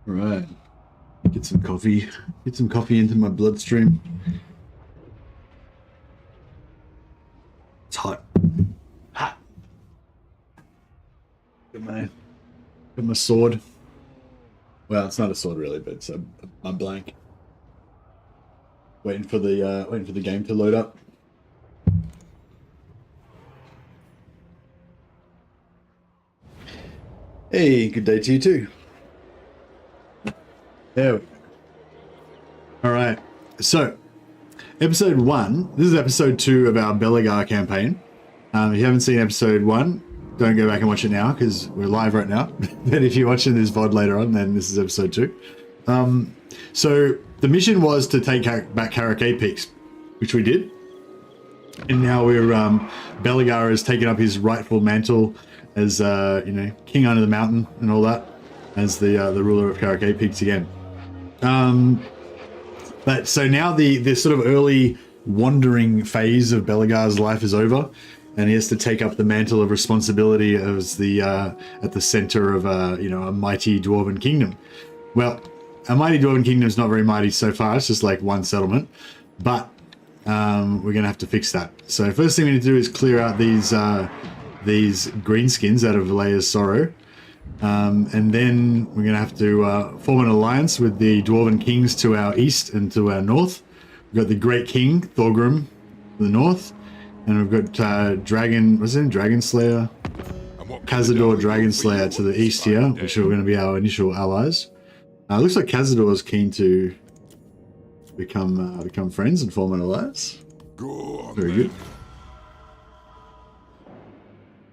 Right. Get some coffee. Get some coffee into my bloodstream. It's hot. Hot. Got my sword. Well, it's not a sword really, but it's my blank. Waiting for the game to load up. Hey, good day to you too. There we go. All right. So, episode 1. This is episode 2 of our Belegar campaign. If you haven't seen episode 1, don't go back and watch it now because we're live right now. But if you're watching this VOD later on, then this is episode 2. So the mission was to take back Karakay Peaks, which we did. And now we're Belegar has taken up his rightful mantle as king under the mountain and all that, as the ruler of Karakay Peaks again. But so now the sort of early wandering phase of Belegar's life is over, and he has to take up the mantle of responsibility as the at the center of a mighty dwarven kingdom. Well, a mighty dwarven kingdom is not very mighty so far. It's just like one settlement, but we're gonna have to fix that. So first thing we need to do is clear out these greenskins out of Valea's Sorrow. And then we're going to have to form an alliance with the Dwarven Kings to our east and to our north. We've got the Great King, Thorgrim, to the north. And we've got Dragon Slayer, Cazador Dragon Slayer to the east here, which are going to be our initial allies. Looks like Cazador is keen to become friends and form an alliance. Very good.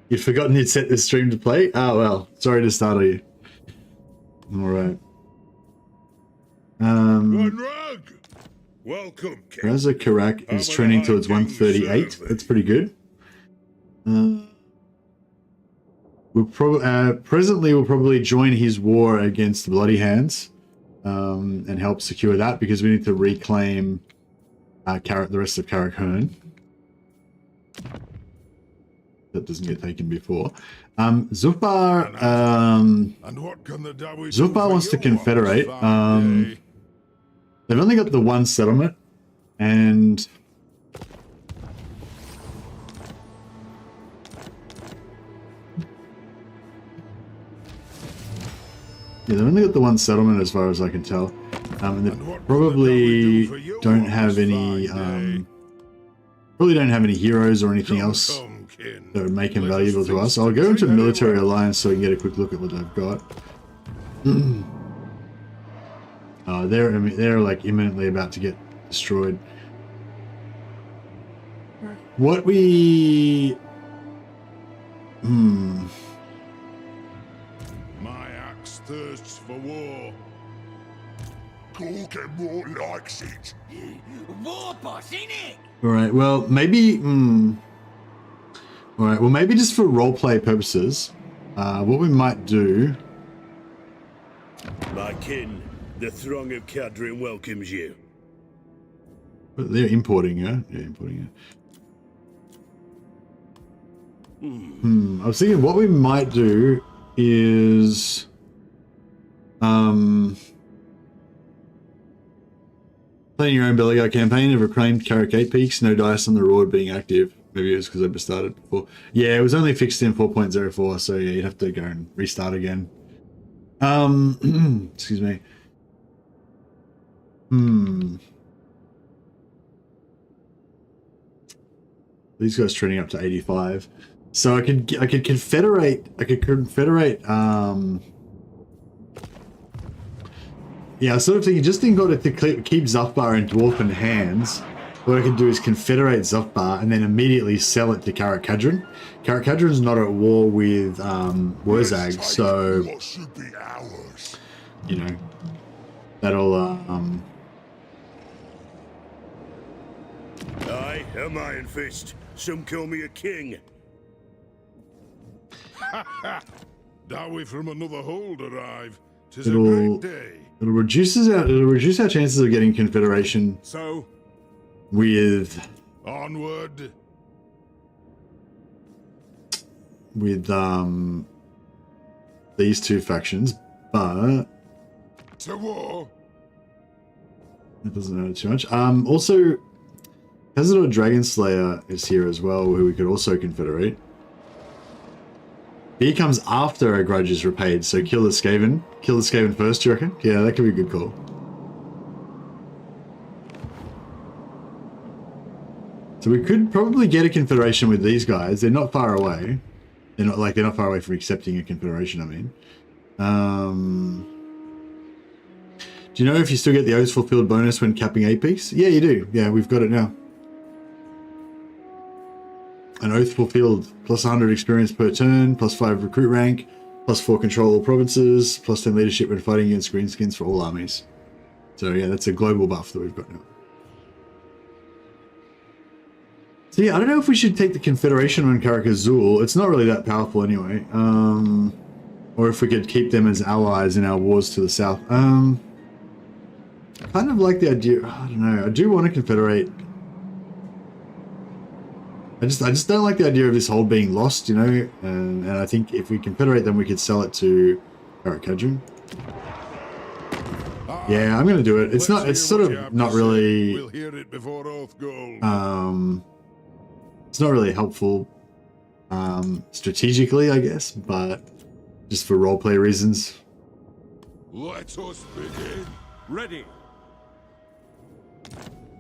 You'd forgotten you'd set this stream to play? Oh, well. Sorry to startle you. Alright. Welcome, Raza Karak is trending towards 138. That's pretty good. Presently, we'll probably join his war against the Bloody Hands and help secure that, because we need to reclaim the rest of Karak-Hern. That doesn't get taken before. Zufbar wants to confederate. They've only got the one settlement, and they've only got the one settlement as far as I can tell. And they probably don't have any heroes or anything else that would make him valuable to us. I'll go into military alliance so I can get a quick look at what I've got. They're like imminently about to get destroyed. What we My axe thirsts for war. More likes it. War boss, innit? Alright, well maybe Alright, well maybe just for roleplay purposes, what we might do... My kin, the throng of Cadrin welcomes you. They're importing, yeah? Yeah, importing, yeah. I was thinking what we might do is... playing your own Belegar campaign of reclaimed Karakay Peaks, no dice on the road being active. Maybe it was because I just started before. Yeah, it was only fixed in 4.04, so yeah, you'd have to go and restart again. Excuse me. These guys trending up to 85. So I could confederate. Yeah, I sort of thinking, just in order to keep Zufbar in Dwarfen hands, what I can do is confederate Zufbar and then immediately sell it to Karak-Kadrin. Karak-Kadrin's not at war with Wurzag, so that'll Aye, a Iron Fist. Some call me a king. Dowry from another hold arrive. 'Tis a great day. It'll reduce our chances of getting confederation. So with onward. With these two factions, but To war. that doesn't matter too much. Also, Cazador Dragonslayer is here as well, who we could also confederate. He comes after a grudge is repaid, so kill the Skaven. Kill the Skaven first, do you reckon? Yeah, that could be a good call. So we could probably get a confederation with these guys. They're not far away. They're not far away from accepting a confederation, I mean. Do you know if you still get the Oaths Fulfilled bonus when capping 8 peaks? Yeah, you do. Yeah, we've got it now. An Oath Fulfilled, plus 100 experience per turn, plus 5 recruit rank, plus 4 control all provinces, plus 10 leadership when fighting against greenskins for all armies. So yeah, that's a global buff that we've got now. So yeah, I don't know if we should take the Confederation on Karakazul. It's not really that powerful anyway. Or if we could keep them as allies in our wars to the south. I kind of like the idea. I don't know. I do want to confederate. I just don't like the idea of this hold being lost, you know. And I think if we confederate them, we could sell it to Karakadjun. Yeah, I'm gonna do it. It's not. It's sort of not really. We'll hear it before Oathgold. It's not really helpful strategically, I guess, but just for roleplay reasons. Let us begin. Ready.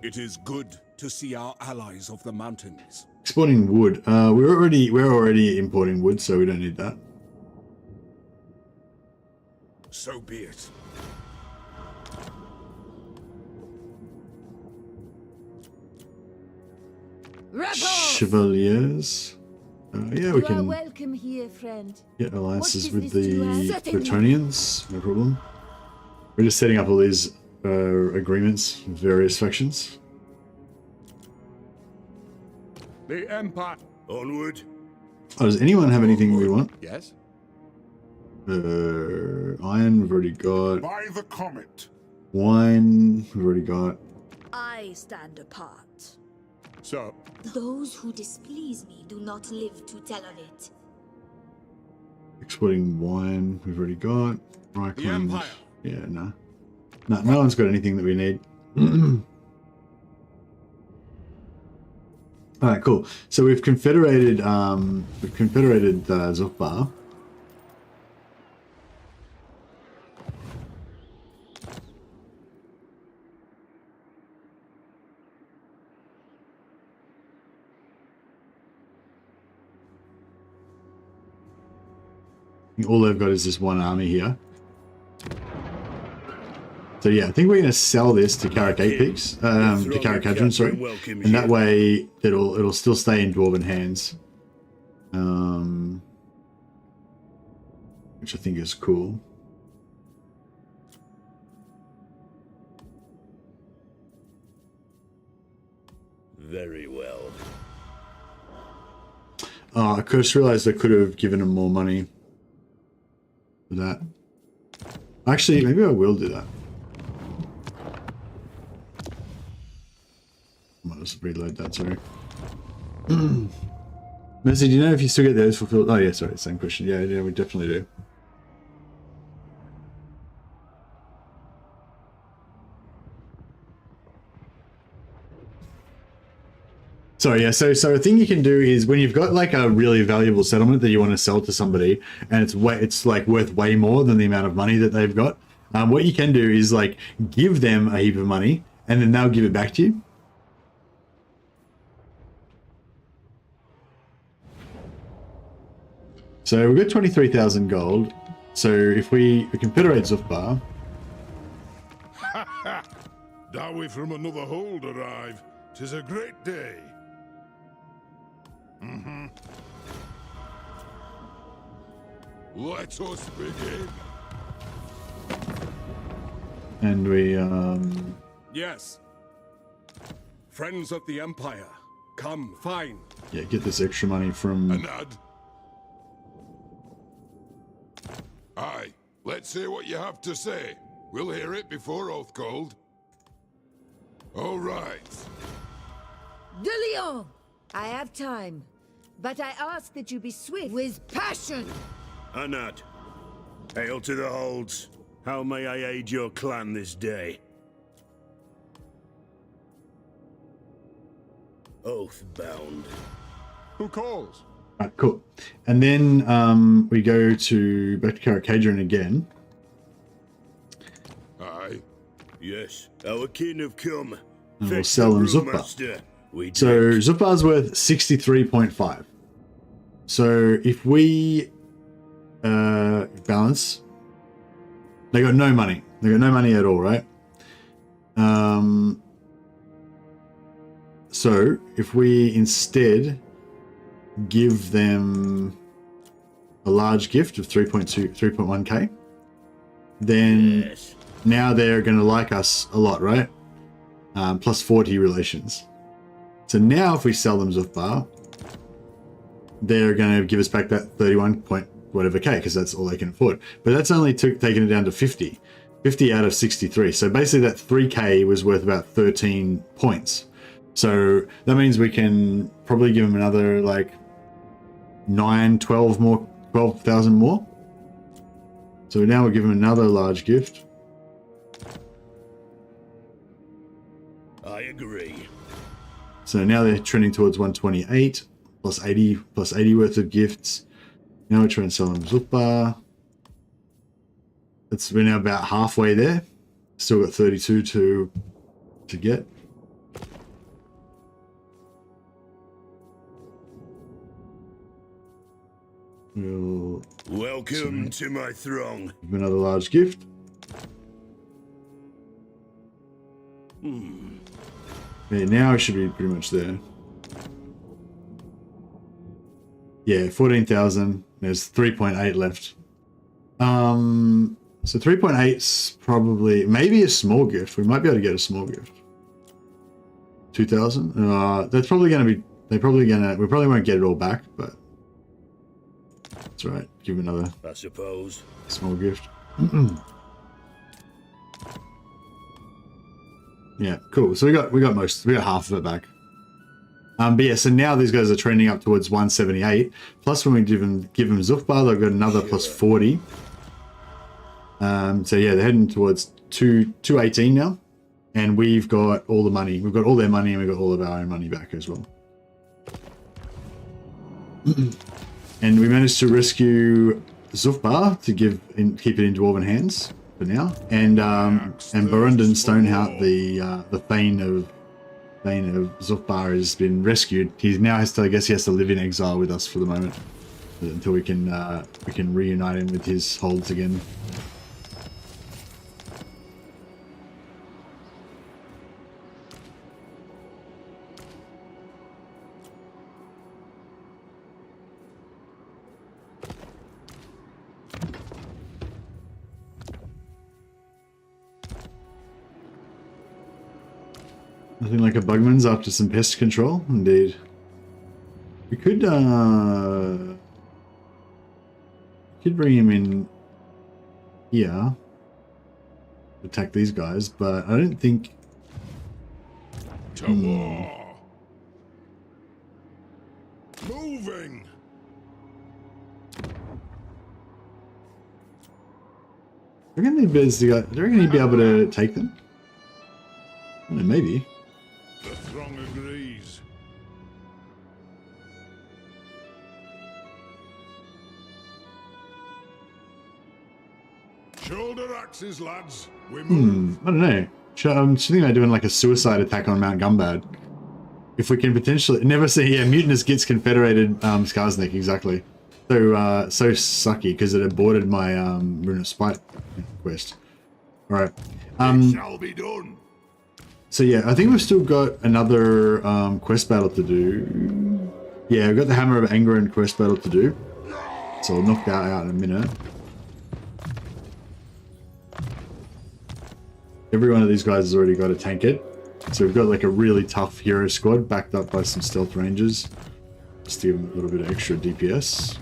It is good to see our allies of the mountains. Exporting wood. We're already importing wood, so we don't need that. So be it. Chevaliers. Yeah, we You are can welcome here, friend. get alliances What with business the do you have? Bretonians. No problem. We're just setting up all these agreements with various factions. The Empire. Onward. Oh, does anyone have anything we want? Yes. Iron, we've already got. By the comet. Wine, we've already got. I stand apart. So, Those who displease me do not live to tell of it. Exporting wine, we've already got. the Reichland. Empire. Yeah, no. No one's got anything that we need. Alright, cool. So we've confederated Zufbar. All they've got is this one army here. So yeah, I think we're going to sell this to Karak 8 Peaks, to Karakadjun, sorry, and that way it'll still stay in Dwarven hands, which I think is cool. Very well. Oh, I just realized I could have given him more money for that. Actually, maybe I will do that. I might just reload that, sorry. Mercy, do you know if you still get those fulfilled? Oh yeah, sorry, same question. Yeah, we definitely do. So yeah, so a thing you can do is when you've got like a really valuable settlement that you want to sell to somebody, and it's like worth way more than the amount of money that they've got. What you can do is like give them a heap of money, and then they'll give it back to you. So we've got 23,000 gold. So if we confederate Zufbar, Dowie from another hold arrive. 'Tis a great day. Let us begin. and we Yes. Friends of the Empire, come, fine. yeah, get this extra money from. Anad. Aye, let's hear what you have to say. We'll hear it before Oathgold. All right. De Leon! I have time, but I ask that you be swift with passion. Anad. Hail to the holds. How may I aid your clan this day? Oathbound. Who calls? Right, cool. And then we go to back to Caracadrian again. Aye. Yes, our kin have come. And we'll Fetch sell them the Zuppa. brewmaster. We So drink. Zuppa's worth 63.5. So if we balance, they got no money. They got no money at all, right? So if we instead give them a large gift of 3.1k, then Yes. now they're going to like us a lot, right? Plus 40 relations. So now if we sell them Zufbar, they're going to give us back that 31 point whatever k, because that's all they can afford. But that's only taking it down to 50 out of 63. So basically that 3k was worth about 13 points. So that means we can probably give them another like 12,000 more. So now we'll give them another large gift. I agree. So now they're trending towards 128 plus 80 worth of gifts. Now we're trying to sell them Zuppa. We're now about halfway there. Still got 32 to get. We'll Welcome to my throng. give another large gift. Yeah, now we should be pretty much there. Yeah, 14,000. There's 3.8 left. So 3.8's probably maybe a small gift. We might be able to get a small gift. 2,000. That's probably going to be. We probably won't get it all back, but that's right. Give another I suppose. small gift. Yeah, cool. So we got half of it back. But yeah, so now these guys are trending up towards 178. Plus, when we give them Zufbar, they've got another plus 40. So yeah, they're heading towards 218 now, and we've got all the money. We've got all their money, and we've got all of our own money back as well. And we managed to rescue Zufbar to keep it in dwarven hands for now, and Barundan Stoneheart, the Thane of Zufbar, has been rescued. He now has to, I guess, he has to live in exile with us for the moment until we can reunite him with his holds again. Nothing like a bugman's after some pest control, indeed. We could bring him in here, attack these guys, but I don't think. To war. Moving. Do you reckon he'd be able to take them? I don't know, maybe. The throng agrees. Shoulder axes, lads. We move. I don't know. I'm thinking about doing like a suicide attack on Mount Gumbad. If we can potentially never see, yeah, mutinous gets confederated Skarsnik, exactly. So sucky because it aborted my Rune of Spite quest. Alright. It shall be done. So yeah, I think we've still got another quest battle to do. Yeah, we've got the Hammer of Angrund quest battle to do. So I'll knock that out in a minute. Every one of these guys has already got a tankard. So we've got like a really tough hero squad backed up by some stealth rangers. Just to give them a little bit of extra DPS.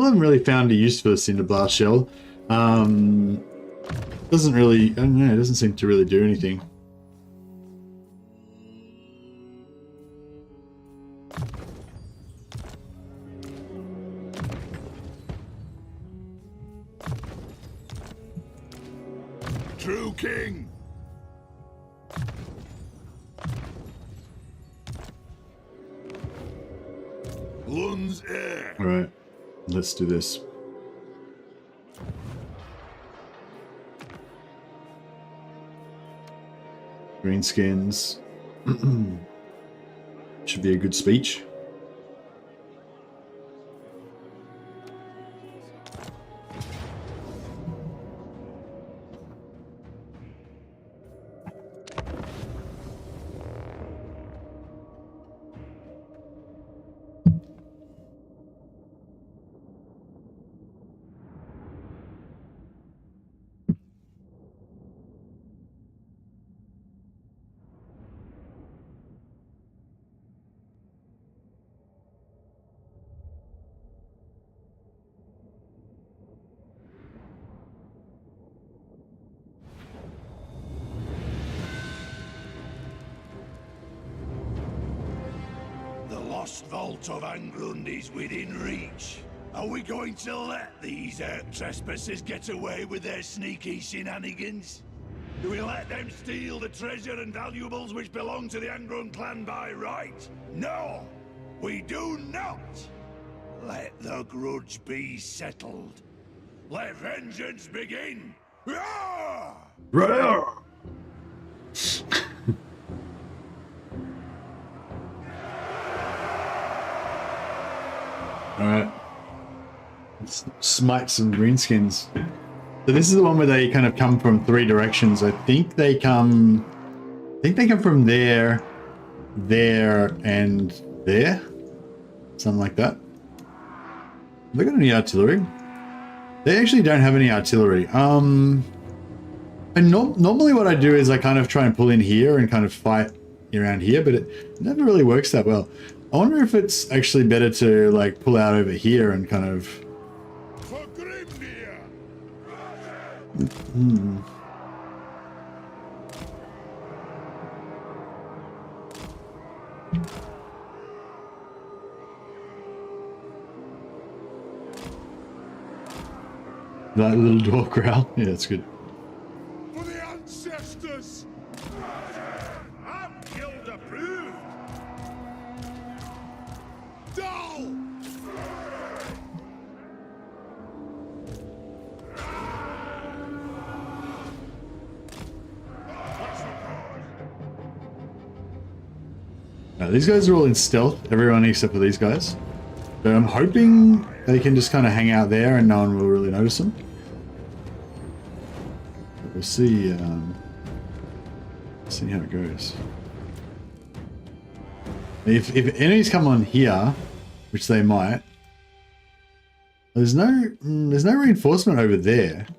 haven't really found a use for the Cinder Blast shell. Doesn't really, I don't know, it doesn't seem to really do anything. True king. Lun's heir. All right, let's do this. Greenskins. Should be a good speech. The lost vault of Angrund is within reach. Are we going to let these trespassers get away with their sneaky shenanigans? Do we let them steal the treasure and valuables which belong to the Angrund clan by right? No! We do not! Let the grudge be settled. Let vengeance begin! Roar! Roar! Alright. Let's smite some greenskins. So this is the one where they kind of come from three directions. I think they come from there, there, and there. Something like that. Have they got any artillery? They actually don't have any artillery. And normally what I do is I kind of try and pull in here and kind of fight around here, but it never really works that well. I wonder if it's actually better to like pull out over here and kind of... For Grimnir. That little dwarf growl? Yeah, that's good. For the ancestors. I'm guild approved! Dull. Now, these guys are all in stealth, everyone except for these guys. So I'm hoping they can just kind of hang out there and no one will really notice them. But we'll see, see how it goes. If enemies come on here, which they might, there's no reinforcement over there. I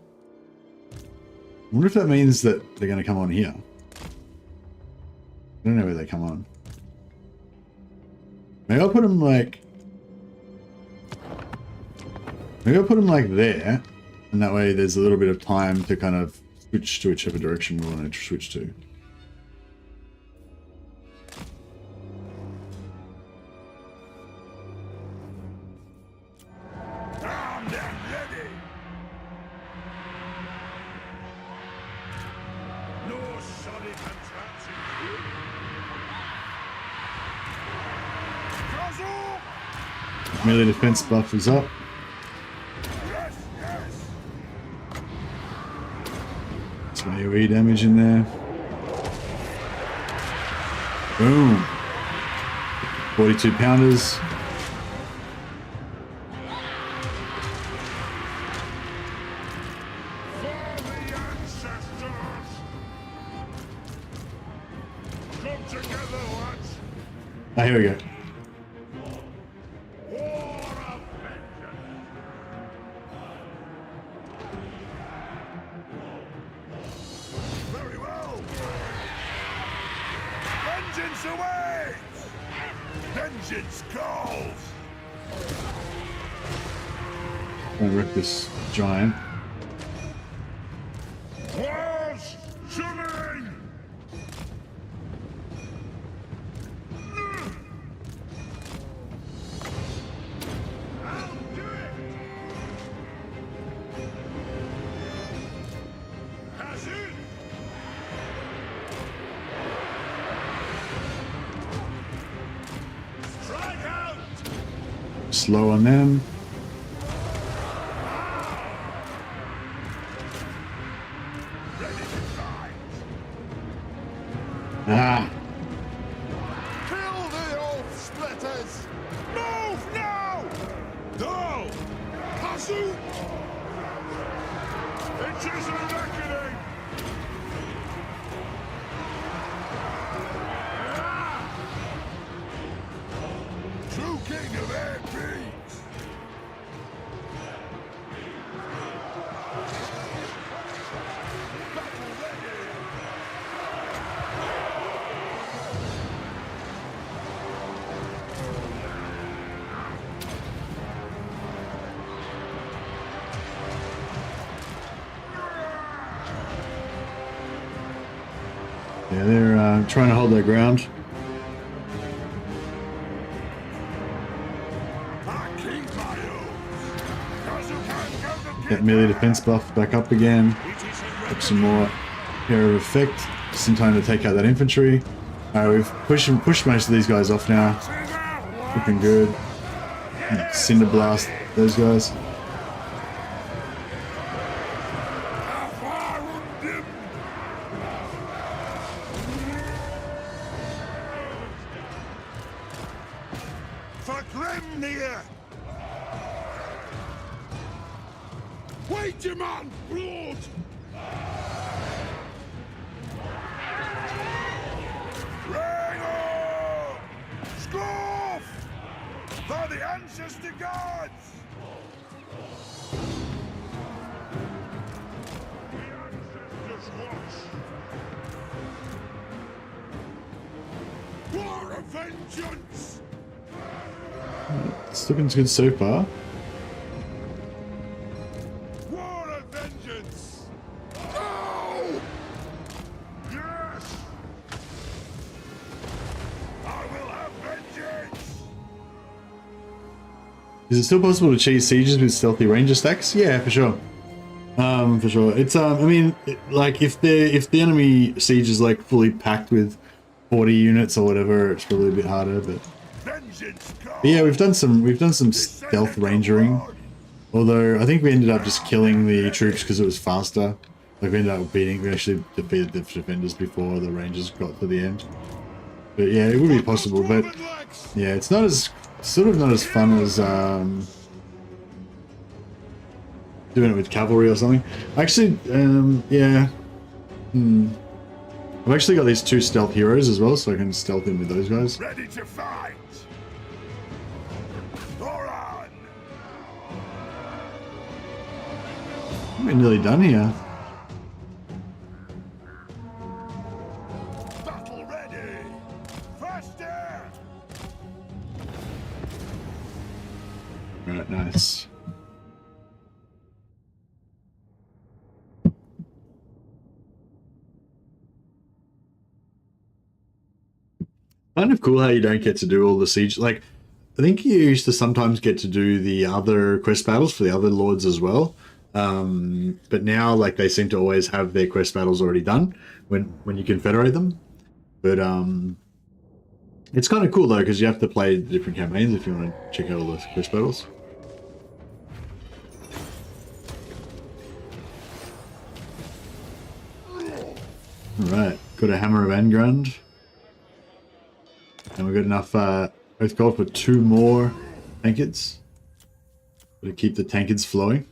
wonder if that means that they're going to come on here. I don't know where they come on. Maybe I'll put them like... Maybe I'll put them like there, and that way there's a little bit of time to kind of switch to whichever direction we want to switch to. Armed and ready! No shoddy contracts included. Melee defense buff is up. Yes, yes! Some AoE damage in there. Boom. 42 pounders. For the ancestors. Come together, lads. Ah, here we go. War of vengeance. Very well! Vengeance awaits! Vengeance calls! Trying to wreck this giant. Walls! Shooting! I'll do it! Has it? Strike out! Slow on them. Ah. Kill the old splitters! Move now! No! Pursuit! It is a reckoning! True king of air beats! Yeah, they're trying to hold their ground. Get melee defense buff back up again. Up some more area of effect. Just in time to take out that infantry. Alright, we've pushed most of these guys off now. Looking good. Cinder blast those guys. For Grimnir! Wait, your man! Blood! Ring up! Scoff! For the ancestor gods! War of vengeance! It's looking good so far. War of vengeance! No! Yes! I will have vengeance! Is it still possible to cheese sieges with stealthy ranger stacks? Yeah, for sure. For sure. It's I mean, like if the enemy siege is like fully packed with 40 units or whatever, it's probably a bit harder. But yeah, we've done some stealth rangering. Although I think we ended up just killing the troops because it was faster. Like we actually defeated the defenders before the rangers got to the end. But yeah, it would be possible. But yeah, it's not as not as fun as doing it with cavalry or something. Actually, yeah. I've actually got these 2 stealth heroes as well, so I can stealth in with those guys. Ready to fight! Oran! We're nearly done here. Battle ready! Faster! Right, nice. Kind of cool how you don't get to do all the siege. Like, I think you used to sometimes get to do the other quest battles for the other lords as well. But now, like, they seem to always have their quest battles already done when you confederate them. But it's kind of cool though, because you have to play the different campaigns if you want to check out all the quest battles. Alright, got a Hammer of Angrund. And we've got enough Oath Gold for 2 more Tankards. To keep the Tankards flowing.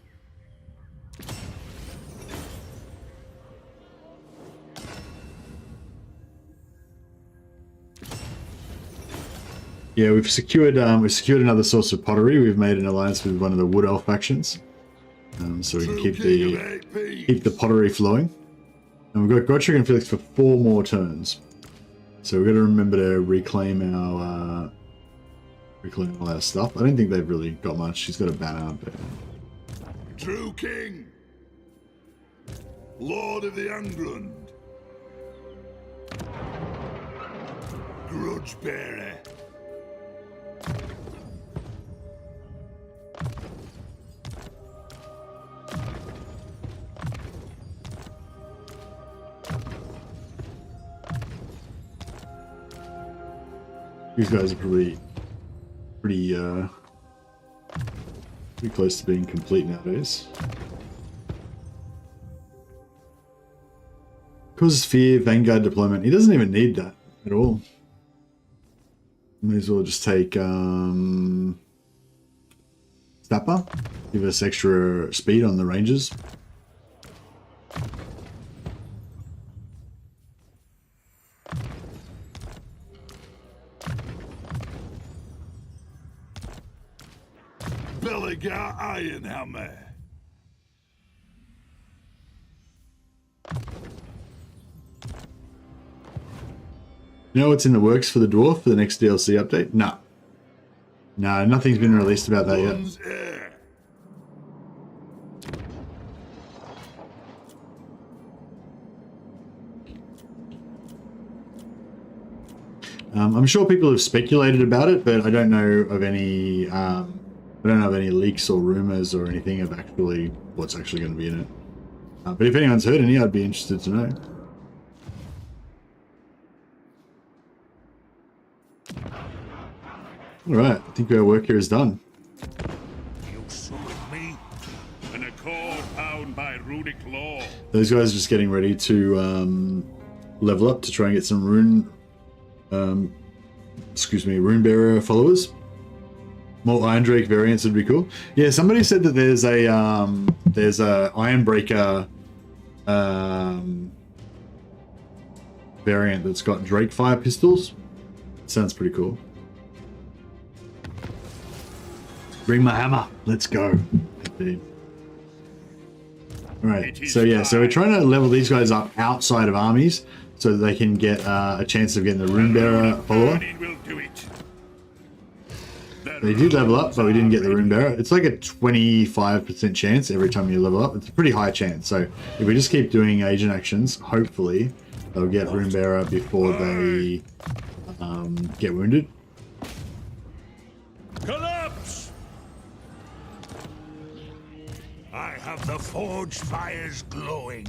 Yeah, we've secured another source of pottery. We've made an alliance with one of the Wood Elf factions, so we can keep the pottery flowing. And we've got Gotcha and Felix for 4 more turns. So we've got to remember to reclaim all our stuff. I don't think they've really got much. She's got a banner, but True king. Lord of the Angrund. Grudge bearer. These guys are pretty close to being complete nowadays. Causes fear, Vanguard deployment. He doesn't even need that at all. May as well just take Snapper. Give us extra speed on the ranges. Belegar Iron Hammer. You know what's in the works for the dwarf for the next DLC update? No. No, nothing's been released about that yet. One's heir. I'm sure people have speculated about it, but I don't know of any. I don't have any leaks or rumors or anything of actually what's actually going to be in it. But if anyone's heard any, I'd be interested to know. All right, I think our work here is done. You summoned me? An accord bound by runic law. Those guys are just getting ready to level up to try and get some rune bearer followers. More Iron Drake variants would be cool. Yeah, somebody said that there's a Ironbreaker variant that's got Drake fire pistols. Sounds pretty cool. Bring my hammer. Let's go. Indeed. Alright, so yeah, so we're trying to level these guys up outside of armies so that they can get a chance of getting the rune bearer follower. They did level up, but we didn't get the rune bearer. It's like a 25% chance every time you level up. It's a pretty high chance. So if we just keep doing agent actions, hopefully they'll get rune bearer before they get wounded. Collapse! I have the forge fires glowing.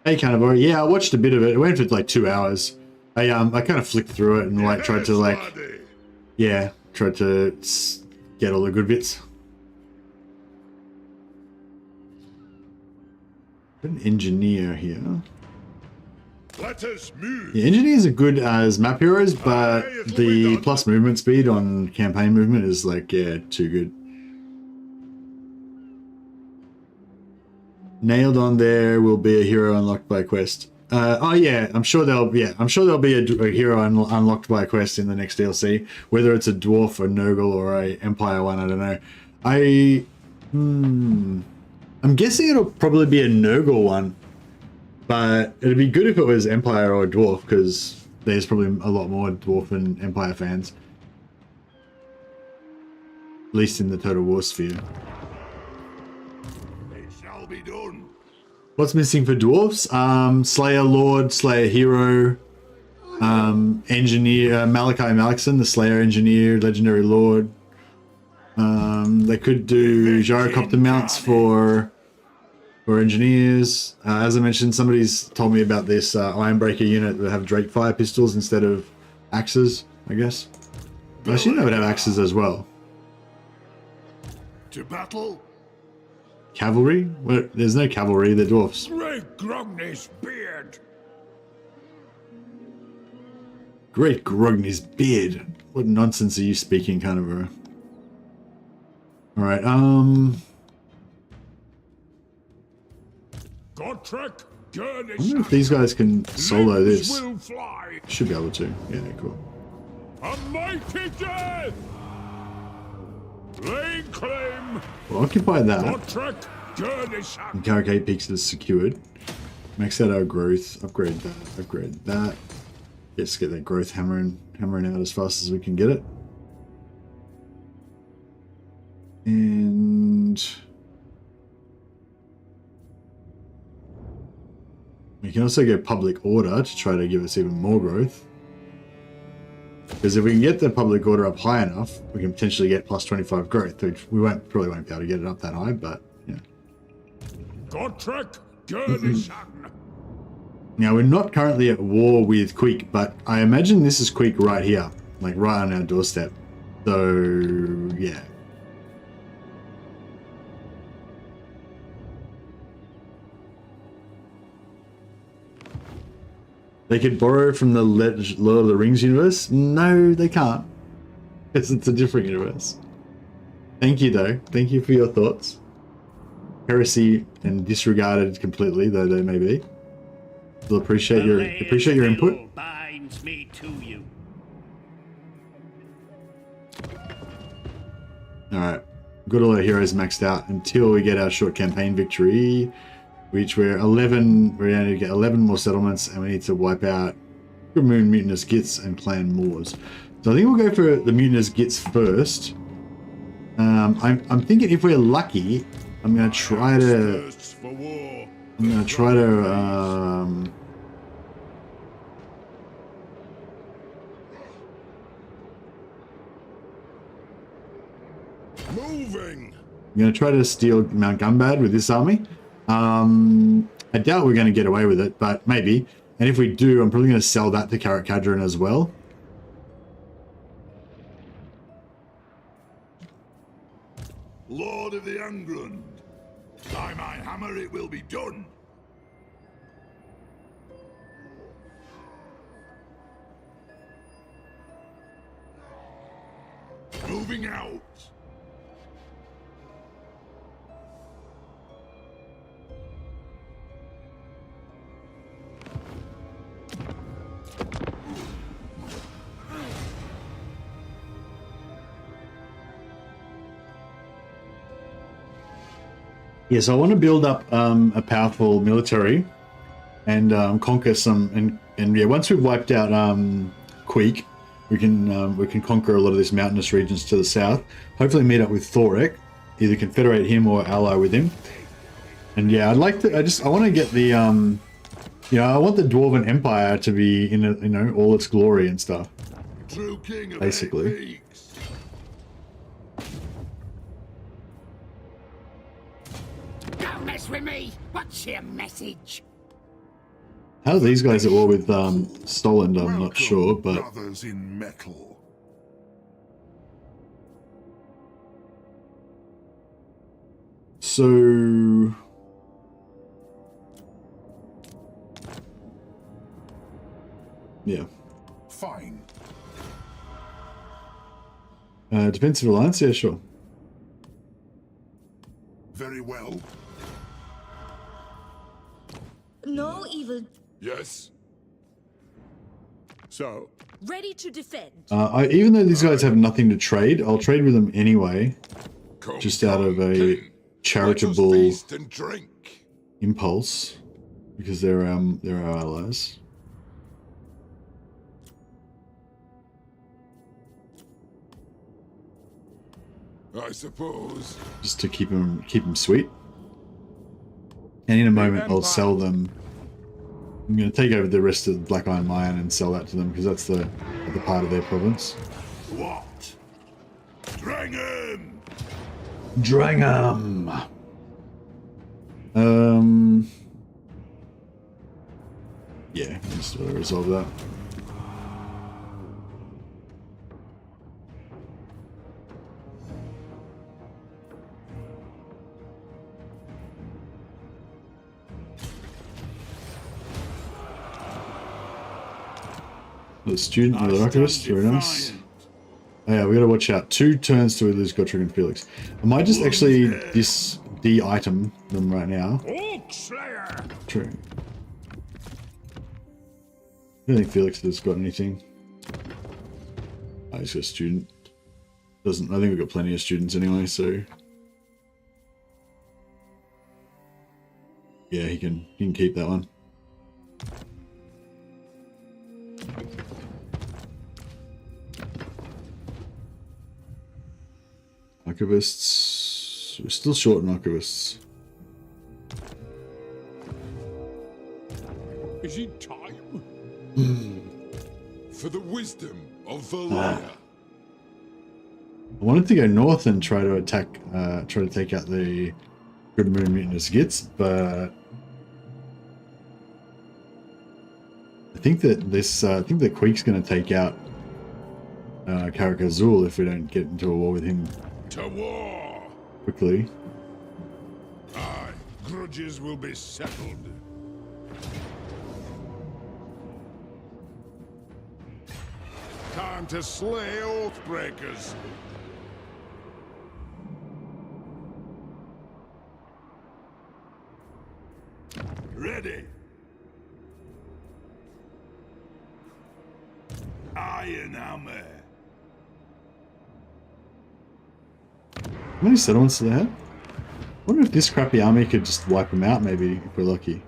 Hey, Carnivore. Yeah, I watched a bit of it. It went for like 2 hours. I kind of flicked through it and like tried to get all the good bits. An engineer here. Let us move. Yeah, engineers are good as map heroes, but the plus movement speed on campaign movement is like, yeah, too good. Nailed on there will be a hero unlocked by a quest. Oh yeah, I'm sure there'll be a hero unlocked by a quest in the next DLC. Whether it's a dwarf, a Nurgle, or a Empire one, I don't know. I'm guessing it'll probably be a Nurgle one, but it'd be good if it was Empire or dwarf because there's probably a lot more dwarf and Empire fans, at least in the Total War sphere. It shall be done. What's missing for dwarfs? Slayer Lord, Slayer Hero, Engineer, Malachi Malakson, the Slayer Engineer, Legendary Lord. They could do gyrocopter mounts for engineers. As I mentioned, somebody's told me about this Ironbreaker unit that have Drake fire pistols instead of axes, I guess. I assume they would have axes as well. To battle? Cavalry? Well, there's no cavalry, they're dwarfs. Great Grogny's beard! Great Grogny's beard. What nonsense are you speaking, Carnivore? Alright, Gotrek, I wonder if these guys can solo this. will fly. Should be able to. Yeah, cool. A mighty death! Laying claim. We'll occupy that. Gotrek, Gurnishan. And Caracate Peaks is secured. Max out our growth. Upgrade that. Upgrade that. Let's get that growth hammering out as fast as we can get it. And we can also get public order to try to give us even more growth. Because if we can get the public order up high enough, we can potentially get plus 25 growth, which we probably won't be able to get it up that high, but yeah. Now, we're not currently at war with Queek, but I imagine this is Queek right here, like right on our doorstep. So, yeah. They could borrow from the Lord of the Rings universe? No, they can't. Because it's a different universe. Thank you, though. Thank you for your thoughts. Heresy and disregarded completely, though they may be. We'll appreciate your input. Binds me to you. Alright. Got all our heroes maxed out until we get our short campaign victory. Which we're going to get 11 more settlements, and we need to wipe out Good Moon, Mutinous Gits, and Clan Moors. So I think we'll go for the Mutinous Gits first. I'm thinking if we're lucky, I'm going to try to Moving. I'm going to try to steal Mount Gumbad with this army. I doubt we're going to get away with it, but maybe. And if we do, I'm probably going to sell that to Karak Kadron as well. Lord of the Angrund, by my hammer it will be done. Moving out. Yeah, so I want to build up a powerful military and conquer some, and yeah, once we've wiped out Queek, we can conquer a lot of these mountainous regions to the south. Hopefully meet up with Thorek, either confederate him or ally with him. And yeah, I'd like to. I want to get the I want the Dwarven Empire to be in all its glory and stuff. True king of basically. Don't mess with me. What's your message? How these guys at war with Stoland, I'm not sure, but brothers in metal. so yeah. Fine. Defensive alliance, yeah, sure. Very well. No evil. Yes. So, Ready to defend. Even though these guys have nothing to trade, I'll trade with them anyway, Come, just out of a King. Let us charitable feast and drink. impulse, because they're our allies. I suppose. Just to keep them sweet. And in a moment, I'll sell them. I'm going to take over the rest of Black Iron Lion and sell that to them, because that's the other part of their province. What? Drangham! Drangham! Yeah, just resolve that. The student or the archivist, very nice. Oh yeah, we gotta watch out. 2 turns to lose Gotrek and Felix. I might just actually de-item them right now. True. I don't think Felix has got anything. Oh, he's got a student. Doesn't. I think we've got plenty of students anyway, so yeah, he can keep that one. Archivists. We're still short on archivists. Is it time? For the wisdom of Belegar. I wanted to go north and try to attack, try to take out the Good Moon Mutinous Gits, but I think that this, I think that Queek's going to take out Karak Azul if we don't get into a war with him To war! quickly. Aye, grudges will be settled. Time to slay Oathbreakers. Ready. Iron hammer. How many settlements do they have? I wonder if this crappy army could just wipe them out, maybe, if we're lucky.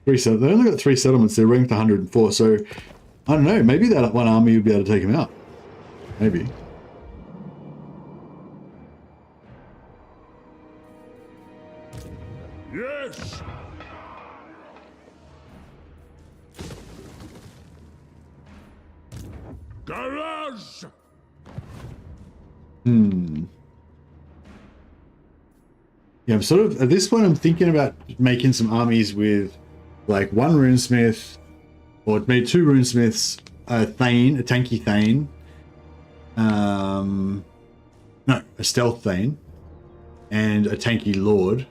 They only got 3 settlements, they're ranked 104, so I don't know, maybe that one army would be able to take them out. Maybe. Yes! Garage! Yeah, I'm sort of, at this point I'm thinking about making some armies with like 1 runesmith, or maybe 2 runesmiths, a Thane, a tanky Thane, no, a stealth Thane, and a tanky Lord,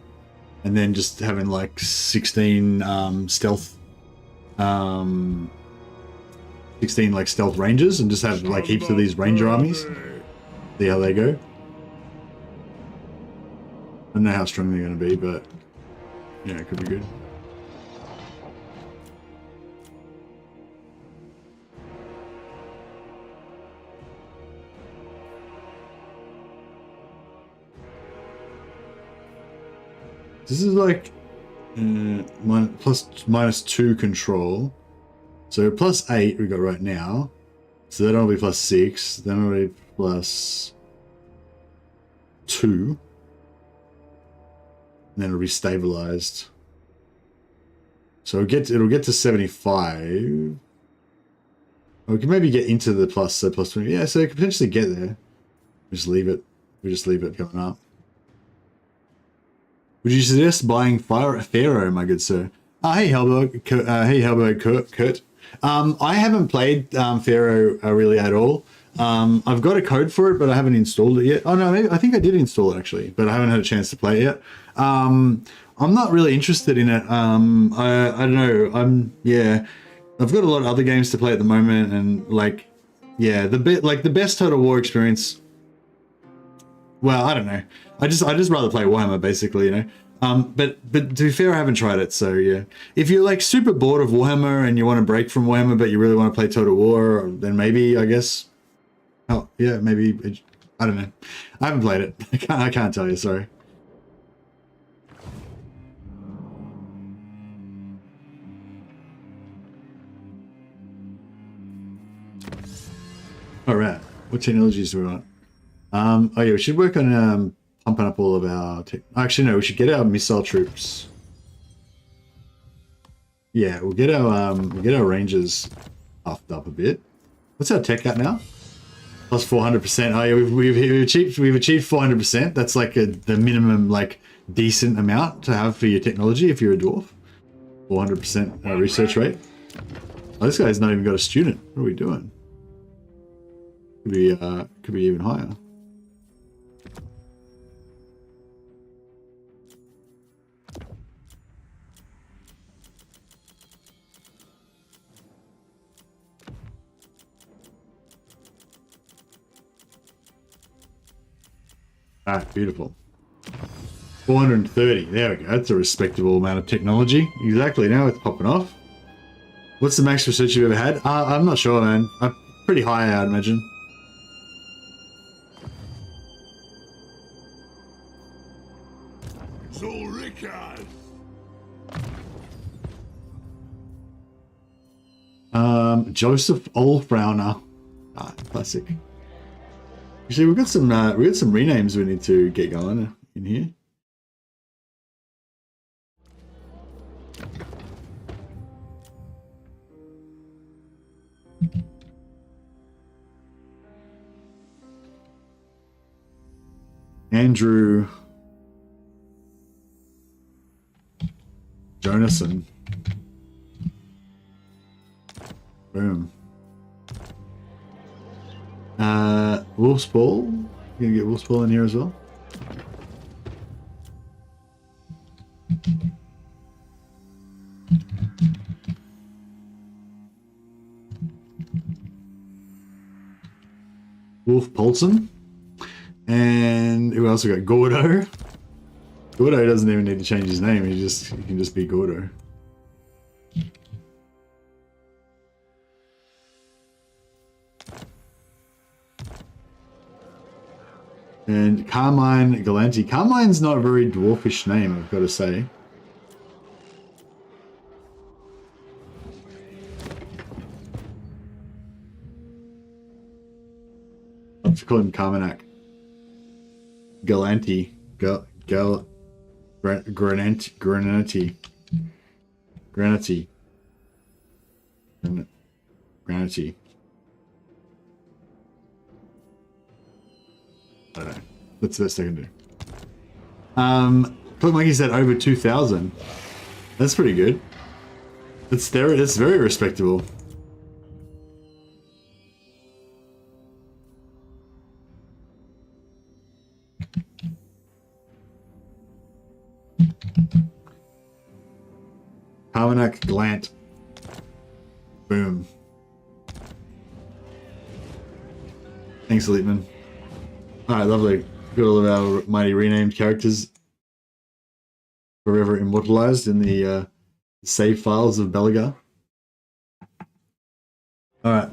and then just having like 16 stealth, 16 like stealth rangers, and just have like heaps of these ranger armies. See how they go. I don't know how strong they're going to be, but yeah, it could be good. This is like -2 control. So +8 we got right now. So then it'll be +6. Then it'll be +2. And then it'll be stabilized. So it'll get to 75. Or we can maybe get into the plus, so +20. Yeah, so it could potentially get there. We just leave it going up. Would you suggest buying Pharaoh, my good sir? Hey Hellberg, Kurt. I haven't played Pharaoh really at all. I've got a code for it, but I haven't installed it yet. Oh no, maybe, I think I did install it actually, but I haven't had a chance to play it yet. I'm not really interested in it. I don't know. I've got a lot of other games to play at the moment, and like, yeah, the best Total War experience. Well, I don't know. I just rather play Warhammer basically, you know. But to be fair, I haven't tried it, so yeah. If you're like super bored of Warhammer and you want to break from Warhammer, but you really want to play Total War, then maybe, I guess. Oh yeah, maybe. I don't know. I haven't played it. I can't tell you. Sorry. All right. What technologies do we want? Oh yeah, we should work on pumping up all of our actually no, we should get our missile troops. Yeah, we'll get our rangers puffed up a bit. What's our tech at now? Plus 400%. Oh yeah, we've achieved 400%. That's like the minimum like decent amount to have for your technology if you're a dwarf. 400% research rate. Oh, this guy's not even got a student. What are we doing? Could be even higher. Ah, beautiful. 430. There we go. That's a respectable amount of technology. Exactly. Now it's popping off. What's the max research you've ever had? I'm not sure, man. Pretty high, I'd imagine. Joseph Olfrauner. Ah, classic. Actually, we've got some renames we need to get going in here. Andrew Jonason. Boom. Wolf's Ball. You're gonna get Wolf's Ball in here as well. Wolf Polson. And who else we got? Gordo. Gordo doesn't even need to change his name. He can just be Gordo. And Carmine Galanti. Carmine's not a very dwarfish name, I've got to say. I have to call him Carminac. Galanti. Granati. I don't know. That's the best I can do. Cloak Monkey said over 2,000. That's pretty good. That's very respectable. Carmanac Glant. Boom. Thanks, Eliteman. Alright, lovely. Got all of our mighty renamed characters forever immortalized in the save files of Belegar. Alright.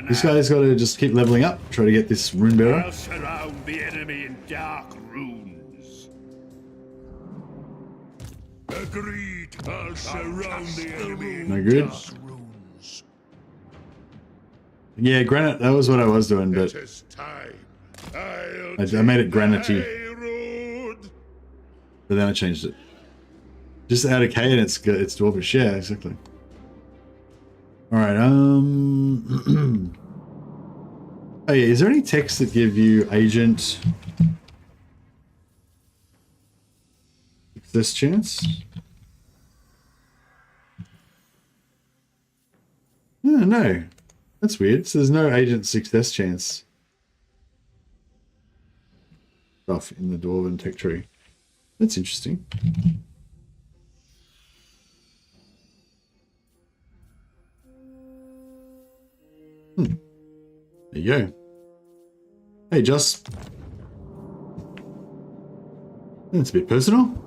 This guy's got to just keep leveling up, try to get this rune bearer. I'll surround the enemy in dark runes. Agreed. I'll surround the enemy in No good. dark runes. Yeah, granite, that was what I was doing, but It is time. I made it granity. But then I changed it. Just add a K and it's good. It's dwarfish. Yeah, exactly. Alright, oh yeah, is there any texts that give you agent success chance? No. That's weird. So there's no agent success chance stuff in the Dwarven tech tree. That's interesting. There you go. Hey, Joss. That's a bit personal.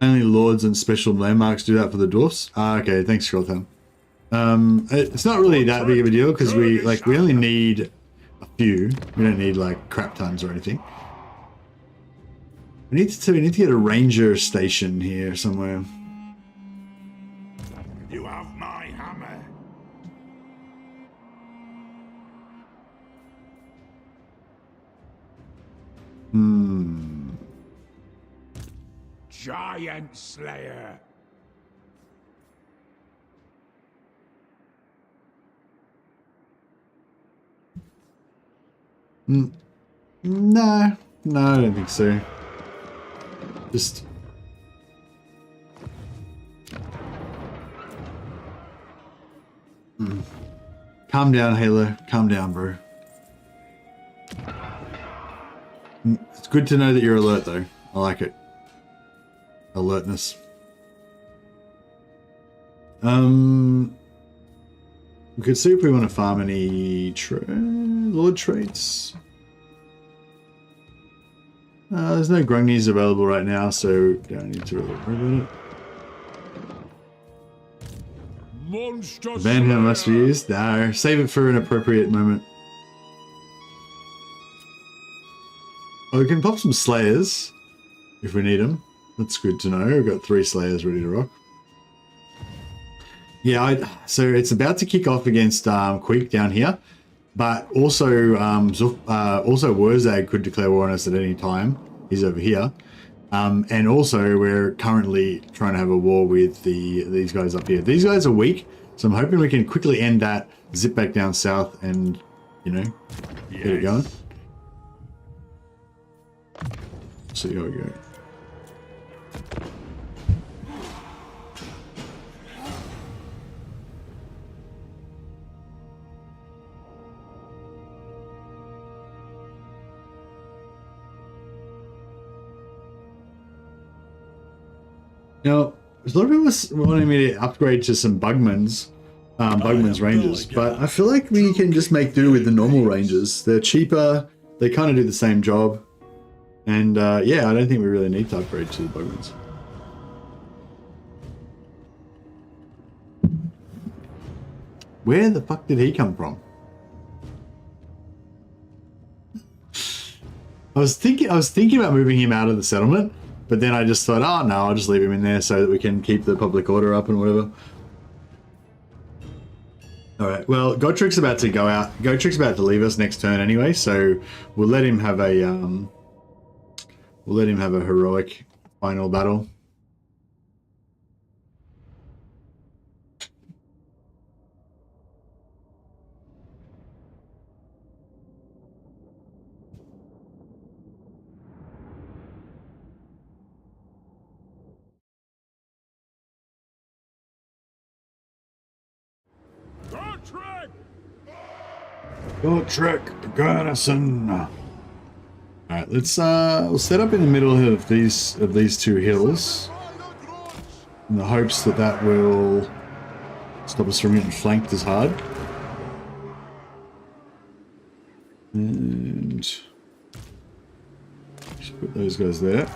Only lords and special landmarks do that for the dwarfs. Ah, okay. Thanks, Scrolltown. It's not really that big of a deal because we only need a few. We don't need like crap tons or anything. We need to get a ranger station here somewhere. You have my hammer. Giant Slayer. No, I don't think so. Just calm down, Halo. Calm down, bro. It's good to know that you're alert, though. I like it. Alertness. We could see if we want to farm any lord traits. There's no grungies available right now, so don't need to really worry about it. Monster Van Hill must be used. No, save it for an appropriate moment. Oh, we can pop some Slayers if we need them. That's good to know. We've got 3 Slayers ready to rock. Yeah, so it's about to kick off against Queek down here, but also also Wurzag could declare war on us at any time. He's over here, and also we're currently trying to have a war with these guys up here. These guys are weak, so I'm hoping we can quickly end that, zip back down south, and get it going. See how we go. Now, there's a lot of people wanting me to upgrade to some Bugman's Rangers, but I feel like we can just make do with the normal Rangers. They're cheaper, they kind of do the same job, and yeah, I don't think we really need to upgrade to the Bugman's. Where the fuck did he come from? I was thinking about moving him out of the settlement, but then I just thought, oh no, I'll just leave him in there so that we can keep the public order up and whatever. Alright, well, Gotrik's about to go out. Gotrik's about to leave us next turn anyway, so we'll let him have a heroic final battle. Gotrek Garrison. Alright, let's we'll set up in the middle of these two hills in the hopes that that will stop us from getting flanked as hard. And just put those guys there.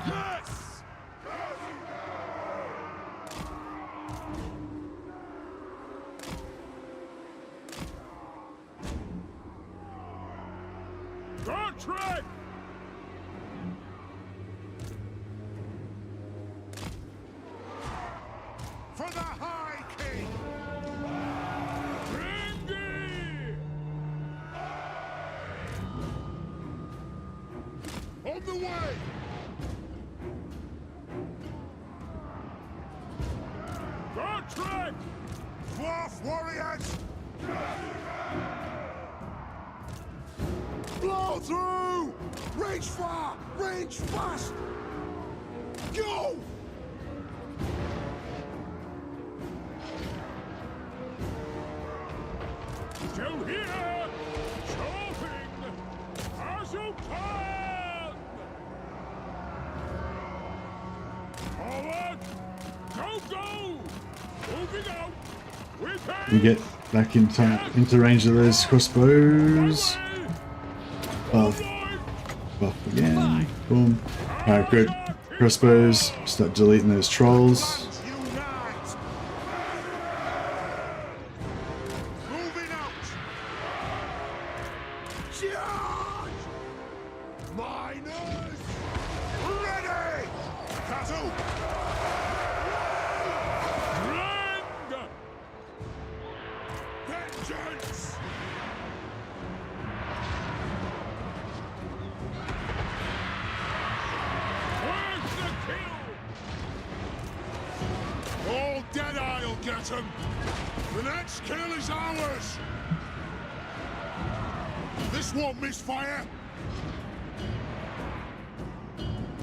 We get back into range of those crossbows. Buff again. Boom. Alright, good. Crossbows. Start deleting those trolls.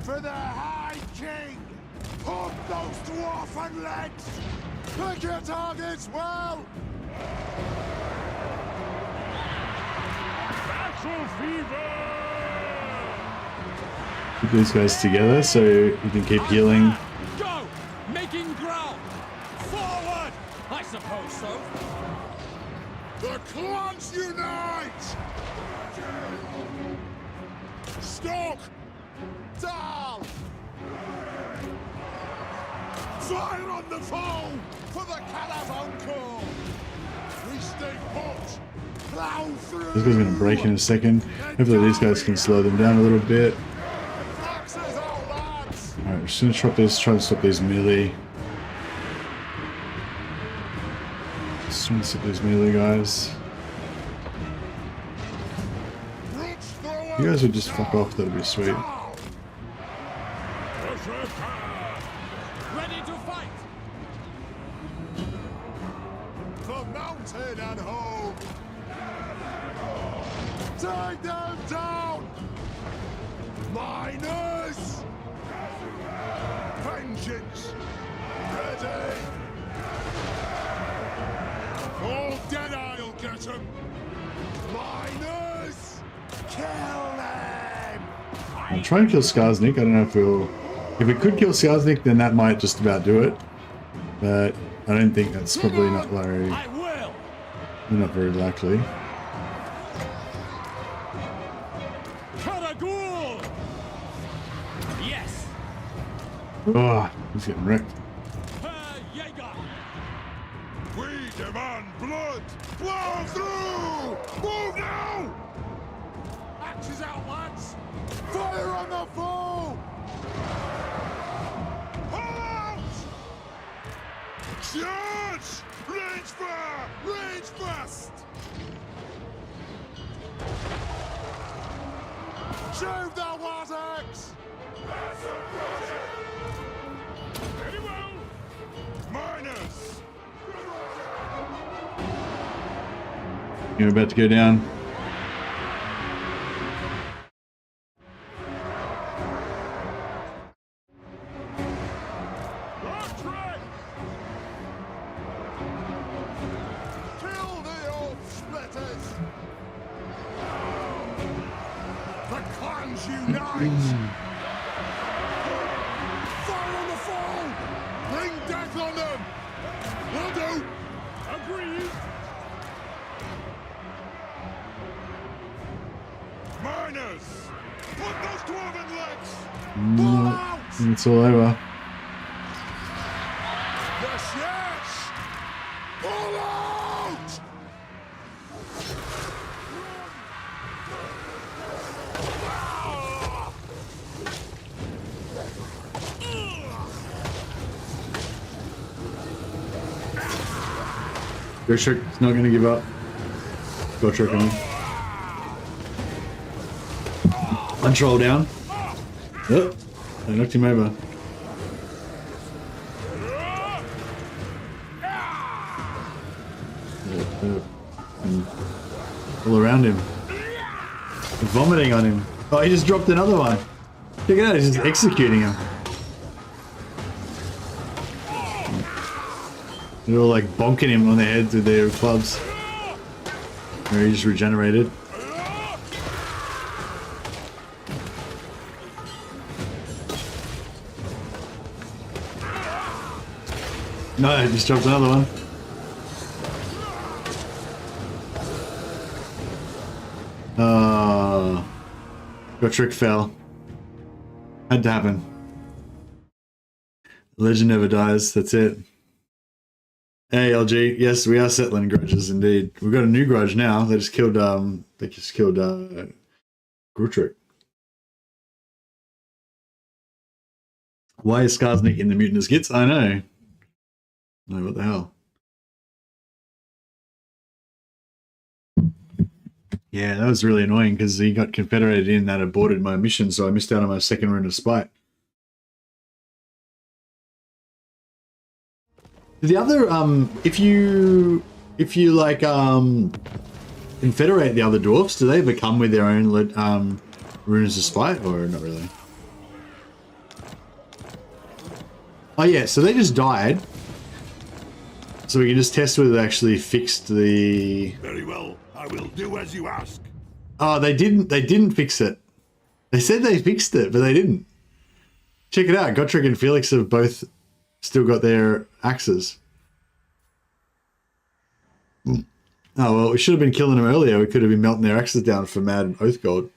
For the High King! Pump those Dwarfen legs! Pick your targets well! Battle fever! Keep these guys together so you can keep healing. Go! Making ground! Forward! I suppose so. The clans unite! Stalk! Down! Fire on the foe! For the Caravan Corps! We stay put! Plow through! This guy's gonna break in a second. Hopefully these guys can slow them down a little bit. Alright, we're just gonna try to stop these melee. Just want to sit these melee guys. You guys would just fuck off, that'd be sweet. Ready to fight. For mountain and home! Take them down! Miners! Vengeance! Ready! All dead I'll get them! Miners! Kill them! I'll try and kill Skarsnik. I don't know if we'll... If we could kill Skarsnik, then that might just about do it. But I don't think that's probably not very... I will. Not very likely. Yes. Oh, he's getting wrecked. We demand blood! Blow through! Move now! Axes out, lads. Fire on the foe! Halt! Charge! Range fire! Range fast! Shove the Wazax! Very well! Miners! You're about to go down. Kill the old splitters! The clans unite! Fire on the foe! Bring death on them! Will do! Agreed! Miners! Put those dwarven legs! Pull out! It's all over. Yes, yes! Pull out! Gotrik's not going to give up. Gotrik on him. One troll down. Oh, I knocked him over. And all around him. Vomiting on him. Oh, he just dropped another one. Check it out, he's just executing him. They're all like bonking him on the heads with their clubs. Or he just regenerated. No, I just dropped another one. Gotrek fell. Had to happen. Legend never dies, that's it. Hey LG, yes, we are settling grudges indeed. We've got a new grudge now. They just killed Gotrek. Why is Skarsnik in the mutinous gits? I know. No, what the hell? Yeah, that was really annoying because he got confederated in that aborted my mission, so I missed out on my second rune of spite. The other, if you like, confederate the other dwarfs, do they ever come with their own runes of spite, or not really? Oh yeah, so they just died. So we can just test whether they actually fixed the... Very well, I will do as you ask. Oh, they didn't fix it. They said they fixed it, but they didn't. Check it out, Gotrek and Felix have both still got their axes. Oh well, we should have been killing them earlier. We could have been melting their axes down for mad oath gold.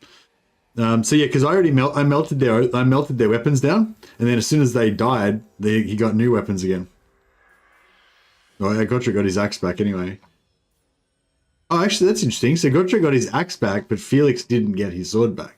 So yeah, because I melted their weapons down, and then as soon as they died, he got new weapons again. Oh, yeah, Gotrek got his axe back anyway. Oh, actually, that's interesting. So Gotrek got his axe back, but Felix didn't get his sword back.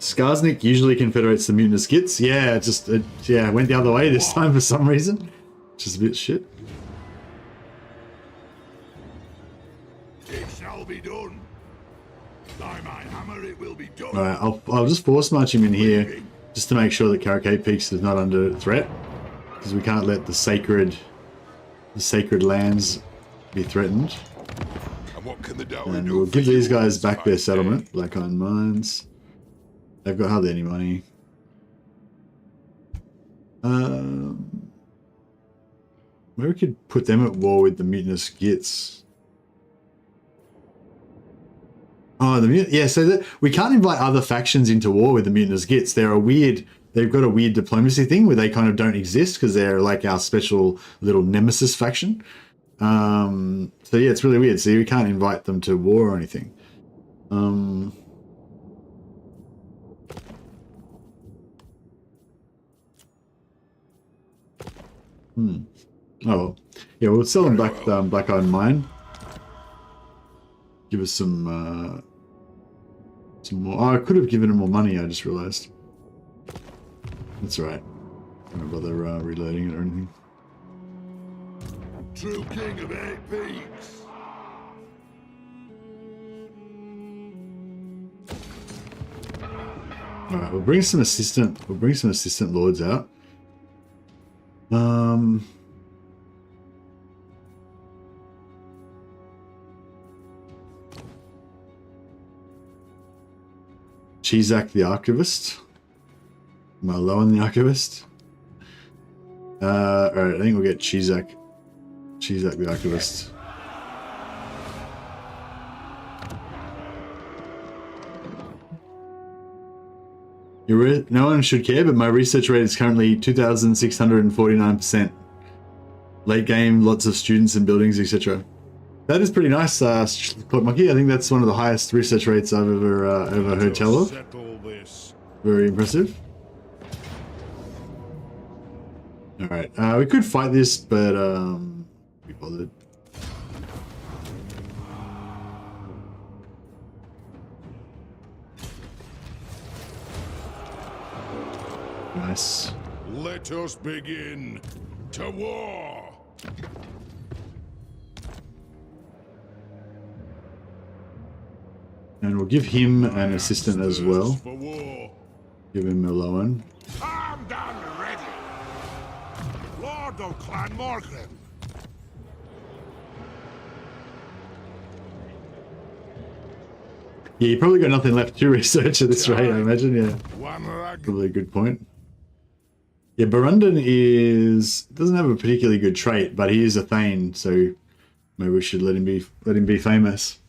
Skarsnik usually confederates the mutinous gits. Yeah, it went the other way this time for some reason. Just a bit shit. It shall be done. By my hammer, it will be done. Alright, I'll just force march him in here just to make sure that Caracate Peaks is not under threat, because we can't let the sacred lands be threatened. And what can the And we'll give these guys back their settlement, Black Iron Mines. They've got hardly any money. Maybe we could put them at war with the mutinous gits. Oh, so we can't invite other factions into war with the mutinous gits. They've got a weird diplomacy thing where they kind of don't exist because they're like our special little nemesis faction. So yeah, it's really weird. See, we can't invite them to war or anything. Oh, yeah, we'll sell them back Black Iron Mine. Give us some more. Oh, I could have given him more money, I just realized. That's right. Don't bother reloading it or anything. True king of 8 peaks. Alright, we'll bring some assistant lords out. Chizak the Archivist. Marlowan the Archivist. Alright, I think we'll get Chizak the Archivist. No one should care, but my research rate is currently 2,649%. Late game, lots of students and buildings, etc. That is pretty nice, Clock Monkey. I think that's one of the highest research rates I've ever heard tell of. Very impressive. Alright, we could fight this, but be bothered. Nice. Let us begin to war. And we'll give him an assistant as well. Give him Meloan. Armed and ready. Lord of Clan Morgan. Yeah, you probably got nothing left to research at this rate, I imagine. Yeah, probably a good point. Yeah, Barundan doesn't have a particularly good trait, but he is a Thane, so maybe we should let him be famous.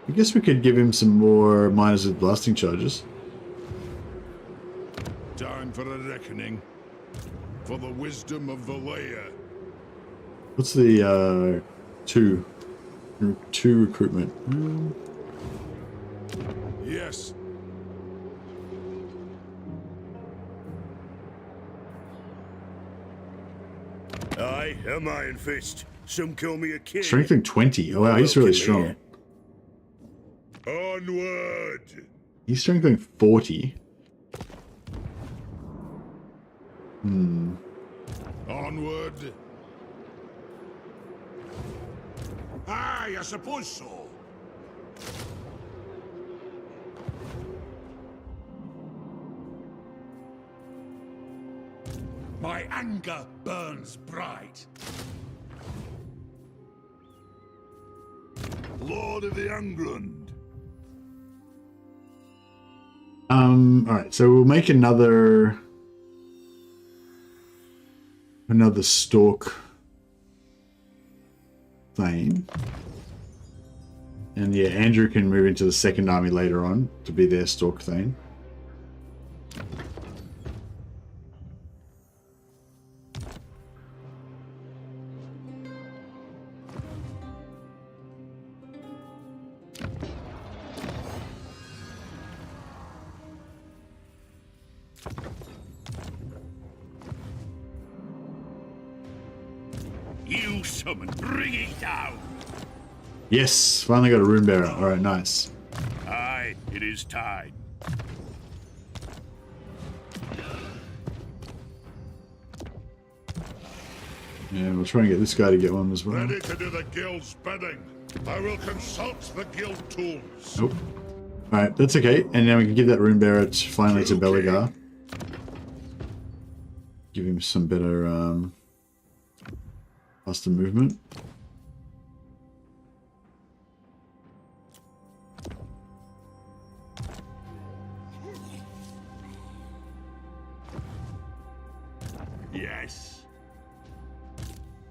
I guess we could give him some more miners with blasting charges. Time for a reckoning. For the wisdom of the layer. What's the two recruitment? Yes. Aye, am Iron Fist. Some call me a king. Strengthening 20. Oh wow, he's really strong. Onward. He's strengthening 40. Onward. Aye, I suppose so. My anger burns bright. Lord of the Angrund. Alright, so we'll make another stalk Thane. And yeah, Andrew can move into the second army later on to be their stalk Thane. You summon, bring it down. Yes, finally got a rune bearer. All right, nice. Aye, it is time. Yeah, we'll try and get this guy to get one as well. Ready to do the guild's bidding. I will consult the guild tools. Nope. All right, that's okay. And now we can give that rune bearer finally to Belegar. Give him some better faster movement. Yes.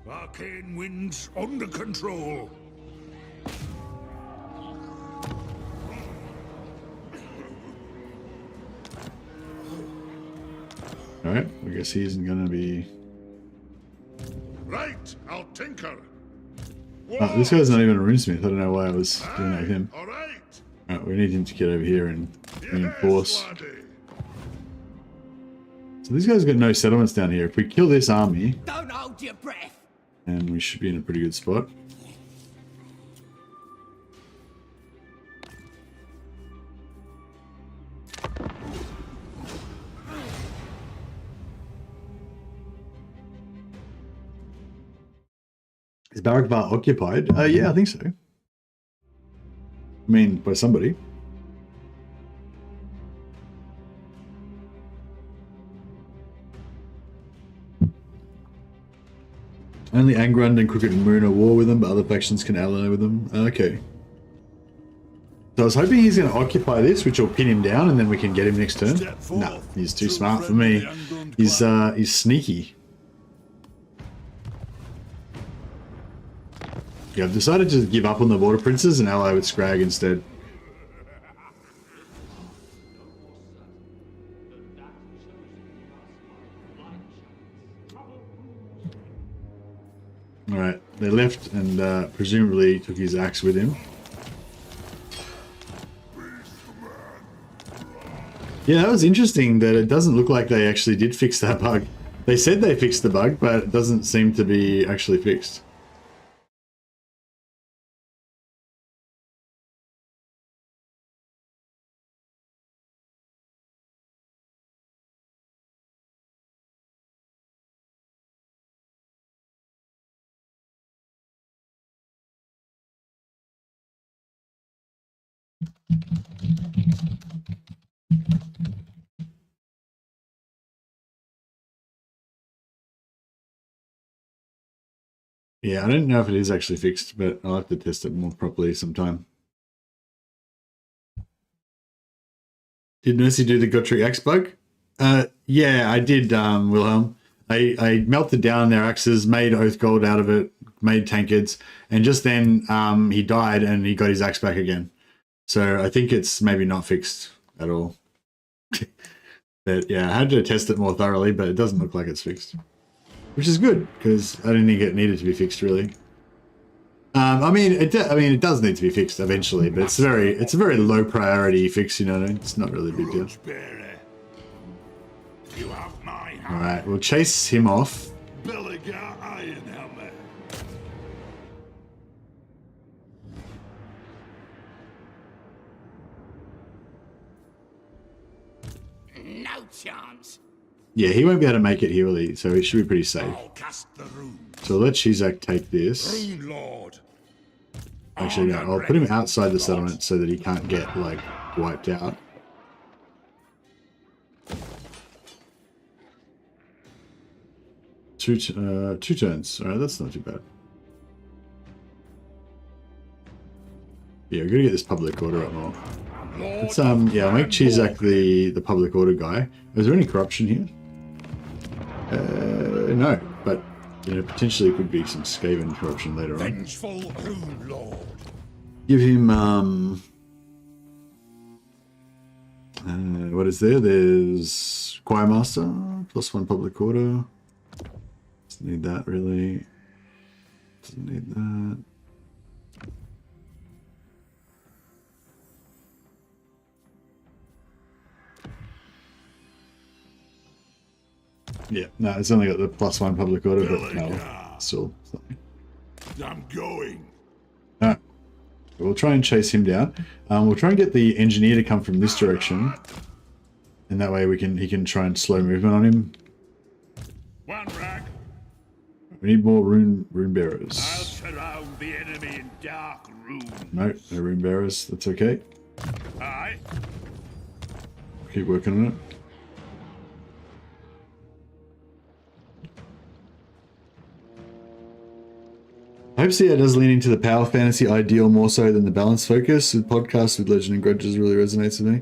Arcane winds under control. Alright, I guess he isn't gonna be... Right, I'll tinker. Oh, this guy's not even a runesmith. I don't know why I was doing that with him. All right. Alright, we need him to get over here and reinforce. Yes, laddie. So these guys got no settlements down here. If we kill this army, Don't hold your breath. and we should be in a pretty good spot. Is Barakvar occupied? Yeah, I think so. I mean, by somebody. Only Angrund and Crooked Moon are war with them, but other factions can ally with them. Okay. So I was hoping he's going to occupy this, which will pin him down, and then we can get him next turn. No, he's too smart for me. He's sneaky. Yeah, I've decided to give up on the Water Princes and ally with Scrag instead. Alright, they left and presumably took his axe with him. Yeah, that was interesting that it doesn't look like they actually did fix that bug. They said they fixed the bug, but it doesn't seem to be actually fixed. Yeah, I don't know if it is actually fixed, but I'll have to test it more properly sometime. Did Mercy do the Gotrek axe bug? Yeah, I did, Wilhelm. I melted down their axes, made oath gold out of it, made tankards, and just then he died and he got his axe back again. So I think it's maybe not fixed at all. But yeah, I had to test it more thoroughly, but it doesn't look like it's fixed. Which is good, because I didn't think it needed to be fixed, really. I mean, it does need to be fixed eventually, but it's a very low priority fix, you know. It's not really a big deal. All right, we'll chase him off. Belegar Ironhammer. No chance. Yeah, he won't be able to make it here, will he? So he should be pretty safe. I'll cast the rune. So let Shizak take this. Rune Lord. Actually, no, I'll put him outside the settlement so that he can't get, like, wiped out. Two turns. All right, that's not too bad. Yeah, we're gonna get this public order up more. Let's yeah, I'll make Chizak the public order guy. Is there any corruption here? No, but you know, potentially could be some Skaven corruption later on. Vengeful Rune Lord. Give him what is there? There's Choir Master, +1 public order. Doesn't need that really. Doesn't need that. Yeah, no, it's only got the +1 public order, but no, still something. I'm going. Alright. We'll try and chase him down. We'll try and get the engineer to come from this direction. And that way he can try and slow movement on him. One rag. We need more rune bearers. I'll surround the enemy in dark rune. No rune bearers. That's okay. Aye. Keep working on it. I hope Sia does lean into the power fantasy ideal more so than the balance focus. The podcast with Legend and Grudges really resonates with me.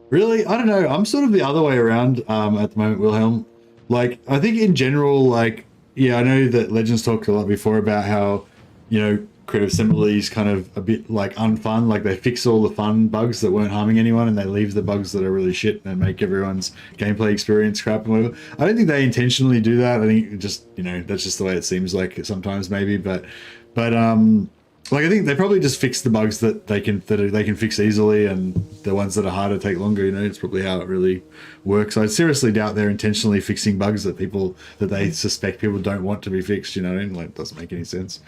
Really, I don't know. I'm sort of the other way around at the moment, Wilhelm. Like, I think in general, like, yeah, I know that Legends talked a lot before about how, you know, Creative Assembly is kind of a bit like unfun. Like, they fix all the fun bugs that weren't harming anyone and they leave the bugs that are really shit and make everyone's gameplay experience crap and whatever. I don't think they intentionally do that. I think just, you know, that's just the way it seems like sometimes maybe, but like, I think they probably just fix the bugs that they can fix easily, and the ones that are harder take longer. You know, it's probably how it really works. I seriously doubt they're intentionally fixing bugs that they suspect people don't want to be fixed. You know, and like, it doesn't make any sense.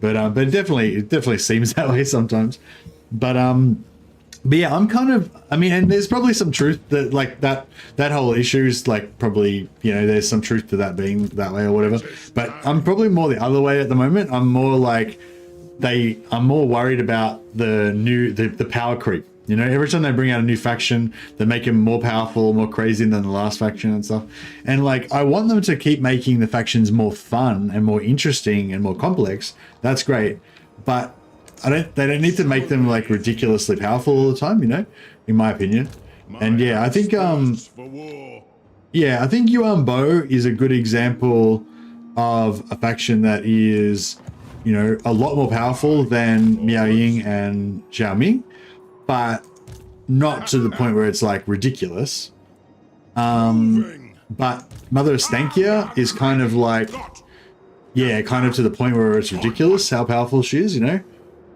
But it definitely seems that way sometimes. But yeah, I'm kind of. I mean, and there's probably some truth that like that whole issue is like probably, you know, there's some truth to that being that way or whatever. But I'm probably more the other way at the moment. I'm more like. I'm more worried about the power creep. You know, every time they bring out a new faction, they make them more powerful, more crazy than the last faction and stuff. And like, I want them to keep making the factions more fun and more interesting and more complex. That's great, but they don't need to make them like ridiculously powerful all the time. You know, in my opinion. And yeah, I think I think Yuan Bo is a good example of a faction that is, you know, a lot more powerful than Miao Ying and Xiao Ming, but not to the point where it's like ridiculous. But Mother Stankia is kind of like, yeah, kind of to the point where it's ridiculous how powerful she is, you know.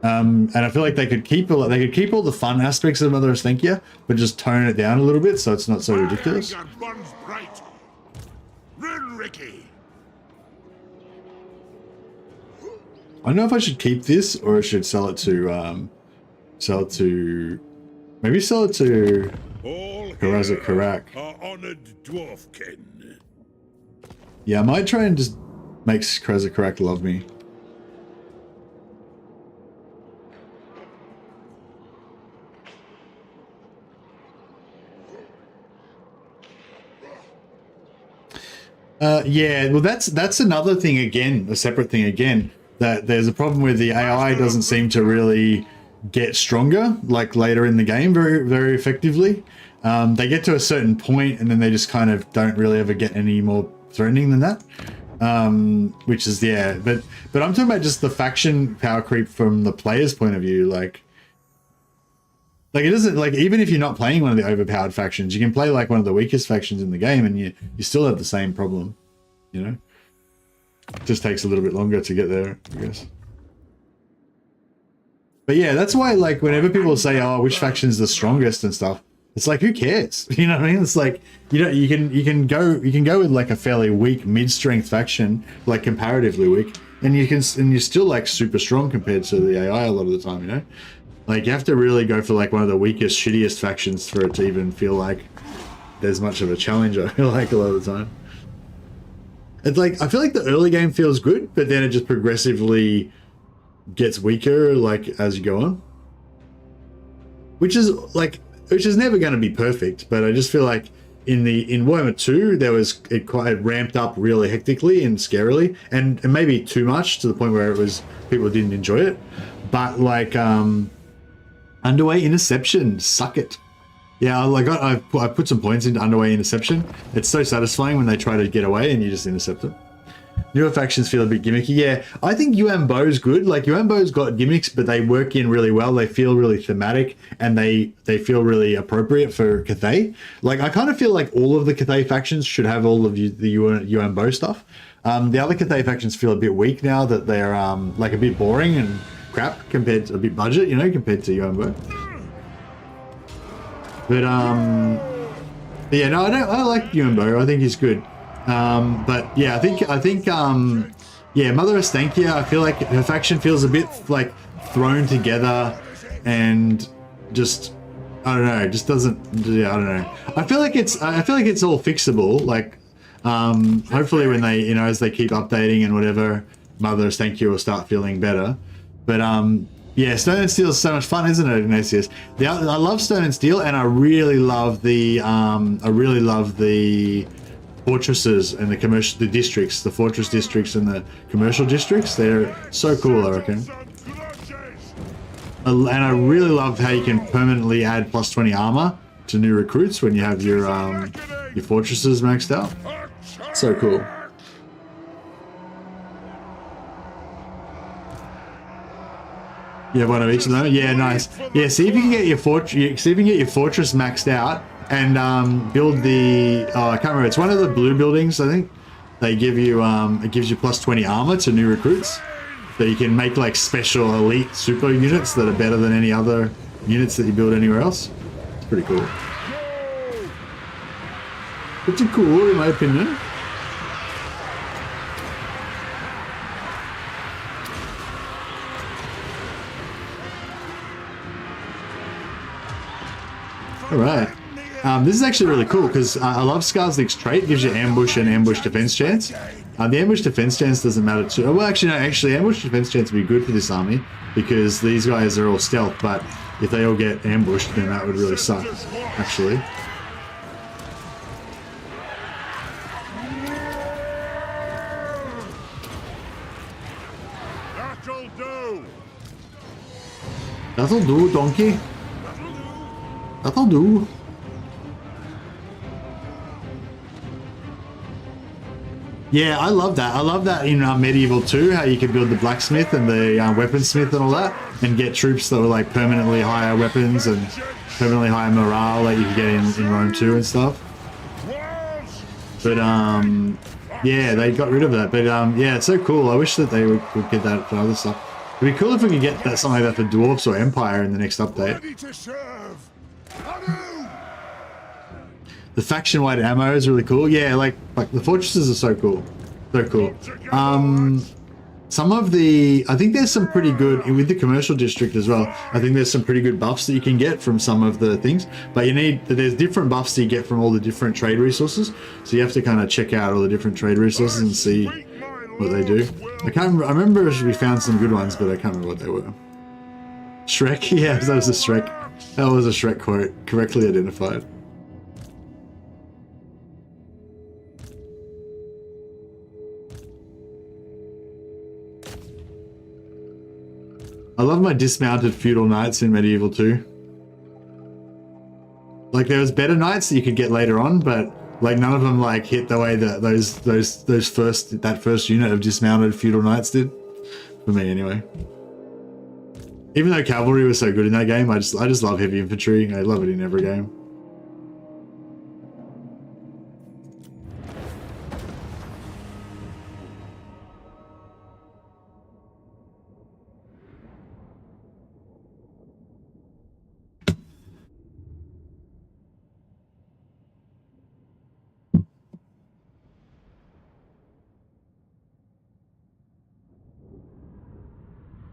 And I feel like they could keep all the fun aspects of Mother Stankia, but just tone it down a little bit so it's not so ridiculous. I don't know if I should keep this or I should sell it to Karaza Karak. Yeah, I might try and just make Karaza Karak love me. Yeah, well that's another thing again, a separate thing again. That there's a problem where the AI doesn't seem to really get stronger, like later in the game, very, very effectively. They get to a certain point and then they just kind of don't really ever get any more threatening than that. Which is, yeah, but I'm talking about just the faction power creep from the player's point of view. Like it doesn't, like, even if you're not playing one of the overpowered factions, you can play like one of the weakest factions in the game and you still have the same problem, you know? It just takes a little bit longer to get there, I guess. But yeah, that's why, like, whenever people say, "Oh, which faction's the strongest" and stuff, it's like, who cares? You know what I mean? It's like, you know, you can go with like a fairly weak mid-strength faction, like comparatively weak, and you're still like super strong compared to the AI a lot of the time. You know, like you have to really go for like one of the weakest, shittiest factions for it to even feel like there's much of a challenge. I feel like a lot of the time. It's like, I feel like the early game feels good, but then it just progressively gets weaker, like, as you go on. Which is never going to be perfect, but I just feel like in Warhammer 2, it ramped up really hectically and scarily, and maybe too much to the point where people didn't enjoy it. But like, Underway Interception, suck it. Yeah, like I put some points into Underway Interception. It's so satisfying when they try to get away and you just intercept them. Newer factions feel a bit gimmicky. Yeah, I think Yuan Bo's good. Like, Yuan Bo's got gimmicks, but they work in really well. They feel really thematic and they feel really appropriate for Cathay. Like, I kind of feel like all of the Cathay factions should have all of the Yuan Bo stuff. The other Cathay factions feel a bit weak now that they're like a bit boring and crap compared to a bit budget, you know, compared to Yuan Bo. But But yeah, no, I like Yumbo. I think he's good. But yeah, I think yeah, Mother Estankia, I feel like her faction feels a bit like thrown together and just, I don't know, just doesn't, yeah, I don't know. I feel like it's all fixable. Like, hopefully when they, you know, as they keep updating and whatever, Mother Estankia will start feeling better. But yeah, Stone and Steel is so much fun, isn't it, Ignatius? I love Stone and Steel, and I really love the fortresses and the districts, the fortress districts and the commercial districts. They're so cool, I reckon. And I really love how you can permanently add plus 20 armor to new recruits when you have your fortresses maxed out. So cool. Yeah, one of each of them. Yeah, nice. Yeah, see if you can get your fortress maxed out and build the. Oh, I can't remember. It's one of the blue buildings. I think they give you. It gives you plus 20 armor to new recruits, so you can make like special elite super units that are better than any other units that you build anywhere else. It's pretty cool. Pretty cool, in my opinion. Alright, this is actually really cool because I love Skarsnik's trait. It gives you ambush and ambush defense chance. The ambush defense chance doesn't matter too. Well, actually, no, ambush defense chance would be good for this army because these guys are all stealth, but if they all get ambushed, then that would really suck, actually. That'll do, donkey. That'll do. Yeah, I love that. I love that in Medieval 2, how you could build the blacksmith and the weaponsmith and all that, and get troops that were like permanently higher weapons and permanently higher morale that you could get in Rome 2 and stuff. But yeah, they got rid of that. But yeah, it's so cool. I wish that they would get that for other stuff. It'd be cool if we could get that something like that for Dwarfs or Empire in the next update. The faction-wide ammo is really cool. Yeah, like the fortresses are so cool. So cool. Some of the, I think there's some pretty good, with the commercial district as well, I think there's some pretty good buffs that you can get from some of the things. But there's different buffs that you get from all the different trade resources. So you have to kind of check out all the different trade resources and see what they do. I remember we found some good ones, but I can't remember what they were. Shrek? Yeah, that was a Shrek. That was a Shrek quote, correctly identified. I love my dismounted feudal knights in Medieval 2. Like there was better knights that you could get later on, but like none of them like hit the way that that first unit of dismounted feudal knights did. For me anyway. Even though cavalry was so good in that game, I just love heavy infantry. I love it in every game.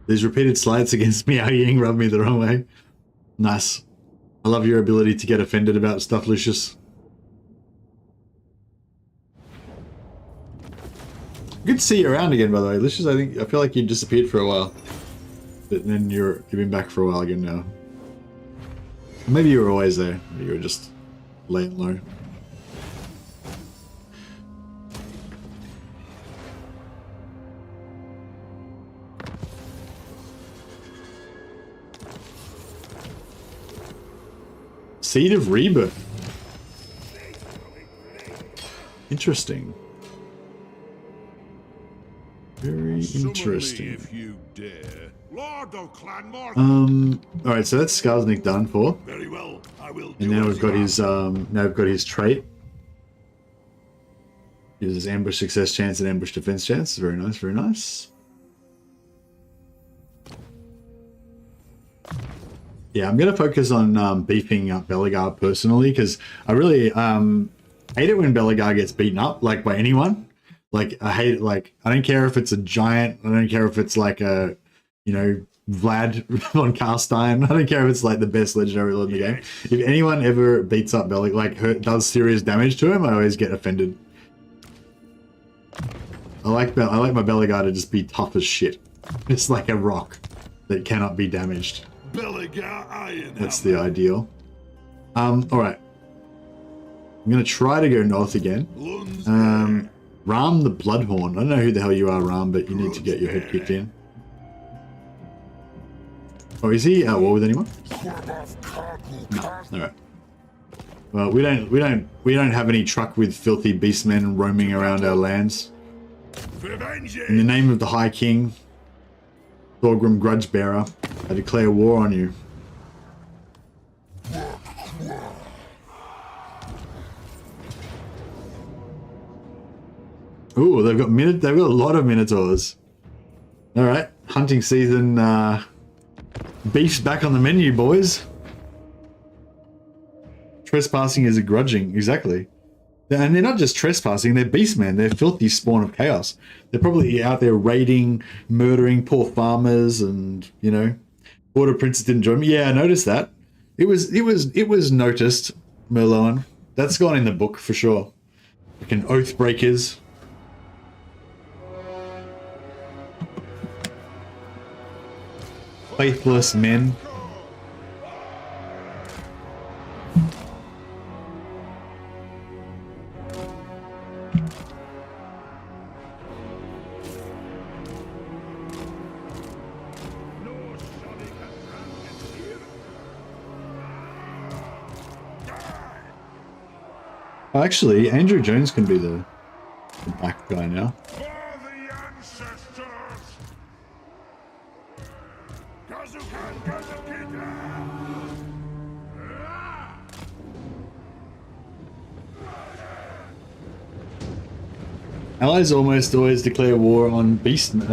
These repeated slides against Meow Ying rub me the wrong way. Nice. I love your ability to get offended about stuff, Lucius. Good to see you around again, by the way, Lucius. I feel like you disappeared for a while, but then you've been back for a while again now. Maybe you were always there. Maybe you were just laying low. Seed of Rebirth. Interesting. Very interesting. Alright, so that's Skarsnik done for. Very well. I will. And now we've got his trait. Uses ambush success chance and ambush defense chance. Very nice, very nice. Yeah, I'm going to focus on beefing up Belegar personally, because I really hate it when Belegar gets beaten up, like, by anyone. Like, I hate it. Like, I don't care if it's a giant. I don't care if it's like a, you know, Vlad von Karstein. I don't care if it's like the best legendary lord in the game. If anyone ever beats up Belegar, like does serious damage to him, I always get offended. I like my Belegar to just be tough as shit. It's like a rock that cannot be damaged. Belegar Iron. That's the ideal. All right. I'm gonna try to go north again. Ram the Bloodhorn. I don't know who the hell you are, Ram, but you need to get your head kicked in. Oh, is he at war with anyone? No. All right. Well, we don't have any truck with filthy beastmen roaming around our lands. In the name of the High King, Thorgrim Grudgebearer, I declare war on you. Ooh, they've got a lot of minotaurs. All right, hunting season. Beef's back on the menu, boys. Trespassing is a grudging, exactly. And they're not just trespassing, they're beastmen. They're filthy spawn of chaos. They're probably out there raiding, murdering poor farmers, and, you know, Border Princess didn't join me. Yeah, I noticed that. It was noticed, Merlon. That's gone in the book for sure. Fucking oath breakers. Faithless men. Oh, actually, Andrew Jones can be the back guy now. For the ancestors! Allies almost always declare war on beastmen.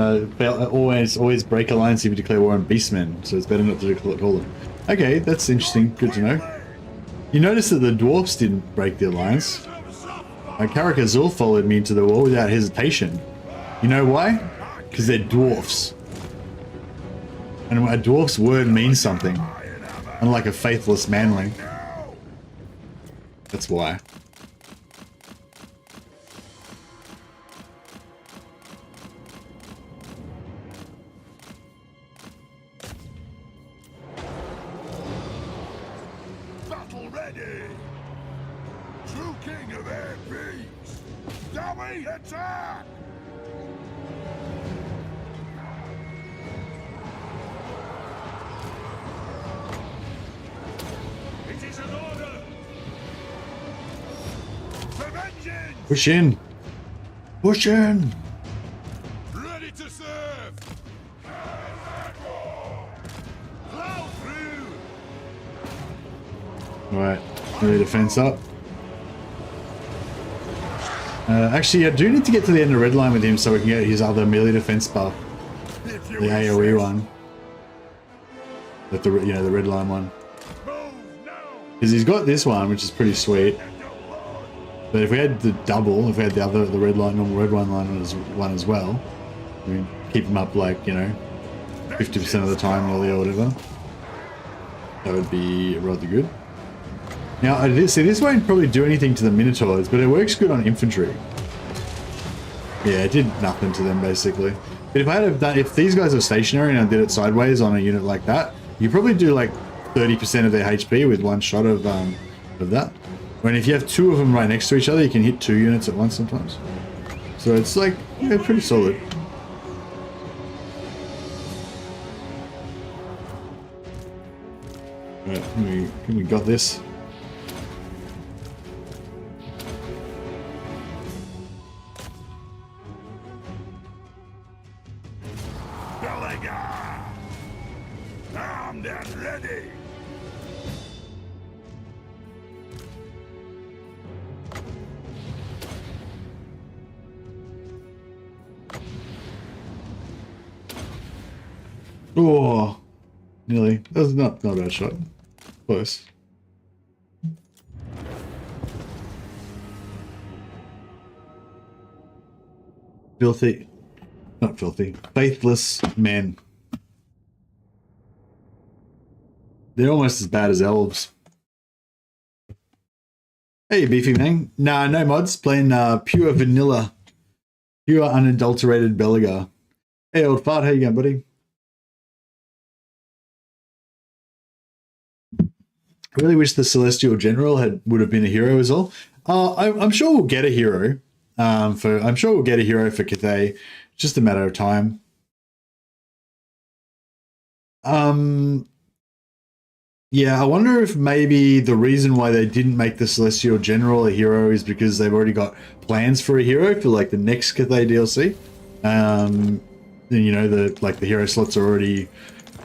Always break alliance if you declare war on beastmen, so it's better not to call them. Okay, that's interesting. Good to know. You notice that the dwarfs didn't break the alliance. Karak Azul followed me into the war without hesitation. You know why? Because they're dwarfs. And a dwarf's word means something. Unlike a faithless manling. That's why. Battle ready! True king of air beats! Dummy, attack! It is an order! For vengeance! Push in! Push in! Ready to serve! Plow through! Alright, ready to fence up. Actually, I do need to get to the end of red line with him so we can get his other melee defense buff. The AoE one. Like the red line one. Because he's got this one, which is pretty sweet. But if we had the double, if we had the red line, normal red line one as well, we mean, keep him up like, 50% of the time nearly or whatever. That would be rather good. Now, see, this won't probably do anything to the Minotaurs, but it works good on infantry. Yeah, it did nothing to them, basically. But if these guys are stationary and I did it sideways on a unit like that, you probably do like 30% of their HP with one shot of that. And if you have two of them right next to each other, you can hit 2 units at once sometimes. So it's like, yeah, pretty solid. Alright, we got this. Belegar! Armed and ready! Oh, Nearly. That was not a bad shot. Close. Filthy. Not filthy. Faithless men. They're almost as bad as elves. Hey, Beefy Man. Nah, no mods. Playing pure vanilla. Pure unadulterated Belegar. Hey, old fart. How you going, buddy? I really wish the Celestial General would have been a hero as well. I'm sure we'll get a hero. I'm sure we'll get a hero for Cathay. Just a matter of time. Yeah, I wonder if maybe the reason why they didn't make the Celestial General a hero is because they've already got plans for a hero for like the next Cathay DLC. You know, the hero slots are already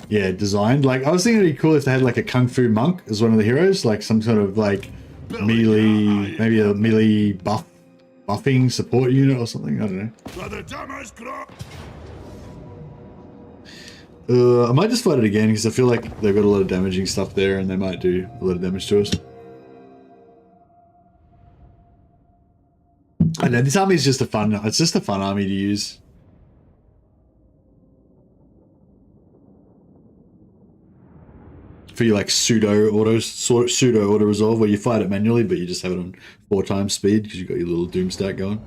designed. Like I was thinking it'd be cool if they had like a Kung Fu monk as one of the heroes, like some sort of like melee, maybe a melee buffing support unit or something. I don't know. I might just fight it again because I feel like they've got a lot of damaging stuff there and they might do a lot of damage to us. I know, this army is just it's just a fun army to use. For your like pseudo auto resolve where you fight it manually but you just have it on 4 times speed because you've got your little doom stack going.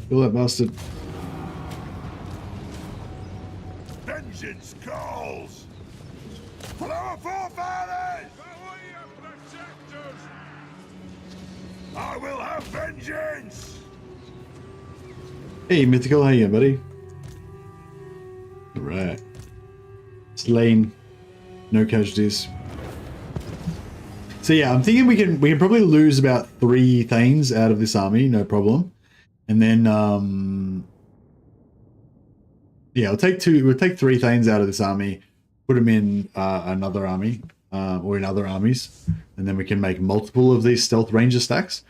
Kill that bastard. Vengeance calls! For our forefathers! I will have vengeance! Hey, Mythical, how you going, buddy? Alright. Slain. No casualties. So yeah, I'm thinking we can probably lose about 3 Thanes out of this army, no problem. And then we'll take 3 Thanes out of this army, put them in another army, or in other armies, and then we can make multiple of these stealth ranger stacks,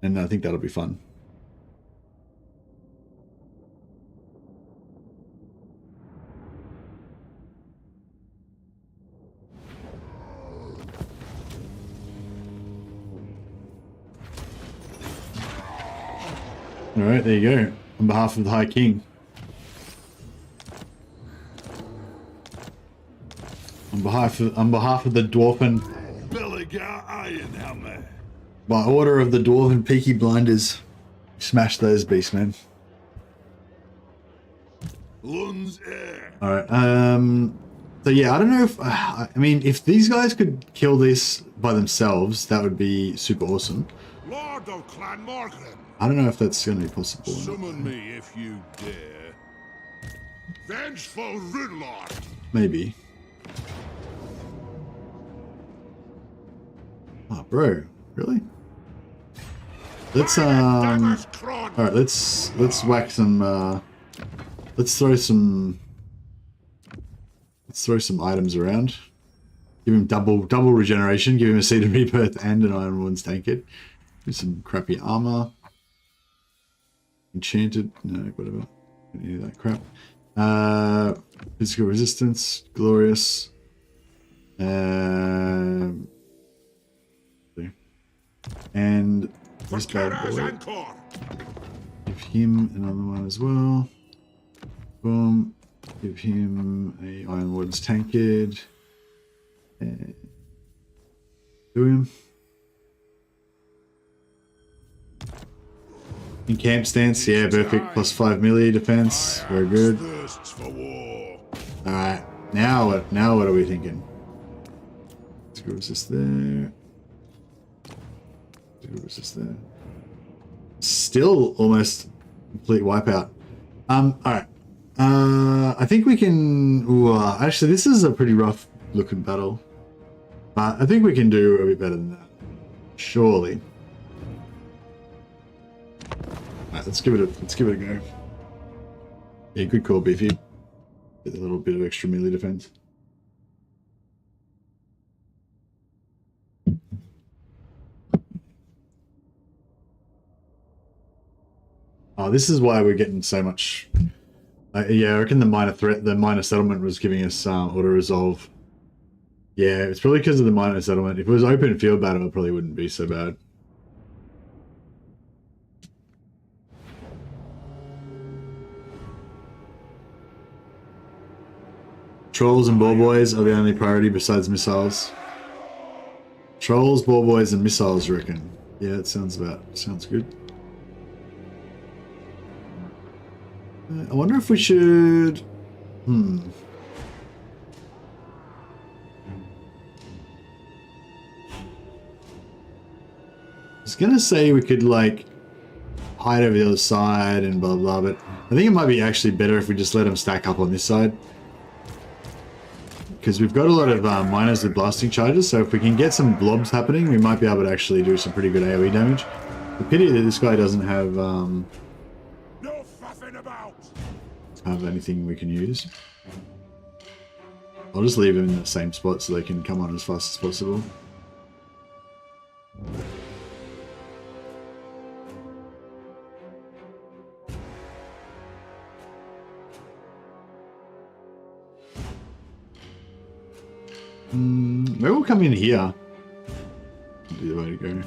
and I think that'll be fun. All right, there you go. On behalf of the High King. On behalf of the Dwarfen. Belegar Ironhammer. By order of the Dwarven Peaky Blinders. Smash those beastmen. Lund's heir. Alright, so yeah, I don't know if, I mean, if these guys could kill this by themselves, that would be super awesome. Lord of Clan Morgan. I don't know if that's going to be possible. Summon me if you dare. Vengeful Runelord. Maybe. Oh, bro, really? Let's alright, let's whack some let's throw some items around. Give him double regeneration, give him a Seed of Rebirth and an Iron Wounds Tankard. Do some crappy armor. Enchanted, no, whatever. Any of that crap. Physical resistance, glorious. And this bad boy. Give him another one as well. Boom. Give him a Iron Wounds Tankard. And do him. In camp stance, yeah, perfect. +5 melee defense. Very good. Thirsts for war. Alright. Now what are we thinking? Scour resist there. Scour resist there. Still almost complete wipeout. Alright. I think we can... Ooh, actually, this is a pretty rough looking battle. But I think we can do a bit better than that. Surely. Alright, let's give it a go. Yeah, good call, Beefy. Get a little bit of extra melee defense. Oh, this is why we're getting so much. Yeah, I reckon the minor settlement was giving us auto resolve. Yeah, it's probably because of the minor settlement. If it was open field battle, it probably wouldn't be so bad. Trolls and ball boys are the only priority besides missiles. Trolls, ball boys, and missiles, I reckon. Yeah, it sounds good. I wonder if we should... I was gonna say we could, like, hide over the other side and blah blah, but I think it might be actually better if we just let them stack up on this side. Because we've got a lot of miners with blasting charges, so if we can get some blobs happening, we might be able to actually do some pretty good AoE damage. The pity that this guy doesn't have anything we can use. I'll just leave them in the same spot so they can come on as fast as possible. Maybe we'll come in here. That'd be the way to go.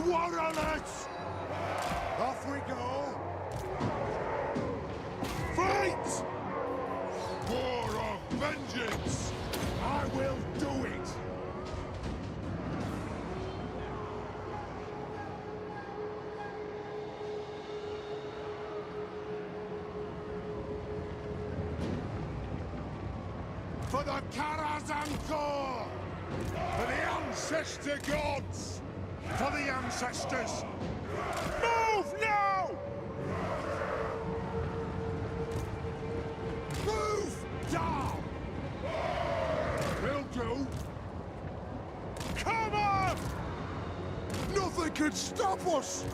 Warhammer! Off we go! Fight! War of vengeance! I will do it! For the Karazangor! For the ancestor gods! For the ancestors! Move now! Move down! Will do. Come on! Nothing can stop us!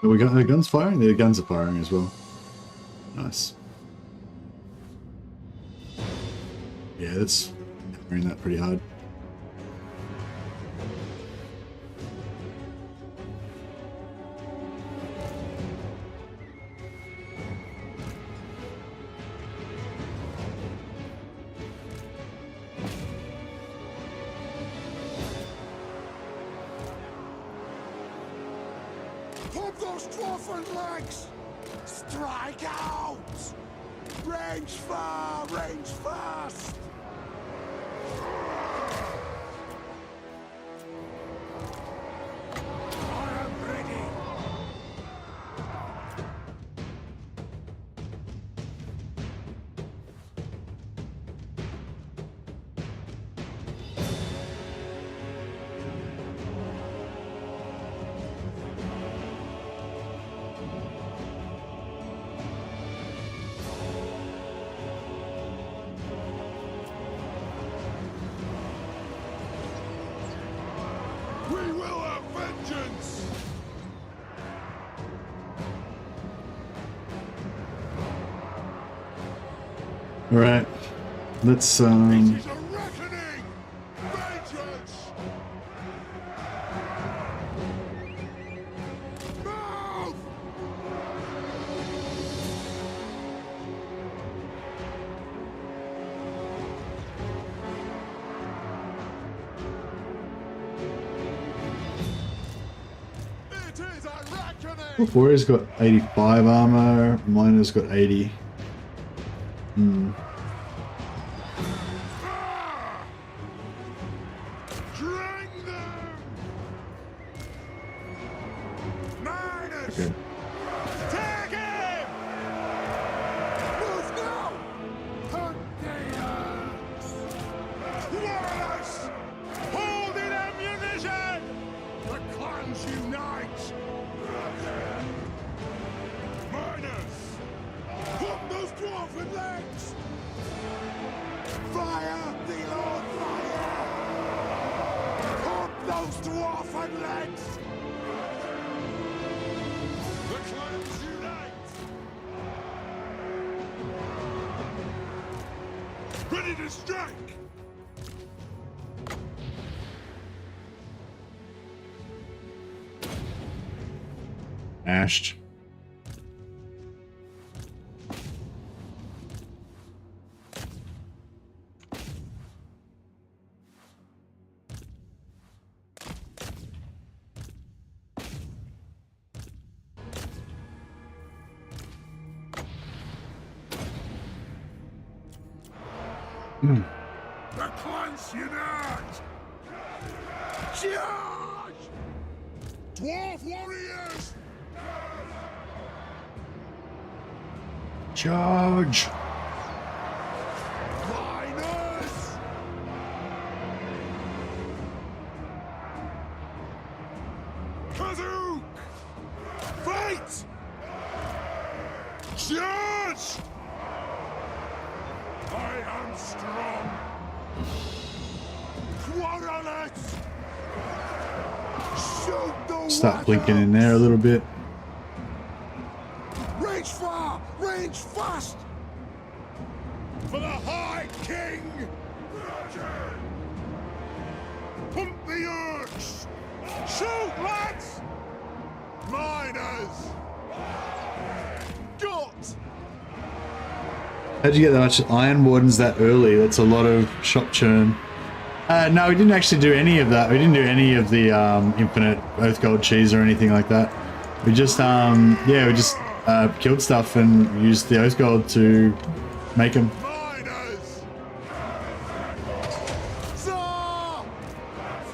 Oh, we got the guns firing? The guns are firing as well. Nice. Yeah, that's hammering that pretty hard. Pump those Dwarfen legs! Strike out! Range far, range fast! I am ready! We will have vengeance! All right, let's It is a reckoning! Vengeance! Move! It is a reckoning! Warrior's got 85 armor. Miner's got 80. Drag them! Miners! Okay. Tag him! Move now! Hunt the axe! Warriors! Hold in ammunition! The clans unite! Miners! Put those dwarfen legs! Fire! The Lord fire! Put those dwarfen legs! The clans unite! Ready to strike! Ashed. The clans unite! Charge! Dwarf warriors! Charge! Miners! Kazook! Fight! Charge! I am strong! Quarrelets! Shoot the Start blinking in there a little bit. Range far! Range fast! For the High King! Pump the urge! Shoot, lads! Miners! Got! How'd you get that much iron wardens that early? That's a lot of shop churn. No, we didn't actually do any of that. We didn't do any of the infinite oath gold cheese or anything like that. We just yeah, we just killed stuff and used the oath gold to make them. Miners!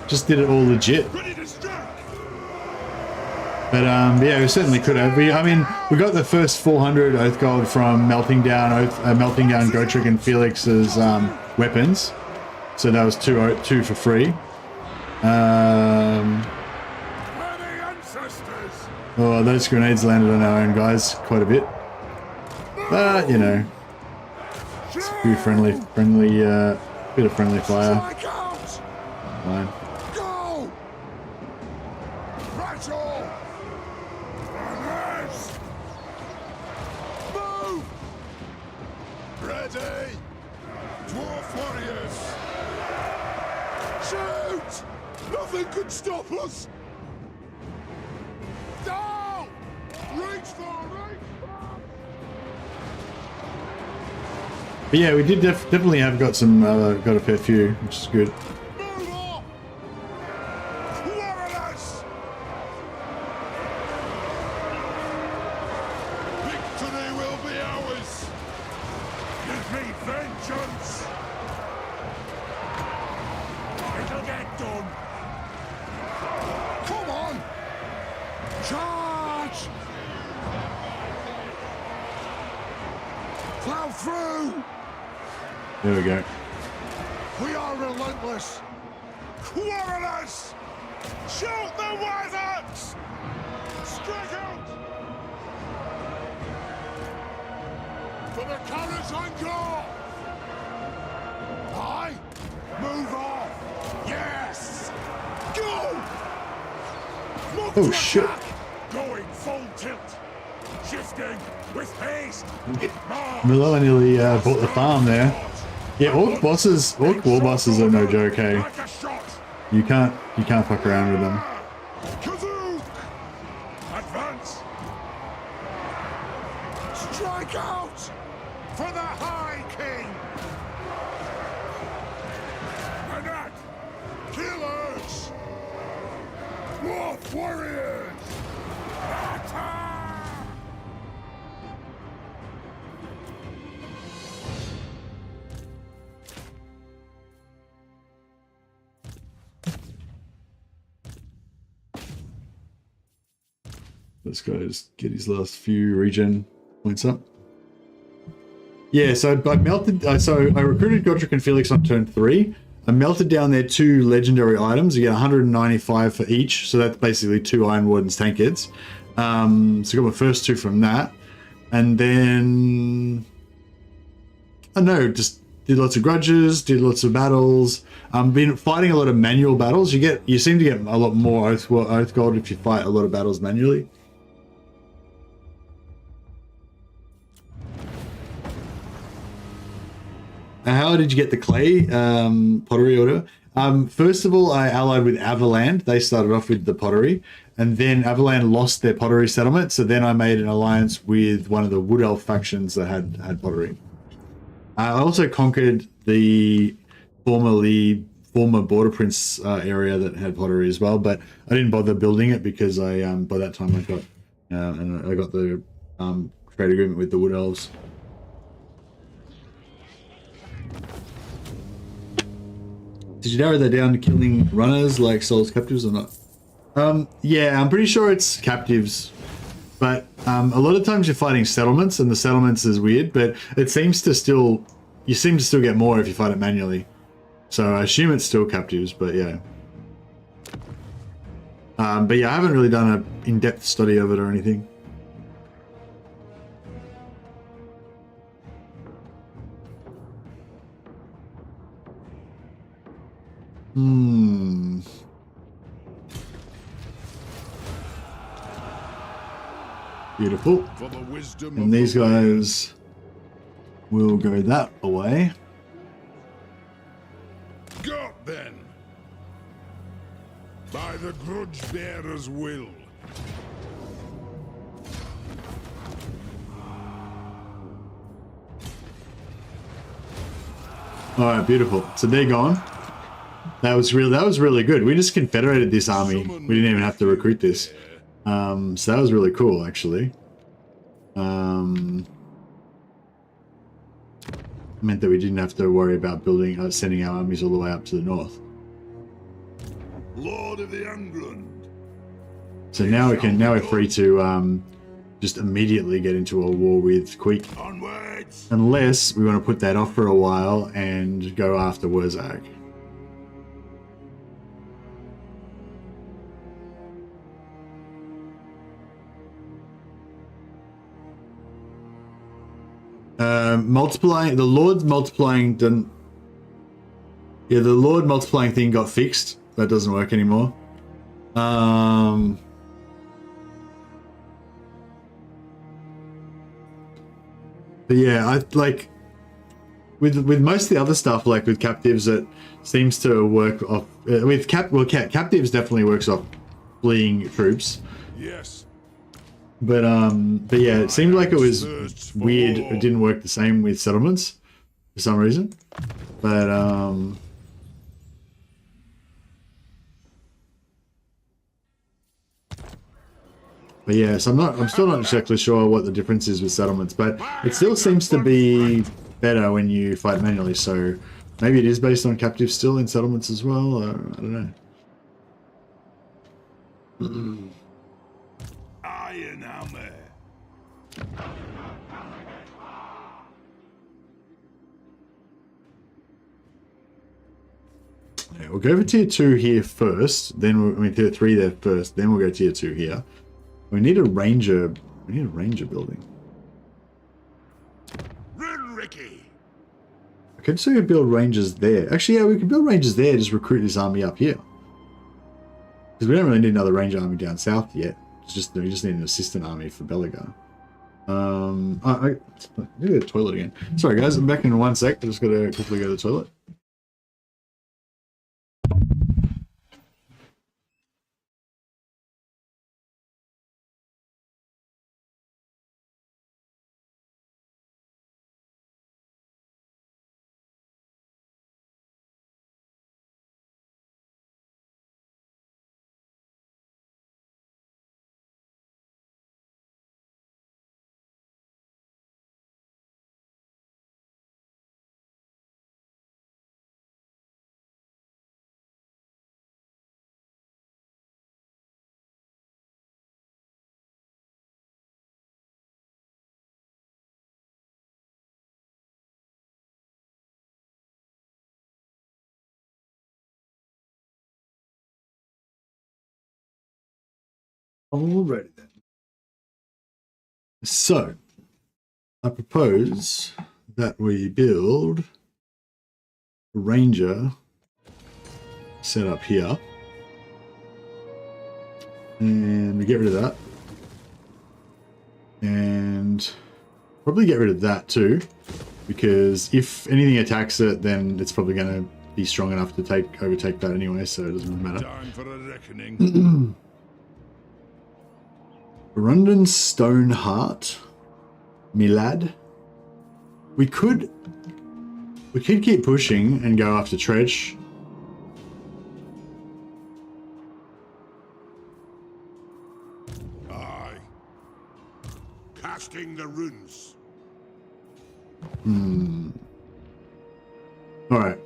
Just did it all legit. Ready to strike! But yeah, we certainly could have. I mean, we got the first 400 oath gold from melting down Gotrek and Felix's weapons. So that was two for free. Many ancestors! Oh, those grenades landed on our own guys quite a bit. But you know, it's a few friendly, bit of friendly fire. Strike out! Fine. Go! Rattle! Runners! Move! Ready! Dwarf warriors! Shoot! Nothing could stop us! Down! Reach for! But yeah, we did definitely have got some, got a fair few, which is good. Move on! Warriors! Victory will be ours! me vengeance! It'll get done! Come on! Charge! Plow through! There we go. We are relentless! Quarrelers! Shoot the wizards! Strike out! For the carrots and go! Aye! Move off! Yes! Go! Look Oh, to shit. attack! Going full tilt! Shifting with haste! Milo nearly bought the farm there. Yeah, orc war bosses are no joke, hey. Like a shot! You can't fuck around with them. Kazook! Advance! Strike out! For the High King! Anak! Killers! Dwarf warriors! Attack! This guy just get his last few regen points up. Yeah, so I melted. So I recruited Godric and Felix on turn 3. I melted down their 2 legendary items. You get 195 for each, so that's basically 2 Iron Wardens Tankards. So I got my first 2 from that, and then I don't know, just did lots of grudges, did lots of battles. Been fighting a lot of manual battles. You seem to get a lot more oath gold if you fight a lot of battles manually. How did you get the clay pottery order? First of all, I allied with Avaland. They started off with the pottery, and then Avaland lost their pottery settlement. So then I made an alliance with one of the Wood Elf factions that had pottery. I also conquered the former Border Prince area that had pottery as well, but I didn't bother building it because I by that time I got the trade agreement with the Wood Elves. Did you narrow that down to killing runners like Souls Captives or not? Yeah, I'm pretty sure it's captives, but a lot of times you're fighting settlements, and the settlements is weird, but it seems to still, you seem to still get more if you fight it manually. So I assume it's still captives, but yeah. But yeah, I haven't really done an in-depth study of it or anything. Beautiful. For the wisdom And these guys will go that away. Got then. By the grudge bearer's will. Alright, beautiful. So they're gone. That was really good. We just confederated this army. We didn't even have to recruit this. So that was really cool, actually. Meant that we didn't have to worry about sending our armies all the way up to the north. Lord of the Angrund. So now we're free to just immediately get into a war with Queek. Onwards. Unless we want to put that off for a while and go after Wurzag. The Lord's multiplying didn't. Yeah, the Lord multiplying thing got fixed. That doesn't work anymore. But yeah, I like with most of the other stuff, like with captives, it seems to work off. Captives definitely works off fleeing troops. Yes. But yeah, it seemed like it was weird. It didn't work the same with settlements for some reason. But yeah, so I'm still not exactly sure what the difference is with settlements, but it still seems to be better when you fight manually. So maybe it is based on captives still in settlements as well. I don't know. Iron hammer. Yeah, we'll go for tier 2 here first, then tier 3 there first, then we'll go tier 2 here. We need a ranger. We need a ranger building. Run, Ricky. I could say we could build rangers there. Actually, yeah, we could build rangers there. Just recruit this army up here, because we don't really need another ranger army down south yet. It's just we just need an assistant army for Belegar. I need to go to the toilet again. Sorry guys, I'm back in 1 sec. I just gotta quickly go to the toilet. Alrighty then. So, I propose that we build a ranger set up here. And we get rid of that. And probably get rid of that too. Because if anything attacks it, then it's probably going to be strong enough to overtake that anyway, so it doesn't matter. Time for a reckoning. Rundon Stoneheart, Milad. We could keep pushing and go after Tretch. Aye. Casting the runes. All right.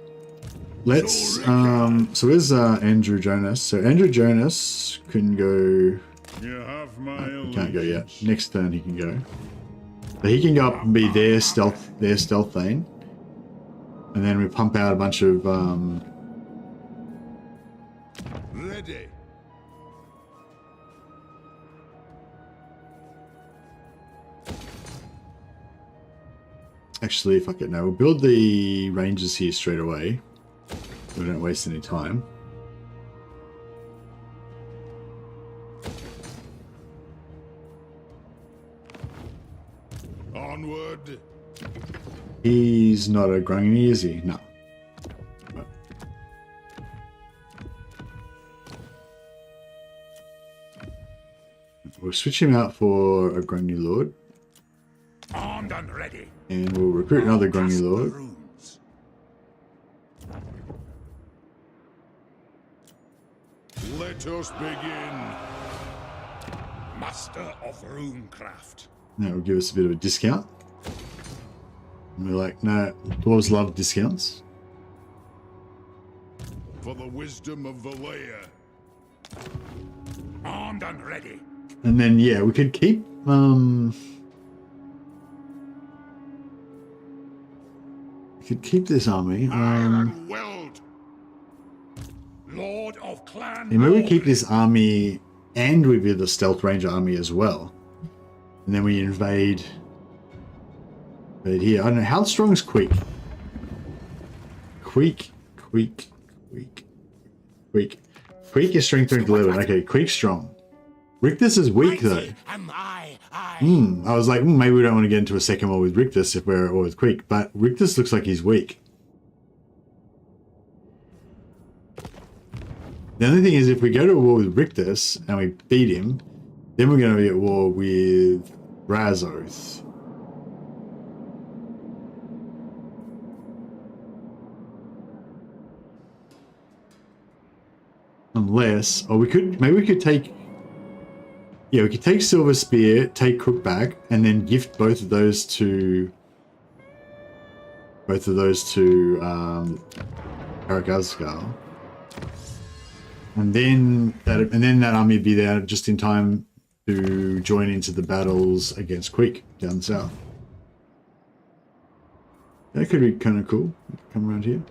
Let's so where's Andrew Jonas? So Andrew Jonas can go. You have my He can't go yet. Next turn he can go. So he can go up and be their stealth lane. And then we pump out a bunch of Ready. actually fuck it, no. We'll build the rangers here straight away. So we don't waste any time. Onward. He's not a Grungy, is he? No. But we'll switch him out for a Grungy Lord. Armed and ready. And we'll recruit another Grungy Lord. Runes. Let us begin. Master of runecraft. That will give us a bit of a discount. And we're like, no, dwarves love discounts. For the wisdom of Valea. Armed and ready. And then, yeah, we could keep, we could keep this army. Iron Weld. Lord of Clan. Yeah, maybe we keep this army and we build the Stealth Ranger army as well. And then we invade here. I don't know, how strong is Queek? Queek is strength 11. Okay, Queek's strong. Rictus is weak though. I was like, maybe we don't want to get into a second war with Rictus if we're at war with Queek, but Rictus looks like he's weak. The only thing is if we go to war with Rictus and we beat him, then we're going to be at war with Razoth. Unless, or maybe we could take, yeah, we could take Silver Spear, take Crookback, and then gift both of those to both of those to Karakazgal. And then that army would be there just in time to join into the battles against Queek down south. That could be kind of cool. Come around here.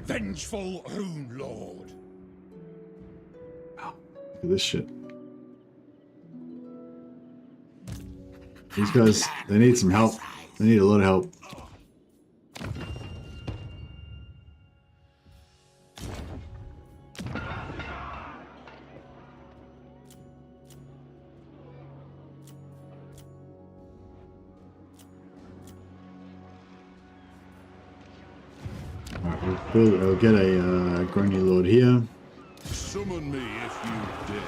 Vengeful Rune Lord. Look at this shit. These guys, they need some help. They need a lot of help. Alright, we'll get a Grony Lord here. Summon me if you dare.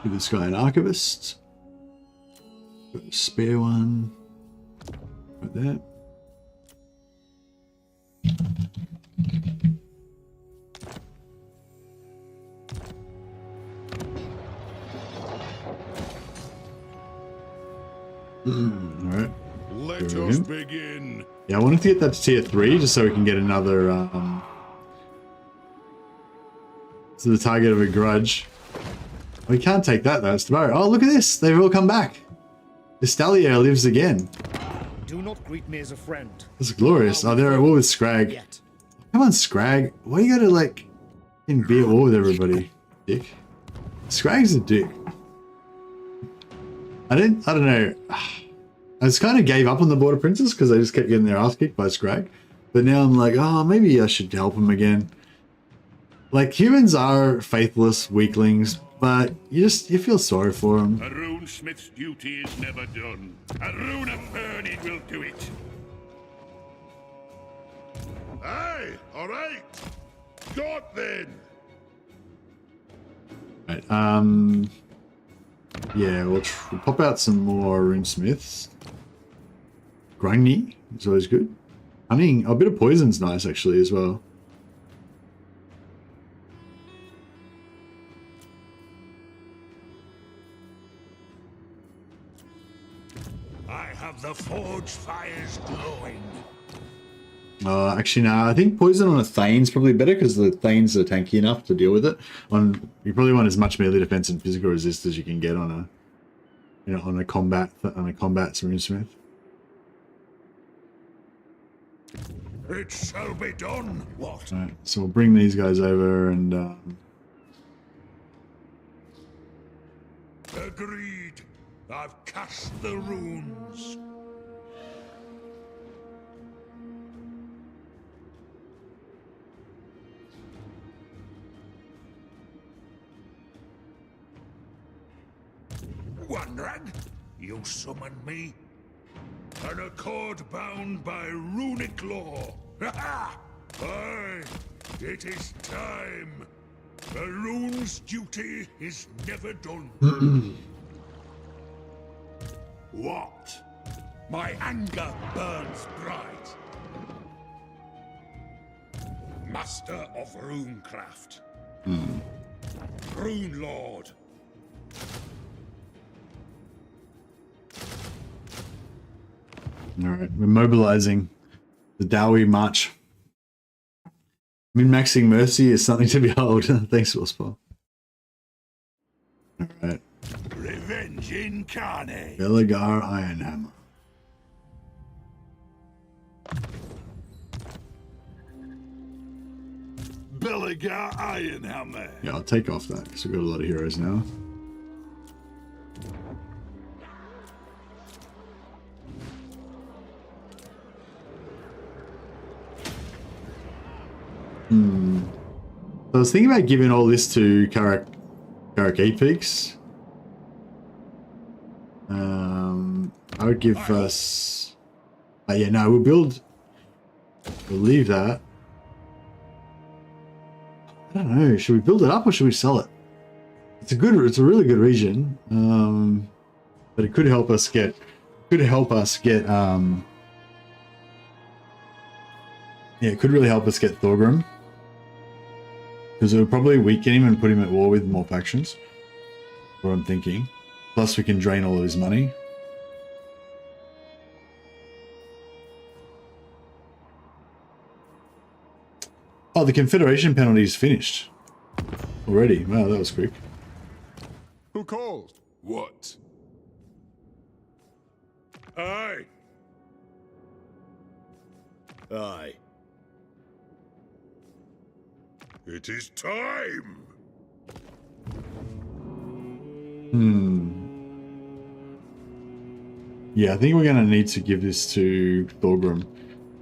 Give this guy an Archivist. Got a spare one. Like that. Alright. Let us begin. Yeah, I wanted to get that to tier 3 just so we can get another to the target of a grudge. We can't take that though, it's tomorrow. Oh, look at this! They've all come back! The Stallier lives again. Do not greet me as a friend. That's glorious. Oh, they're at war with Scrag. Yet. Come on, Scrag. Why you gotta, like, be at war with everybody, dick? Scrag's a dick. I don't know. I just kind of gave up on the Border Princes because they just kept getting their ass kicked by Scrag. But now I'm like, oh, maybe I should help them again. Like, humans are faithless weaklings, but you feel sorry for them. A runesmith's duty is never done. A rune of burning will do it. Aye, all right. Got then. Right, yeah, we'll pop out some more runesmiths. Grungy is always good. Hunting, a bit of poison's nice actually as well. I have the forge fires glowing. Actually, no, I think poison on a Thane's probably better because the Thanes are tanky enough to deal with it. You probably want as much melee defense and physical resist as you can get on a combat runesmith. It shall be done. What? Right, so we'll bring these guys over and Agreed. I've cast the runes. One rag, you summoned me. An accord bound by runic law. Aye, it is time. The rune's duty is never done. What? My anger burns bright. Master of runecraft. Rune Lord. Alright, we're mobilizing the Dowie March. Min-maxing Mercy is something to behold. Thanks, Wilspar. Alright. Revenge incarnate. Belegar Ironhammer. Belegar Ironhammer. Yeah, I'll take off that because we've got a lot of heroes now. So I was thinking about giving all this to Karak Peaks. I would give us. Yeah, no, we'll leave that. I don't know. Should we build it up or should we sell it? It's a really good region. But it could help us get. Yeah, it could really help us get Thorgrim. Because it would probably weaken him and put him at war with more factions. What I'm thinking. Plus we can drain all of his money. Oh, the Confederation penalty is finished already. Wow, that was quick. Who called? What? Aye. Aye. It is time. Yeah, I think we're going to need to give this to Thorgrim,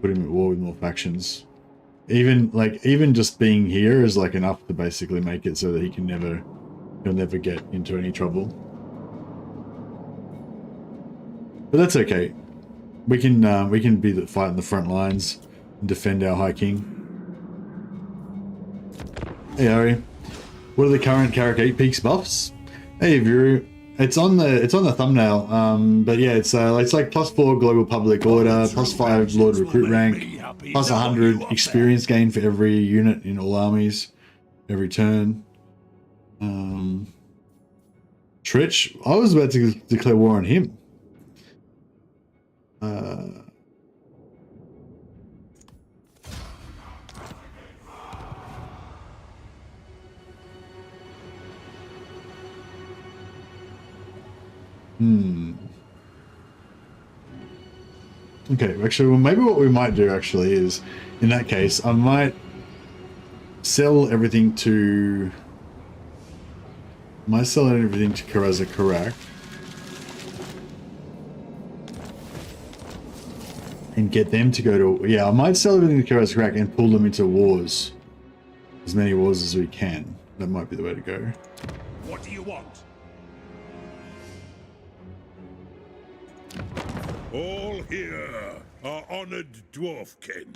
put him at war with more factions. Even just being here is like enough to basically make it so that he'll never get into any trouble. But that's okay. We can be the fight in the front lines and defend our High King. Hey Ari, what are the current Karakate Peaks buffs? Hey Viru, it's on the thumbnail. But yeah, it's like +4 global public order, +5 Lord recruit rank, +100 experience gain for every unit in all armies, every turn. Trich, I was about to declare war on him. Okay, actually, well, maybe what we might do actually is, in that case, I might sell everything to Karaza Karak and get them to go to, yeah, I might sell everything to Karaza Karak and pull them into wars, as many wars as we can. That might be the way to go. What do you want? All here are honored dwarfkin.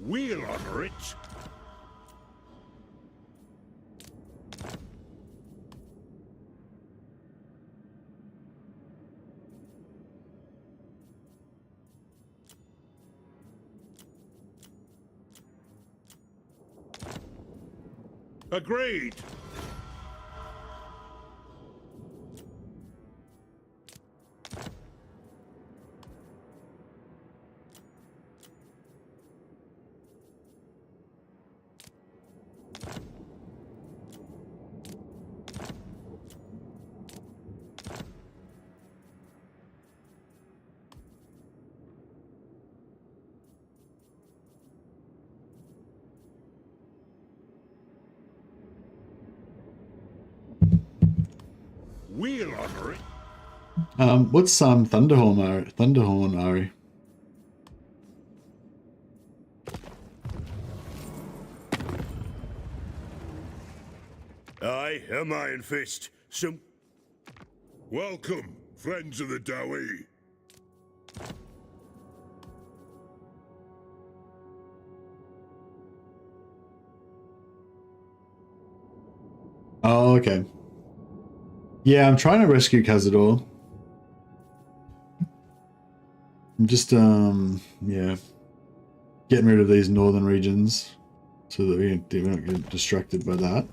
We'll honor it. Agreed. We'll honor it. What's Thunderhorn Ari? Aye, am Iron Fist. Some... Welcome, friends of the Dowie. Oh, okay. Yeah, I'm trying to rescue Khazad-dûr. I'm just, yeah, getting rid of these northern regions so that we don't get distracted by that.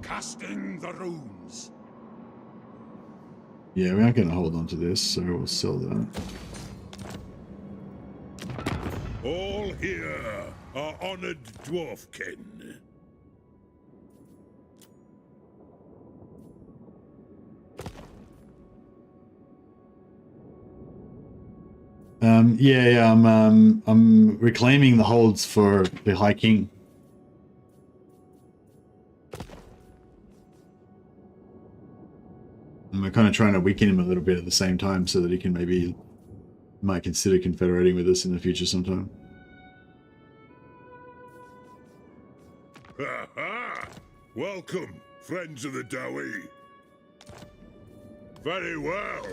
Casting the runes. Yeah, we aren't going to hold on to this, so we'll sell that. All here are honored dwarfkin. Yeah, I'm reclaiming the holds for the High King. And we're kind of trying to weaken him a little bit at the same time so that he can might consider confederating with us in the future sometime. Ha ha! Welcome, friends of the Dowie. Very well.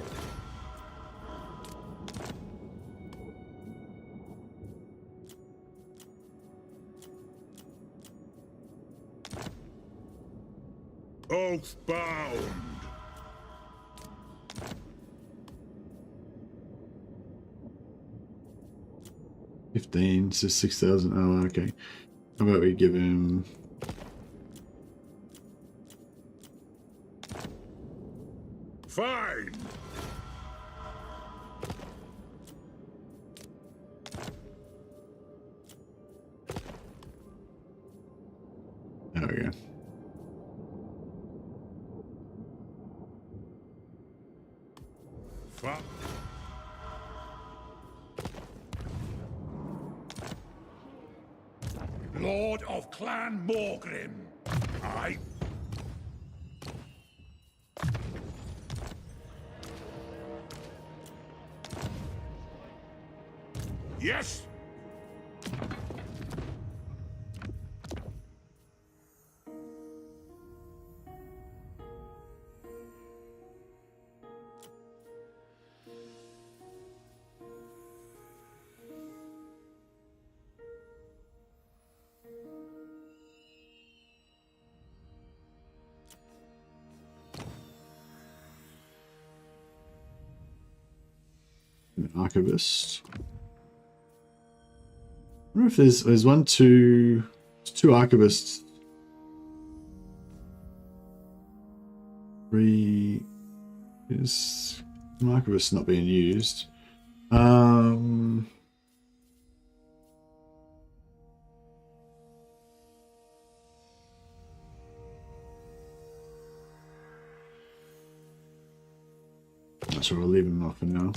Oathbound. 15, so 6,000. Oh, okay. How about we give him... Fine. There we go. Fine. Lord of Clan Morgrim. Aye. Yes. An archivist. I wonder if there's two archivists. 3 is an archivist not being used. So we'll leave him off for now.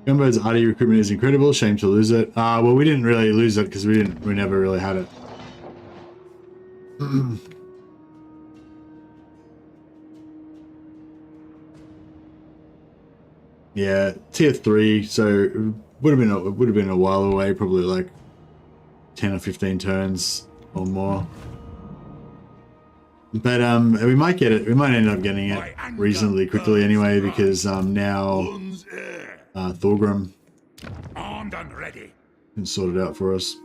Gunboat's RD recruitment is incredible. Shame to lose it. Well, we didn't really lose it because we never really had it. Yeah, tier 3. So it would have been a while away, probably like 10 or 15 turns or more. But we might get it. We might end up getting it reasonably quickly anyway, because now Thorgrim Armed and ready. can sort it out for us.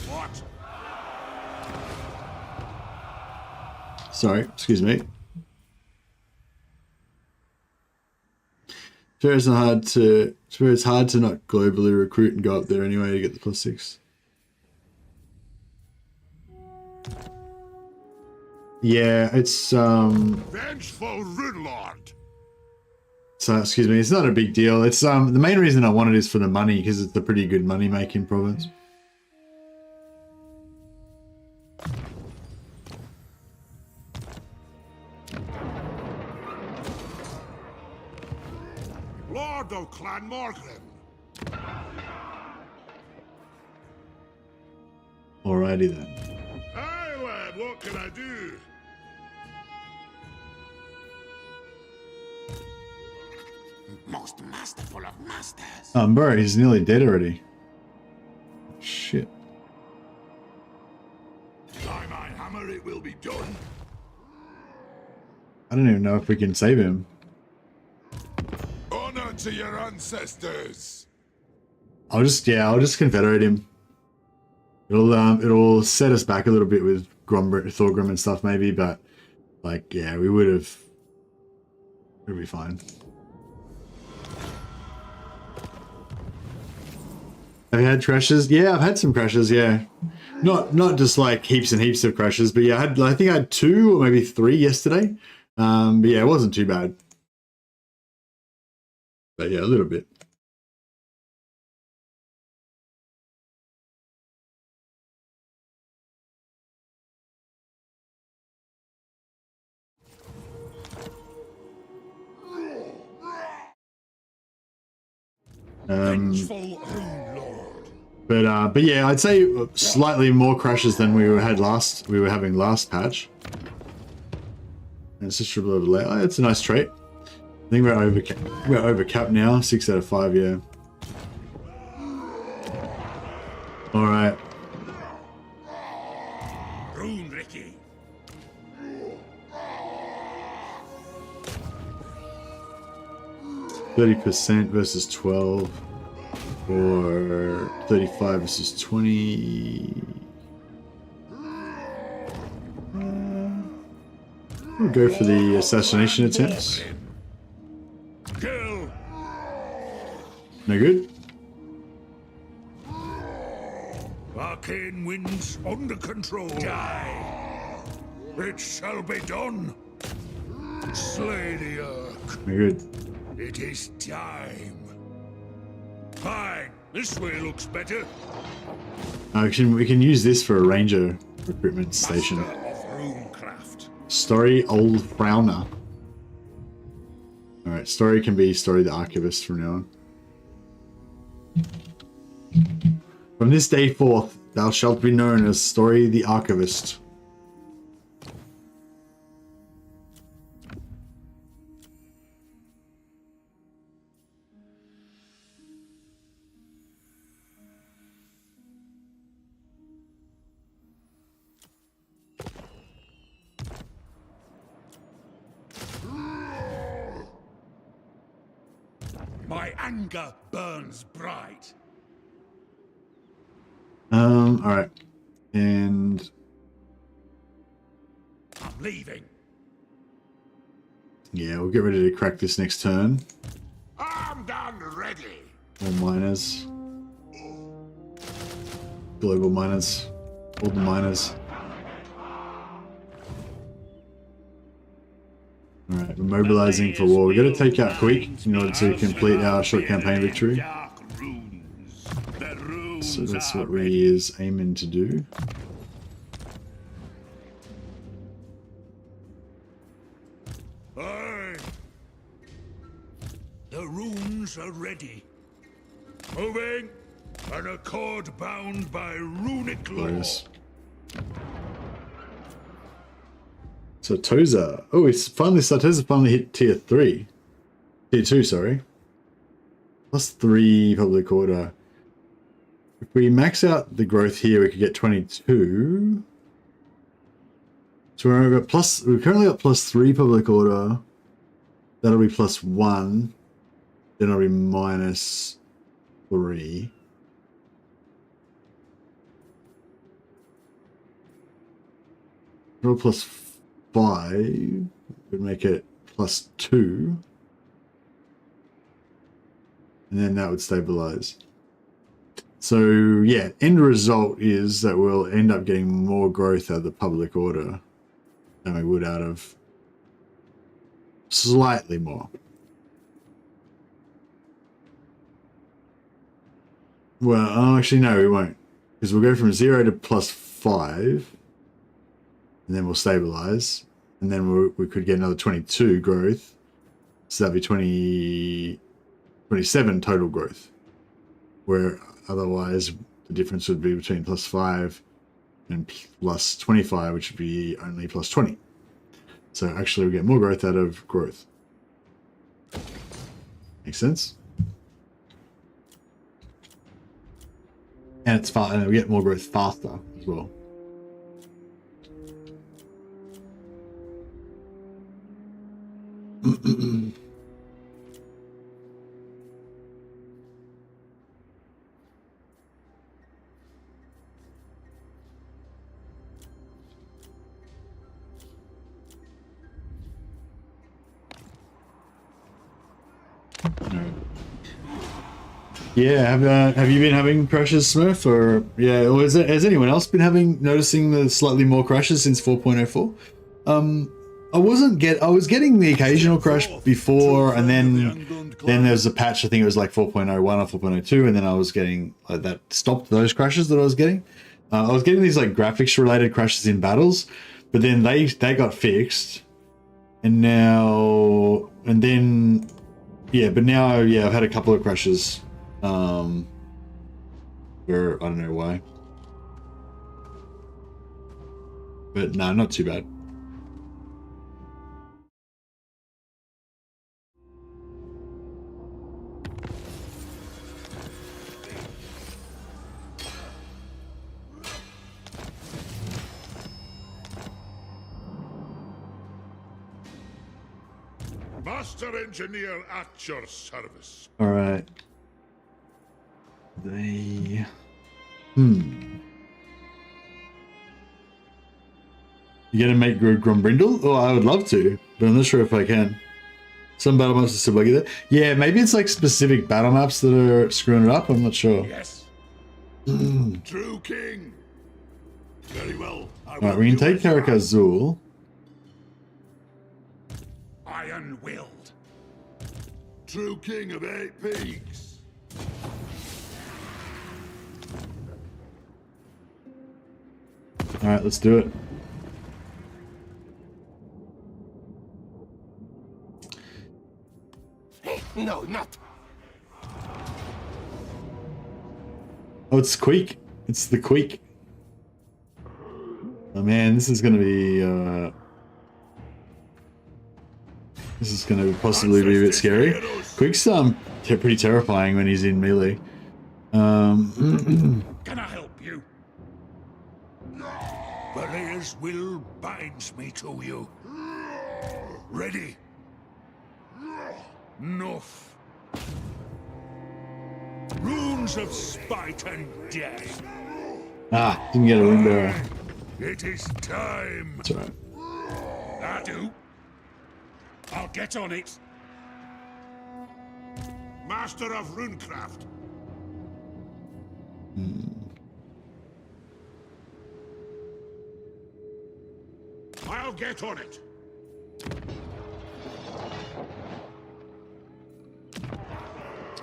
What? Sorry, excuse me. It's hard to not globally recruit and go up there anyway to get the +6. Yeah, it's Vengeful Runelord. so excuse me, it's not a big deal. It's the main reason I want it is for the money, because it's a pretty good money making province. Lord of Clan Morgrim. Alrighty then. Aye, lad, what can I do? Most masterful of masters. Moarr, he's nearly dead already. Shit. By my hammer it will be done. I don't even know if we can save him. Honor to your ancestors. I'll just confederate him. It'll set us back a little bit with Thorgrim and stuff maybe, but like yeah, it'll be fine. Have you had crashes? Yeah, I've had some crashes, yeah. Not just like heaps and heaps of crashes, but yeah, I think I had 2 or maybe 3 yesterday. But yeah, it wasn't too bad. But yeah, a little bit. Vengeful Runelord. But yeah, I'd say slightly more crashes than we were having last patch. And it's just a little delay. Oh, it's a nice trait. I think we're over cap now. 6 out of 5, yeah. All right. Rune Ricky. 30% versus 12, or 35 versus 20. We'll go for the assassination attempts. Kill. No good. Arcane winds under control. Die. It shall be done. Slay the Urk. No good. It is time. Fine. This way looks better. We can use this for a ranger recruitment station. Master of runecraft. Story Old Frowner. Alright, Story can be Story the Archivist from now on. From this day forth, thou shalt be known as Story the Archivist. My anger burns bright. Alright. And I'm leaving. yeah, we'll get ready to crack this next turn. Armed and ready. More miners. Global miners. All the miners. Alright, we're mobilizing for war. We've got to take out Queek in order to complete our short campaign victory. So that's what we is aiming to do. Aye. The runes are ready. Moving. An accord bound by runic law. Glorious. So Toza. Oh, it's finally Toza finally hit tier 3. Tier 2, sorry. Plus 3 public order. If we max out the growth here, we could get 22. So we're currently at plus 3 public order. That'll be plus 1. Then it'll be minus 3. Roll plus 5 would make it plus 2. And then that would stabilize. So yeah, end result is that we'll end up getting more growth out of the public order than we would out of slightly more. Well, oh, actually no, we won't, because we'll go from 0 to plus 5, and then we'll stabilize, and then we could get another 22 growth, so that'd be 27 total growth, where otherwise the difference would be between plus 5 and plus 25, which would be only plus 20. So actually we get more growth out of growth. Makes sense? And it's fast, and we get more growth faster as well. Yeah, have you been having crashes, Smurf? Or yeah, or has anyone else been noticing the slightly more crashes since 4.04? I was getting the occasional crash before, and then there's a patch. I think it was like 4.01 or 4.02, and then I was getting that stopped those crashes that I was getting. I was getting these like graphics related crashes in battles, but then they got fixed, and now I've had a couple of crashes. Where I don't know why, but no, not too bad. Master engineer at your service. All right. They. You gonna make Grombrindle? Oh, I would love to, but I'm not sure if I can. Some battle maps are still buggy there. Yeah, maybe it's like specific battle maps that are screwing it up. I'm not sure. Yes. True king. Very well. Alright, we can take Karakazul. Iron-willed. True king of 8 peaks. Alright, let's do it. No, not. Oh, it's Queek. It's the Queek. Oh man, this is gonna be possibly be a bit scary. Queek's pretty terrifying when he's in melee. Can I help you? Belegar's will binds me to you. Ready? Enough. Runes of spite and death. Ah, didn't get a rune bearer. It is time. That's alright. I do. I'll get on it. Master of runecraft. I'll get on it.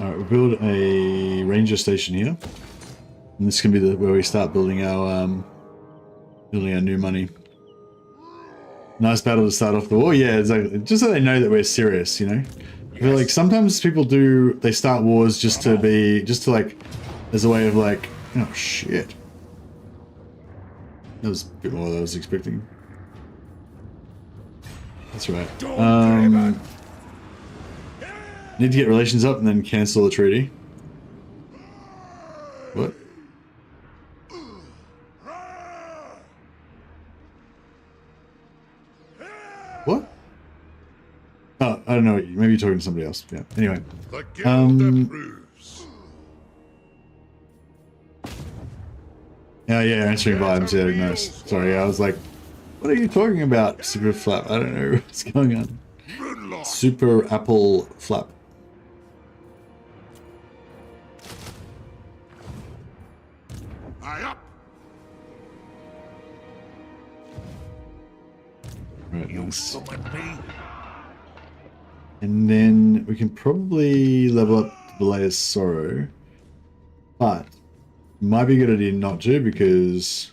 Alright, we'll build a ranger station here. And this can be where we start building our new money. Nice battle to start off the war. Yeah, exactly. Just so they know that we're serious, you know? I feel like sometimes people they start wars just like, as a way of like, oh shit. That was a bit more than I was expecting. That's right. Need to get relations up and then cancel the treaty. What? What? Oh, I don't know. Maybe you're talking to somebody else. Yeah. Anyway. The guild approves. Yeah, answering vibes. Yeah, nice. Sorry, I was like, what are you talking about? Super flap. I don't know what's going on. Super apple flap. Right, nice. And then we can probably level up Belegar's Sorrow, but it might be a good idea not to because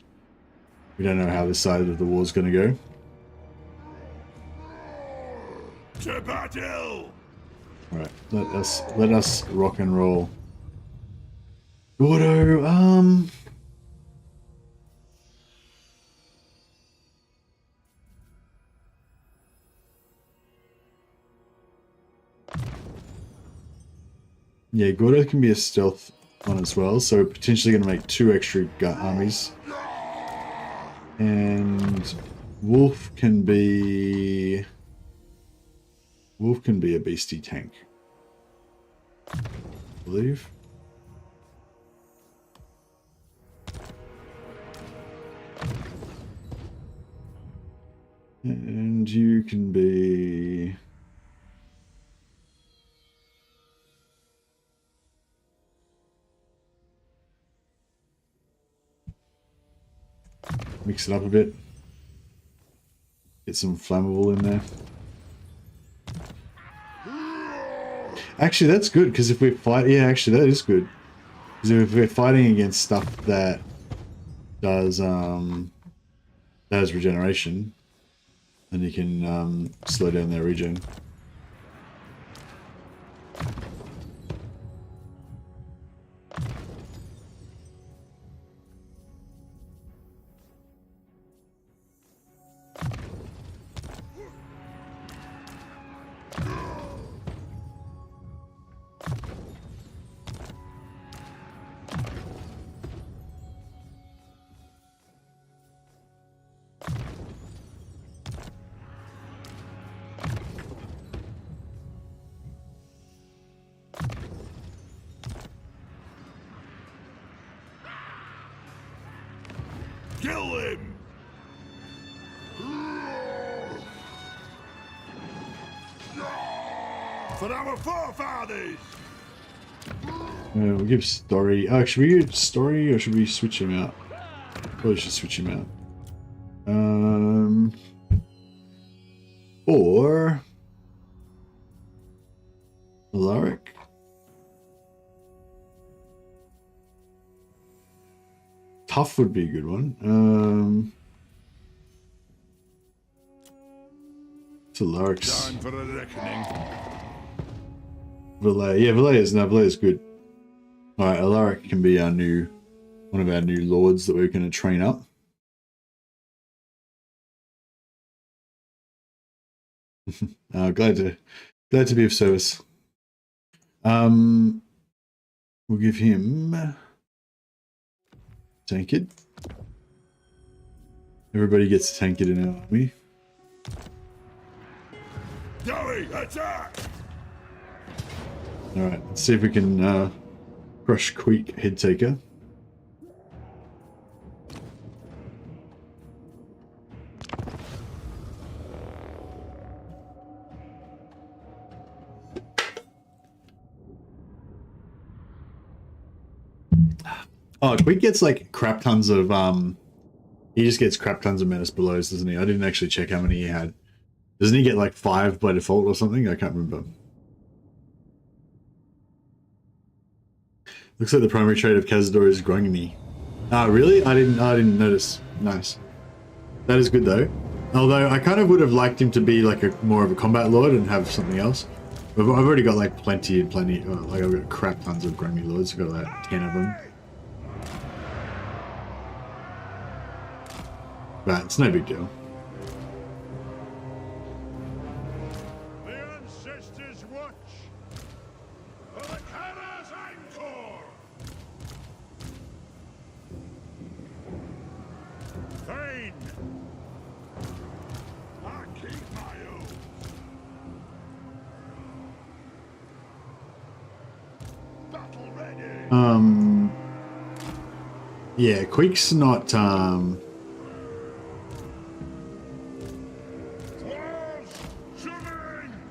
we don't know how this side of the war is going to go. To battle! Alright, let us rock and roll. Gordo, yeah, Gordo can be a stealth one as well, so we're potentially going to make 2 extra armies. And Wolf can be a beastie tank, I believe. And you can be... mix it up a bit. Get some flammable in there. Actually, that's good, because if we're fighting... yeah, actually, that is good. Because if we're fighting against stuff that does regeneration, then you can slow down their regen. Kill him! For our forefathers! We'll give story. Oh, should we give story or should we switch him out? Probably should switch him out. Or Alaric. Tough would be a good one. It's Alaric's. Time for a reckoning. Valet. Yeah, Valet is good. Alright, Alaric can be one of our new lords that we're going to train up. Glad to be of service. We'll give him Tankard. Everybody gets a Tankard in our army. Dowie, attack! Alright, let's see if we can crush Queek head taker. Oh, Queek gets like crap tons of he just gets crap tons of menace belows, doesn't he? I didn't actually check how many he had. Doesn't he get like 5 by default or something? I can't remember. Looks like the primary trait of Cazador is Grungni. Ah, really? I didn't notice. Nice. That is good though. Although I kind of would have liked him to be like more of a combat lord and have something else. I've already got like plenty. Like I've got crap tons of Grungni lords. I've got like 10 of them. But it's no big deal. The ancestors watch for the Kara's Anchor! Thane! I keep my own. Battle ready! Yeah, Queek's not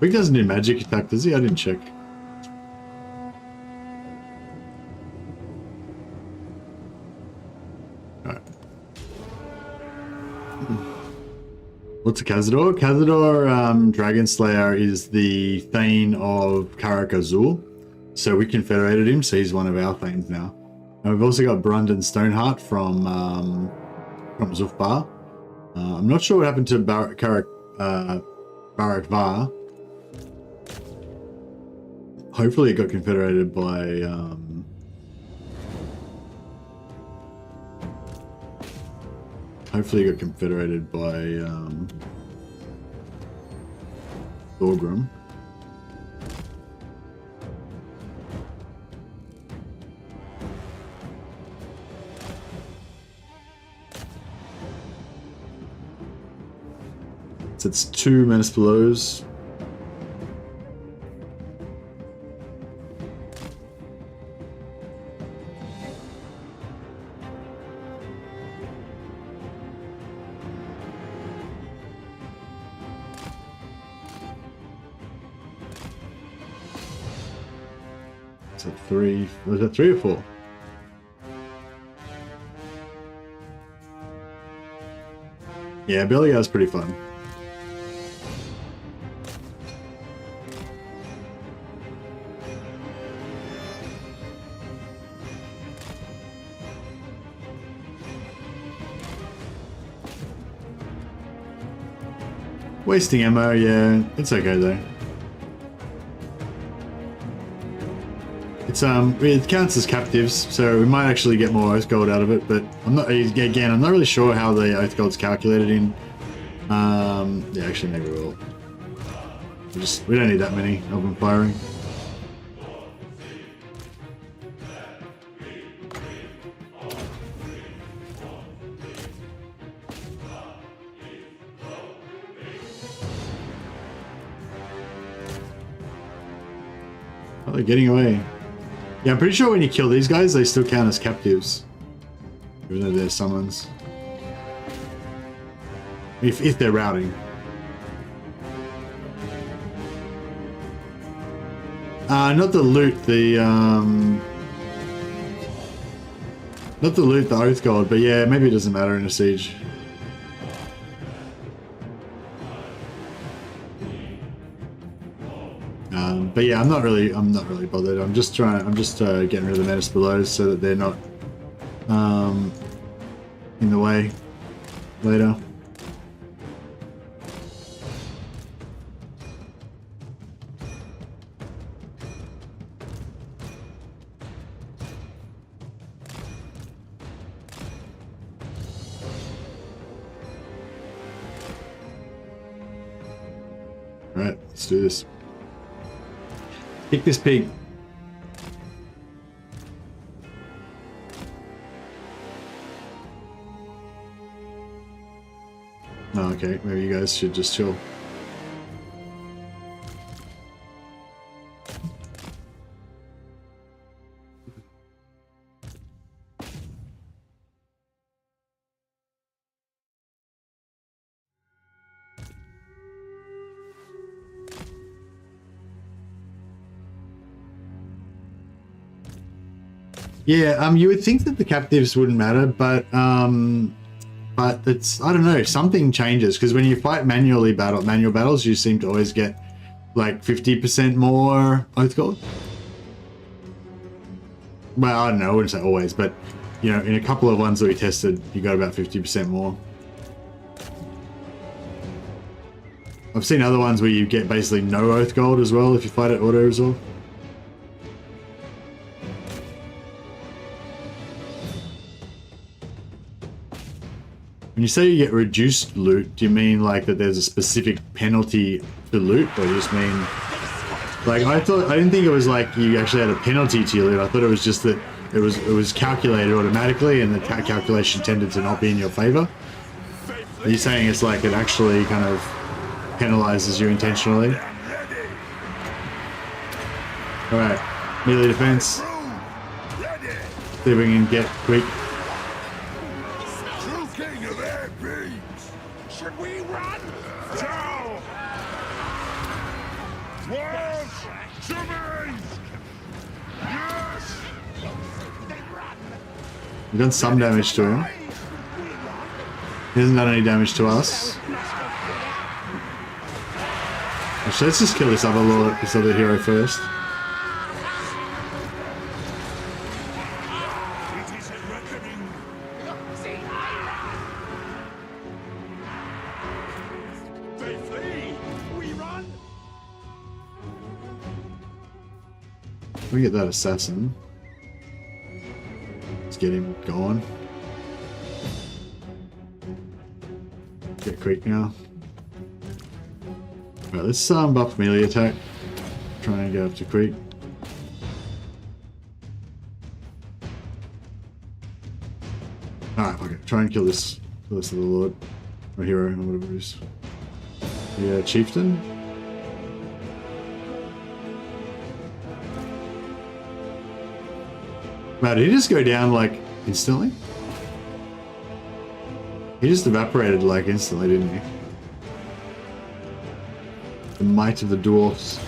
Queek doesn't do magic attack, does he? I didn't check. Alright. What's a Cazador? Cazador Dragon Slayer is the Thane of Karak Azul. So we confederated him, so he's one of our Thanes now. And we've also got Brundon Stoneheart from Zufbar. I'm not sure what happened to Barak Var. Hopefully it got confederated by Thorgrim. So it's 2 menace belows. So 3, was that 3 or 4? Yeah, Belegar's pretty fun. Wasting ammo, yeah, it's okay though. It's it counts as captives, so we might actually get more Oath Gold out of it, but I'm not really sure how the Oath Gold's calculated in. Yeah, actually maybe we'll. We don't need that many of them firing. Oh, they're getting away. Yeah, I'm pretty sure when you kill these guys, they still count as captives. Even though they're summons. if they're routing. Not the loot, not the loot, the oath gold, but yeah, maybe it doesn't matter in a siege. But yeah, I'm not really bothered. I'm just getting rid of the menace below so that they're not in the way later. All right, let's do this. Kick this pig. Oh, okay, maybe you guys should just chill. Yeah, you would think that the captives wouldn't matter, but it's, I don't know, something changes, because when you fight manual battles, you seem to always get like 50% more oath gold. Well, I don't know, I wouldn't say always, but you know, in a couple of ones that we tested, you got about 50% more. I've seen other ones where you get basically no oath gold as well if you fight at auto resolve. When you say you get reduced loot, do you mean like that there's a specific penalty to loot, or you just mean like I didn't think it was like you actually had a penalty to your loot. I thought it was just that it was calculated automatically, and the calculation tended to not be in your favor. Are you saying it's like it actually kind of penalizes you intentionally? All right, melee defense. See if we can get Queek. We've done some damage to him. He hasn't done any damage to us. Actually, let's just kill this other lord, this other hero first. We get that assassin. Let's get him going. Get Queek now. Alright, let's buff melee attack. Try and get up to Queek. Alright, okay. Try and kill this little lord. Or hero, or whatever it is. Yeah, chieftain. Wow, did he just go down like instantly? He just evaporated like instantly, didn't he? The might of the dwarfs.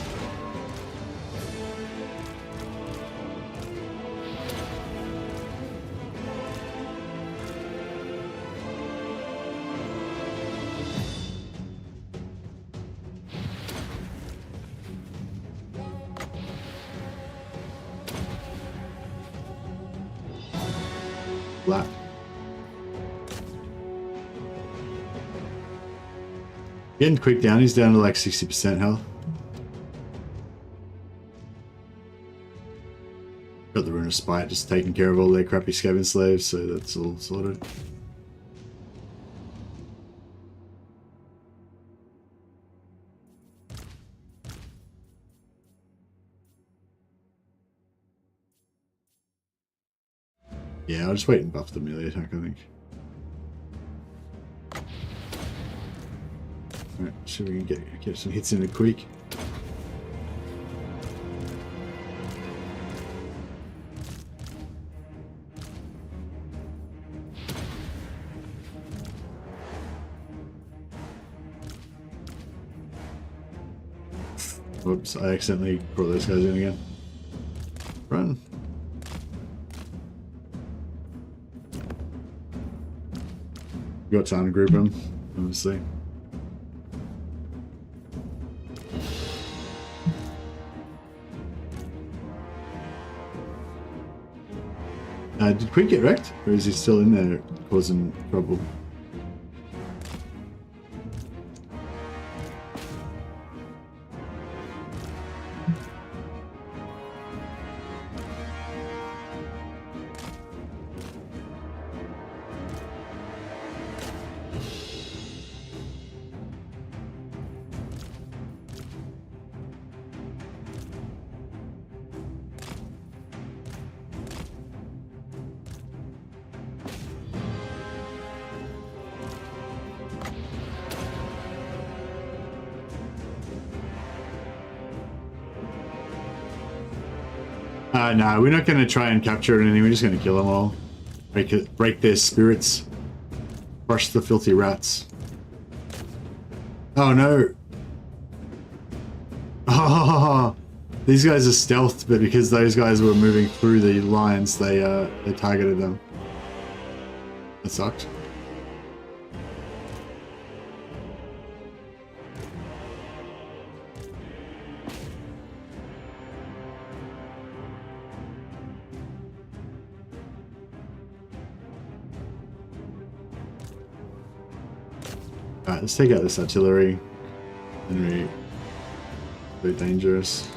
Black. Getting Queek down, he's down to like 60% health. Got the Rune of Spite, just taking care of all their crappy Skaven slaves, so that's all sorted. Yeah, I'll just wait and buff the melee attack, I think. Alright, see if we can get some hits into Queek. Whoops, I accidentally brought those guys in again. Run. Got to ungroup them, obviously. Did Queek get wrecked? Or is he still in there causing trouble? No, we're not going to try and capture it or anything. We're just going to kill them all. Break their spirits. Crush the filthy rats. Oh no. Oh, these guys are stealthed, but because those guys were moving through the lines, they targeted them. That sucked. Alright, let's take out this artillery. They're dangerous.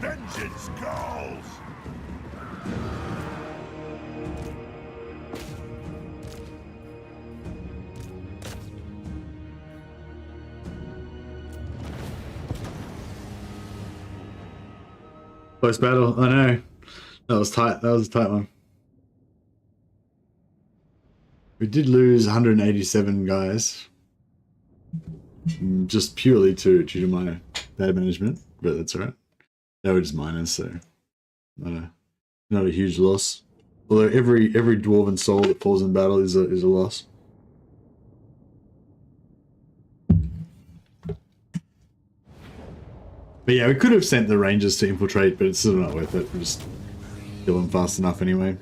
Vengeance calls! Close battle, I know. That was tight, that was a tight one. We did lose 187 guys. Just purely due to my bad management, but that's alright. They were just miners, so not a huge loss. Although every dwarven soul that falls in battle is a loss. But yeah, we could have sent the rangers to infiltrate, but it's still not worth it. We'll just kill them fast enough anyway.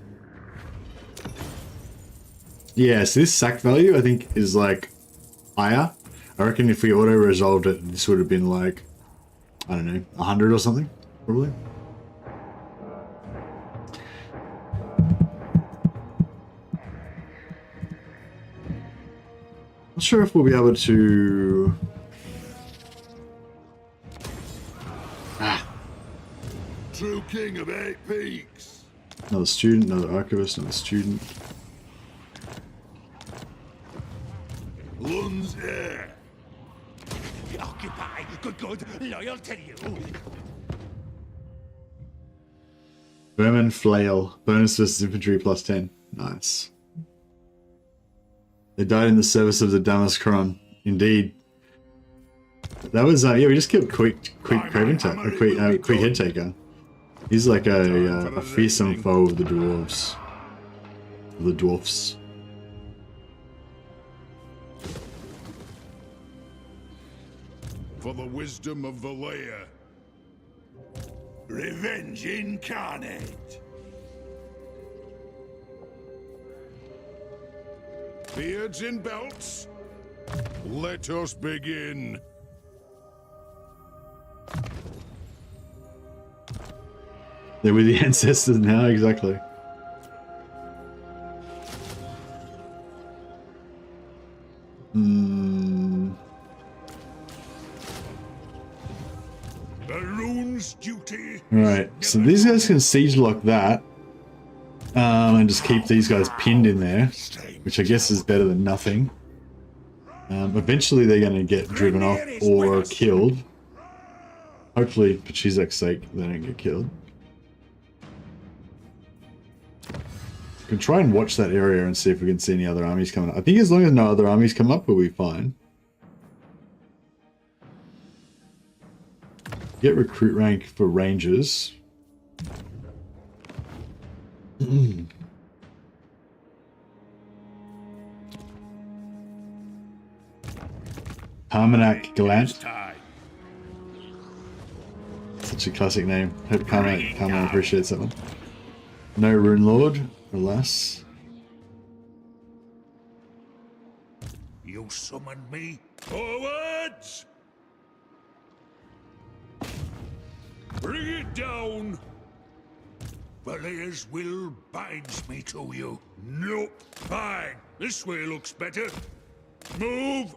Yeah, so this sack value I think is like higher. I reckon if we auto-resolved it, this would have been like, I don't know, 100 or something, probably. Not sure if we'll be able to... True king of 8 peaks. Another student, another archivist, another student. Lun's heir. Occupy, good, loyal to you. Vermin Flail, bonus versus infantry plus 10. Nice. They died in the service of the Damaskron. Indeed. That was, yeah, we just killed Queek Head Taker. He's like a fearsome foe of the dwarves. The dwarfs. For the wisdom of the lair. Revenge incarnate. Beards in belts. Let us begin. They're with the ancestors now, exactly. Alright, so these guys can siege lock that. And just keep these guys pinned in there. Which I guess is better than nothing. Eventually they're going to get driven off or killed. Hopefully, for Chizek's sake, they don't get killed. We can try and watch that area and see if we can see any other armies coming up. I think as long as no other armies come up, we'll be fine. Get recruit rank for rangers. Carmanak Galant. Such a classic name. Hope Carmanak appreciates that one. No Rune Lord, alas. You summoned me? Forwards! Bring it down! Belegar's will binds me to you. Nope. Fine. This way looks better. Move!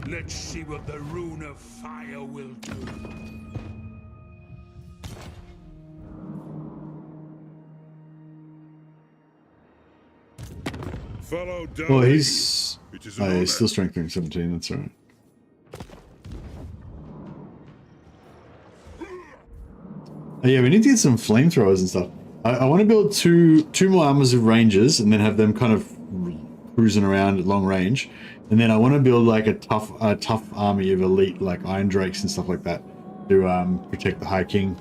Let's see what the Rune of Fire will do. Follow down. Well, he's... It is Oh, he's still strengthening 17, that's alright. Oh, yeah, we need to get some flamethrowers and stuff. I want to build two more armors of rangers and then have them kind of cruising around at long range. And then I want to build like a tough army of elite like Iron Drakes and stuff like that to protect the High King.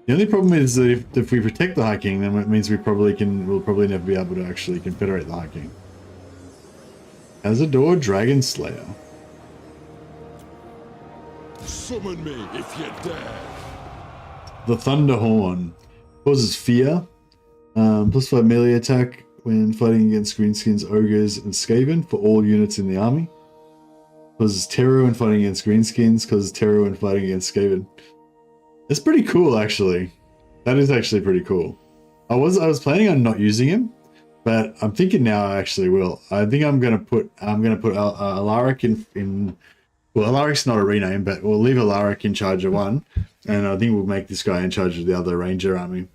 The only problem is that if we protect the High King, then it means we'll probably never be able to actually confederate the High King. Azador Dragon Slayer. Summon me if you dare. The Thunderhorn causes fear. +5 melee attack when fighting against greenskins, ogres, and Skaven for all units in the army. Causes terror when fighting against greenskins. Causes terror when fighting against Skaven. It's pretty cool, actually. That is actually pretty cool. I was planning on not using him, but I'm thinking now I actually will. I think I'm gonna put Alaric in. Well, Alaric's not a rename, but we'll leave Alaric in charge of one, and I think we'll make this guy in charge of the other ranger army,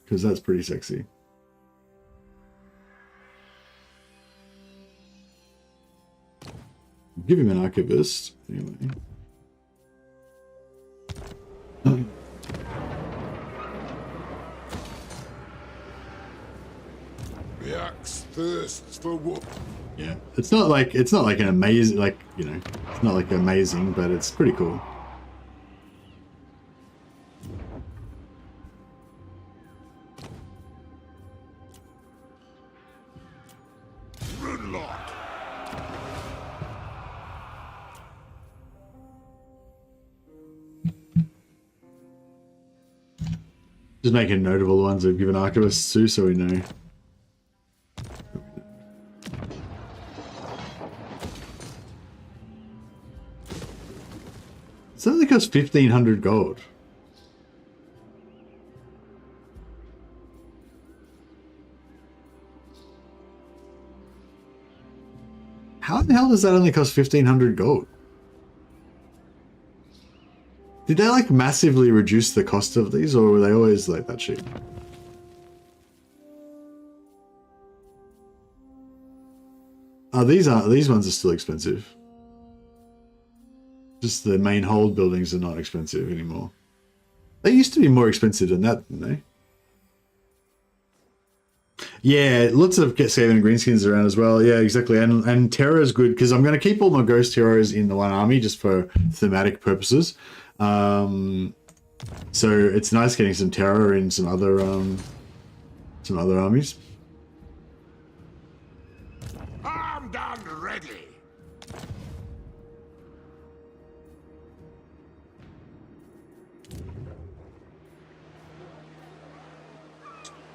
because that's pretty sexy. Give him an archivist anyway. The axe thirsts for wood. Yeah, it's not like an amazing, like, you know, it's not like amazing, but it's pretty cool. Runlock. Just making notable ones I've given archivists to, so we know. It only costs 1,500 gold. How the hell does that only cost 1,500 gold? Did they like massively reduce the cost of these, or were they always like that cheap? Oh, these ones are still expensive. Just the main hold buildings are not expensive anymore. They used to be more expensive than that, didn't they? Yeah, lots of Skaven and greenskins around as well. Yeah, exactly. And terror is good because I'm going to keep all my ghost heroes in the one army just for thematic purposes. So it's nice getting some terror in some other armies. Armed and ready.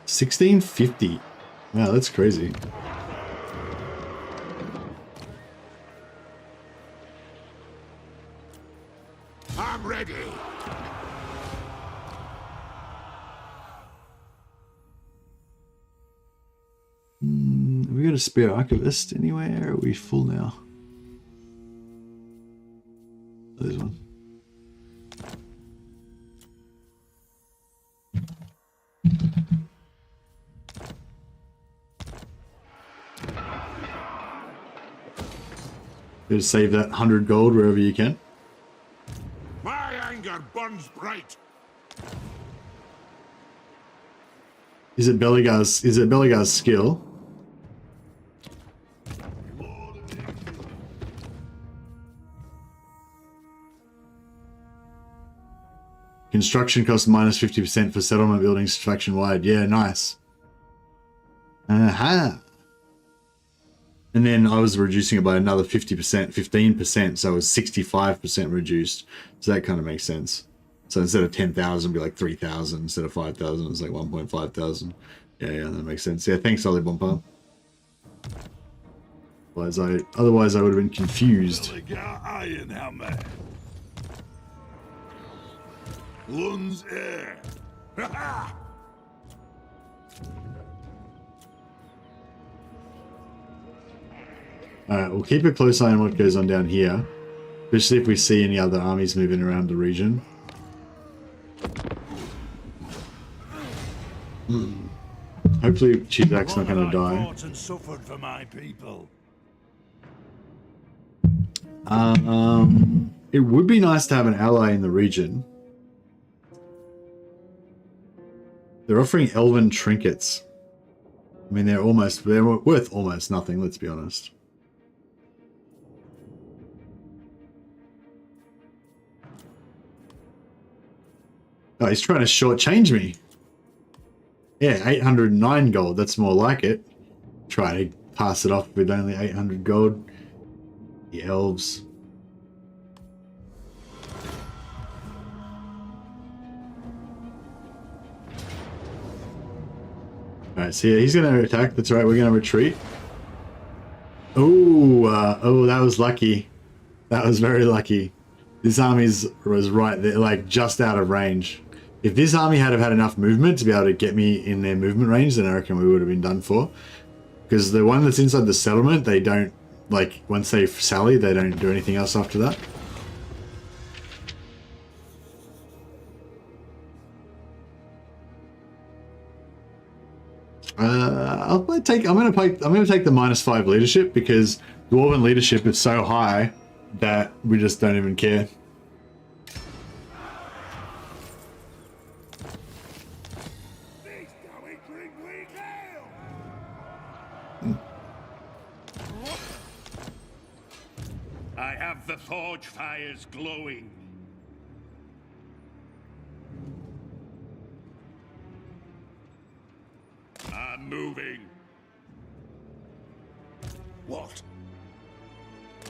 $1,650. Wow, that's crazy. I'm ready. Have we got a spare archivist anywhere? Or are we full now? There's one. Just save that 100 gold wherever you can. My anger burns bright. Is it Belegar's skill? Construction costs minus 50% for settlement buildings faction wide. Yeah, nice. Aha. And then I was reducing it by another 50%, 15%, so it was 65% reduced. So that kind of makes sense. So instead of 10,000, it'd be like 3,000. Instead of 5,000, it's like 1.5 thousand. Yeah, that makes sense. Yeah, thanks, Ollie Bomper. Otherwise, I would have been confused. Lun's air. Alright, we'll keep a close eye on what goes on down here. Especially if we see any other armies moving around the region. Hopefully Chizak's not going to die. And suffered for my people. It would be nice to have an ally in the region. They're offering elven trinkets. I mean, they're worth almost nothing, let's be honest. Oh, he's trying to shortchange me. Yeah, 809 gold. That's more like it. Try to pass it off with only 800 gold. The elves. Alright, so yeah, he's going to attack. That's right, we're going to retreat. Oh, that was lucky. That was very lucky. This army was right there, like just out of range. If this army had had enough movement to be able to get me in their movement range, then I reckon we would have been done for. Because the one that's inside the settlement, they don't, like, once they sally, they don't do anything else after that. I'm gonna take the -5 leadership because Dwarven leadership is so high that we just don't even care. I have the forge fires glowing. I'm moving. What?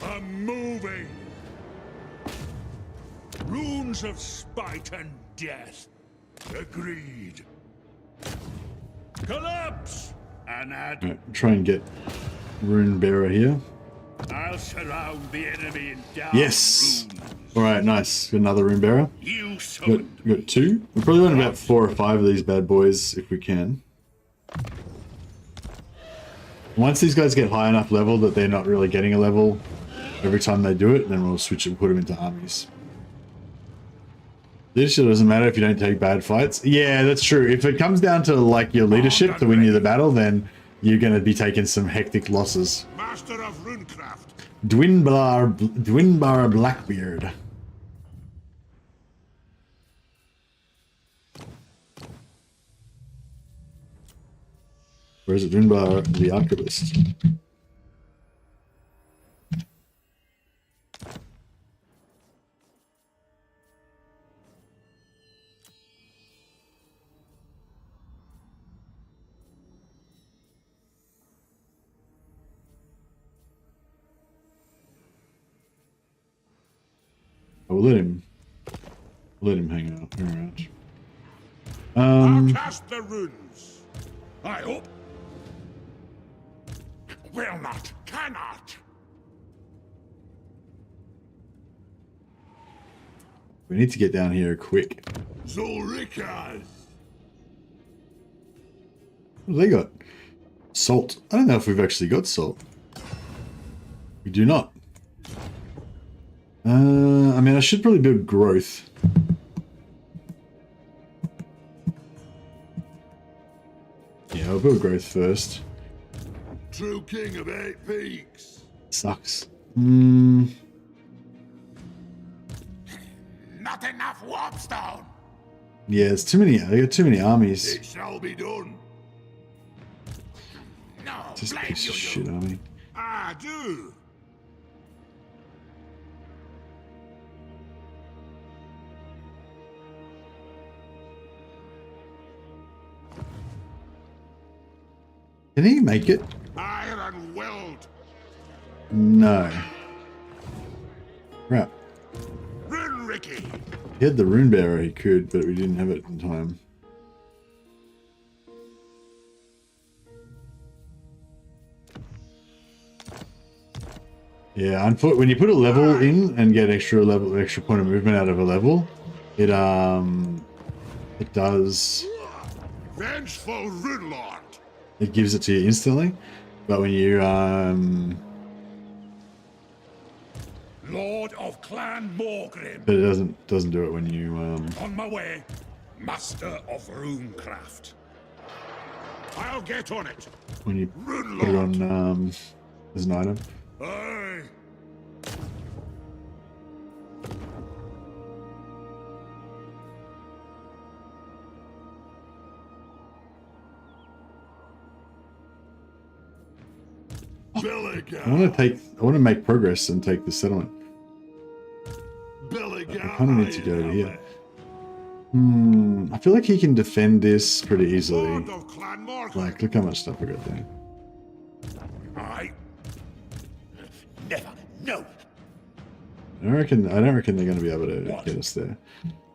I'm moving. Runes of spite and death. Agreed. Collapse! And add. Right, try and get Rune Bearer here. I'll surround the enemy in dark Yes. runes. All right, nice. Got another Rune Bearer. You summoned. Got 2. We probably want about 4 or 5 of these bad boys if we can. Once these guys get high enough level that they're not really getting a level every time they do it, then we'll switch and put them into armies. Leadership doesn't matter if you don't take bad fights. Yeah, that's true. If it comes down to like your leadership to win you the battle, then you're going to be taking some hectic losses. Master of runecraft. Dwinbar Blackbeard. Where's it? Dwinbar the Archivist. We'll let him hang out. I'll cast the runes. I hope. Will not, cannot. We need to get down here quick. Zulrikas. What have they got? Salt. I don't know if we've actually got salt. We do not. I mean, I should probably build growth. Yeah, I'll build growth first. True king of 8 peaks. Sucks. Hmm. Not enough warpstone. Yeah, it's too many. They got too many armies. It shall be done. No, Just blame piece you, of shit army. I do. Can he make it? Iron weld. No. Right. Run, Ricky. He had the rune bearer, he could, but we didn't have it in time. Yeah, unfortunately, when you put a level in and get extra point of movement out of a level, it does. Vengeful Runelord. It gives it to you instantly, but when you Lord of Clan Moarr, but it doesn't do it when you on my way, Master of Runecraft. I'll get on it. when you put it on as an item. Aye. Belegar. I want to make progress and take the settlement. Belegar. I kind of need to go over here. I feel like he can defend this pretty easily. Lord of Clan Moarr. Like, look how much stuff I got there. I never. No. I don't reckon they're going to be able to get us there.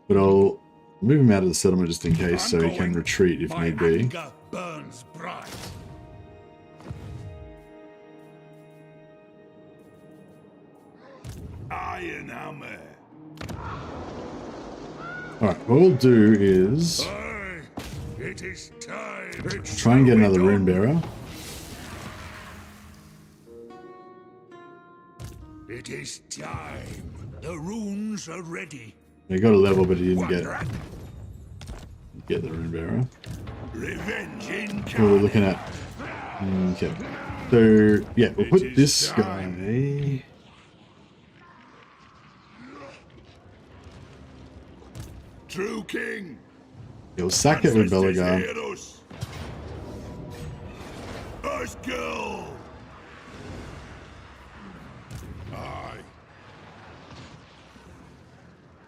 But I'll move him out of the settlement just in case, so he can retreat if need be. Anger burns bright. Iron hammer. Alright, what we'll do is Aye. It is time. try and get another rune bearer. It is time. The runes are ready. He got a level, but he didn't get the rune bearer. Revenge in What we're looking at. Okay. So, yeah, we'll put this guy. True king. He'll sack it with Belegar. Let's go. Aye.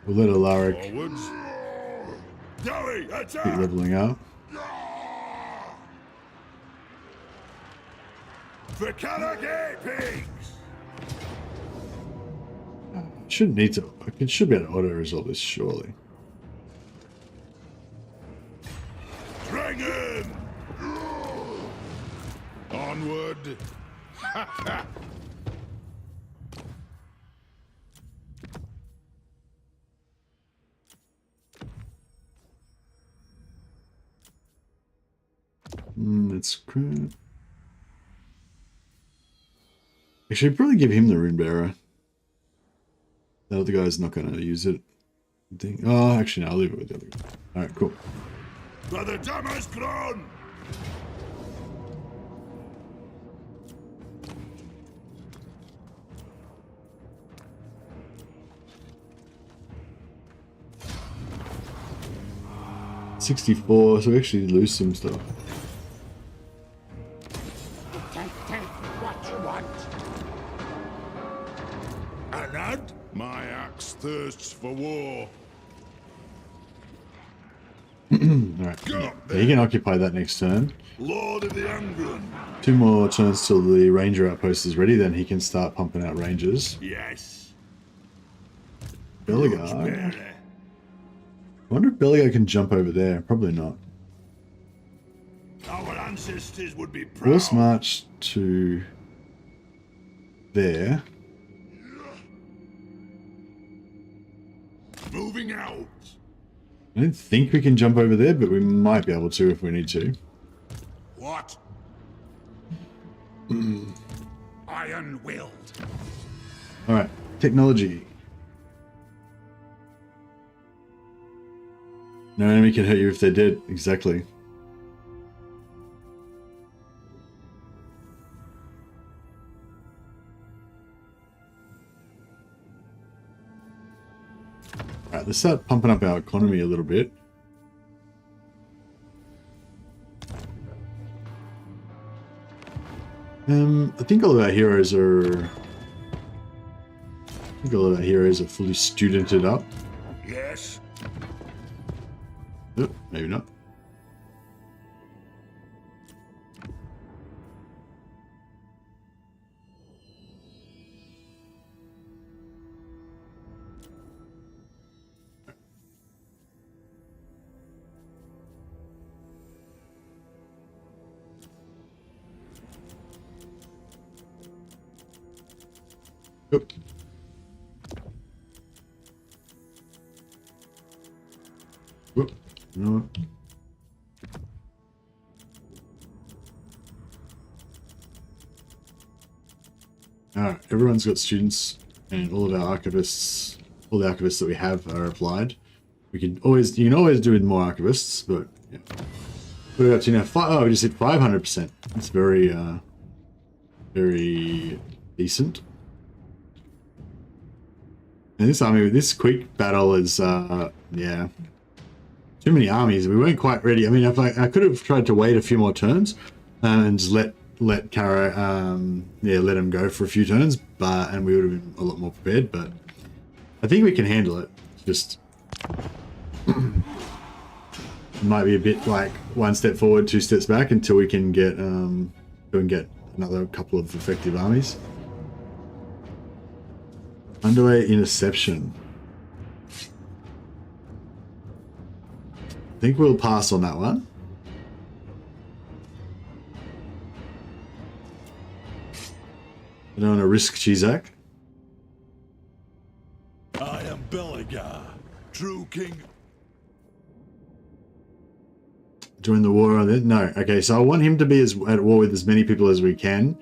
We'll let Alaric Forwards. Dowie, keep attack. leveling up. The Canada pigs. Shouldn't need to. It should be able to auto resolve this, surely. Bring him. Onward. It's crap. Actually, probably give him the rune bearer. The other guy's not going to use it. Oh, actually, no, I'll leave it with the other guy. All right, cool. For the Damas crown. $64, so we actually lose some stuff. Take what you want. Anad. My axe thirsts for war. Alright, yeah, he can occupy that next turn. Lord of the Angrund. 2 more turns till the ranger outpost is ready, then he can start pumping out rangers. Yes. Belegar. I wonder if Belegar can jump over there. Probably not. Our ancestors would be proud. Force march to there. Moving out. I don't think we can jump over there, but we might be able to if we need to. What? Iron-willed. Alright, technology. No enemy can hurt you if they're dead. Exactly. let's start pumping up our economy a little bit. I think all of our heroes are... fully studented up. Yes. Oh, maybe not. Oop. Whoop. No. Alright, everyone's got students, and all of our archivists, all the archivists that we have are applied. You can always do with more archivists, but yeah. What are we up to now? Oh, we just hit 500%. That's very, very decent. And this army, this Queek battle is, yeah, too many armies. We weren't quite ready. I mean, I could have tried to wait a few more turns and just let Kara, yeah, let him go for a few turns, and we would have been a lot more prepared. But I think we can handle it. It's just it might be a bit like one step forward, two steps back until we can get another couple of effective armies. Underway interception. I think we'll pass on that one. I don't want to risk Chizak. I am Belegar, true king. Join the war on it? No. Okay, so I want him to be at war with as many people as we can.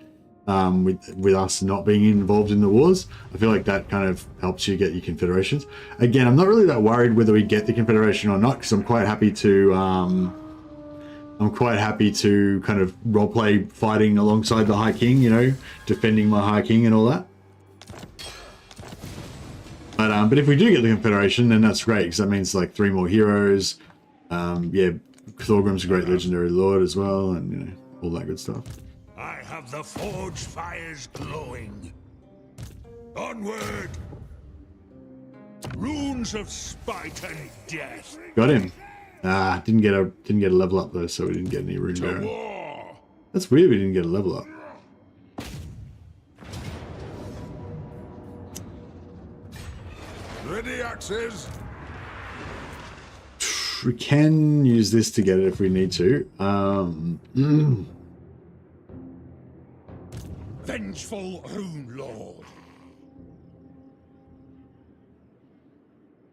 With us not being involved in the wars. I feel like that kind of helps you get your confederations. Again, I'm not really that worried whether we get the confederation or not, because I'm quite happy to kind of roleplay fighting alongside the High King, you know, defending my High King and all that. But if we do get the confederation, then that's great, because that means like 3 more heroes. Yeah, Thorgrim's a great legendary lord as well, and you know, all that good stuff. I have the forge fires glowing. Onward! Runes of spite and death. Got him. Ah, didn't get a level up though, so we didn't get any rune bearer. That's weird. We didn't get a level up. Ready, axes. We can use this to get it if we need to. Vengeful Rune Lord.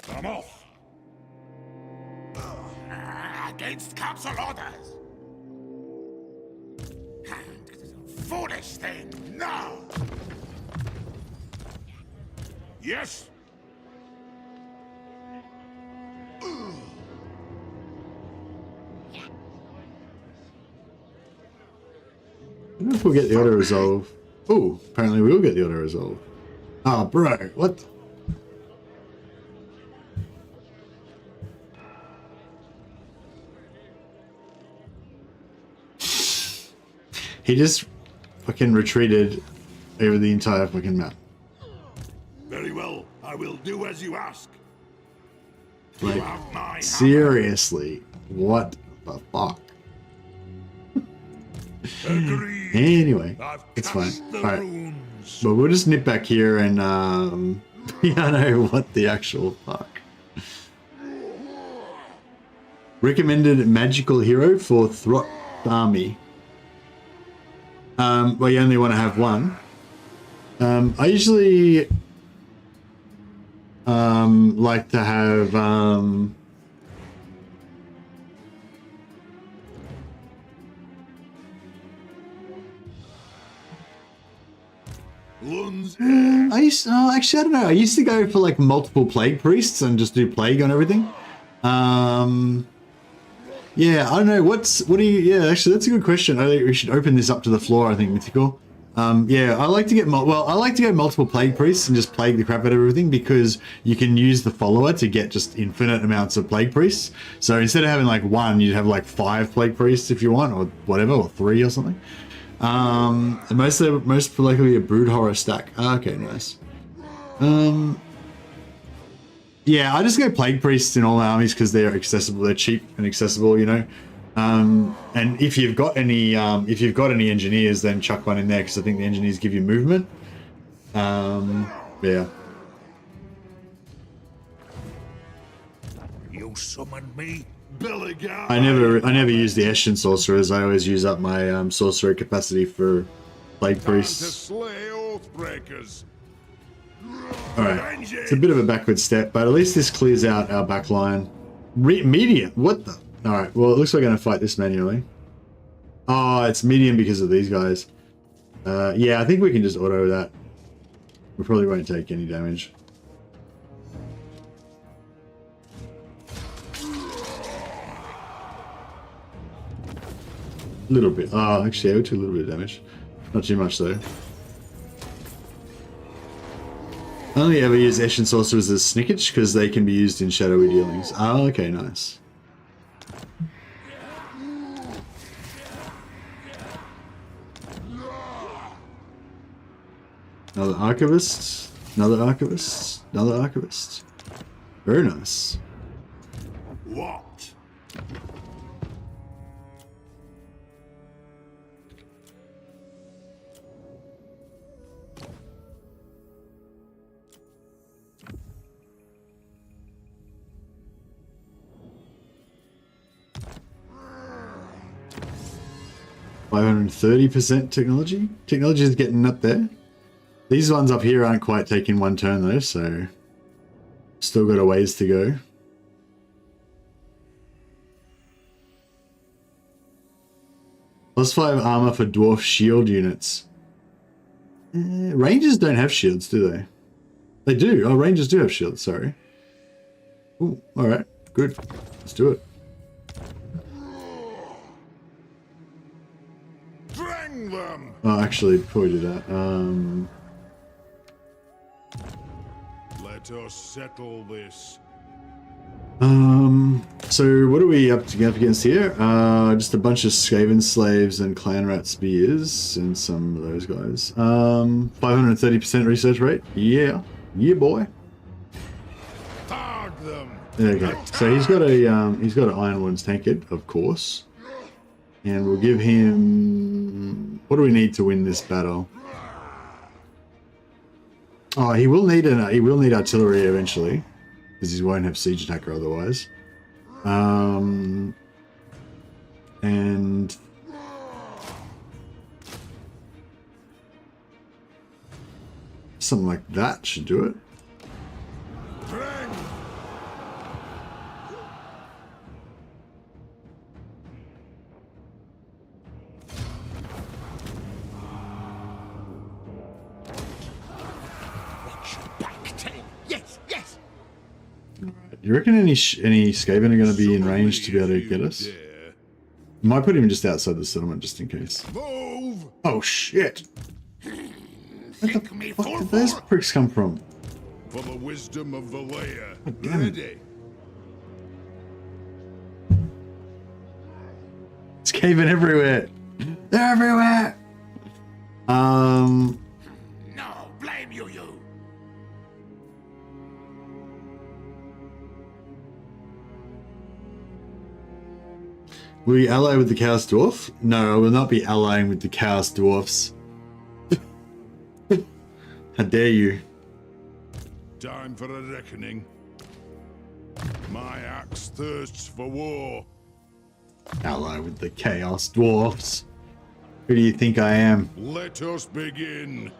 Come off. Against council orders. And it is a foolish thing. No. Yes. I don't know if we'll get the auto resolve. Oh, apparently we'll get the auto resolve. Oh, bro, what? He just fucking retreated over the entire fucking map. Very well. I will do as you ask. Like, You have my seriously, what the fuck? Agreed. Anyway, I've it's fine. cast the Alright, runes. but we'll just nip back here and, yeah, I know what the actual fuck. Recommended magical hero for Throt army. Well, you only want to have one. I usually like to have actually I don't know. I used to go for like multiple plague priests and just do plague on everything. Yeah, I don't know. What do you? Yeah, actually, that's a good question. I think we should open this up to the floor. I think Mythical. Yeah, I like to get I like to go multiple plague priests and just plague the crap out of everything, because you can use the follower to get just infinite amounts of plague priests. So instead of having like one, you'd have like 5 plague priests if you want, or whatever, or 3 or something. Most likely a brood horror stack. Okay, nice. Yeah, I just go plague priests in all my armies because they're accessible. They're cheap and accessible, you know. And if you've got any engineers, then chuck one in there, because I think the engineers give you movement. Yeah. You summoned me? Belegar! I never use the Eshin sorcerers. I always use up my sorcerer capacity for plague To priests. slay oathbreakers. Alright, it's a bit of a backward step, but at least this clears out our back line. Medium? What the? Alright, well, it looks like we're going to fight this manually. Oh, it's medium because of these guys. Yeah, I think we can just auto that. We probably won't take any damage. A little bit. Oh, actually, I would do a little bit of damage. Not too much, though. I only ever use Eshin sorcerers as snickage because they can be used in shadowy dealings. Oh, okay, nice. Another archivist, another archivist, another archivist. Very nice. What? 530% technology. Technology is getting up there. These ones up here aren't quite taking one turn though, so still got a ways to go. +5 armor for dwarf shield units. Rangers don't have shields, do they? They do. Oh, Rangers do have shields, sorry. Ooh, alright, good. Let's do it. Drang them! Oh, actually, before we do that, Let us settle this. so what are we up against here? Just a bunch of Skaven slaves and clan rat spears and some of those guys. 530% research rate. Yeah, boy. Tag them! There you go. So he's got an Iron Wounds tankard, of course, and we'll give him. What do we need to win this battle? Oh, he will need artillery eventually, because he won't have siege attacker otherwise. And something like that should do it. Drang! Yes, yes. You reckon any Skaven are going to be in range to be able to get us? Might put him just outside the settlement just in case. Move! Oh shit! Where Think the me fuck full did those for- pricks come from? For the wisdom of Valea. damn it. Ready. Skaven everywhere! They're everywhere! No, blame you. Will you ally with the Chaos Dwarf? No, I will not be allying with the Chaos Dwarfs. How dare you? Time for a reckoning. My axe thirsts for war. Ally with the Chaos Dwarfs. Who do you think I am? Let us begin.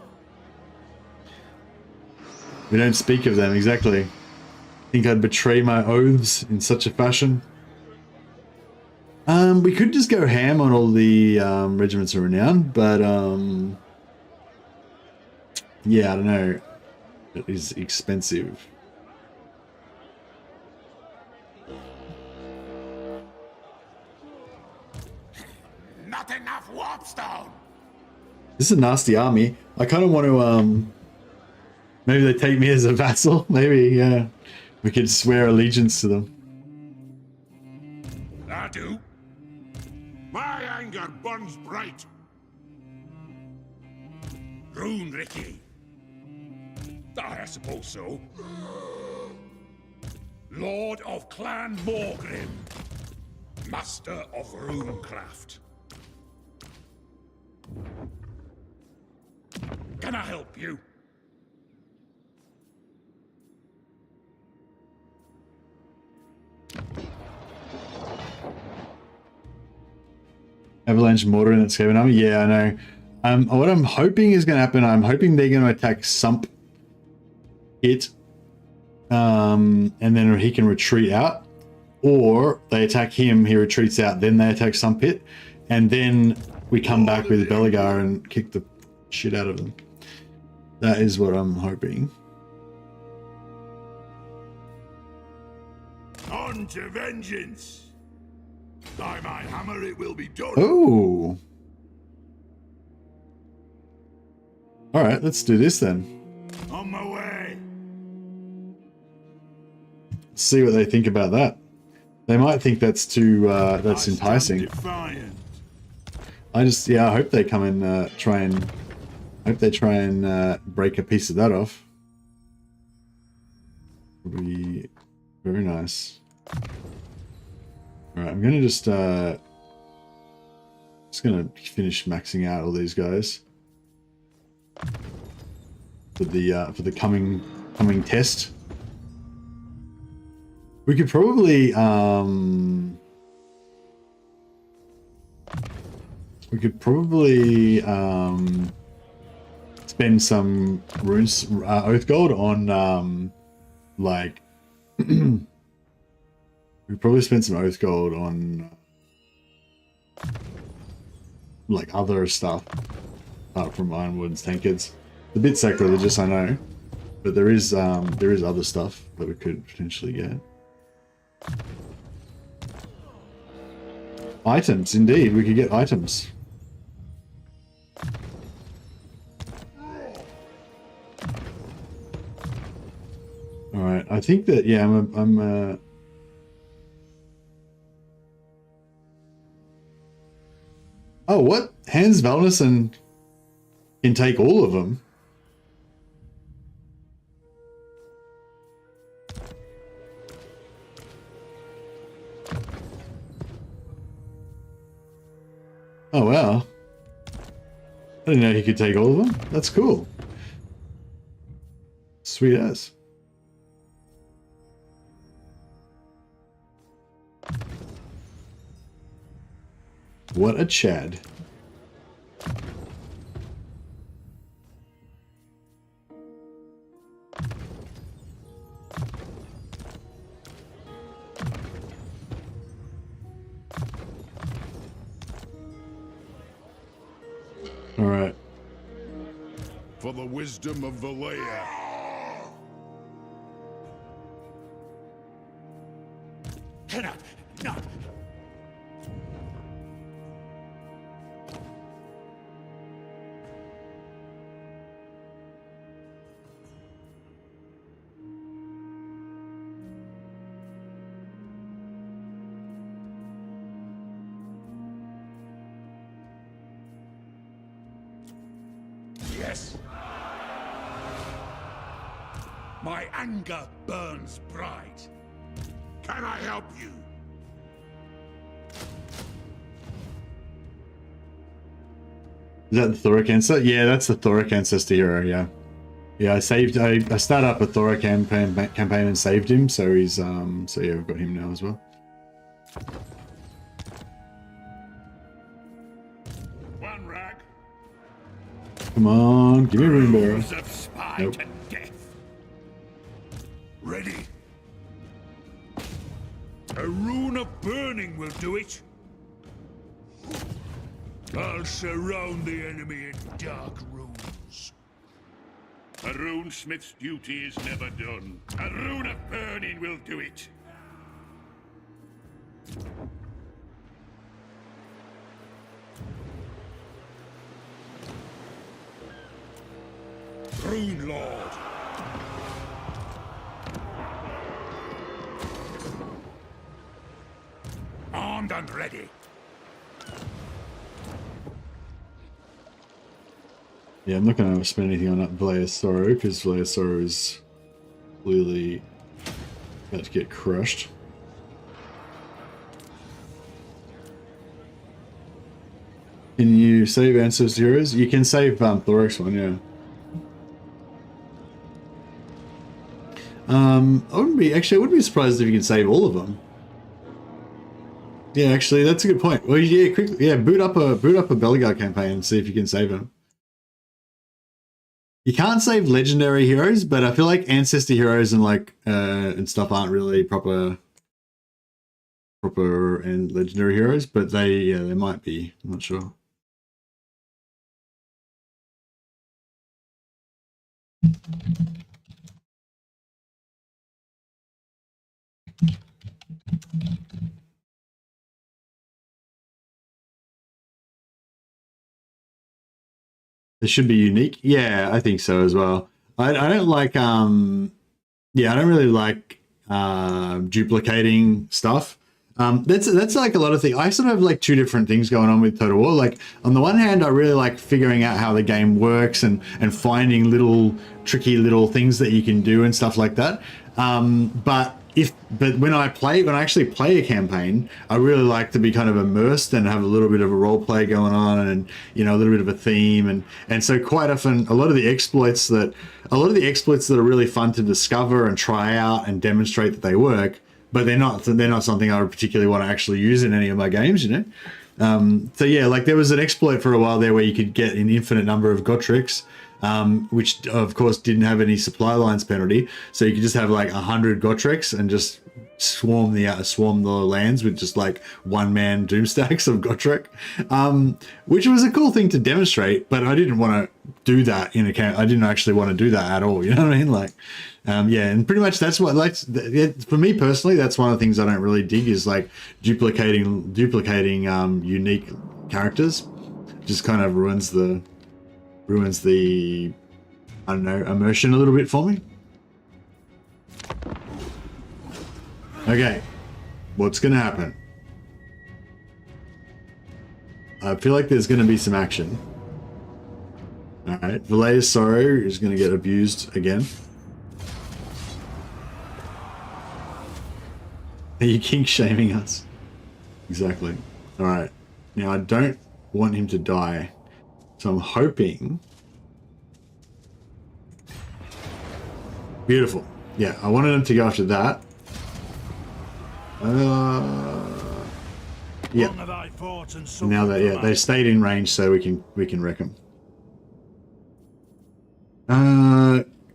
We don't speak of them, exactly. Think I'd betray my oaths in such a fashion? We could just go ham on all the regiments of renown, but yeah, I don't know. It is expensive. Not enough warpstone. This is a nasty army. I kind of want to, maybe they take me as a vassal. Maybe, yeah. We could swear allegiance to them. I do. My anger burns bright. Rune Ricky. I suppose so. Lord of Clan Morgrim. Master of runecraft. Can I help you? Avalanche mortar in that Skaven army? Yeah, I know. What I'm hoping is going to happen, I'm hoping they're going to attack Sump it, and then he can retreat out, or they attack him, he retreats out, then they attack Sump it, and then we come back with Belegar and kick the shit out of them. That is what I'm hoping. On to vengeance! By my hammer it will be done. Oh. Alright, let's do this then. On my way. See what they think about that. They might think that's too, that's enticing. Defiant. I hope they come and I hope they try and break a piece of that off. Would be very nice. Alright, I'm gonna just gonna finish maxing out all these guys for the coming test. We could probably spend some runes oath gold on like we probably spend some oath gold on like other stuff apart from Ironwood's Tankards. It's a bit sacrilegious, I know, but there is other stuff that we could potentially get. Items, indeed, we could get items. All right, I think that I'm oh, what? Hans Valnison can take all of them. Oh, wow. I didn't know he could take all of them. That's cool. Sweet ass. What a Chad. All right. For the wisdom of Valea. Cannot, not. Yes. My anger burns bright. Can I help you? Is that the Thoric Ancestor? Yeah, that's the Thoric Ancestor hero, yeah. Yeah, I started up a Thoric campaign and saved him, so he's, so yeah, we've got him now as well. One rag. Come on, give me room, Moarr. Rules of spite Nope. and death. Ready. A rune of burning will do it. I'll surround the enemy in dark runes. A runesmith's duty is never done. A rune of burning will do it. Rune Lord. Armed and ready. Yeah, I'm not going to spend anything on that Belegar Sorrow, because Belegar Sorrow is clearly about to get crushed. Can you save Ancestors Heroes? You can save Thoric's one, yeah. I wouldn't be surprised if you can save all of them. Yeah, actually, that's a good point. Well, yeah, quickly, yeah, boot up a Belegar campaign and see if you can save them. You can't save legendary heroes, but I feel like ancestor heroes and like and stuff aren't really proper and legendary heroes, but they might be. I'm not sure. It should be unique. Yeah, I think so as well. I don't like yeah, I don't really like duplicating stuff. That's like a lot of things. I sort of have like two different things going on with Total War. Like on the one hand, I really like figuring out how the game works and finding little tricky little things that you can do and stuff like that. But when I actually play a campaign, I really like to be kind of immersed and have a little bit of a role play going on, and you know, a little bit of a theme, and so quite often a lot of the exploits that are really fun to discover and try out and demonstrate that they work, but they're not something I would particularly want to actually use in any of my games, you know. So yeah, like there was an exploit for a while there where you could get an infinite number of Gotreks, which of course didn't have any supply lines penalty, so you could just have like 100 Gotreks and just swarm the lands with just like one-man doomstacks of Gotrek, which was a cool thing to demonstrate, but I didn't want to do that in a camp. I didn't actually want to do that at all, you know what I mean? Like yeah, and pretty much that's what, like, for me personally, that's one of the things I don't really dig, is like duplicating unique characters. Just kind of ruins the I don't know, immersion a little bit for me. Okay, what's gonna happen? I feel like there's gonna be some action. Alright, Belegar Sorrow is gonna get abused again. Are you kink shaming us? Exactly. Alright, now I don't want him to die, so I'm hoping... Beautiful. Yeah, I wanted him to go after that. Yeah. Now that, yeah, they stayed in range, so we can wreck them.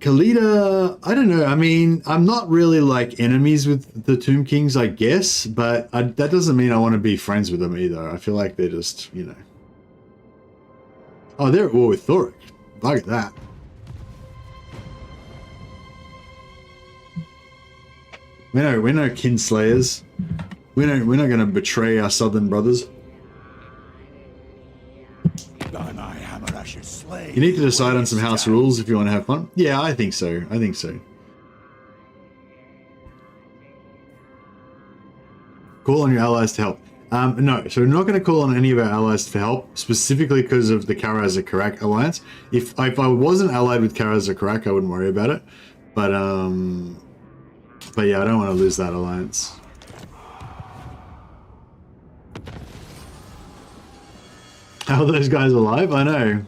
Khalida, I don't know. I mean, I'm not really like enemies with the Tomb Kings, I guess, but that doesn't mean I want to be friends with them either. I feel like they're just, you know. Oh, they're at war with Thoric. Look at that. We're no kinslayers. We're not going to betray our southern brothers. By my hammer, I should slay. You need to decide on some house rules if you want to have fun. Yeah, I think so. I think so. Call on your allies to help. No, so we're not going to call on any of our allies for help, specifically because of the Karaz-a-Karak alliance. If I wasn't allied with Karaz-a-Karak, I wouldn't worry about it. But yeah, I don't want to lose that alliance. How are those guys alive? I know.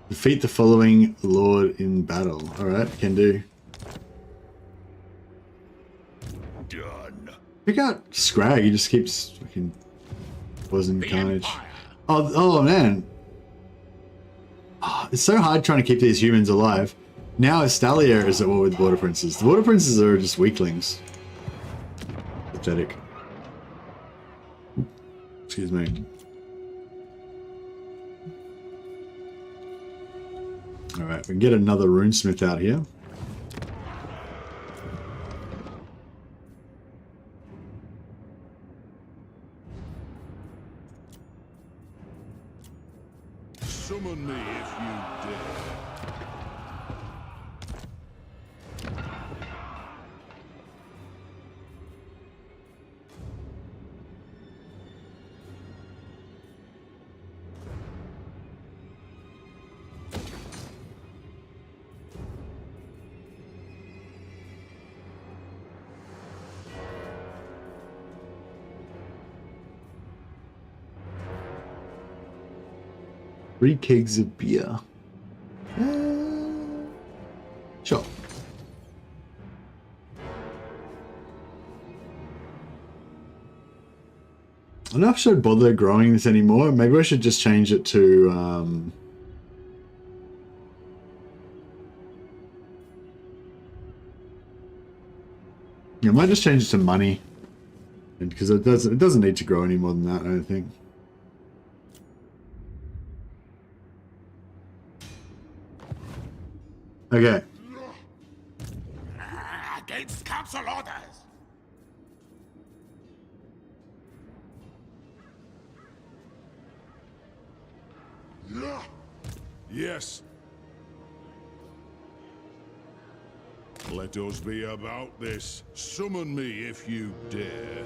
Defeat the following lord in battle. Alright, can do. Done. Pick out Scrag, he just keeps fucking causing carnage. Oh man. Oh, it's so hard trying to keep these humans alive. Now Estalia is at war with the Water Princes. The Water Princes are just weaklings. Pathetic. Excuse me. Alright, we can get another runesmith out here. Summon me if you dare. Three kegs of beer. Sure. I don't know if I should bother growing this anymore. Maybe I should just change it to yeah, I might just change it to money. Because it doesn't need to grow any more than that, I don't think. Okay. Against council orders. Yes. Let us be about this. Summon me if you dare.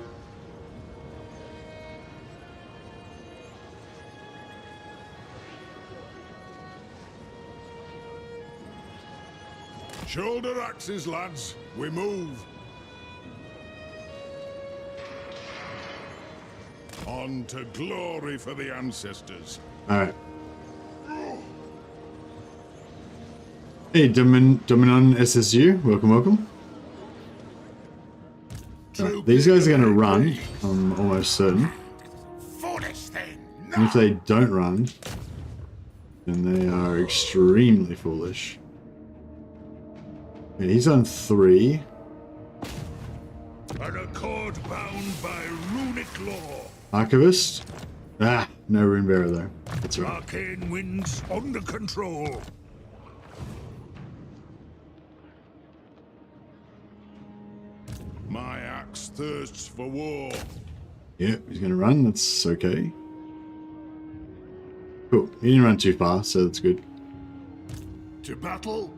Shoulder axes, lads. We move. On to glory for the ancestors. Alright. Hey, Dominon SSU. Welcome, welcome. Right, these guys are going to run, I'm almost certain. Foolish thing. And if they don't run, then they are extremely foolish. Yeah, he's on 3. An accord bound by runic law. Archivist? Ah, no rune bearer though. That's right. Arcane winds under control. My axe thirsts for war. Yeah, he's gonna run, that's okay. Cool, he didn't run too far, so that's good. To battle?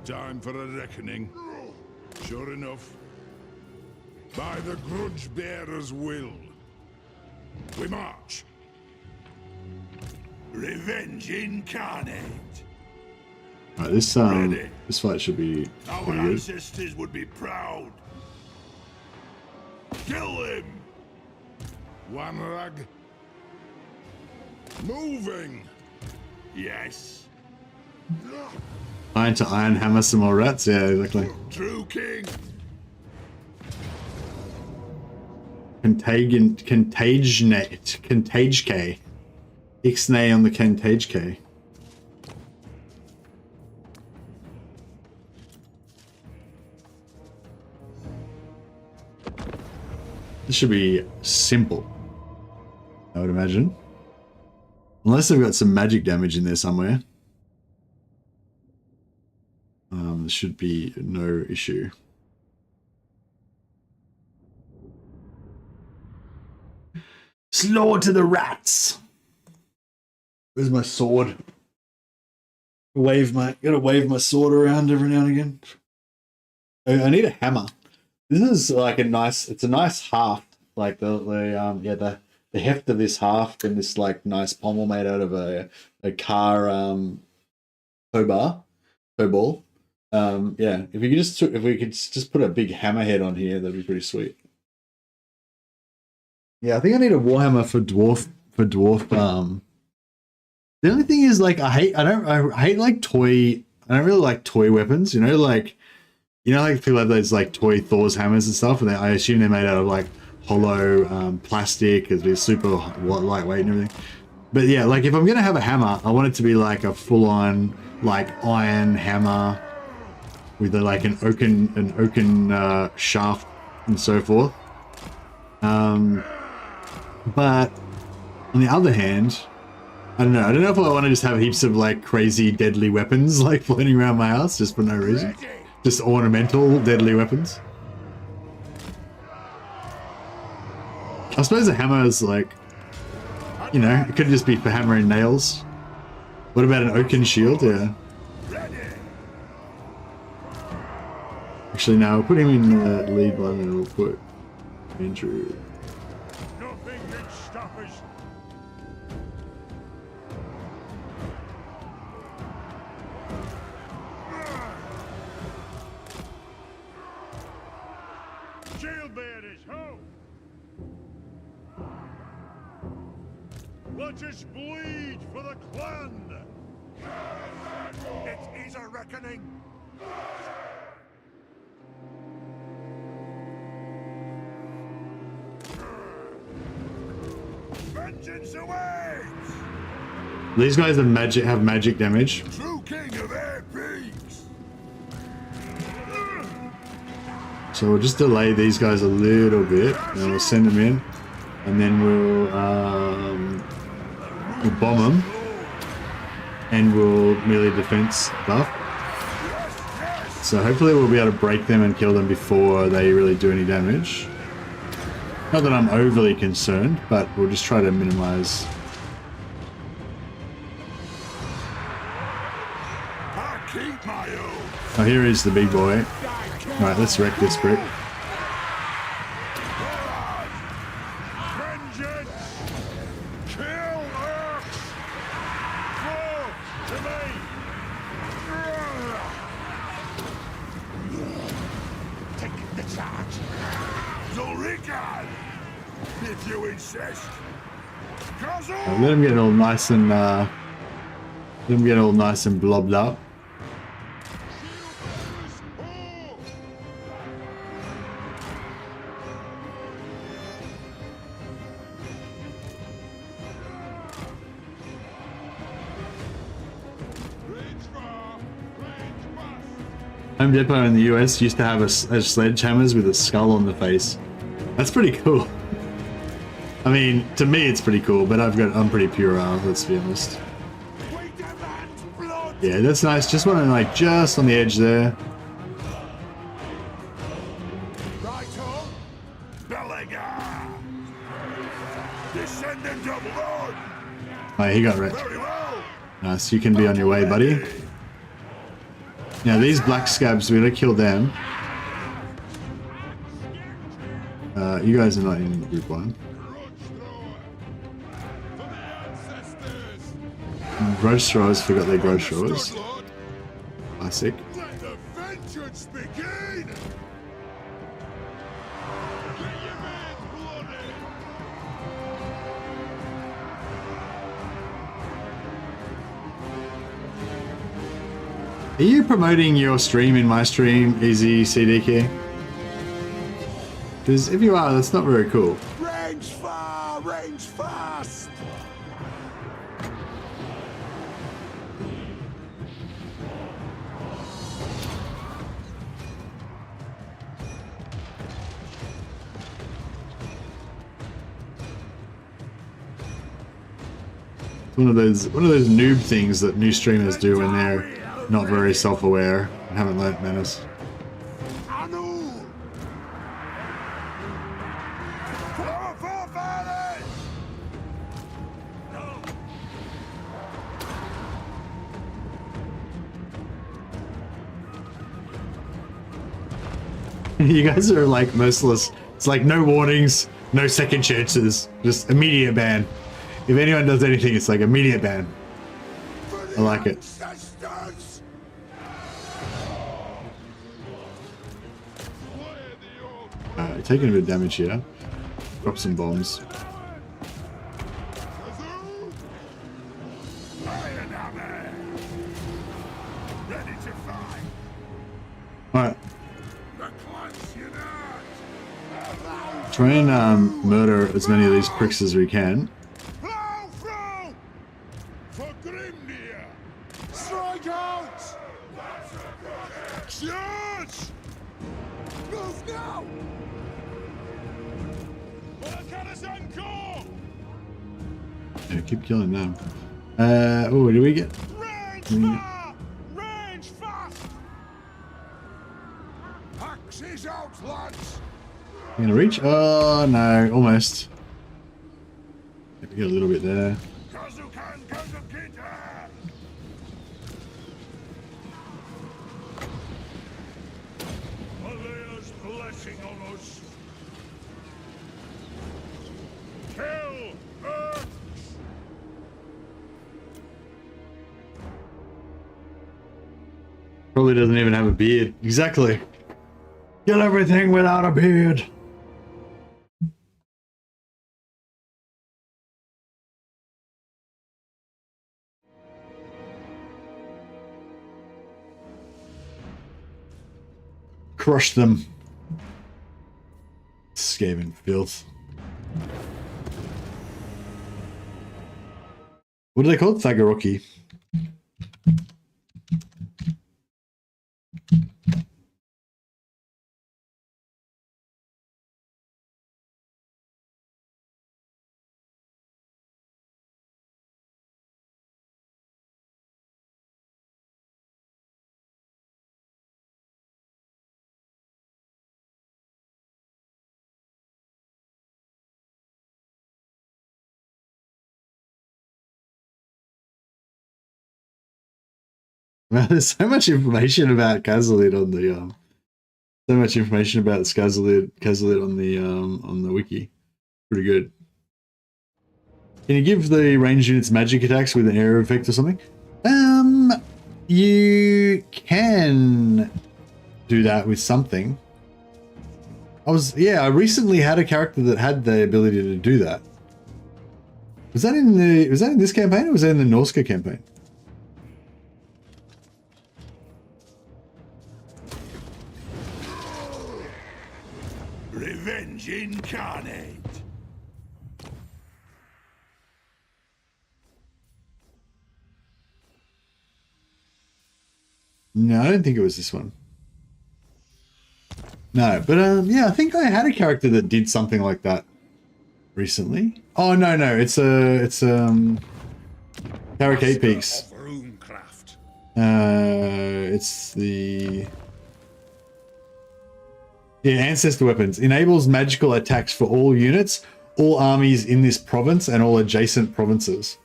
Time for a reckoning. Sure enough. By the grudge bearer's will. We march. Revenge incarnate. Alright, this fight should be Our pretty good. ancestors would be proud. Kill him! One rag. Moving. Yes. Iron to iron, hammer some more rats, yeah, exactly. True king. Contage K. Ixnay on the Contage K. This should be simple, I would imagine. Unless they've got some magic damage in there somewhere. There should be no issue. Slaughter the rats! Where's my sword? Gotta wave my sword around every now and again. I need a hammer. This is like a nice haft. Like the heft of this haft and this like nice pommel made out of a car tow ball. Yeah, if we could just put a big hammerhead on here, that'd be pretty sweet. Yeah, I think I need a Warhammer for dwarf. The only thing is, like, I hate like toy. I don't really like toy weapons. You know, like people have those like toy Thor's hammers and stuff, and I assume they're made out of like hollow plastic, because they're super lightweight and everything. But yeah, like if I'm gonna have a hammer, I want it to be like a full-on like iron hammer with like an oaken shaft and so forth. But on the other hand, I don't know if I want to just have heaps of like crazy deadly weapons like floating around my house just for no reason. Just ornamental deadly weapons. I suppose a hammer is like, you know, it could just be for hammering nails. What about an oaken shield? Yeah. Actually, no, we'll put him in the lead one and we'll put Andrew. Nothing can stop us. Shield bearers, ho! Let us bleed for the clan! It is a reckoning! Vengeance awaits! These guys have magic damage. True king of air peaks! So we'll just delay these guys a little bit and we'll send them in. And then we'll bomb them. And we'll melee defense buff. So hopefully we'll be able to break them and kill them before they really do any damage. Not that I'm overly concerned, but we'll just try to minimize. Oh, here is the big boy. Alright, let's wreck this brick. Let him get all nice and blobbed up. Home Depot in the US used to have a sledgehammers with a skull on the face. That's pretty cool. I mean, to me it's pretty cool, but I'm pretty puerile, let's be honest. Yeah, that's nice. Just want to like just on the edge there. Belegar! Descendant of Lord! Oh, he got wrecked. Nice, you can be on your way, buddy. Now these black scabs, we're gonna kill them. You guys are not in group 1. Grudge throwers forgot their grudge throwers. Classic. Let the vengeance begin! Are you promoting your stream in my stream, Easy CDK? Because if you are, that's not very cool. Range far, range fast! One of those noob things that new streamers do when they're not very self-aware and haven't learnt manners. You guys are like merciless. It's like no warnings, no second chances, just immediate ban. If anyone does anything, it's like immediate ban. I like it. Taking a bit of damage here. Drop some bombs. Alright. Try and murder as many of these pricks as we can. Strike out! Charge! Move now! Yeah, keep killing them. Oh, do we get? Range far! Range fast! Axes out, lads! You gonna reach? Oh no, almost. We get a little bit there. marching on us. Kill Earth! Probably doesn't even have a beard. Exactly. Kill everything without a beard. Crush them. Skaven filth. What do they call it? Thagaroki. Man, there's so much information about Kazalid on the so much information about Kazalid on the wiki. Pretty good. Can you give the ranged units magic attacks with an area effect or something? You can do that with something. I recently had a character that had the ability to do that. Was that in this campaign or was that in the Norska campaign? Revenge incarnate. No, I don't think it was this one. No, but yeah, I think I had a character that did something like that recently. Oh no, it's Carrick 8 Peaks. It's the Ancestor Weapons. Enables magical attacks for all units, all armies in this province, and all adjacent provinces.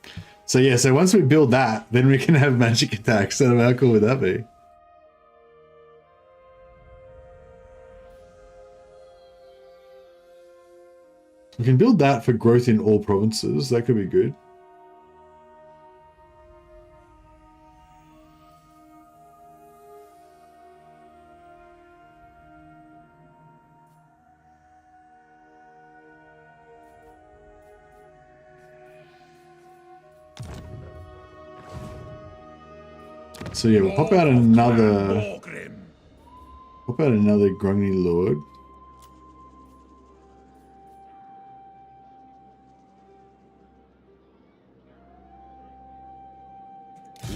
So yeah, so once we build that, then we can have magic attacks. So how cool would that be? We can build that for growth in all provinces. That could be good. So yeah, we'll pop out another Grungny Lord.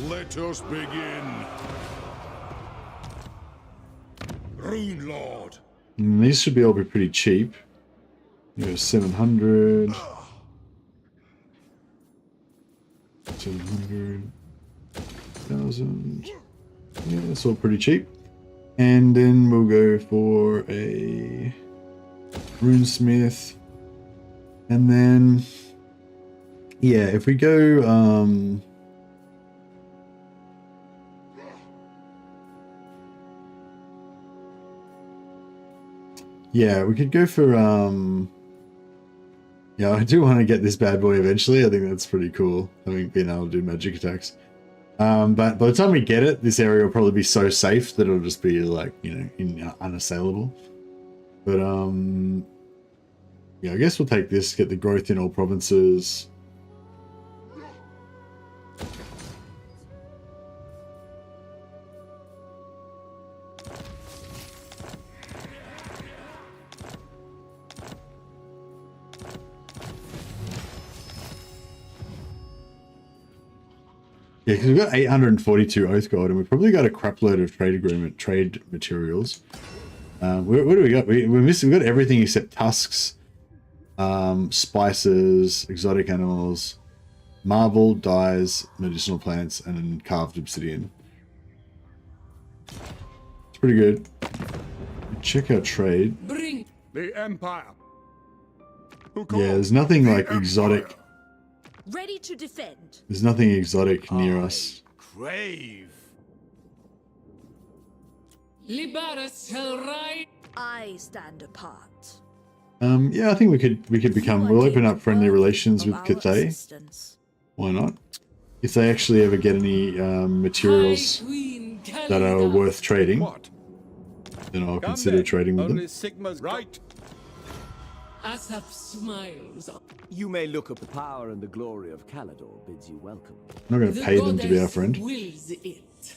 Let us begin. Rune Lord. And these should be all be pretty cheap. 700. 700. 1,000. Yeah, that's all pretty cheap. And then we'll go for a runesmith. And then yeah, if we go yeah, we could go for yeah, I do want to get this bad boy eventually. I think that's pretty cool, having been able to do magic attacks. But by the time we get it, this area will probably be so safe that it'll just be like, unassailable. But yeah, I guess we'll take this, get the growth in all provinces. Yeah, because we've got 842 Oath Gold, and we've probably got a crap load of trade materials. What do we got? We've got everything except tusks, spices, exotic animals, marble, dyes, medicinal plants, and carved obsidian. It's pretty good. Check our trade. Bring The Empire. Yeah, there's nothing like exotic. Ready to defend. There's nothing exotic near us. Crave. Liberus shall ride. I stand apart. Yeah, I think we could become. We'll open up friendly relations with Of our Cathay. assistance. Why not? If they actually ever get any materials that are worth trading, What? then I'll consider trading with them. Only Sigma's Right. Asaph smiles. You may look up the power and the glory of Calador bids you welcome. I'm not going to pay them to be our friend. Wills it.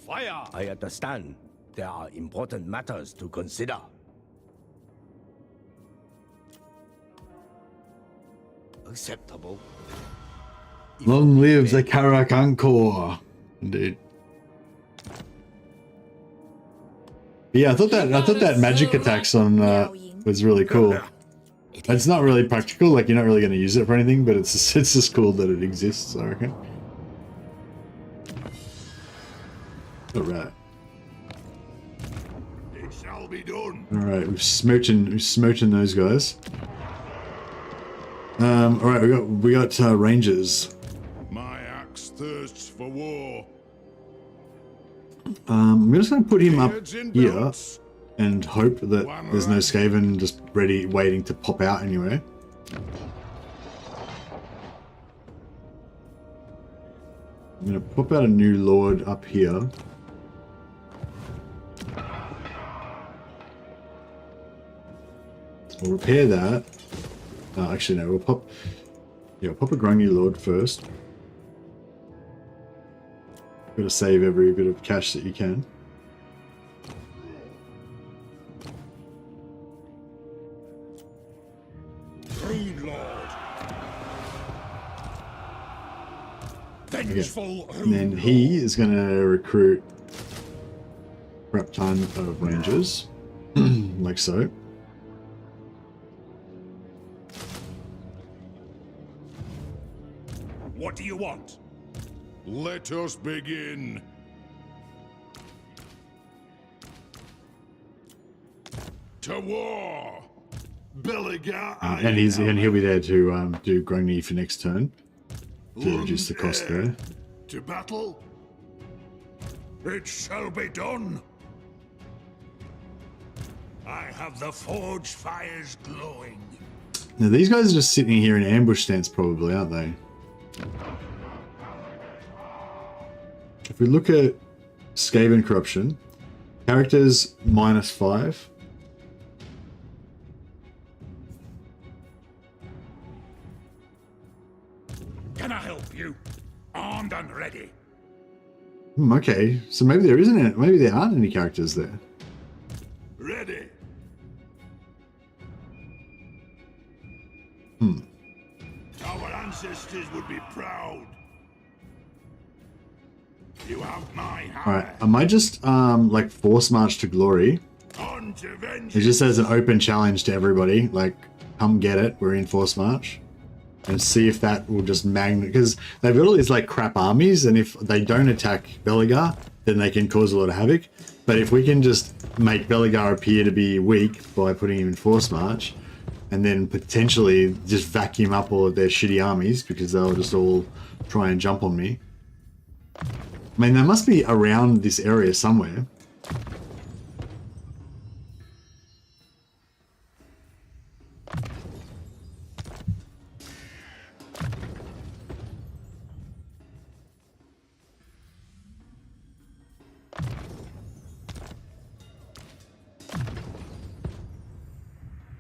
Fire! I understand. There are important matters to consider. Acceptable. Long live the Karakankor. Indeed. Yeah, I thought that magic attacks on was really cool. It's not really practical, like you're not really going to use it for anything, but it's just cool that it exists, I reckon. Alright. It shall be done. Alright, we're smooching those guys. Alright, we got rangers. My axe thirsts for war. I'm just going to put him up Beards in here belts. and hope that there's no Skaven just ready, waiting to pop out anywhere. I'm going to pop out a new lord up here. We'll repair that. Actually, no, we'll pop a Grungy lord first. Gotta save every bit of cash that you can. Rune Lord. Vengeful. And then he is gonna recruit a crap ton of rangers. Like so. What do you want? Let us begin. To war. Belegar. And he'll be there to do Grungy for next turn to reduce the cost there. To battle. It shall be done. I have the forge fires glowing. Now these guys are just sitting here in ambush stance probably, aren't they? If we look at Skaven corruption, characters -5. Can I help you? Armed and ready. Okay, so maybe there isn't any, maybe there aren't any characters there. Ready. Our ancestors would be proud. You have my hand. Alright, I might just like force march to glory. On to vengeance. It just says an open challenge to everybody, like come get it, we're in force march. And see if that will just magnet, because they've got all these like crap armies, and if they don't attack Belegar, then they can cause a lot of havoc. But if we can just make Belegar appear to be weak by putting him in force march, and then potentially just vacuum up all of their shitty armies, because they'll just all try and jump on me. I mean, they must be around this area somewhere.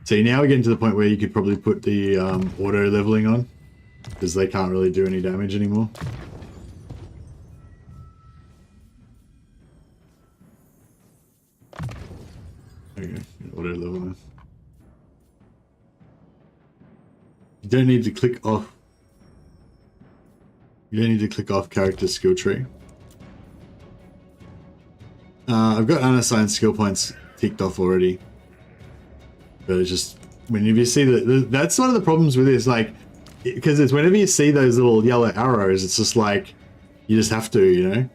See, now we're getting to the point where you could probably put the auto leveling on, because they can't really do any damage anymore. There you go, auto level now. You don't need to click off. You don't need to click off character skill tree. I've got unassigned skill points ticked off already. But it's just, whenever you see that, that's one of the problems with this, like, because it's whenever you see those little yellow arrows, it's just like, you just have to, you know?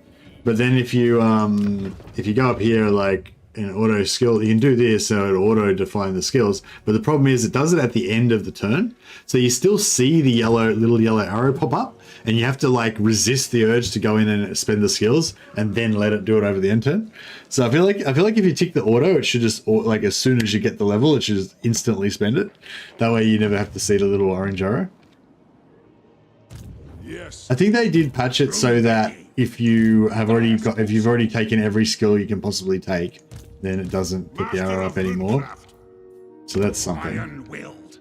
But then if you go up here, like, an auto skill. You can do this, so it auto define the skills. But the problem is it does it at the end of the turn. So you still see the little yellow arrow pop up, and you have to like resist the urge to go in and spend the skills and then let it do it over the end turn. So I feel like if you tick the auto, it should just, like, as soon as you get the level, it should just instantly spend it. That way you never have to see the little orange arrow. Yes. I think they did patch it so that if you've already taken every skill you can possibly take, then it doesn't put the arrow up anymore. So that's something. Iron-willed.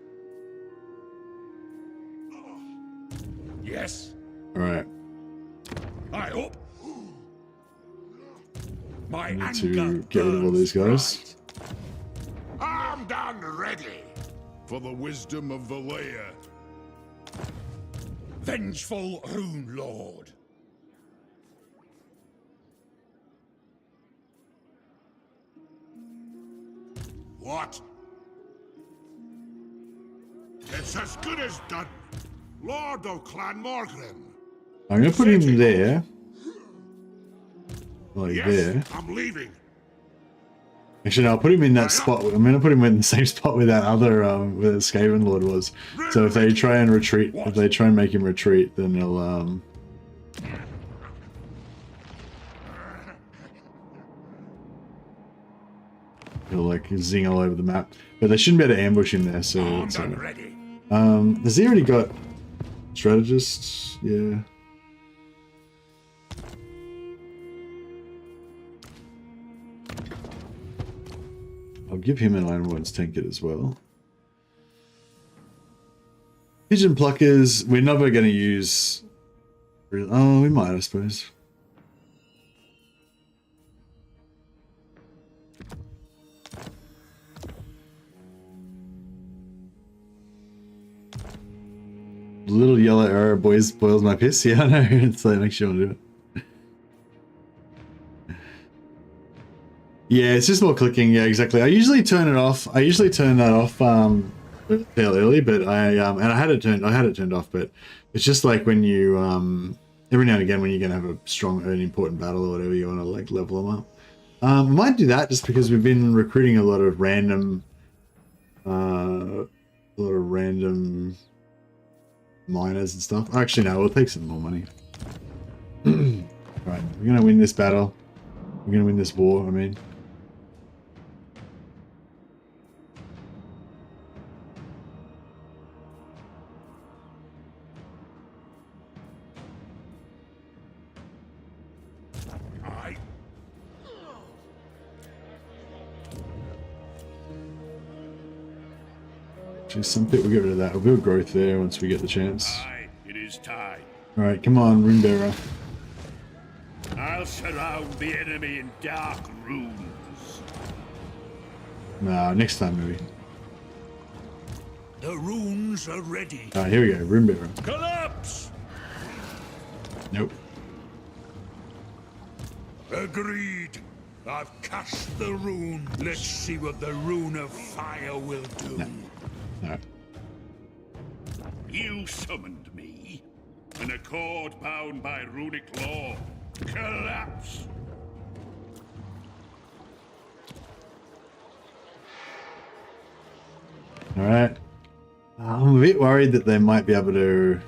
Yes. All right. I hope. My I need to get rid of all these guys. Armed and ready. For the wisdom of the layer. Vengeful Rune Lord. What? It's as good as done. Lord of Clan Morgrim. I'm gonna put him there. Like Yes, there. I'm leaving. Actually, no, I'll put him in that spot. I'm gonna put him in the same spot where that other where the Skaven Lord was. So if they try and retreat, if they try and make him retreat, then he'll like zing all over the map. But they shouldn't be able to ambush him there. So it's, has he already got strategists? Yeah. I'll give him an Ironwood's Tankard as well. Pigeon Pluckers, we're never going to use... Oh, we might, I suppose. The little yellow arrow boils my piss. Yeah, I know. It's like, makes you want to do it. Yeah, it's just more clicking. Yeah, exactly. I usually turn it off. I usually turn that off fairly early, but I had it turned off. But it's just like when you every now and again when you're gonna have a strong or an important battle or whatever, you want to like level them up. I might do that just because we've been recruiting a lot of random miners and stuff. Actually, no, we'll take some more money. All right, we're gonna win this battle. We're gonna win this war. I mean. Actually, some bit we'll get rid of that. We'll build growth there once we get the chance. It is time. Alright, come on, Runebearer. I'll surround the enemy in dark runes. Nah, next time maybe. The runes are ready. Alright, here we go, Runebearer. Collapse! Nope. Agreed. I've cast the rune. Let's see what the rune of fire will do. No. No. You summoned me. An accord bound by runic law. Collapse! Alright. I'm a bit worried that they might be able to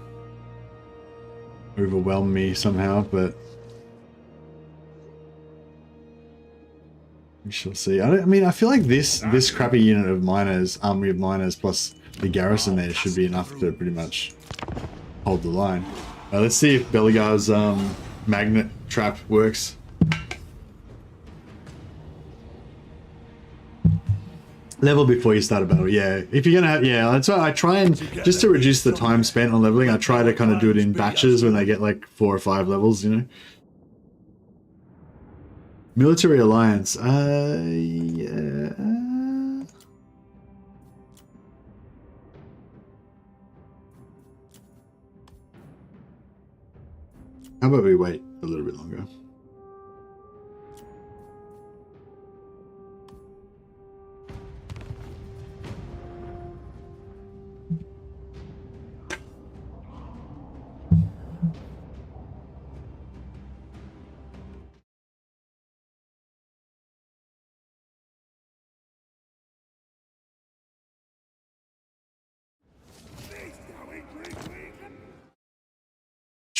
overwhelm me somehow, but we shall see. I mean, I feel like this crappy unit of miners, army of miners, plus the garrison there should be enough to pretty much hold the line. Let's see if Belegar's magnet trap works. Level before you start a battle, yeah. If you're gonna have, yeah, that's why I try and, just to reduce the time spent on leveling, I try to kind of do it in batches when they get like 4 or 5 levels, you know? Military alliance, yeah. How about we wait a little bit longer?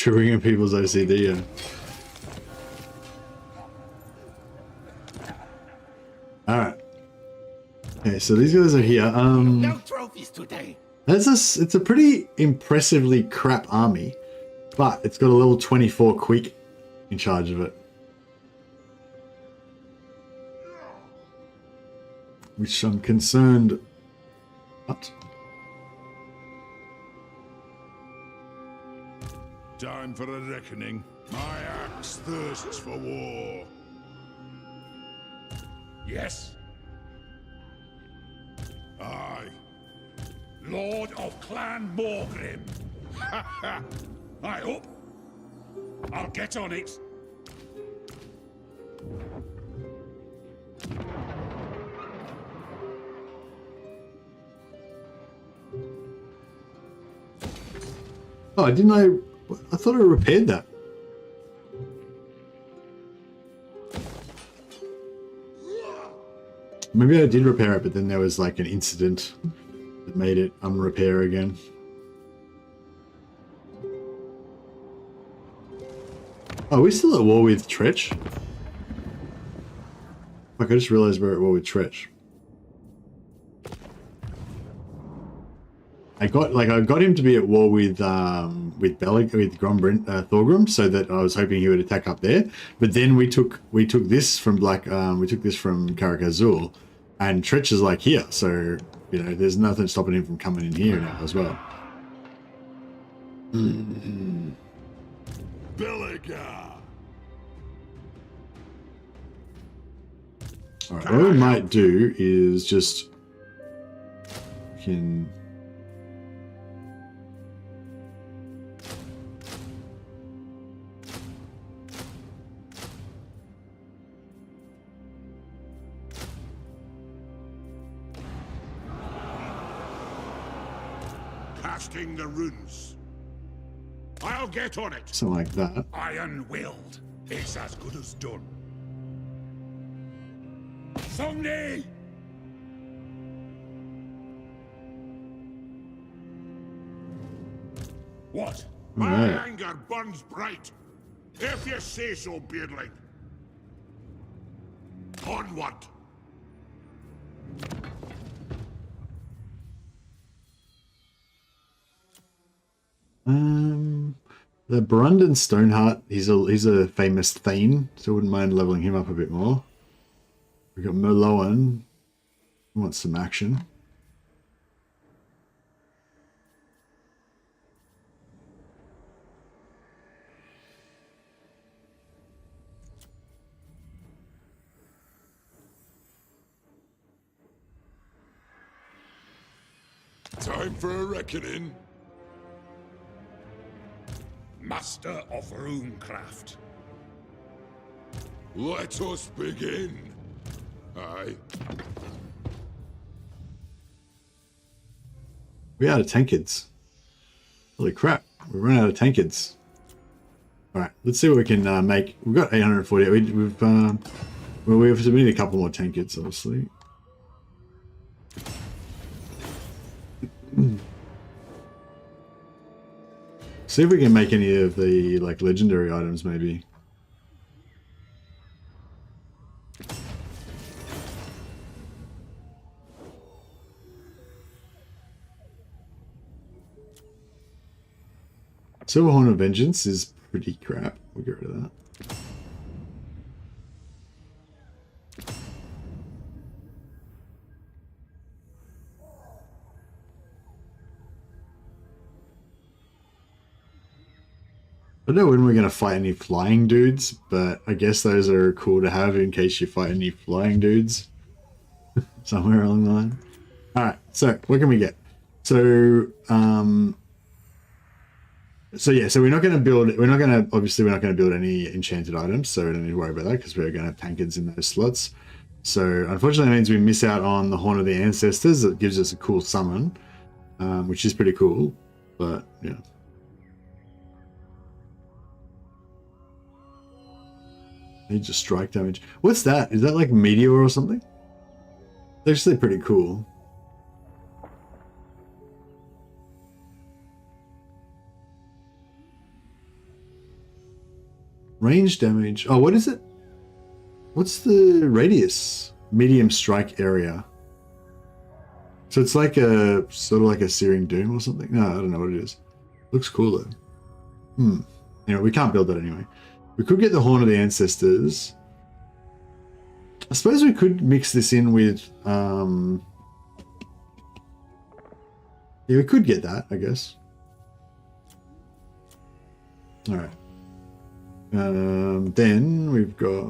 triggering people's OCD. Yeah. All right. Okay, so these guys are here. No trophies today. It's a pretty impressively crap army, but it's got a level 24 Queek in charge of it, which I'm concerned. What? Time for a reckoning. My axe thirsts for war. Yes? Aye. Lord of Clan Moarr. Ha ha! I hope. I'll get on it. Oh, didn't I thought I repaired that. Maybe I did repair it, but then there was like an incident that made it unrepair again. Oh, are we still at war with Tretch? Fuck, I just realized we're at war with Tretch. I got him to be at war with Belegar, with Thorgrim, so that I was hoping he would attack up there. But then we took this from Karak Azul, and Tretch is like here, so you know there's nothing stopping him from coming in here now as well. Belegar. All right, what we might do is just casting the runes. I'll get on it. something like that. Iron-willed. It's as good as done. Someday! What? My Right. anger burns bright. If you say so, beardling. Onward. The Brundon Stoneheart, he's a famous Thane, so I wouldn't mind leveling him up a bit more. We've got Merloan, who wants some action. Time for a reckoning. Master of runecraft. Let us begin. Aye. We're out of Tankards. Holy crap, we run out of Tankards. Alright, let's see what we can make. We've got 840. We need a couple more Tankards, obviously. See if we can make any of the like legendary items maybe. Silverhorn of Vengeance is pretty crap. We'll get rid of that. I don't know when we're going to fight any flying dudes, but I guess those are cool to have in case you fight any flying dudes somewhere along the line. Alright, so what can we get? So, so we're not going to build, obviously we're not going to build any enchanted items, so we don't need to worry about that because we're going to have Tankards in those slots. So unfortunately it means we miss out on the Horn of the Ancestors. That gives us a cool summon, which is pretty cool, but yeah. Need just strike damage. What's that? Is that like Meteor or something? They're actually pretty cool. Range damage. Oh, what is it? What's the radius? Medium strike area. So it's like a sort of like a Searing Doom or something. No, I don't know what it is. Looks cool though. Anyway, we can't build that anyway. We could get the Horn of the Ancestors. I suppose we could mix this in with yeah, we could get that, I guess. All right. Then we've got.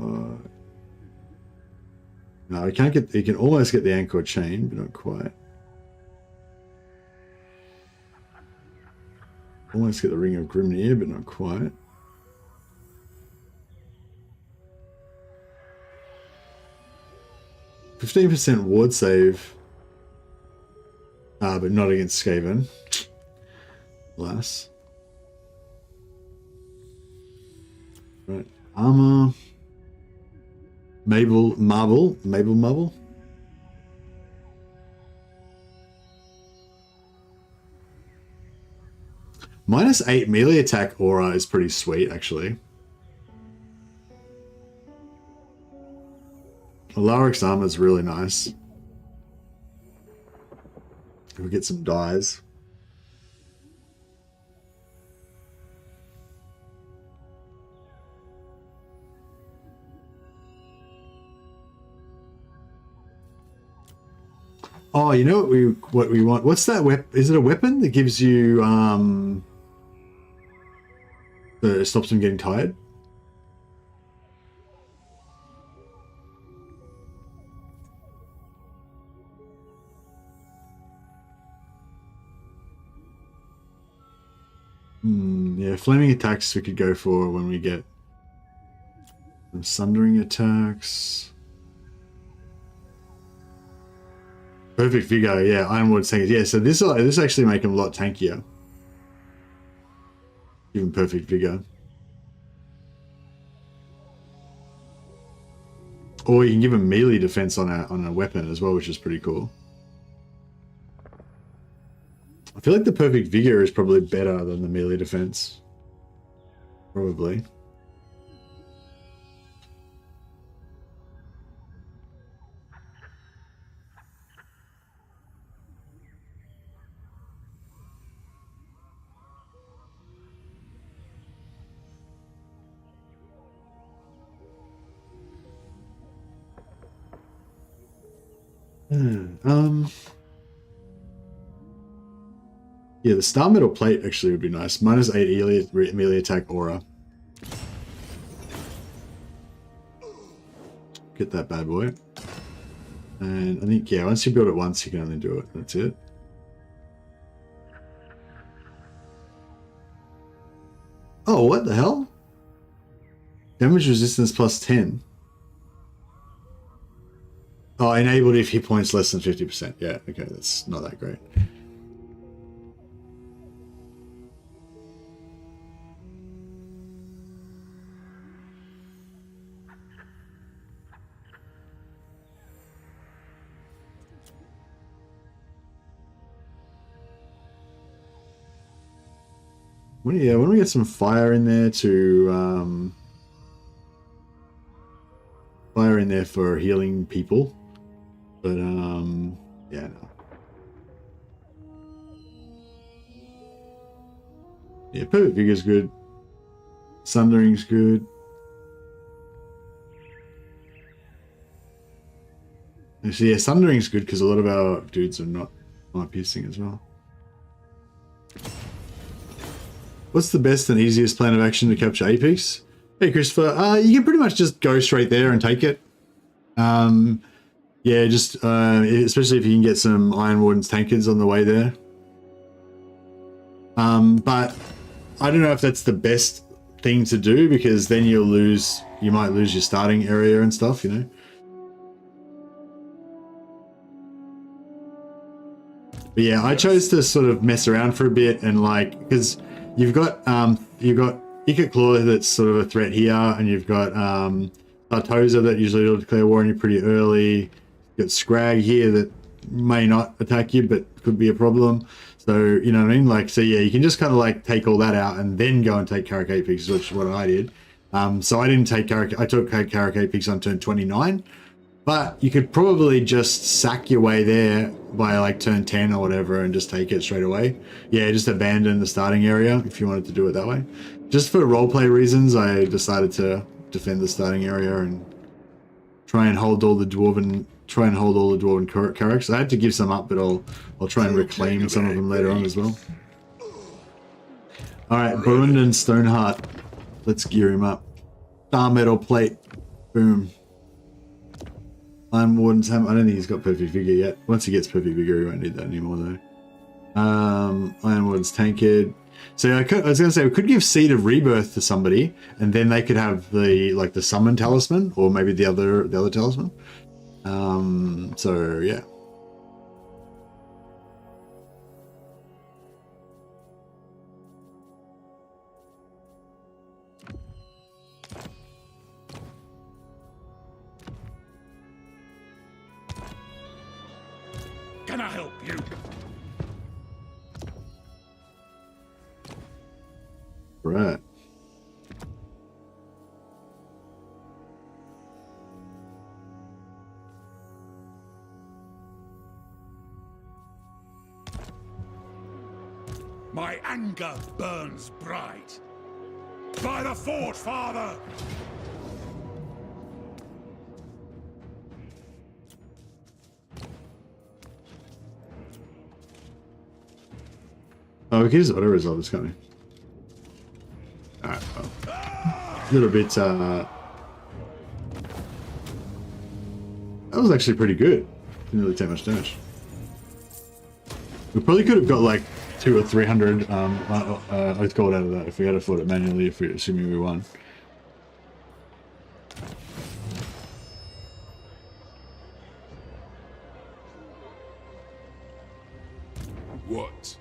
No, we can't get. You can almost get the Anchor Chain, but not quite. Almost get the Ring of Grimnir, but not quite. %15% ward save, but not against Skaven. Alas. Right, armor. Marble. -8 melee attack aura is pretty sweet, actually. Alaric's armor is really nice. We'll get some dyes. Oh, you know what we want? What's that weapon? Is it a weapon that gives you that stops them getting tired? Yeah, flaming attacks we could go for when we get some sundering attacks. Perfect Vigor, yeah, Ironwood Tankers. Yeah, so this actually make them a lot tankier. Even Perfect Vigor. Or you can give them melee defense on a weapon as well, which is pretty cool. I feel like the Perfect Vigor is probably better than the melee defense. Probably. Yeah, the Star Metal Plate actually would be nice. -8 melee attack aura. Get that bad boy. And I think, yeah, once you build it once, you can only do it. That's it. Oh, what the hell? Damage resistance +10. Oh, enabled if hit points less than 50%. Yeah, okay, that's not that great. Yeah, when we get some fire in there to fire in there for healing people, but yeah, no. Yeah, Perfect Vigor's good. Sundering's good. Actually, yeah, Sundering's good because a lot of our dudes are not piercing as well. What's the best and easiest plan of action to capture Apex? Hey, Christopher, you can pretty much just go straight there and take it. Yeah, just especially if you can get some Iron Warden's Tankards on the way there. But I don't know if that's the best thing to do because then you might lose your starting area and stuff, you know. But yeah, I chose to sort of mess around for a bit and like, because you've got Ikat Claw that's sort of a threat here, and you've got Tartosa that usually will declare war on you pretty early. You've got Scrag here that may not attack you, but could be a problem. So, you know what I mean? Like, so yeah, you can just kind of like take all that out and then go and take Karak Apex, which is what I did. So I didn't take I took Karakate Peaks on turn 29, but you could probably just sack your way there by like turn 10 or whatever and just take it straight away. Yeah, just abandon the starting area if you wanted to do it that way. Just for roleplay reasons, I decided to defend the starting area and try and hold all the dwarven Carracks. I had to give some up, but I'll try and reclaim some of them later on as well. All right, Burundan Stoneheart. Let's gear him up. Star metal plate. Boom. Iron Warden's hammer. I don't think he's got perfect vigor yet. Once he gets perfect vigor, he won't need that anymore though. Iron Warden's tankard. So I was going to say we could give Seed of Rebirth to somebody, and then they could have the summon talisman, or maybe the other talisman. So yeah. Can I help you? Right. My anger burns bright. By the Forge, Father! Oh, his auto resolve is coming. Alright, well. A little bit, that was actually pretty good. Didn't really take much damage. We probably could have got like 200 or 300 Oath Gold out of that if we had fought it manually, if we're assuming we won. What?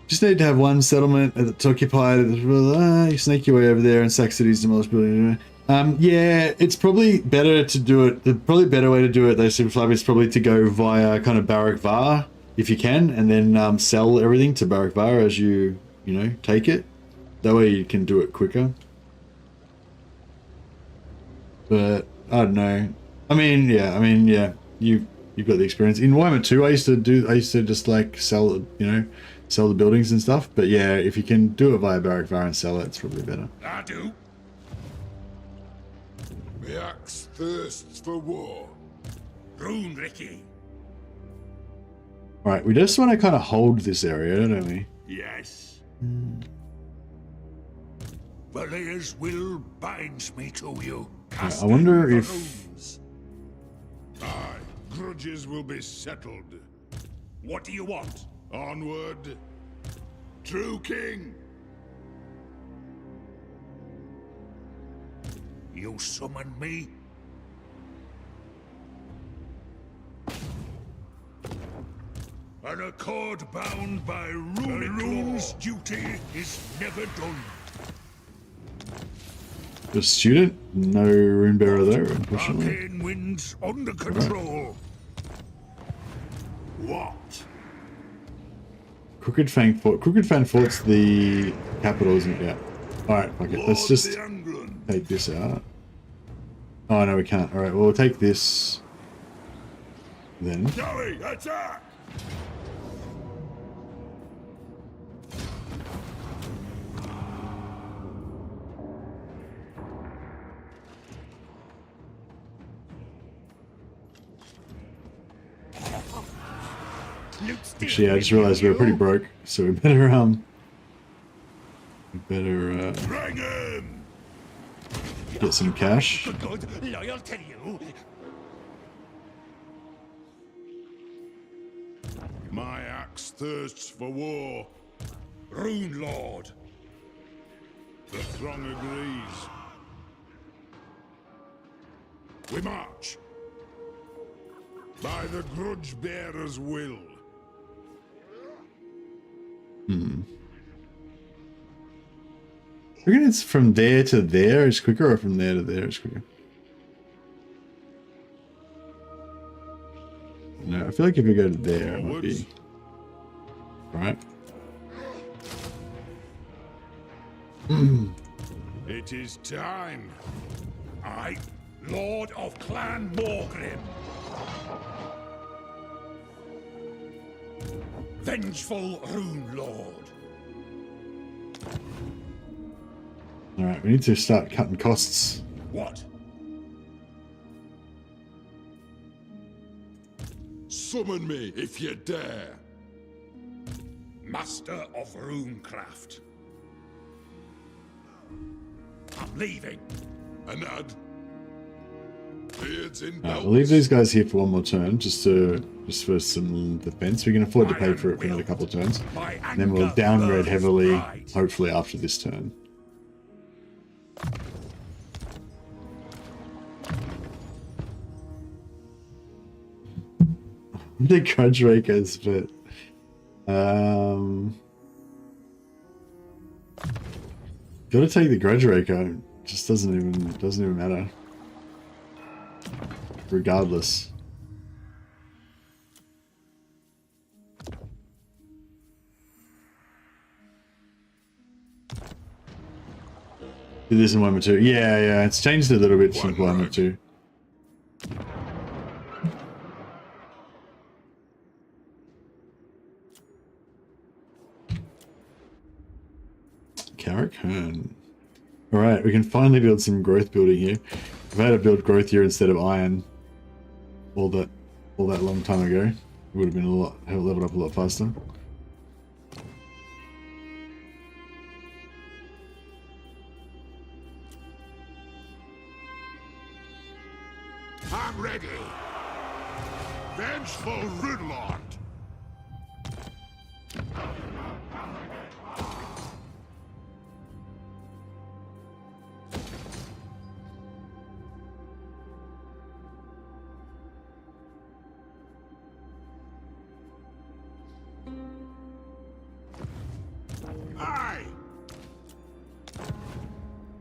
Just need to have one settlement that's occupied. You sneak your way over there and sack cities, demolish buildings. Yeah, it's probably better to do it. The probably better way to do it, though, Superflab, is probably to go via kind of Barak Var if you can, and then sell everything to Barak Var as you take it. That way you can do it quicker. But I don't know. I mean, yeah. You've got the experience in Warhammer 2. I used to just like sell the buildings and stuff. But yeah, if you can do it via Barak Var and sell it, it's probably better. I do. The axe thirsts for war. Rune, Ricky. Alright, we just want to kind of hold this area, don't we? Yes. Belegar's will binds me to you. I wonder if... Aye, grudges will be settled. What do you want? Onward. True King. You summoned me? An accord bound by rune's duty is never done. The student? No rune bearer there, unfortunately. Arcane winds under control. What? Crooked Fang Fort. Crooked Fang Fort's the capital, isn't it? Yeah. Alright, fuck it. Let's just take this out. Oh, no, we can't. Alright, well, we'll take this. Then. Joey, attack! Actually, I just realized we were pretty broke, so we better get some cash. Good, loyal to you. My axe thirsts for war. Rune Lord. The throng agrees. We march. By the grudge bearer's will. I reckon it's from there to there is quicker, or from there to there is quicker. No, I feel like if we go to there, it might be... Right. It is time. I, Lord of Clan Moarr, vengeful Rune Lord. Alright, we need to start cutting costs. What? Summon me if you dare. Master of Runecraft. I'm leaving. Anad. Beards in Alright, we'll leave these guys here for one more turn, just for some defense. We can afford to pay for it for another couple of turns. And then we'll downgrade heavily, hopefully after this turn. The grudge rakers, but gotta take the grudge raker. Just doesn't even matter. Regardless. Do this in 1.2. Yeah, it's changed a little bit since 1.2. Carrick-Hearn. Alright, we can finally build some growth building here. I've had to build growth here instead of iron all that long time ago. It would have been leveled up a lot faster. I'm ready. Vengeful Rune Lord.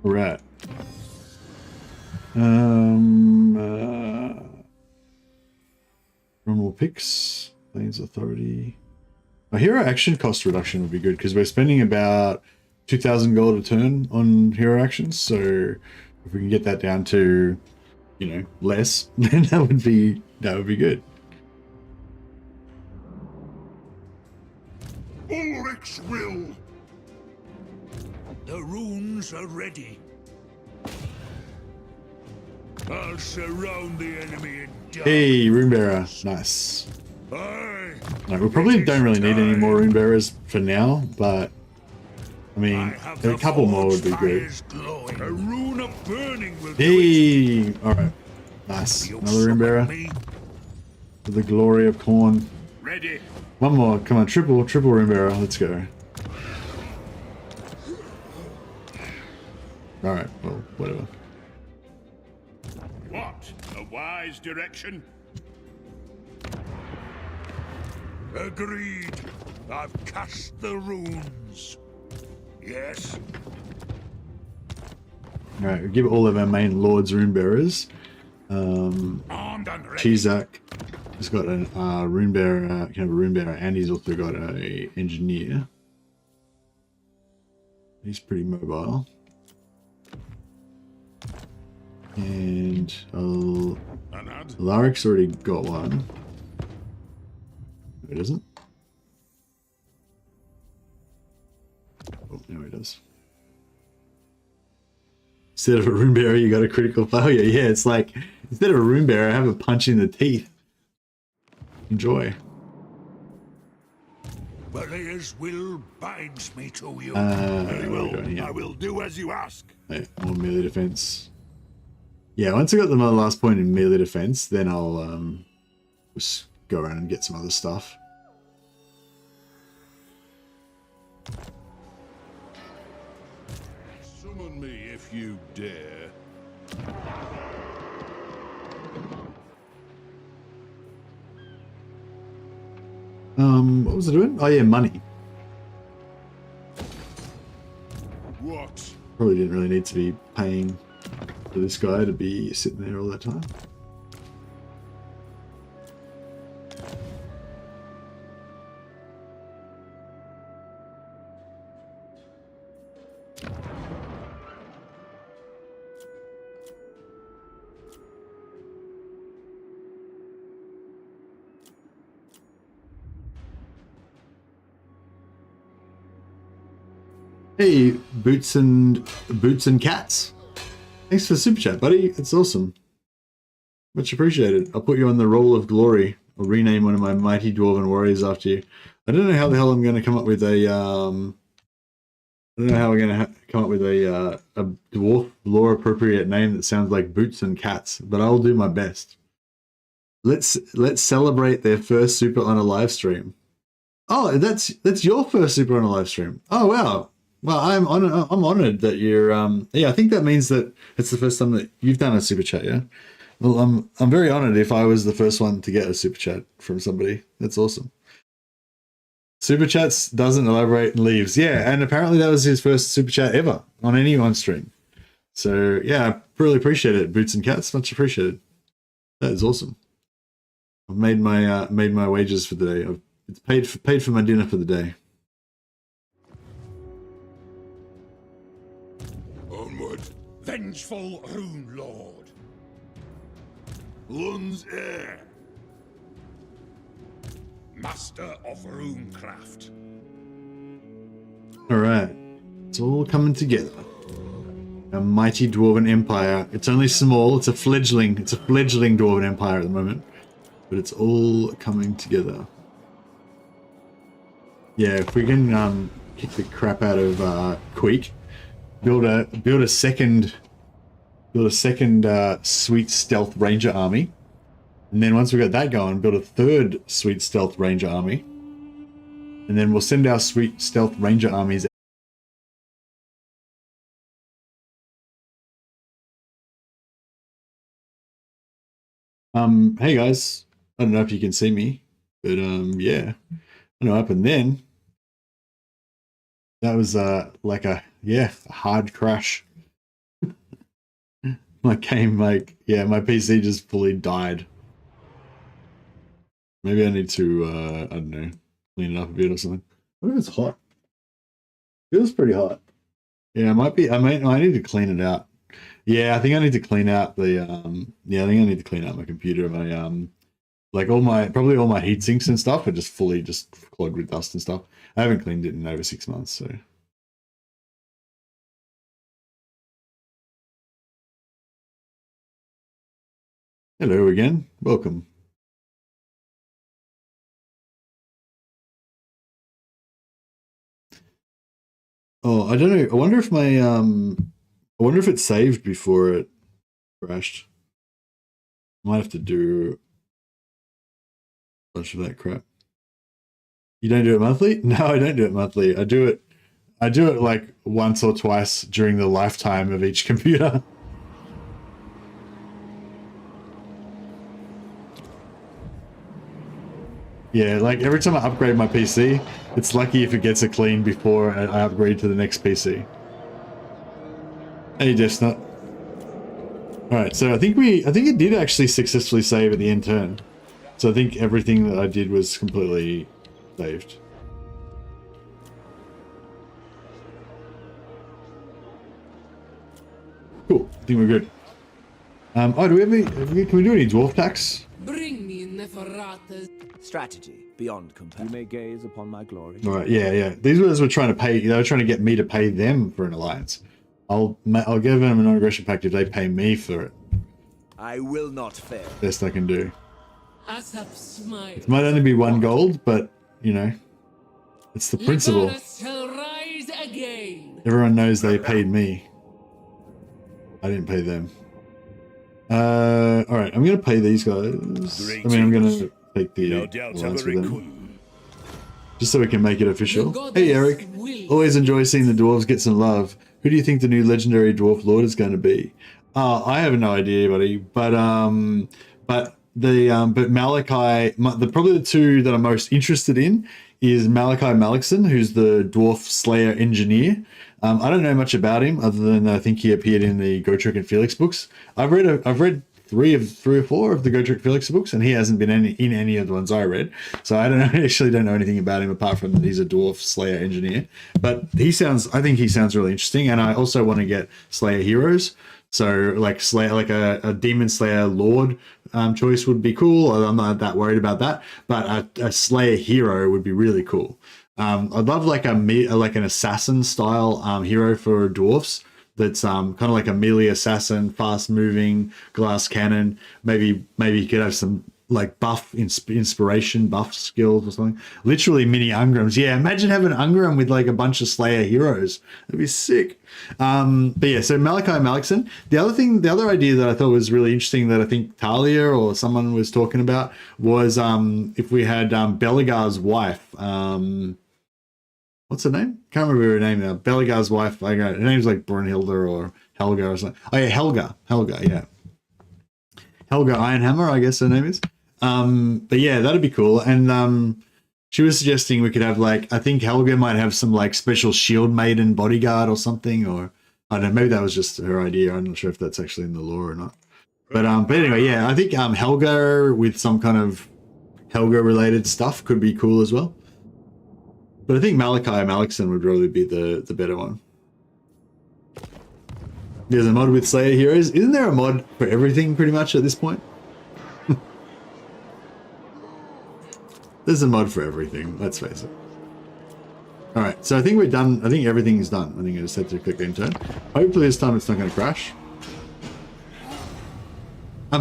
Right. Normal picks, Lanes Authority. A hero action cost reduction would be good because we're spending about 2,000 gold a turn on hero actions. So if we can get that down to, you know, less, then that would be good. Ulrich's will. The runes are ready. I'll surround the enemy in dark. Hey, Runebearer. Nice. Aye. No, we probably don't really need any more Runebearers for now, but I mean, a couple more would be good. A rune of burning will Hey! Alright. Nice. Another Runebearer. For the glory of Khorne. Ready. One more. Come on, triple Runebearer. Let's go. Alright, well, whatever. What? A wise direction? Agreed. I've cast the runes. Yes. Alright, we'll give all of our main lords Runebearers. Armed and ready. Chizak has got a Runebearer, can have a Runebearer, and he's also got a engineer. He's pretty mobile. And Alaric's already got one. No, it isn't. Oh, no, he does. Instead of a Runebearer, you got a critical failure. Yeah, it's like, instead of a Runebearer, have a punch in the teeth. Enjoy. Belegar's will binds me to you. Very well. I will do as you ask. Right, more melee defense. Yeah, once I got my last point in melee defense, then I'll just go around and get some other stuff. Summon me if you dare. What was I doing? Oh yeah, money. What? Probably didn't really need to be paying for this guy to be sitting there all that time. Hey, Boots and Cats. Thanks for the super chat, buddy. It's awesome. Much appreciated. I'll put you on the roll of glory. I'll rename one of my mighty dwarven warriors after you. I don't know how the hell I'm going to come up with a I don't know how we're going to come up with a dwarf lore appropriate name that sounds like Boots and Cats, but I'll do my best. Let's celebrate their first super on a live stream. Oh, that's your first super on a live stream. Oh wow. Well, I'm honored that you're yeah, I think that means that it's the first time that you've done a super chat, yeah? Well, I'm very honored if I was the first one to get a super chat from somebody. That's awesome. Super chats, doesn't elaborate and leaves. Yeah, and apparently that was his first super chat ever on anyone's stream. So yeah, I really appreciate it, Boots and Cats. Much appreciated. That is awesome. I've made my wages for the day. It's paid for my dinner for the day. Onward. Vengeful Rune Lord. Lun's heir. Master of Runecraft. Alright. It's all coming together. A mighty dwarven empire. It's only small, it's a fledgling dwarven empire at the moment. But it's all coming together. Yeah, if we can kick the crap out of Queek, build a second sweet stealth ranger army, and then once we got that going, build a third sweet stealth ranger army, and then we'll send our sweet stealth ranger armies. Hey guys, I don't know if you can see me, but yeah, I don't know what happened then. That was like a hard crash. My game, my PC just fully died. Maybe I need to I don't know, clean it up a bit or something. What if it's hot? Feels pretty hot. Yeah, it might be. I need to clean it out. Yeah, I think I need to clean out the I think I need to clean out my computer. My like probably all my heat sinks and stuff are just fully clogged with dust and stuff. I haven't cleaned it in over 6 months, so. Hello again. Welcome. Oh, I don't know. I wonder if my I wonder if it saved before it crashed. Might have to do a bunch of that crap. You don't do it monthly? No, I don't do it monthly. I do it like once or twice during the lifetime of each computer. Yeah, like every time I upgrade my PC, it's lucky if it gets a clean before I upgrade to the next PC. Hey, Desnut. Alright, so I think it did actually successfully save at the end turn. So I think everything that I did was completely saved. Cool, I think we're good. Oh, do we have can we do any dwarf tax? Bring me Neferata's strategy beyond compare. You may gaze upon my glory. All right, yeah. These guys were trying to pay. They were trying to get me to pay them for an alliance. I'll give them a non-aggression pact if they pay me for it. I will not fail. Best I can do. Asap smile. It might only be 1 gold, but you know, it's the principle. Shall rise again. Everyone knows they paid me. I didn't pay them. All right, I'm gonna pay these guys. I'm gonna take the alliance with them, just so we can make it official. Hey Eric, always enjoy seeing the dwarves get some love. Who do you think the new legendary dwarf lord is going to be? I have no idea, buddy. But Malachi, probably the two that I'm most interested in is Malachi Malekson, who's the dwarf slayer engineer. I don't know much about him other than I think he appeared in the Gotrek and Felix books. I've read three or four of the Gotrek and Felix books, and he hasn't been in any of the ones I read. So I actually don't know anything about him apart from that he's a dwarf slayer engineer. But I think he sounds really interesting, and I also want to get slayer heroes. So like a demon slayer lord choice would be cool. I'm not that worried about that, but a slayer hero would be really cool. I'd love like an assassin style hero for dwarfs. That's kind of like a melee assassin, fast moving, glass cannon. Maybe you could have some like buff inspiration, buff skills or something. Literally mini Angrams. Yeah, imagine having an Angram with like a bunch of Slayer heroes. That'd be sick. But yeah, so Malachi Malekson. The other idea that I thought was really interesting that I think Talia or someone was talking about was if we had Belegar's wife. What's her name? Can't remember her name now. Belegar's wife. Her name's like Brunhilde or Helga or something. Oh yeah, Helga, yeah. Helga Ironhammer, I guess her name is. But yeah, that'd be cool. And she was suggesting we could have like, I think Helga might have some like special shield maiden bodyguard or something, or I don't know, maybe that was just her idea. I'm not sure if that's actually in the lore or not. But anyway, yeah, I think Helga with some kind of Helga related stuff could be cool as well. But I think Malachi Malekson would probably be the better one. There's a mod with Slayer heroes. Isn't there a mod for everything pretty much at this point? There's a mod for everything, let's face it. Alright, so I think we're done. I think everything's done. I think I just had to click game turn. Hopefully this time it's not going to crash.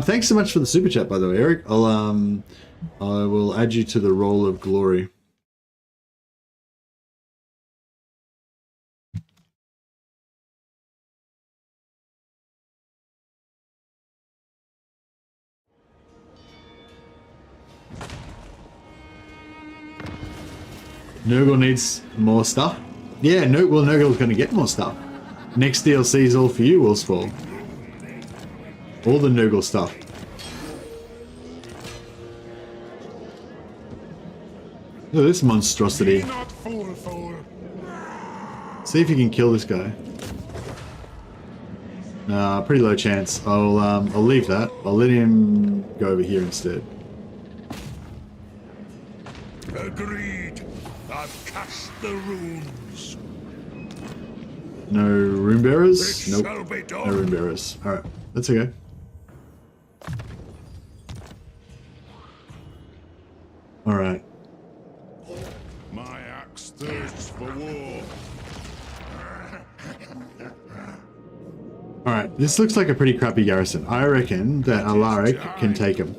Thanks so much for the super chat, by the way, Eric. I will add you to the roll of glory. Nurgle needs more stuff. Yeah, Nurgle's going to get more stuff. Next DLC is all for you, Willsfall. All the Nurgle stuff. Look at this monstrosity. See if you can kill this guy. Pretty low chance. I'll leave that. I'll let him go over here instead. Agreed. I've cast the runes. No rune bearers? Nope. No rune bearers. Alright, that's okay. Alright. My axe thirsts for war. Alright, this looks like a pretty crappy garrison. I reckon that Alaric can take him.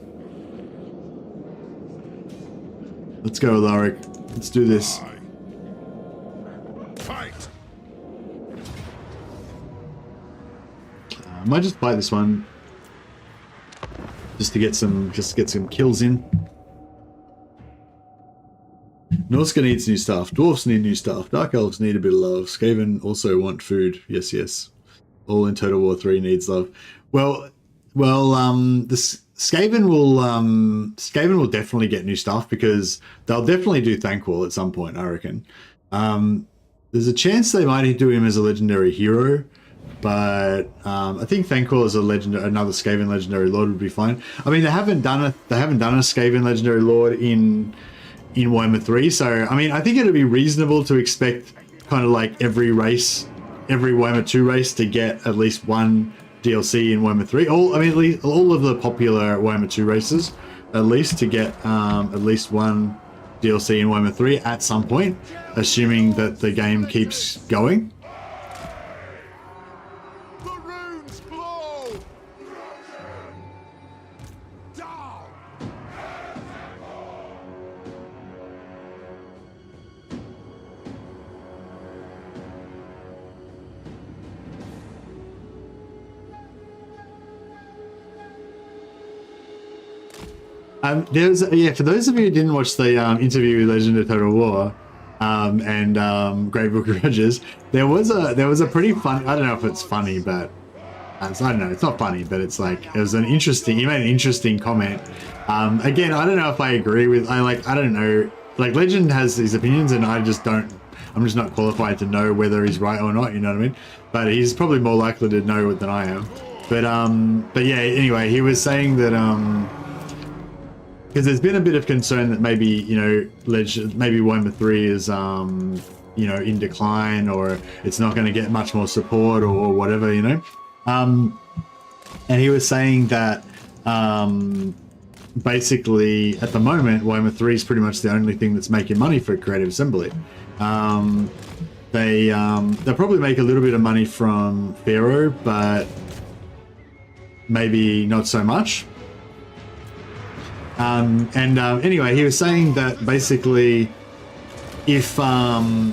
Let's go, Alaric. Let's do this. Fight. I might just buy this one. Just to get some kills in. Norska needs new stuff. Dwarfs need new stuff. Dark Elves need a bit of love. Skaven also want food. Yes, yes. All in Total War 3 needs love. Well, the Skaven will definitely get new stuff because they'll definitely do Thankwall at some point, I reckon. There's a chance they might do him as a legendary hero, but I think Thankwall as another Skaven legendary lord would be fine. I mean, they haven't done a Skaven legendary lord in Warhammer 3, so I mean, I think it'd be reasonable to expect kind of like every Warhammer 2 race to get at least one DLC in Warhammer 3. All of the popular Warhammer 2 races, at least to get at least one DLC in Warhammer 3 at some point, assuming that the game keeps going. The runes blow. Down. For those of you who didn't watch the interview with Legend of Total War and Great Book of Grudges, there was a pretty fun. I don't know if it's funny, but I don't know. It's not funny, but it's like it was an interesting. He made an interesting comment. Again, I don't know if I agree with. I don't know. Like Legend has his opinions, and I just don't. I'm just not qualified to know whether he's right or not. You know what I mean? But he's probably more likely to know it than I am. But yeah. Anyway, he was saying that because there's been a bit of concern that maybe, maybe Warhammer 3 is, in decline, or it's not going to get much more support or whatever, And he was saying that basically, at the moment, Warhammer 3 is pretty much the only thing that's making money for Creative Assembly. They'll probably make a little bit of money from Pharaoh, but maybe not so much. Anyway, he was saying that basically, basically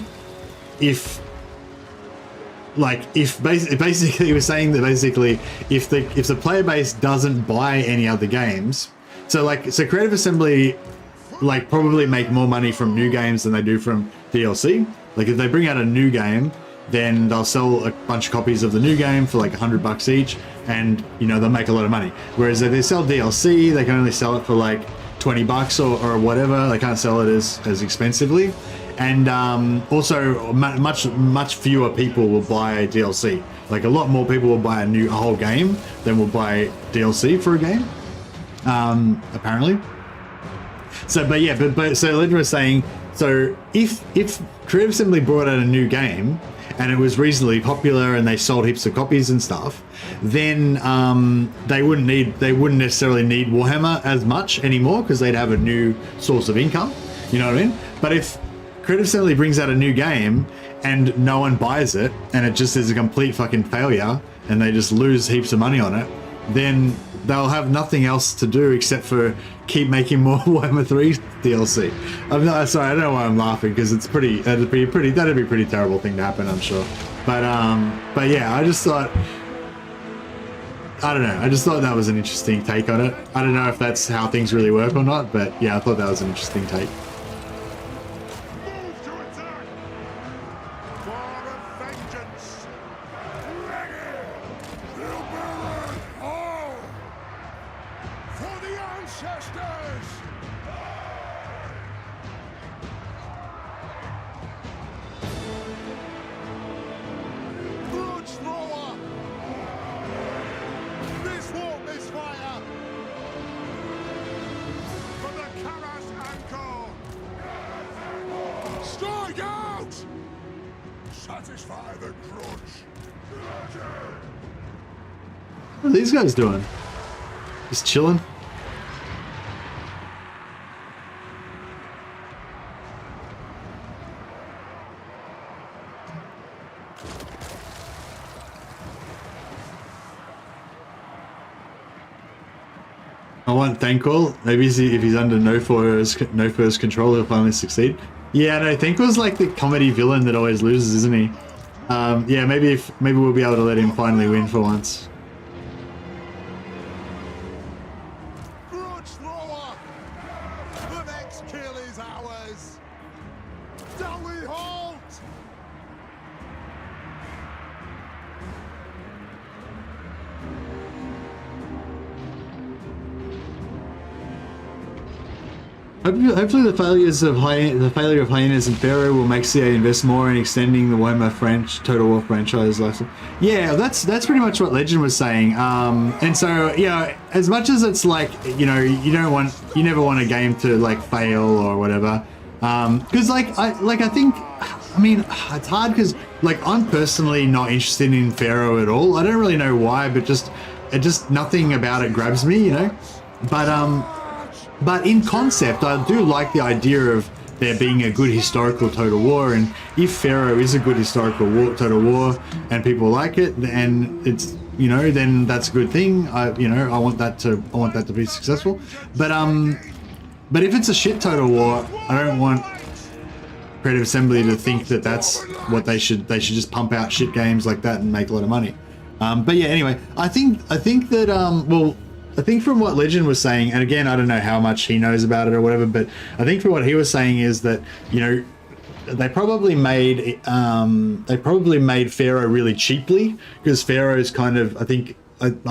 he was saying that basically if the player base doesn't buy any other games, so Creative Assembly probably make more money from new games than they do from DLC. Like if they bring out a new game, then they'll sell a bunch of copies of the new game for like $100 each, and they'll make a lot of money. Whereas if they sell DLC, they can only sell it for like $20 or whatever. They can't sell it as expensively, and also much fewer people will buy DLC. Like a lot more people will buy a whole game than will buy DLC for a game, apparently. So Legend was saying, so if Creative Assembly brought out a new game and it was reasonably popular and they sold heaps of copies and stuff, then they wouldn't necessarily need Warhammer as much anymore, because they'd have a new source of income. You know what I mean? But if Creative Assembly brings out a new game and no one buys it, and it just is a complete fucking failure, and they just lose heaps of money on it, then they'll have nothing else to do except for keep making more Warhammer 3 DLC. I'm sorry, I don't know why I'm laughing, because that'd be a pretty terrible thing to happen, I'm sure. But yeah, I just thought that was an interesting take on it. I don't know if that's how things really work or not, but yeah, I thought that was an interesting take. What are these guys doing? Just chilling? I want Thankful. Maybe if he's under no first control, he'll finally succeed. Yeah, no, Thankful's like the comedy villain that always loses, isn't he? Yeah, maybe we'll be able to let him finally win for once. Hopefully the failure of Hyenas and Pharaoh will make CA invest more in extending the Warhammer Total War franchise license. Yeah, that's pretty much what Legend was saying. And so, as much as it's like, you never want a game to like fail or whatever. Because I mean, it's hard because like I'm personally not interested in Pharaoh at all. I don't really know why, but just nothing about it grabs me, But in concept, I do like the idea of there being a good historical Total War, and if Pharaoh is a good historical Total War and people like it, and it's then that's a good thing. I want that to be successful. But if it's a shit Total War, I don't want Creative Assembly to think that that's what they should just pump out shit games like that and make a lot of money. But yeah, anyway, I think that I think from what Legend was saying, and again, I don't know how much he knows about it or whatever, but I think from what he was saying is that, they probably made Pharaoh really cheaply, because Pharaoh's kind of, I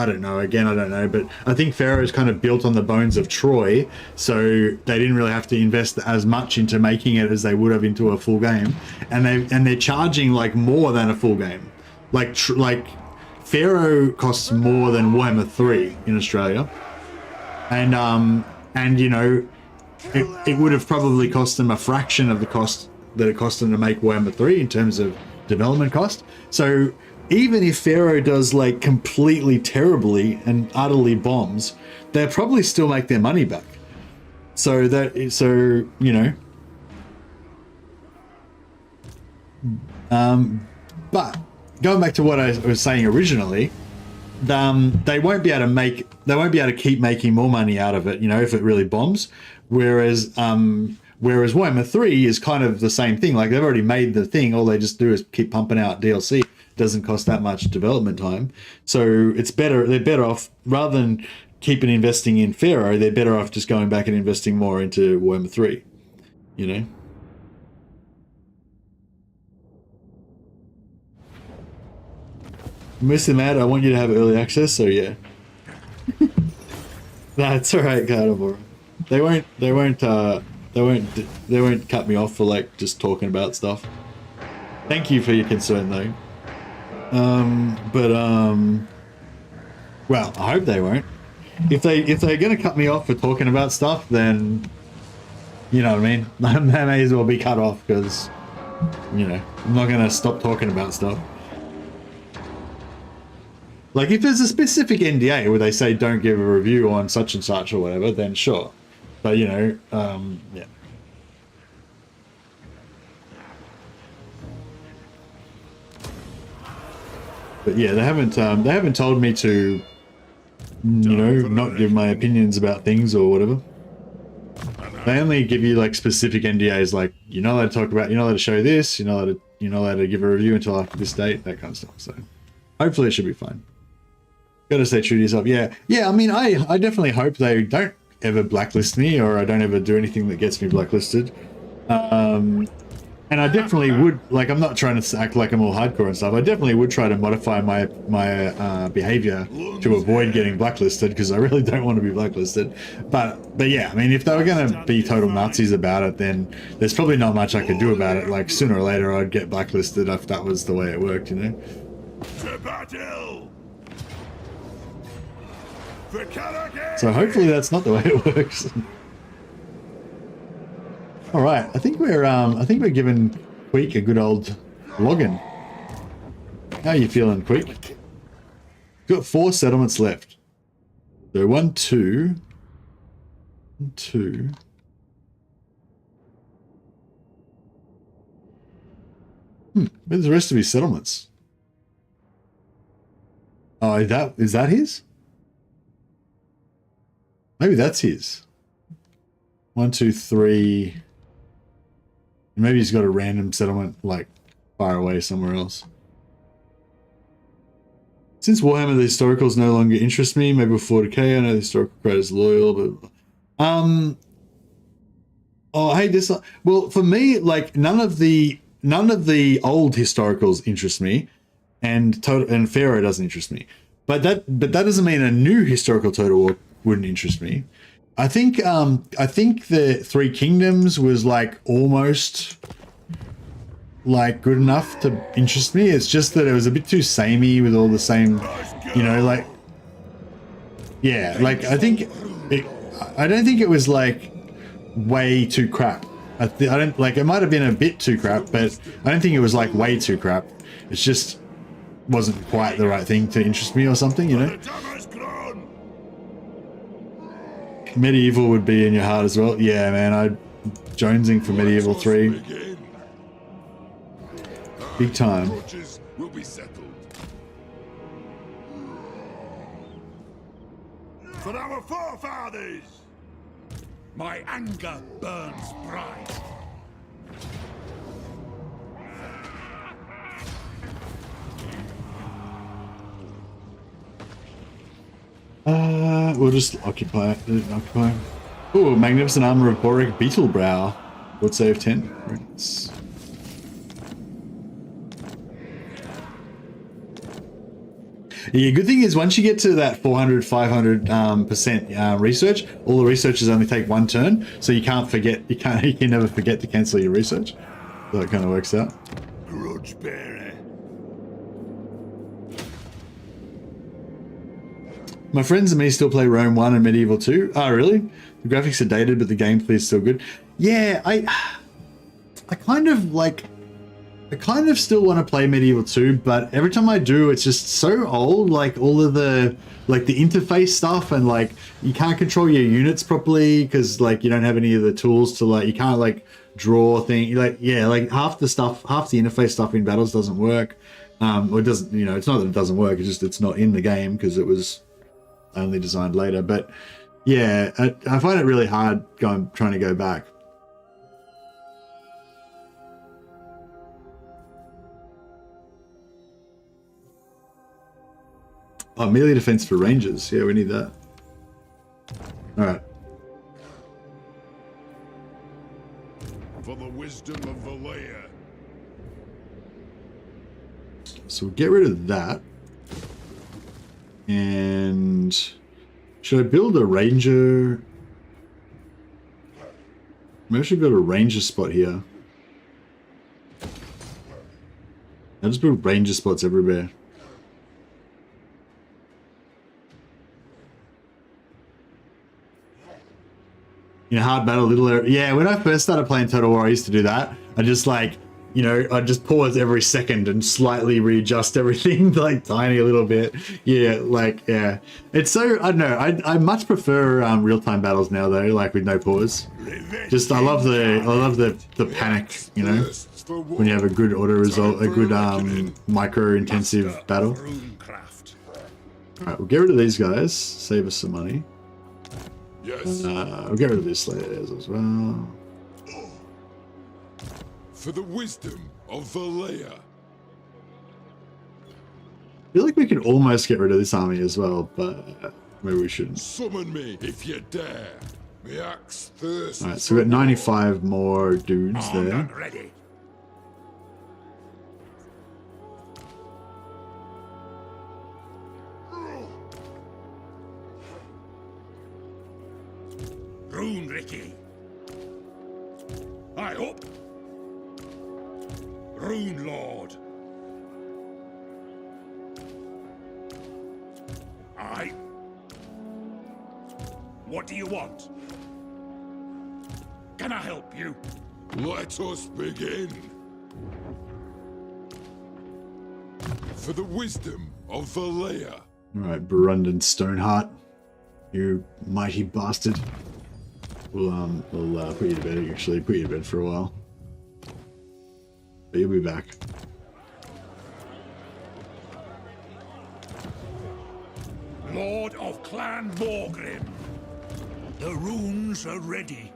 don't know, but I think Pharaoh's kind of built on the bones of Troy, so they didn't really have to invest as much into making it as they would have into a full game, and they're charging like more than a full game, like Pharaoh costs more than Warhammer 3 in Australia, and it would have probably cost them a fraction of the cost that it cost them to make Warhammer 3 in terms of development cost. So even if Pharaoh does like completely terribly and utterly bombs, they'll probably still make their money back. So you know. But going back to what I was saying originally, they won't be able to keep making more money out of it, you know, if it really bombs. Whereas Warhammer 3 is kind of the same thing. Like, they've already made the thing. All they just do is keep pumping out DLC. It doesn't cost that much development time. So it's better. They're better off, rather than keeping investing in Pharaoh, they're better off just going back and investing more into Warhammer 3, you know? Mr. Mad, I want you to have early access, so yeah. That's alright, Carnivore. They won't cut me off for like just talking about stuff. Thank you for your concern though. Well, I hope they won't. If they're gonna cut me off for talking about stuff, then you know what I mean? They may as well be cut off, because you know, I'm not gonna stop talking about stuff. Like, if there's a specific NDA where they say don't give a review on such and such or whatever, then sure. But, you know, yeah. But yeah, they haven't told me to, you know, not give my opinions about things or whatever. They only give you like specific NDAs, like you're not allowed to talk about, you're not allowed to show this, you're not allowed to give a review until after this date, that kind of stuff. So hopefully it should be fine. Gotta stay true to yourself. Yeah. I mean, I definitely hope they don't ever blacklist me, or I don't ever do anything that gets me blacklisted. And I definitely would, like, I'm not trying to act like I'm all hardcore and stuff. I definitely would try to modify my behavior to avoid getting blacklisted, because I really don't want to be blacklisted. But yeah, I mean, if they were gonna be total Nazis about it, then there's probably not much I could do about it. Like, sooner or later, I'd get blacklisted if that was the way it worked, you know. To battle! So hopefully that's not the way it works. All right, I think we're giving Queek a good old login. How are you feeling, Queek? Got 4 settlements left. So 1, 2, 2. Where's the rest of his settlements? Oh, is that his? Maybe that's his. 1, 2, 3. Maybe he's got a random settlement like far away somewhere else. Since Warhammer the Historicals no longer interest me, maybe with 40k, I know the historical creators loyal, but oh hey, this, well, for me, like none of the old historicals interest me, and Pharaoh doesn't interest me. But that doesn't mean a new historical Total War wouldn't interest me. I think the Three Kingdoms was like almost like good enough to interest me. It's just that it was a bit too samey with all the same, you know, like, yeah, like I don't think it was like way too crap. I don't, like, it might have been a bit too crap, but I don't think it was like way too crap. It's just wasn't quite the right thing to interest me or something, you know. Medieval would be in your heart as well. Yeah, man, I'm jonesing for Medieval 3. Big time. Will be settled. For our forefathers! My anger burns bright. We'll just occupy. Oh, magnificent armor of Boric Beetlebrow. Would save 10. Right. Yeah, good thing is once you get to that 400-500% research, all the researchers only take 1 turn, so you can't forget. You can never forget to cancel your research. So that kind of works out. Grudge bearer. My friends and me still play Rome 1 and Medieval 2. Oh, really? The graphics are dated, but the gameplay is still good. Yeah, I kind of like. I kind of still want to play Medieval 2, but every time I do, it's just so old. Like all of the interface stuff, and like you can't control your units properly because like you don't have any of the tools to like, you can't like draw things. Like yeah, like half the interface stuff in battles doesn't work. Or it doesn't, you know, it's not that it doesn't work. It's just it's not in the game because it was only designed later. But yeah, I find it really hard trying to go back. Oh, melee defense for rangers. Yeah, we need that. All right. For the wisdom of Valea. So we'll get rid of that. And should I build a ranger? Maybe I should build a ranger spot here. I'll just build ranger spots everywhere. You know, hard battle, little area. Yeah, when I first started playing Total War, I used to do that. I just like, you know, I'd just pause every second and slightly readjust everything, like tiny a little bit. Yeah, like, yeah. It's so, I don't know, I much prefer real-time battles now though, like with no pause. Just, I love the panic, you know, when you have a good auto result, a good micro-intensive battle. Alright, we'll get rid of these guys, save us some money. Yes. We'll get rid of these slayers as well. For the wisdom of Valea. I feel like we could almost get rid of this army as well, but maybe we shouldn't. Summon me if you dare. My axe thirsts. Alright, so we've got 95 more dudes there. Not ready. Rune, Ricky. I up. Rune Lord. I. What do you want? Can I help you? Let us begin. For the wisdom of Valea. Alright, Burundan Stoneheart. You mighty bastard. We'll put you to bed, actually. Put you to bed for a while. But you'll be back. Lord of Clan Morgrim. The runes are ready.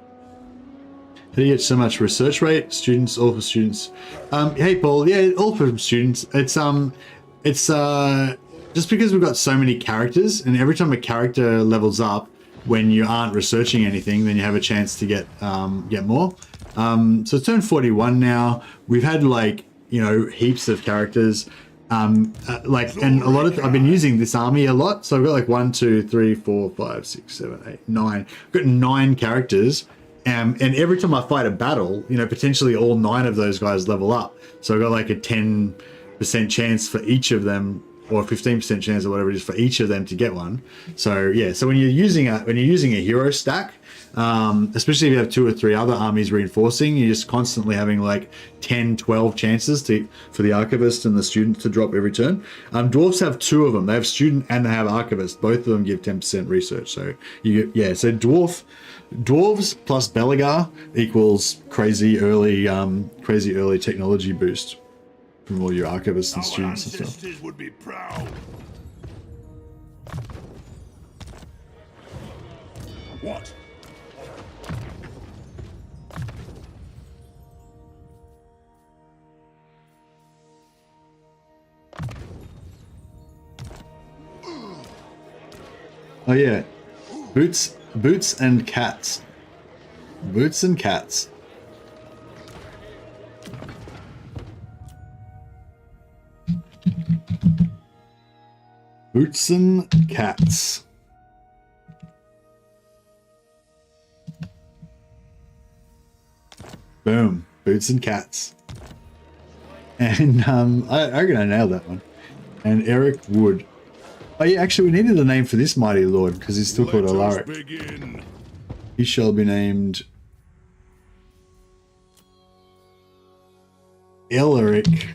How do you get so much research rate? Students, all for students. Hey Paul, yeah, all for students. It's just because we've got so many characters, and every time a character levels up, when you aren't researching anything, then you have a chance to get more. So it's turned 41 now. We've had like, you know, heaps of characters. And a lot of, I've been using this army a lot. So I've got like 1, 2, 3, 4, 5, 6, 7, 8, 9. I've got 9 characters. And every time I fight a battle, you know, potentially all 9 of those guys level up. So I've got like a 10% chance for each of them, or 15% chance or whatever it is for each of them to get one. So yeah, so when you're using a hero stack, especially if you have 2 or 3 other armies reinforcing, you're just constantly having like 10, 12 chances for the archivist and the student to drop every turn. Dwarves have 2 of them. They have student and they have archivist. Both of them give 10% research. So so dwarves plus Belegar equals crazy early technology boost from all your archivists and students and stuff. Ancestors would be proud. What? Oh yeah, boots and cats. Boots and cats. Boots and cats. Boom. Boots and cats. And I reckon I nailed that one. And Eric Wood. Oh yeah, actually we needed a name for this mighty lord because he's still called Alaric. He shall be named Elric.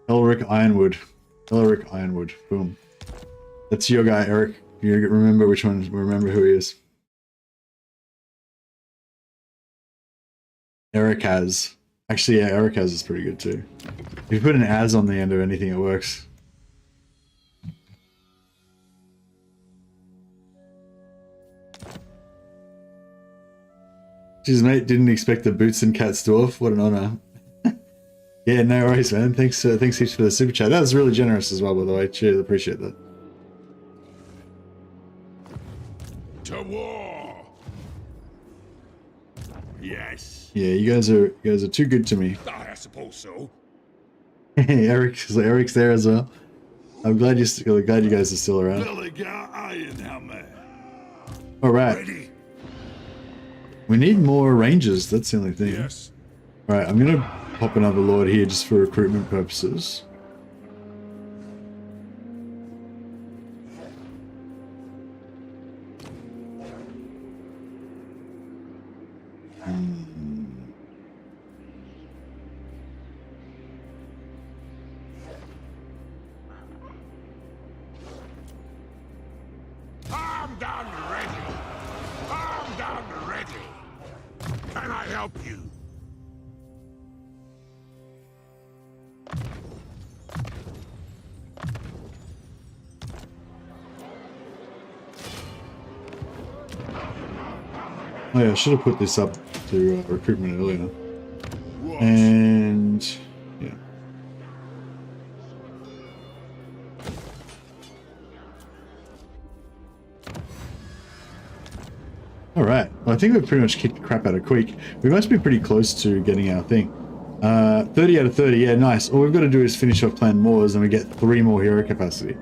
Elric Ironwood. Elric Ironwood. Boom. That's your guy, Eric. You remember which one? Remember who he is. Eric has. Actually, yeah, Eric has is pretty good too. If you put an as on the end of anything, it works. Jeez, mate, didn't expect the boots and cats dwarf. What an honor. Yeah, no worries, man. Thanks heaps for the super chat. That was really generous as well, by the way. Cheers, appreciate that. To war. Yes. Yeah, you guys are too good to me. I suppose so. Eric's there as well. I'm glad you guys are still around. Belegar Ironhammer. All right. Ready. We need more rangers. That's the only thing. Yes. All right, I'm gonna pop another lord here just for recruitment purposes. Armed and ready. Armed and ready. Can I help you? Oh yeah, I should have put this up to recruitment earlier. What? And yeah. All right. Well, I think we've pretty much kicked the crap out of Queek. We must be pretty close to getting our thing. 30 out of 30. Yeah, nice. All we've got to do is finish off Clan Moarrs and we get 3 more hero capacity.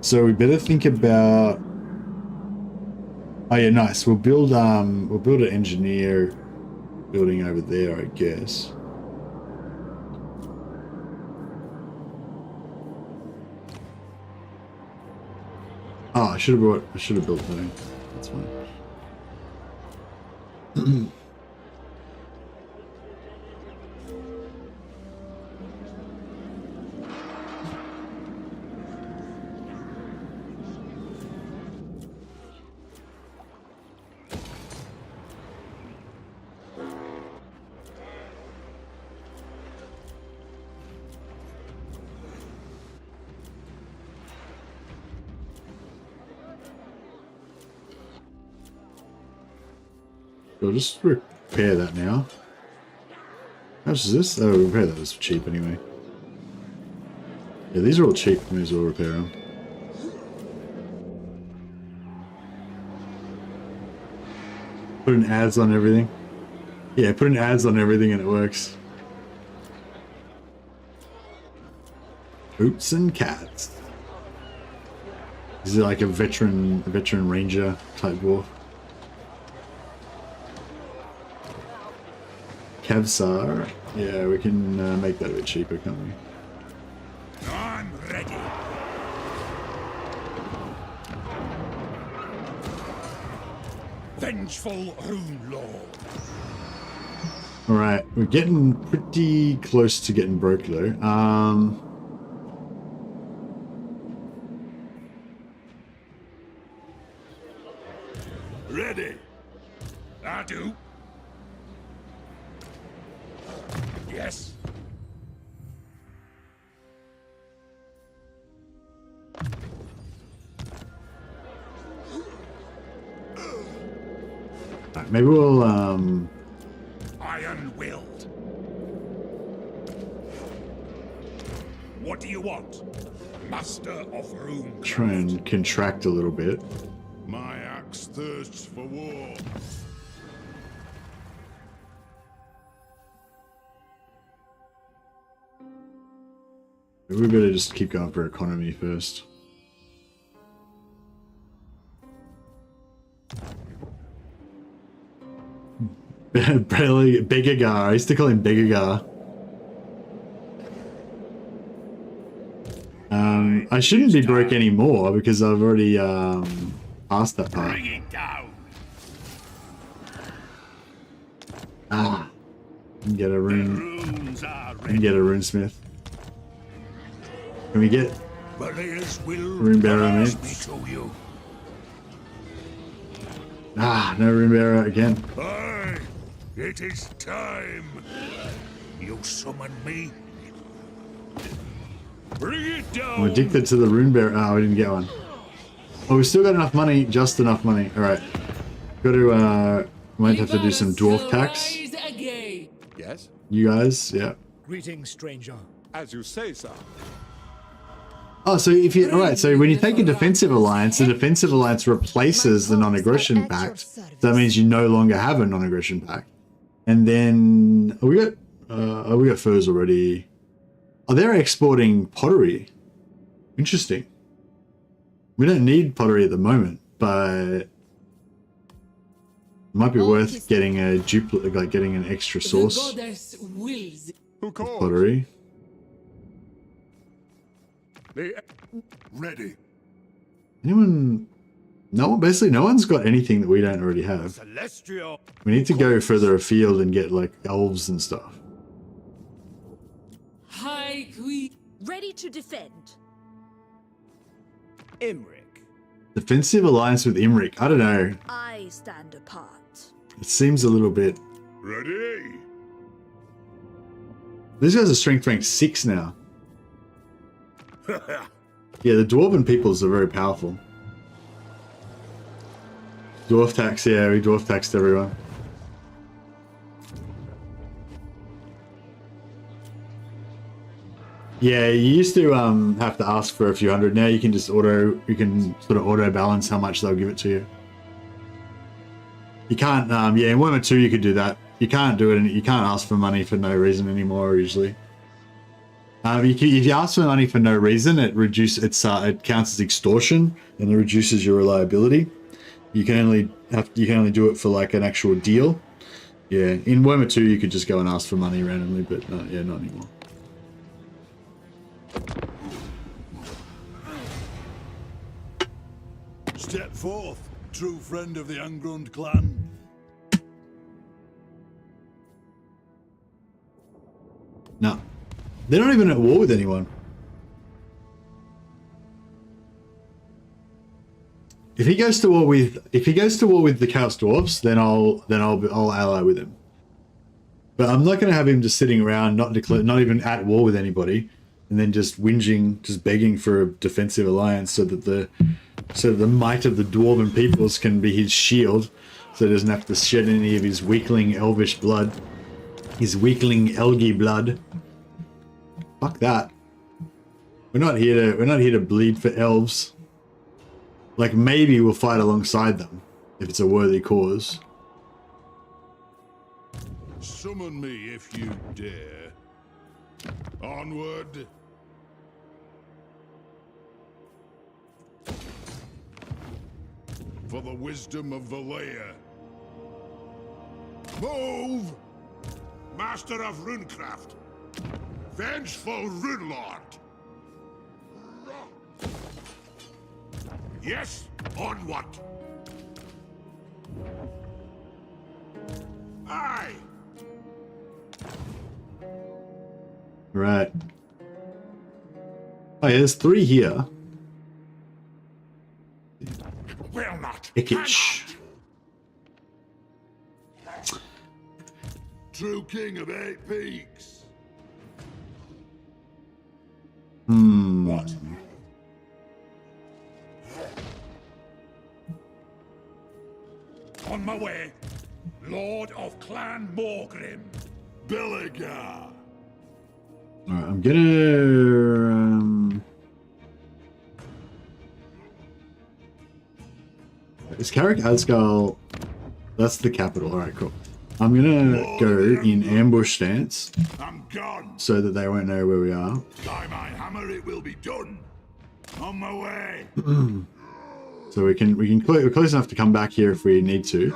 So we better think about. Oh yeah, nice. We'll build an engineer building over there, I guess. Oh, I should have built that. That's fine. I'll just repair that now. How much is this? Oh, repair that was cheap anyway. Yeah, these are all cheap. May as well repair them. Put an ads on everything. Yeah, put an ads on everything and it works. Boots and cats. Is it like a veteran ranger type dwarf? Kevsar. Yeah, we can make that a bit cheaper, can't we? I'm ready. Vengeful Rune Lord. Alright, we're getting pretty close to getting broke though. Ready. I do. Yes. Right, maybe we'll Iron-willed. What do you want? Master of Rune. try and contract a little bit. My axe thirsts for war. Maybe we better just keep going for economy first. Belegar. I used to call him Belegar. I shouldn't be broke anymore because I've already passed that part. Bring it down. Can get a rune. Runes are Can ready. get a runesmith. Can we get Warriors will rune bearer, pass mate? me to you. No rune bearer again. Aye, it is time. You summon me. Bring it down. I'm addicted to the rune bearer. Oh, we didn't get one. Oh, we still got enough money. Just enough money. All right. Got to. Might have to do some dwarf tax. Yes? You guys, yeah. Greetings, stranger. As you say, sir. Oh, so if you all right, so when you take a defensive alliance, the defensive alliance replaces the non-aggression pact. That means you no longer have a non-aggression pact. And then we got furs already. Oh, they're exporting pottery. Interesting. We don't need pottery at the moment, but it might be worth getting a duplicate, like getting an extra source of pottery. Ready. Anyone? No, basically no one's got anything that we don't already have. Celestial. We need to go further afield and get like elves and stuff. Hi, Queek. Ready to defend. Imric. Defensive alliance with Imric. I don't know. I stand apart. It seems a little bit. Ready? These guys are strength rank 6 now. Yeah, the Dwarven peoples are very powerful. Dwarf tax, yeah, we dwarf taxed everyone. Yeah, you used to have to ask for a few hundred. Now you can just you can sort of auto balance how much they'll give it to you. You can't, yeah, in Warhammer 2 you could do that. You can't do it, you can't ask for money for no reason anymore usually. If you ask for money for no reason, it counts as extortion and it reduces your reliability. You can only do it for like an actual deal. Yeah, in Warhammer 2 you could just go and ask for money randomly, but yeah, not anymore. Step forth, true friend of the Angrund clan. No, they're not even at war with anyone. If he goes to war with the Chaos Dwarfs, then I'll ally with him. But I'm not going to have him just sitting around, not even at war with anybody, and then just whinging, just begging for a defensive alliance so that the might of the Dwarven peoples can be his shield, so he doesn't have to shed any of his weakling elvish blood, his weakling elgy blood. Fuck that. We're not here to bleed for elves. Like, maybe we'll fight alongside them if it's a worthy cause. Summon me if you dare. Onward. For the wisdom of Valea. Move! Master of Runecraft. Vengeful Runelord. Yes, onward. Aye. Right. Oh yeah, there's 3 here. Will not. Ickich. True king of 8 peaks. What? On my way, Lord of Clan Moarr. Belegar. Alright, I'm gonna... Is Carrick Adskull... That's the capital, alright, cool. I'm gonna go in ambush stance. I'm gone. So that they won't know where we are. By my hammer it will be done. On my way. So we're close enough to come back here if we need to.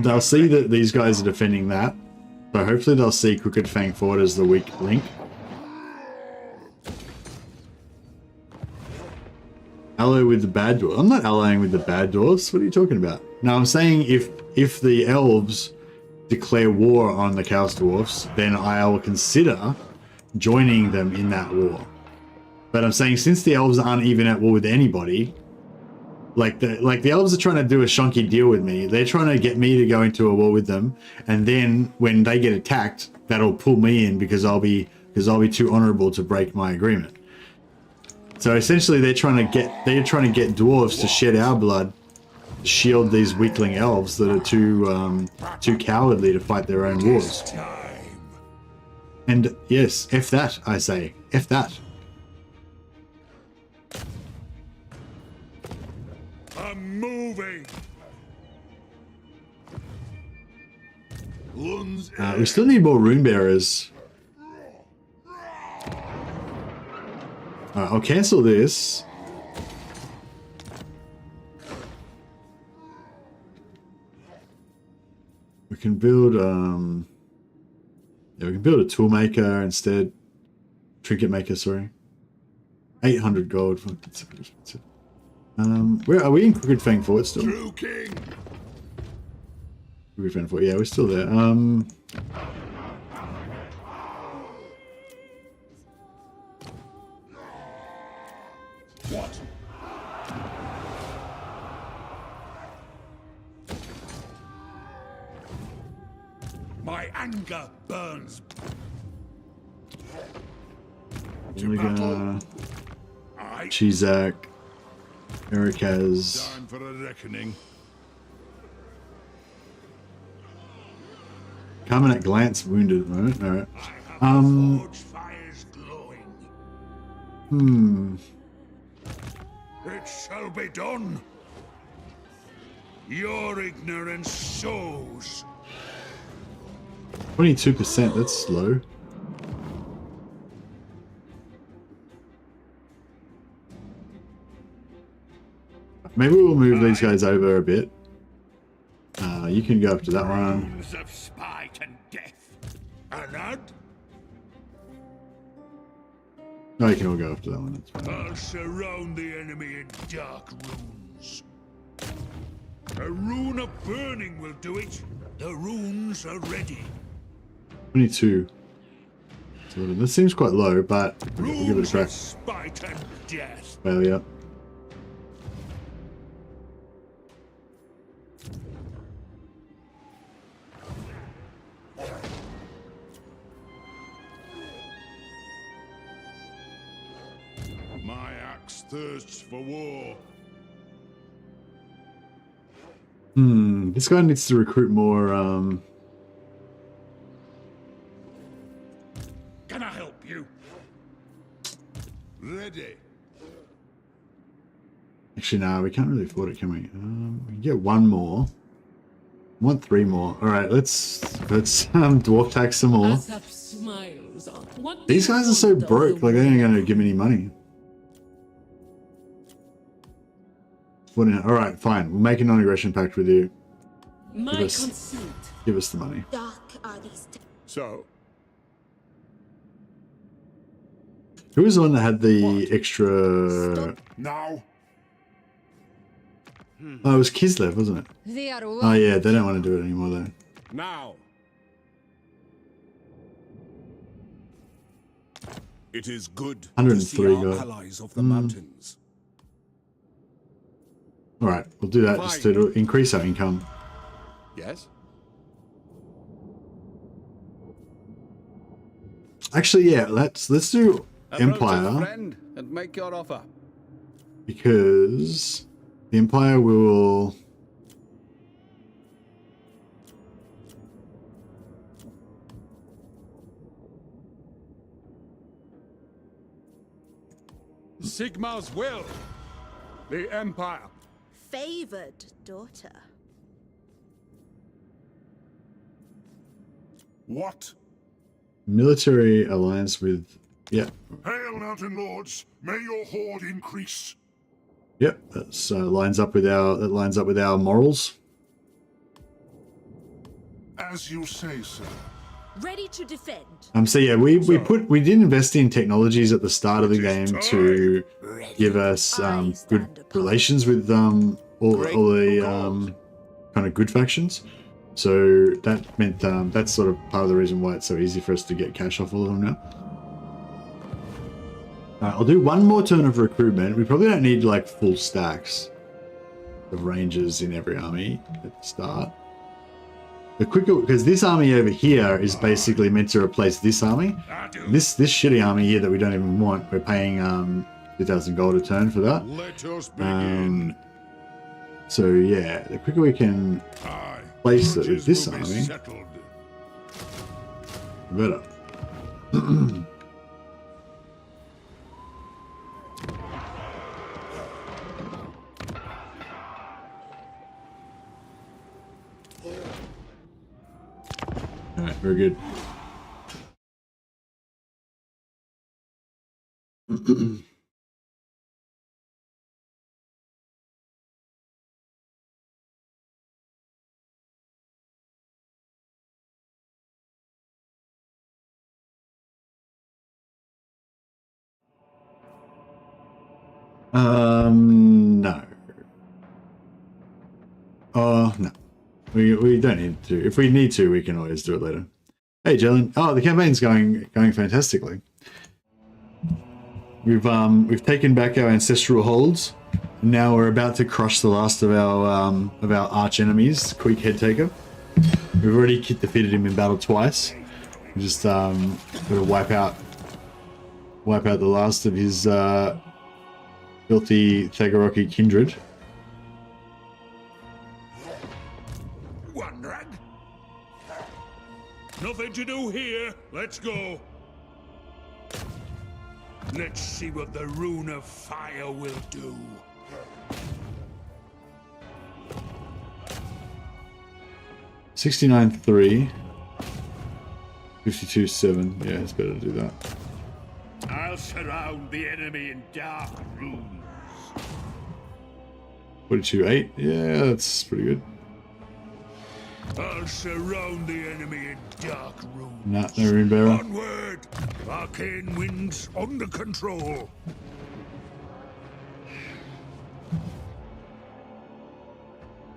They'll see that these guys are defending that. So hopefully they'll see Crooked Fang Ford as the weak link. Ally with the bad dwarves. I'm not allying with the bad dwarves. What are you talking about? No, I'm saying if the elves declare war on the Chaos Dwarfs, then I'll consider joining them in that war. But I'm saying since the elves aren't even at war with anybody, like the elves are trying to do a shonky deal with me. They're trying to get me to go into a war with them, and then when they get attacked, that'll pull me in because I'll be too honorable to break my agreement. So essentially, they're trying to get dwarves to shed our blood, to shield these weakling elves that are too cowardly to fight their own wars. And yes, F that, I say. F that. I'm moving. We still need more rune bearers. Alright, I'll cancel this. We can build yeah, we can build a tool maker instead. Trinket maker, sorry. 800 gold. Where are we in Crooked Fang Fort still? True King. Crooked Fang Fort, yeah, we're still there. What? My anger burns. Belegar, Chizak, Eric has. Time for a reckoning. Coming at glance wounded at the moment. Alright. Fires glowing. It shall be done. Your ignorance shows. 22%, that's slow. Maybe we'll move these guys over a bit. You can go up to that one. Of spite and death. Anad? No, you can all go up to that one. That's fine. I'll surround the enemy in dark runes. A rune of burning will do it. The runes are ready. 22. So this seems quite low, but we'll give it a crack. Spite and death. Failure. My axe thirsts for war. This guy needs to recruit more, Can I help you? Ready. Actually, no, we can't really afford it, can we? We can get one more. I want 3 more. Alright, let's dwarf tax some more. Smiles on. What These guys are so broke, like they ain't gonna give me any money. Alright, fine. We'll make a non-aggression pact with you. Give us the money. Dark are these So, Who was the one that had the extra... now. Oh, it was Kislev, wasn't it? Oh yeah, they don't want to do it anymore though. Now. It is good to 103 see our gold. allies of the mountains. Alright, we'll do that just to increase our income. Yes? Actually, yeah, let's do Empire. Friend and make your offer. Because the Empire will... Sigmar's will. The Empire. Favored daughter. What? Military alliance with... Yeah. Hail, mountain lords! May your horde increase. Yep, that lines up with our morals. As you say, sir. Ready to defend. So yeah, we did invest in technologies at the start of the game to give us good relations with all the kind of good factions. So that meant that's sort of part of the reason why it's so easy for us to get cash off all of them now. I'll do one more turn of recruitment. We probably don't need like full stacks of rangers in every army at the start. The quicker, because this army over here is basically meant to replace this army. This shitty army here that we don't even want, we're paying 2,000 gold a turn for that. Let us begin. So yeah, the quicker we can place it with this army, the better. Alright, very good. No. Oh, no. We don't need to. If we need to, we can always do it later. Hey, Jalen. Oh, the campaign's going fantastically. We've taken back our ancestral holds. And now we're about to crush the last of our arch enemies, Queek Headtaker. We've already defeated him in battle twice. We just got to wipe out the last of his filthy Thagoroki kindred. One rag. Nothing to do here. Let's go. Let's see what the rune of fire will do. $69.3. 52.7. Yeah, it's better to do that. I'll surround the enemy in dark runes. 42.8. Yeah, that's pretty good. I'll surround the enemy in dark runes. Nah, no rune bearer. Onward! Arcane winds under control.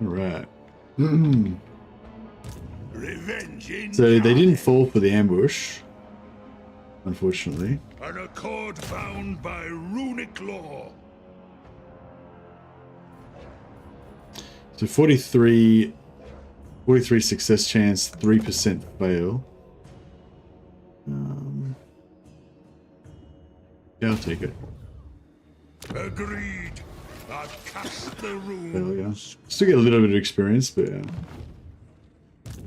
Alright. Revenge in So they didn't fall for the ambush, unfortunately. An accord bound by runic law. So 43 success chance, 3% fail. Yeah, I'll take it. Agreed. I'll cast the runes. Failure. Still get a little bit of experience, but yeah.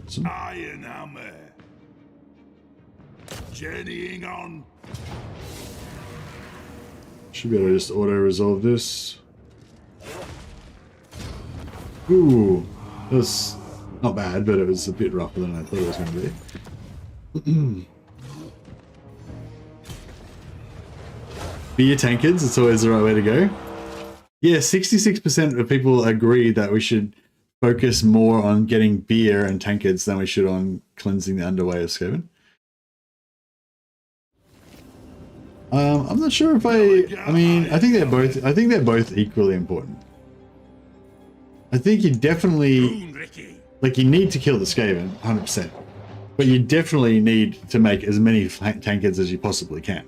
Awesome. Iron hammer. Journeying on. Should be able to just auto-resolve this. Ooh, that was not bad, but it was a bit rougher than I thought it was going to be. Beer tankards, it's always the right way to go. Yeah, 66% of people agree that we should focus more on getting beer and tankards than we should on cleansing the underway of Skaven. I'm not sure if I mean, I think they're both equally important. I think you definitely, like, you need to kill the Skaven, 100%. But you definitely need to make as many tankards as you possibly can.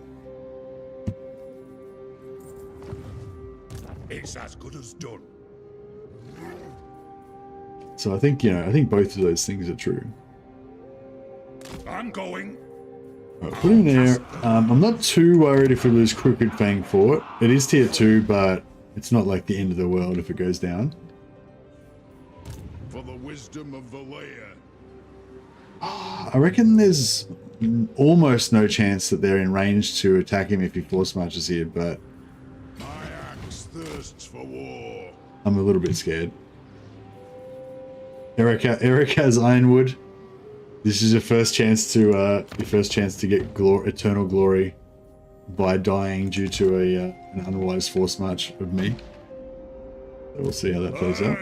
It's as good as done. So I think, you know, I think both of those things are true. I'm going. Right, put him there. I'm not too worried if we lose Crooked Fang Fort. It is tier 2, but it's not like the end of the world if it goes down. For the wisdom of Valea. I reckon there's almost no chance that they're in range to attack him if he force marches here, but My axe thirsts for war. I'm a little bit scared. Eric has Ironwood. This is your first chance to get eternal glory by dying due to an unwise force march of me. So we'll see how that plays out.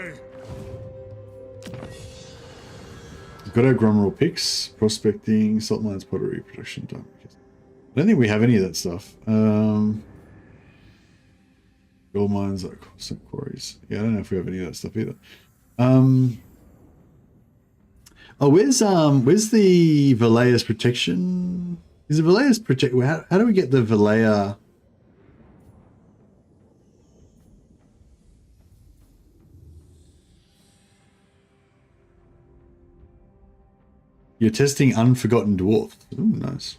We've got our Grumroll picks, prospecting, salt mines, pottery, production time. I don't think we have any of that stuff. Gold mines, like quarries. Yeah, I don't know if we have any of that stuff either. Oh, where's the Valea's protection? Is it Valea's protect? How do we get the Valea? You're testing Unforgotten Dwarf. Ooh, nice.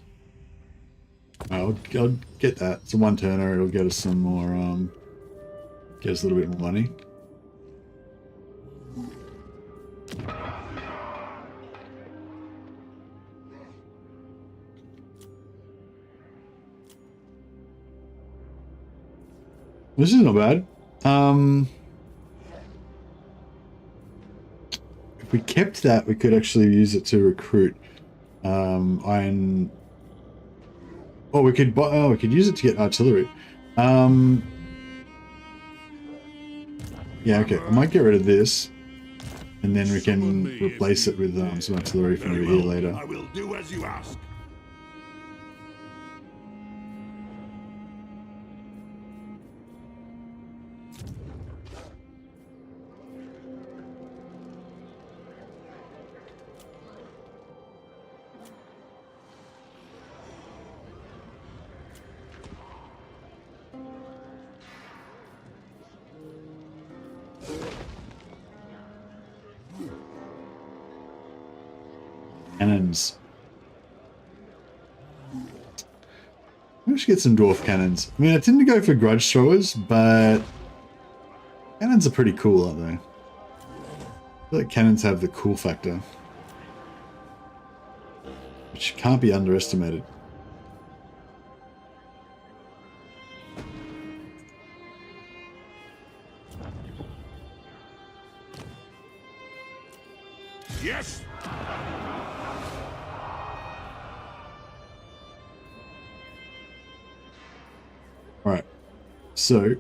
I'll get that. It's a one turner. It'll get us some more. Get us a little bit more money. This is not bad. If we kept that, we could actually use it to recruit iron. Oh, we could buy. Oh, we could use it to get artillery. Yeah, okay. I might get rid of this, and then we can replace it with some artillery from over here later. I will do as you ask. Cannons. I should get some dwarf cannons. I mean, I tend to go for grudge throwers, but cannons are pretty cool, aren't they? I feel like cannons have the cool factor, which can't be underestimated. Yes. Alright, so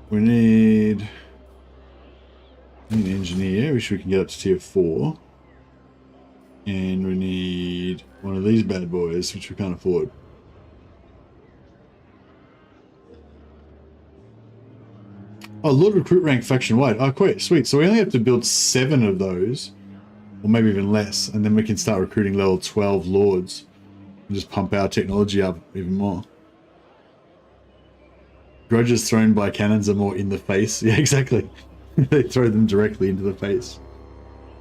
we need an engineer, which we can get up to tier 4. And we need one of these bad boys, which we can't afford. Oh, Lord Recruit rank faction wide. Oh, quite sweet. So we only have to build 7 of those, or maybe even less, and then we can start recruiting level 12 lords and just pump our technology up even more. Grudges thrown by cannons are more in the face. Yeah, exactly. They throw them directly into the face.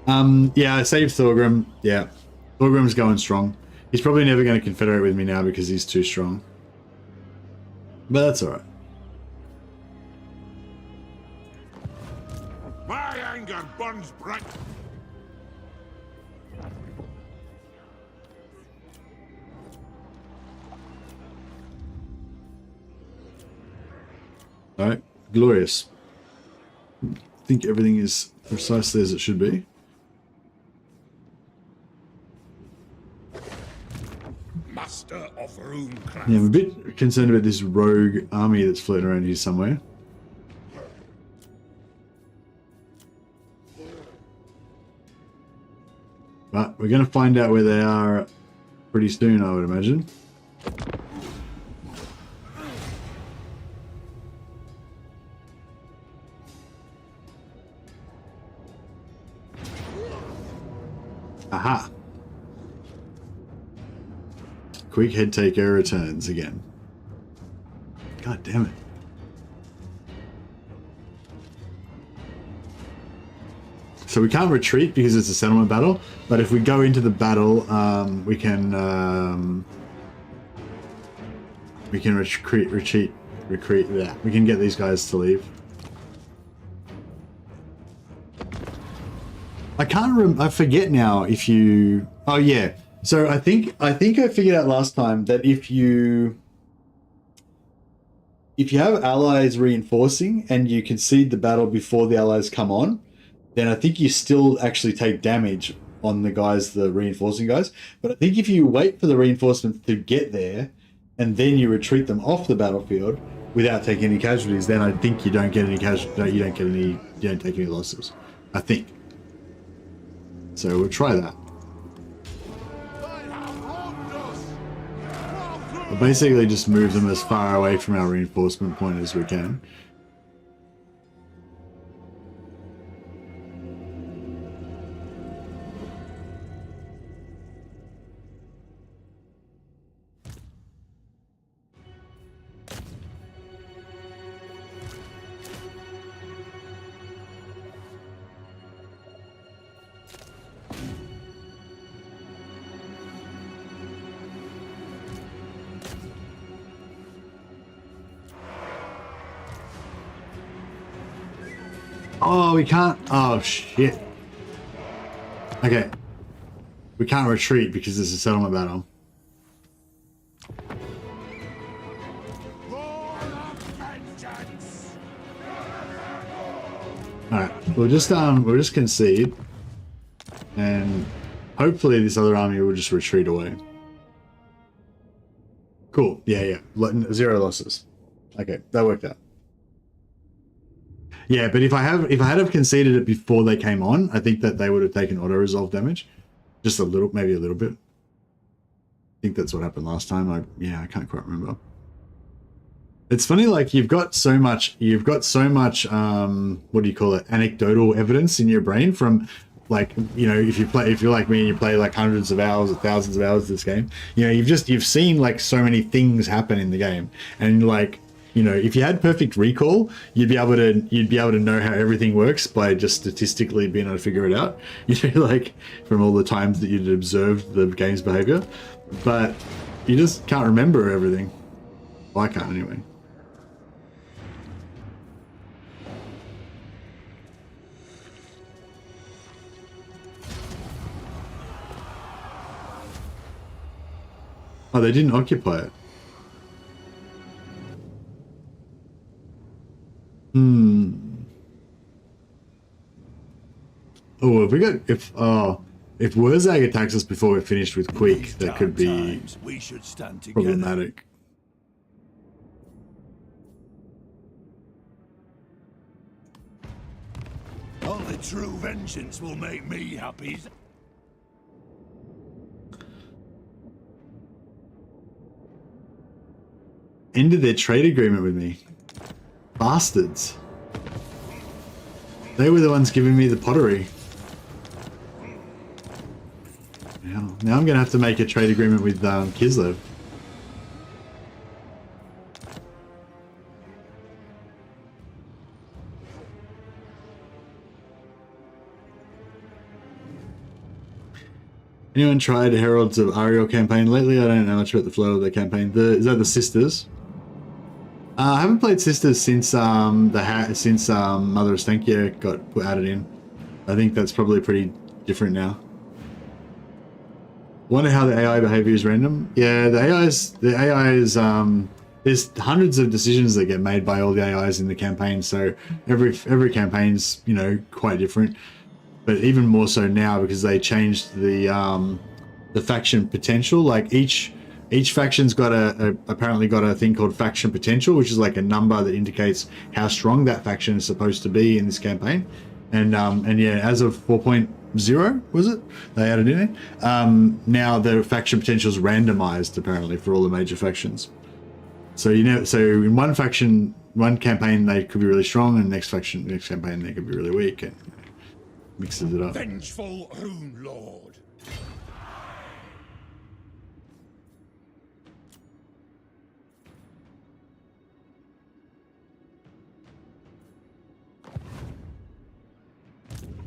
Yeah, I saved Thorgrim. Yeah, Thorgrim's going strong. He's probably never going to confederate with me now because he's too strong. But that's alright. My anger burns bright. Alright, glorious. I think everything is precisely as it should be. Master of Runecraft. Yeah, I'm a bit concerned about this rogue army that's floating around here somewhere. But we're going to find out where they are pretty soon, I would imagine. Aha! Queek head taker returns again. God damn it. So we can't retreat because it's a settlement battle, but if we go into the battle, we can retreat. Yeah, we can get these guys to leave. I forget now if you. Oh yeah. So I think I figured out last time that if you have allies reinforcing and you concede the battle before the allies come on, then I think you still actually take damage on the reinforcing guys. But I think if you wait for the reinforcements to get there and then you retreat them off the battlefield without taking any casualties, then I think you don't get any casualties. You don't take any losses. I think. So we'll try that. We'll basically just move them as far away from our reinforcement point as we can. Oh, we can't. Oh, shit. Okay. We can't retreat because there's a settlement battle. Alright, we'll just concede. And hopefully this other army will just retreat away. Cool. Yeah. 0 losses. Okay, that worked out. Yeah, but if I had have conceded it before they came on, I think that they would have taken auto resolve damage, just a little, maybe a little bit. I think that's what happened last time. I can't quite remember. It's funny, like you've got so much, what do you call it, anecdotal evidence in your brain from, like, you know, if you're like me and you play like hundreds of hours or thousands of hours of this game, you know, you've seen like so many things happen in the game, and like, you know, if you had perfect recall, you'd be able to know how everything works by just statistically being able to figure it out. You know, like from all the times that you'd observed the game's behavior, but you just can't remember everything. Well, I can't anyway. Oh, they didn't occupy it. Oh, if Wurzag attacks us before we're finished with Queek, that could be problematic. Only true vengeance will make me happy. Ended their trade agreement with me. Bastards. They were the ones giving me the pottery. Now I'm going to have to make a trade agreement with Kislev. Anyone tried Heralds of Ariel campaign lately? I don't know much about the flow of the campaign. Is that the Sisters? I haven't played Sisters since Mother of Stenkia got added in. I think that's probably pretty different now. Wonder how the AI behavior is random. Yeah, the AI is there's hundreds of decisions that get made by all the AIs in the campaign, so every campaign's, you know, quite different. But even more so now because they changed the faction potential. Like each faction's got apparently got a thing called faction potential, which is like a number that indicates how strong that faction is supposed to be in this campaign. And yeah, as of 4.0 was it? They added in it. Now the faction potential is randomized apparently for all the major factions. So you know, so in one campaign they could be really strong, and next campaign they could be really weak, and mixes it up. Vengeful Rune Lord.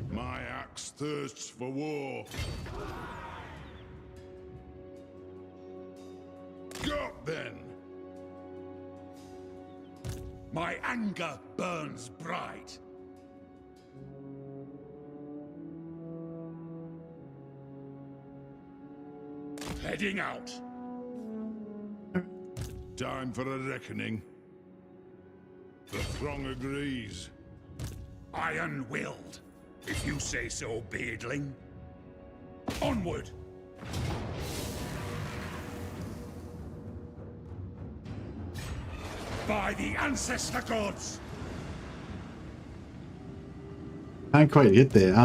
My axe thirsts for war. Got then. My anger burns bright. Heading out. Time for a reckoning. The throng agrees. Iron-willed, if you say so, beardling. Onward! By the ancestor gods! Can't quite get there.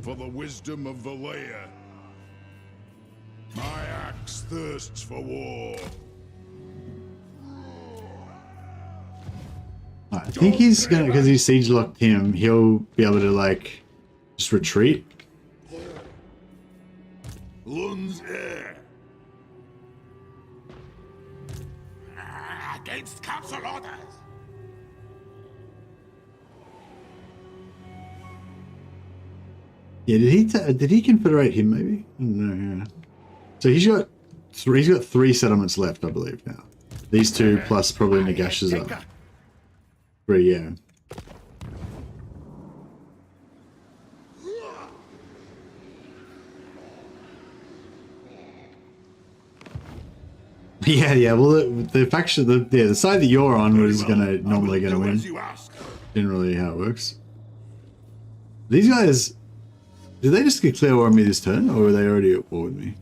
For the the wisdom of Valea. My axe thirsts for war. I think he's gonna, because he siege locked him, he'll be able to like just retreat. Lun's air. Against council orders. Yeah, did he confederate him maybe? No. So he's got three settlements left, I believe now. These two plus probably Nagash's up. 3, yeah. Yeah. Well, the faction, the side that you're on was normally gonna win. Generally, how it works. These guys, did they just declare war on me this turn, or were they already at war with me?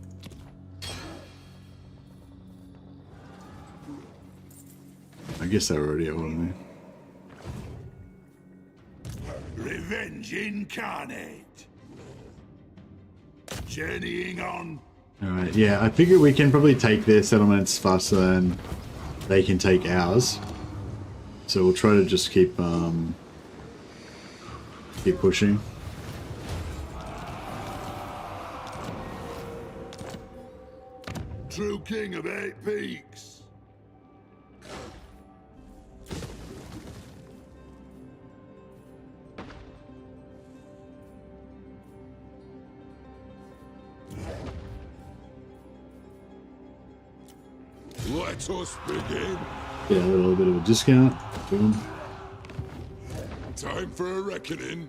I guess they were already at war with me. Revenge incarnate. Journeying on. Alright, yeah, I figure we can probably take their settlements faster than they can take ours. So we'll try to just keep pushing. True king of 8 peaks. Let us begin. Yeah, a little bit of a discount. Boom. Time for a reckoning.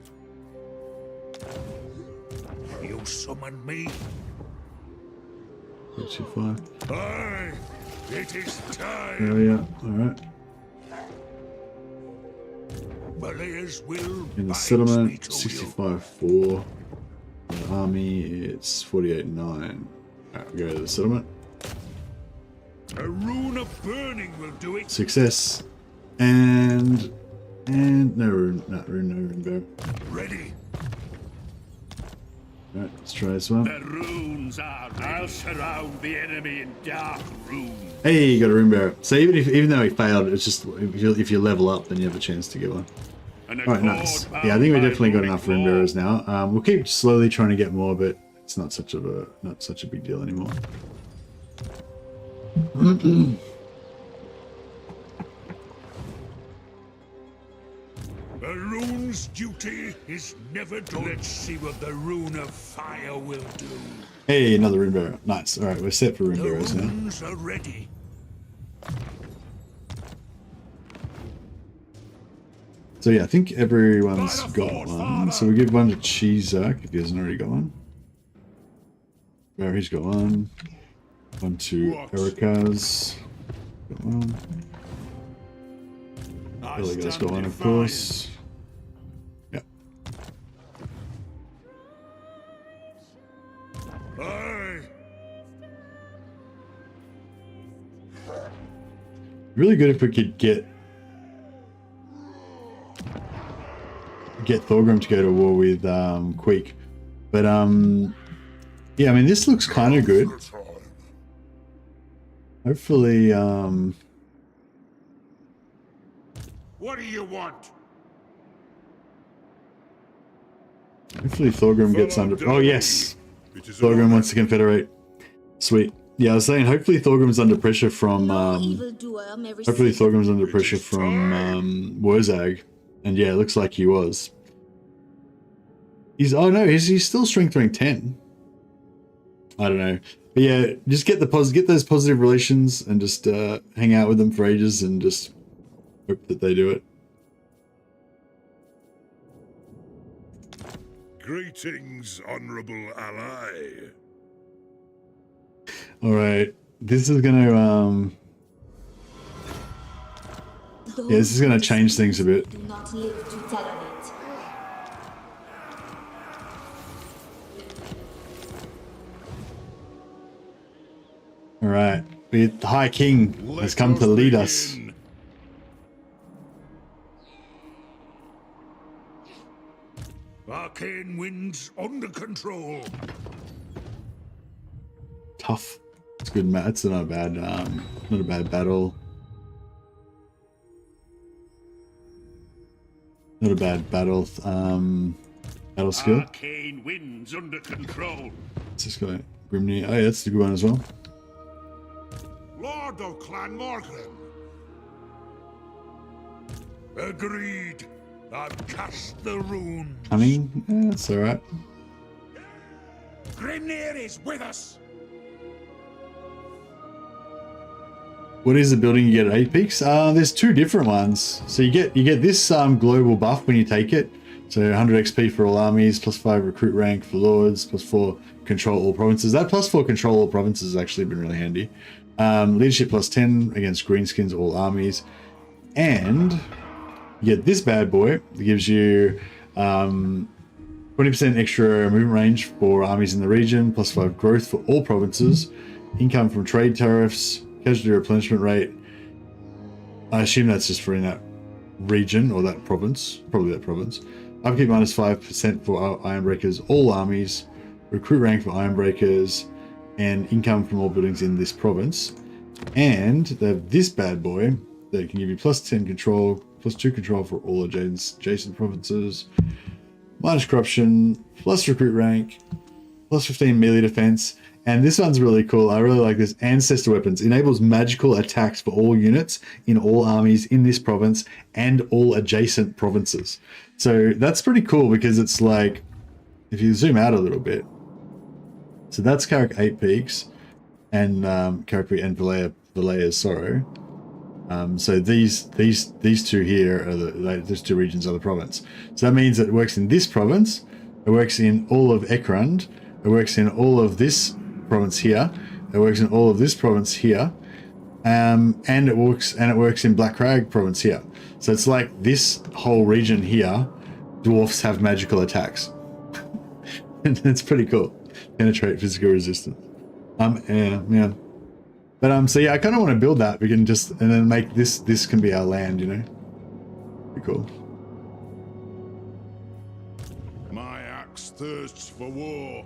You summoned me? 65. Aye, it is time. Oh yeah, alright. Belegar's will In the binds me settlement, to 65.4. In the army, it's 48.9. Alright, we'll go to the settlement. you. A rune of burning will do it. Success. And no rune, no rune. Ready. Alright, let's try this one. The runes are ready. I'll surround the enemy in dark runes. Hey, you got a rune bearer. So even though he failed, it's just if you level up, then you have a chance to get one. Alright, nice. Yeah, I think we definitely got enough rune bearers now. We'll keep slowly trying to get more, but it's not such a big deal anymore. A rune's duty is never done. Let's see what the rune of fire will do. Hey, another rune bearer. Nice. Alright, we're set for rune The bearers now. runes are ready. So yeah, I think everyone's got one. So we give one to Chizak if he hasn't already got one. Where he's got one. One to Erika's. Got one. Belegar's got one, of course. Yep. Aye. Really good if we could get Thorgrim to go to war with Queek. But yeah, I mean this looks kind of good. Hopefully What do you want? hopefully Thorgrim gets under. Oh yes, Thorgrim wants to confederate. Sweet. Yeah, I was saying hopefully Thorgrim's under pressure from hopefully Thorgrim's under pressure from Wurzag. And yeah, it looks like he was. He's still strength rank 10. I don't know. But yeah, just get those positive relations and just hang out with them for ages and just hope that they do it. Greetings, honorable ally. Alright. This is gonna yeah, this is gonna change things a bit. Do not live to tell of it. Alright. The High King has come to lead us. Our Arcane winds under control. Tough. It's good. It's not a bad battle. Not a bad battle. Battle skill. Arcane winds under control. Let's just go Grimnir. Oh yeah, that's a good one as well. Lord of Clan Morgrim. Agreed. I've cast the runes. Cunning. Yeah, that's all right. Grimnir is with us. What is the building you get at 8 peaks? There's 2 different ones. So you get this global buff when you take it. So 100 XP for all armies, +5 recruit rank for lords, +4 control all provinces. That +4 control all provinces has actually been really handy. Leadership +10 against greenskins all armies. And you get this bad boy that gives you 20% extra movement range for armies in the region, +5 growth for all provinces, income from trade tariffs, casualty replenishment rate. I assume that's just for in that region or that province, probably that province. Upkeep -5% for Ironbreakers, all armies, recruit rank for Ironbreakers, and income from all buildings in this province. And they have this bad boy that can give you +10 control, +2 control for all adjacent provinces, minus corruption, plus recruit rank, +15 melee defense. And this one's really cool. I really like this. Ancestor weapons enables magical attacks for all units in all armies in this province and all adjacent provinces. So that's pretty cool because it's like, if you zoom out a little bit, so that's Carrick 8 Peaks and Carrick and Velaya's Sorrow. So these 2 here are those 2 regions of the province. So that means that it works in this province, it works in all of Angrund, it works in all of this province here, it works in all of this province here, and it works in Black Crag province here. So it's like this whole region here, dwarfs have magical attacks. And it's pretty cool. Penetrate physical resistance. Yeah. But so yeah, I kind of want to build that. We can just and then make this can be our land, you know. Pretty cool. My axe thirsts for war.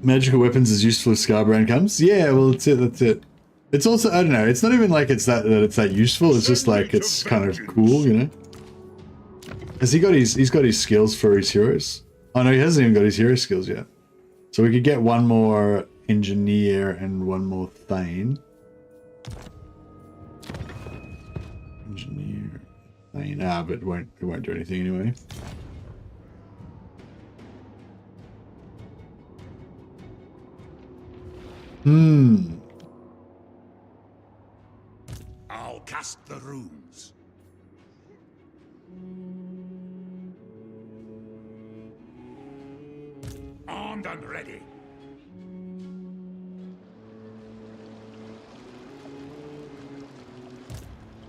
Magical weapons is useful if Scarbrand comes. Yeah, well, that's it. It's also, I don't know, it's not even like it's that useful. It's just like it's kind of cool, you know. Has he got he's got his skills for his heroes? Oh no, he hasn't even got his hero skills yet. So we could get one more engineer and one more Thane. Engineer, Thane. But it won't do anything anyway. I'll cast the runes. Armed and ready.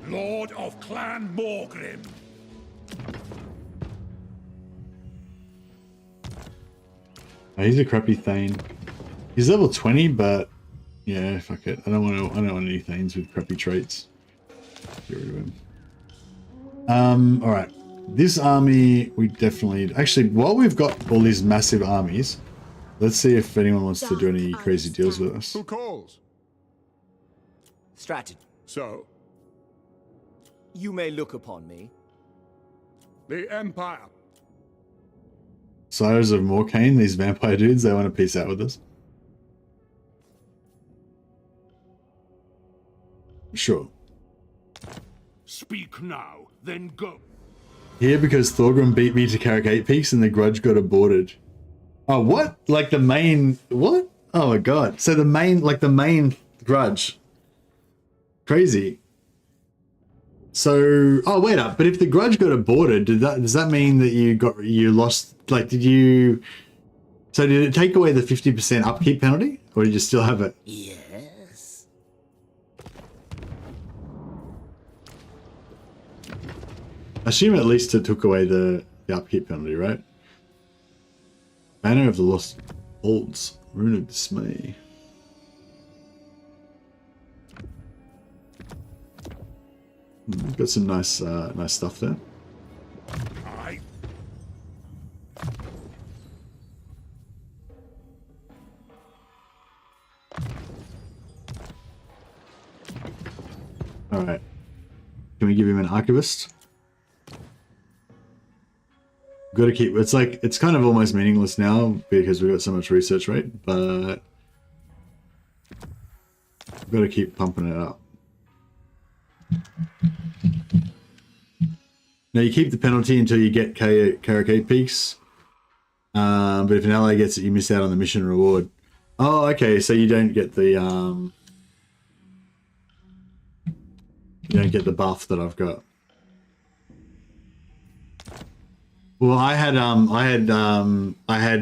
Lord of Clan Morgrim. Oh, he's a crappy Thane. He's level 20, but yeah, fuck it. I don't want any Thanes with crappy traits. Get rid of him. Alright. This army, we definitely... Actually, while we've got all these massive armies, let's see if anyone wants to do any crazy deals with us. Who calls? Stratton. So? You may look upon me. The Empire. Sires of Moarr, these vampire dudes, they want to peace out with us. Sure. Speak now, then go. Here because Thorgrim beat me to Carrick 8 Peaks and the grudge got aborted. Oh, what? Like the main... What? Oh my god. So the main grudge. Crazy. So... Oh, wait up. But if the grudge got aborted, does that mean that you lost... Like, did you... So did it take away the 50% upkeep penalty? Or did you still have it? Yes. I assume at least it took away the upkeep penalty, right? Banner of the Lost Olds. Rune of Dismay. Got some nice stuff there. Alright. Can we give him an archivist? Got to keep... It's like... It's kind of almost meaningless now because we've got so much research rate, but... Got to keep pumping it up. Now you keep the penalty until you get Karakate Peaks. But if an ally gets it, you miss out on the mission reward. Oh, okay, so you don't get the... You don't get the buff that I've got. Well, I had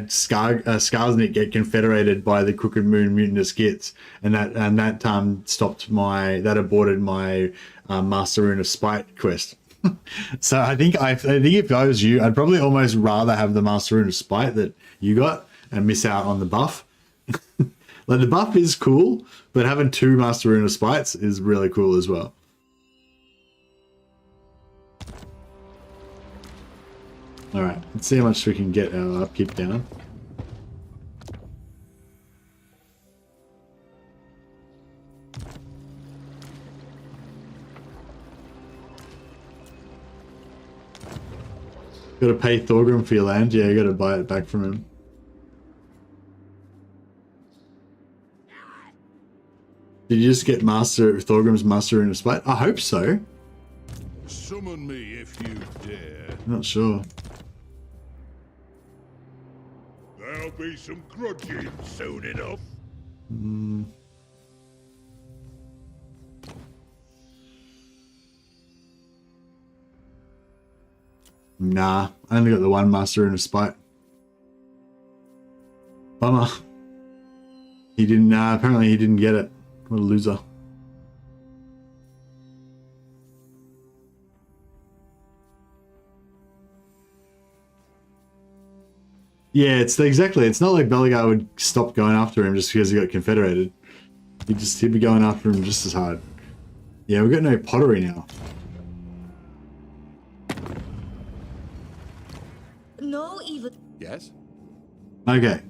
Skarsnik get confederated by the Crooked Moon mutinous Gits, and that stopped my aborted my Master Rune of Spite quest. So I think if I was you, I'd probably almost rather have the Master Rune of Spite that you got and miss out on the buff. Like the buff is cool, but having 2 Master Rune of Spites is really cool as well. Alright, let's see how much we can get our upkeep down. Gotta pay Thorgrim for your land? Yeah, you gotta buy it back from him. Did you just get Thorgrim's Master Rune of Spite? I hope so. Summon me if you dare. Not sure. There'll be some grudging soon enough. Nah, I only got the 1 Master Rune of Spite. Bummer. He didn't, apparently he didn't get it. What a loser. Yeah, it's not like Belegar would stop going after him just because he got confederated. He'd be going after him just as hard. Yeah, we've got no pottery now. No even. Yes? Okay.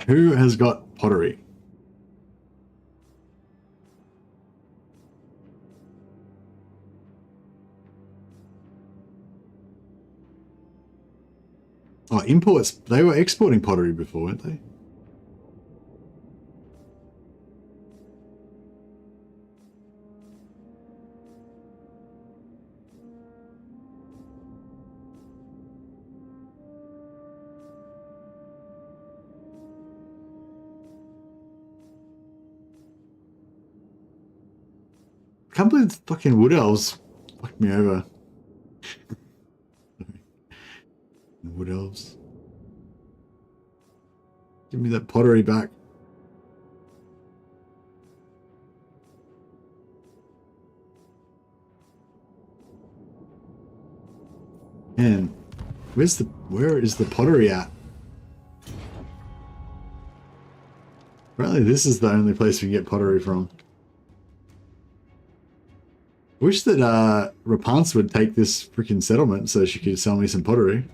Who has got pottery? Oh, imports. They were exporting pottery before, weren't they? I can't believe the fucking wood elves fucked me over. Wood elves. Give me that pottery back. Man, where is the pottery at? Apparently this is the only place we can get pottery from. Wish that Rapance would take this freaking settlement so she could sell me some pottery.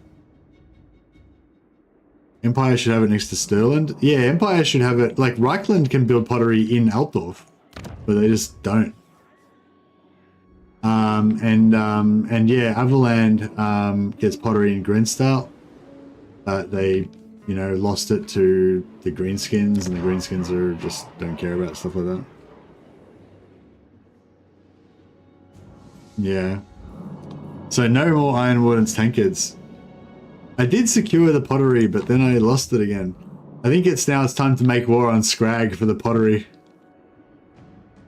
Empire should have it next to Stirland. Yeah, Empire should have it. Like, Reichland can build pottery in Altdorf, but they just don't. And yeah, Averland gets pottery in Greenstale, but they, you know, lost it to the Greenskins, and the Greenskins are just don't care about stuff like that. Yeah. So no more Ironwood and Tankards. I did secure the pottery, but then I lost it again. I think it's time to make war on Scrag for the pottery.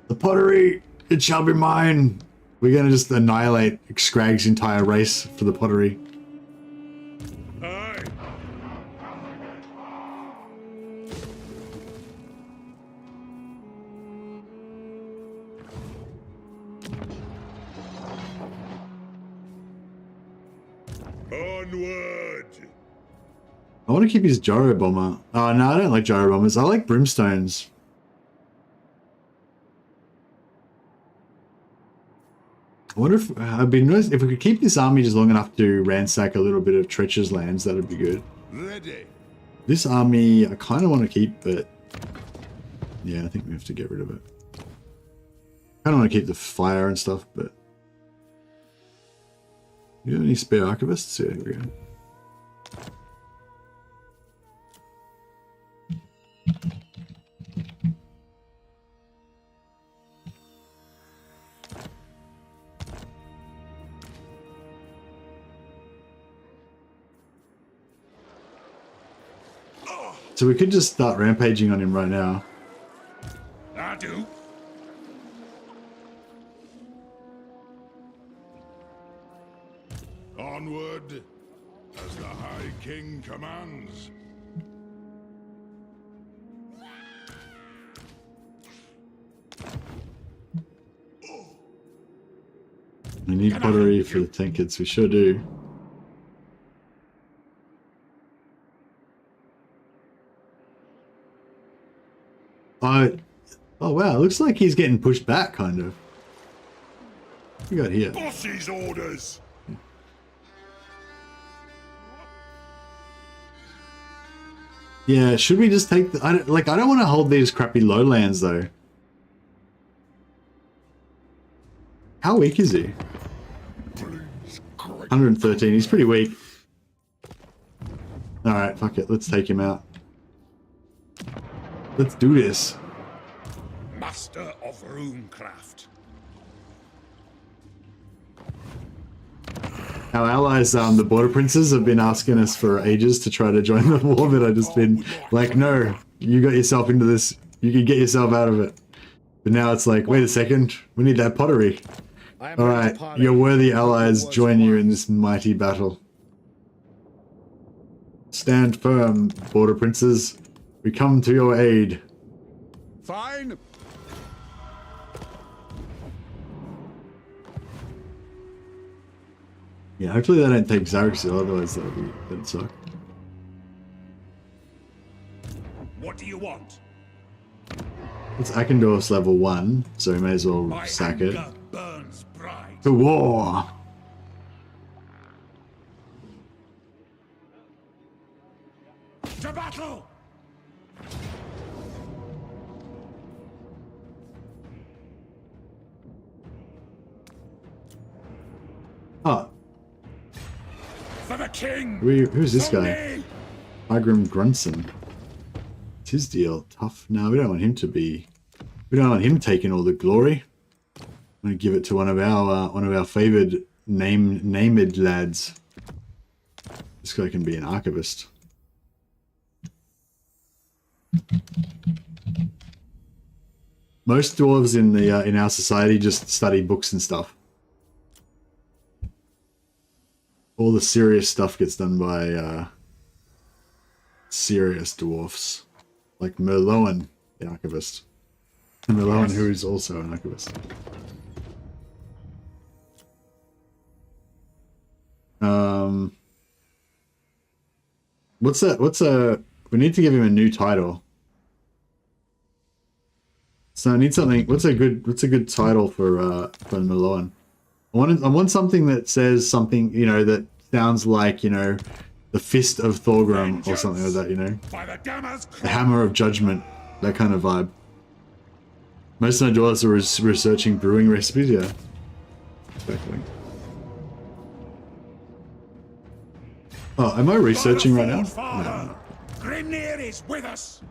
The pottery! It shall be mine! We're gonna just annihilate Scrag's entire race for the pottery. Aye. Onward! I want to keep his Gyro Bomber. Oh, no, I don't like Gyro Bombers. I like Brimstones. I wonder if it'd be nice if we could keep this army just long enough to ransack a little bit of Treacher's lands. That would be good. Ready. This army I kind of want to keep, but yeah, I think we have to get rid of it. kind of want to keep the fire and stuff, but you have any spare archivists? Yeah, here we go. So we could just start rampaging on him right now. I do. Onward, as the High King commands. We need pottery for the Tankards, we sure do. Oh wow, looks like he's getting pushed back, kind of. What we got here? Boss's orders. Yeah, should we just take the... I don't want to hold these crappy lowlands, though. How weak is he? 113, he's pretty weak. Alright, fuck it, let's take him out. Let's do this. Master of runecraft. Our allies, the border princes, have been asking us for ages to try to join the war, but I've just been like, no, you got yourself into this. You can get yourself out of it. But now it's like, wait a second, we need that pottery. Alright, your worthy allies join you in this mighty battle. Stand firm, border princes. We come to your aid. Fine. Yeah, hopefully they don't take Zarexil, otherwise that'd suck. What do you want? It's Akendorf's level 1, so we may as well My sack it. anger burns bright. To war! To battle! Oh, For the king! who's this For guy? me! Igram Grunson. It's his deal. Tough. No, we don't want him to be... We don't want him taking all the glory. I'm going to give it to one of our favoured named lads. This guy can be an archivist. Most dwarves in our society just study books and stuff. All the serious stuff gets done by serious dwarfs, like Merloan, the archivist, and Merloan, who is also an archivist. We need to give him a new title. So I need something. What's a good title for Merloan? I want something that says something, you know, that sounds like, you know, the Fist of Thorgrim or something like that, you know. The Hammer of Judgment, that kind of vibe. Most of my dwellers are researching brewing recipes, yeah. Exactly. Oh, am I researching right now? No. Grimnir is with us.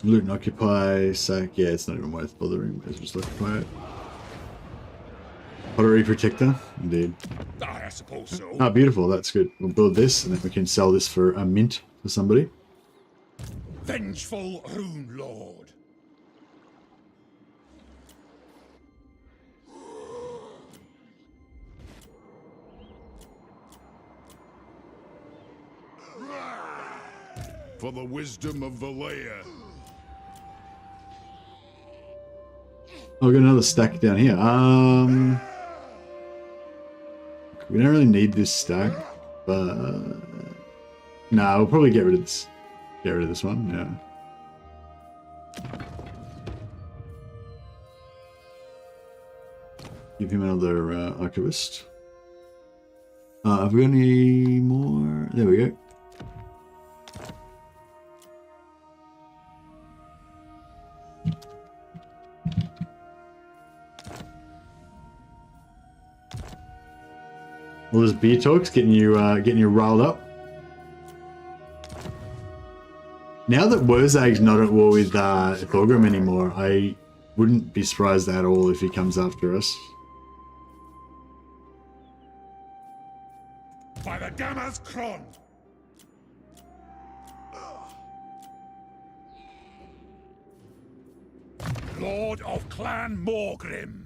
Loot and occupy, sack, yeah, it's not even worth bothering, let's just occupy it. Pottery protector, indeed. I suppose so. Ah, beautiful, that's good. We'll build this and then we can sell this for a mint for somebody. Vengeful Rune Lord. For the wisdom of Valea. I'll get another stack down here. We don't really need this stack, but nah, we'll probably get rid of this. Get rid of this one, yeah. Give him another archivist. Have we got any more? There we go. All this beer talk's getting you riled up. Now that Wurzag's not at war with Thorgrim anymore, I wouldn't be surprised at all if he comes after us. By the Gamma's Kron! Lord of Clan Morgrim!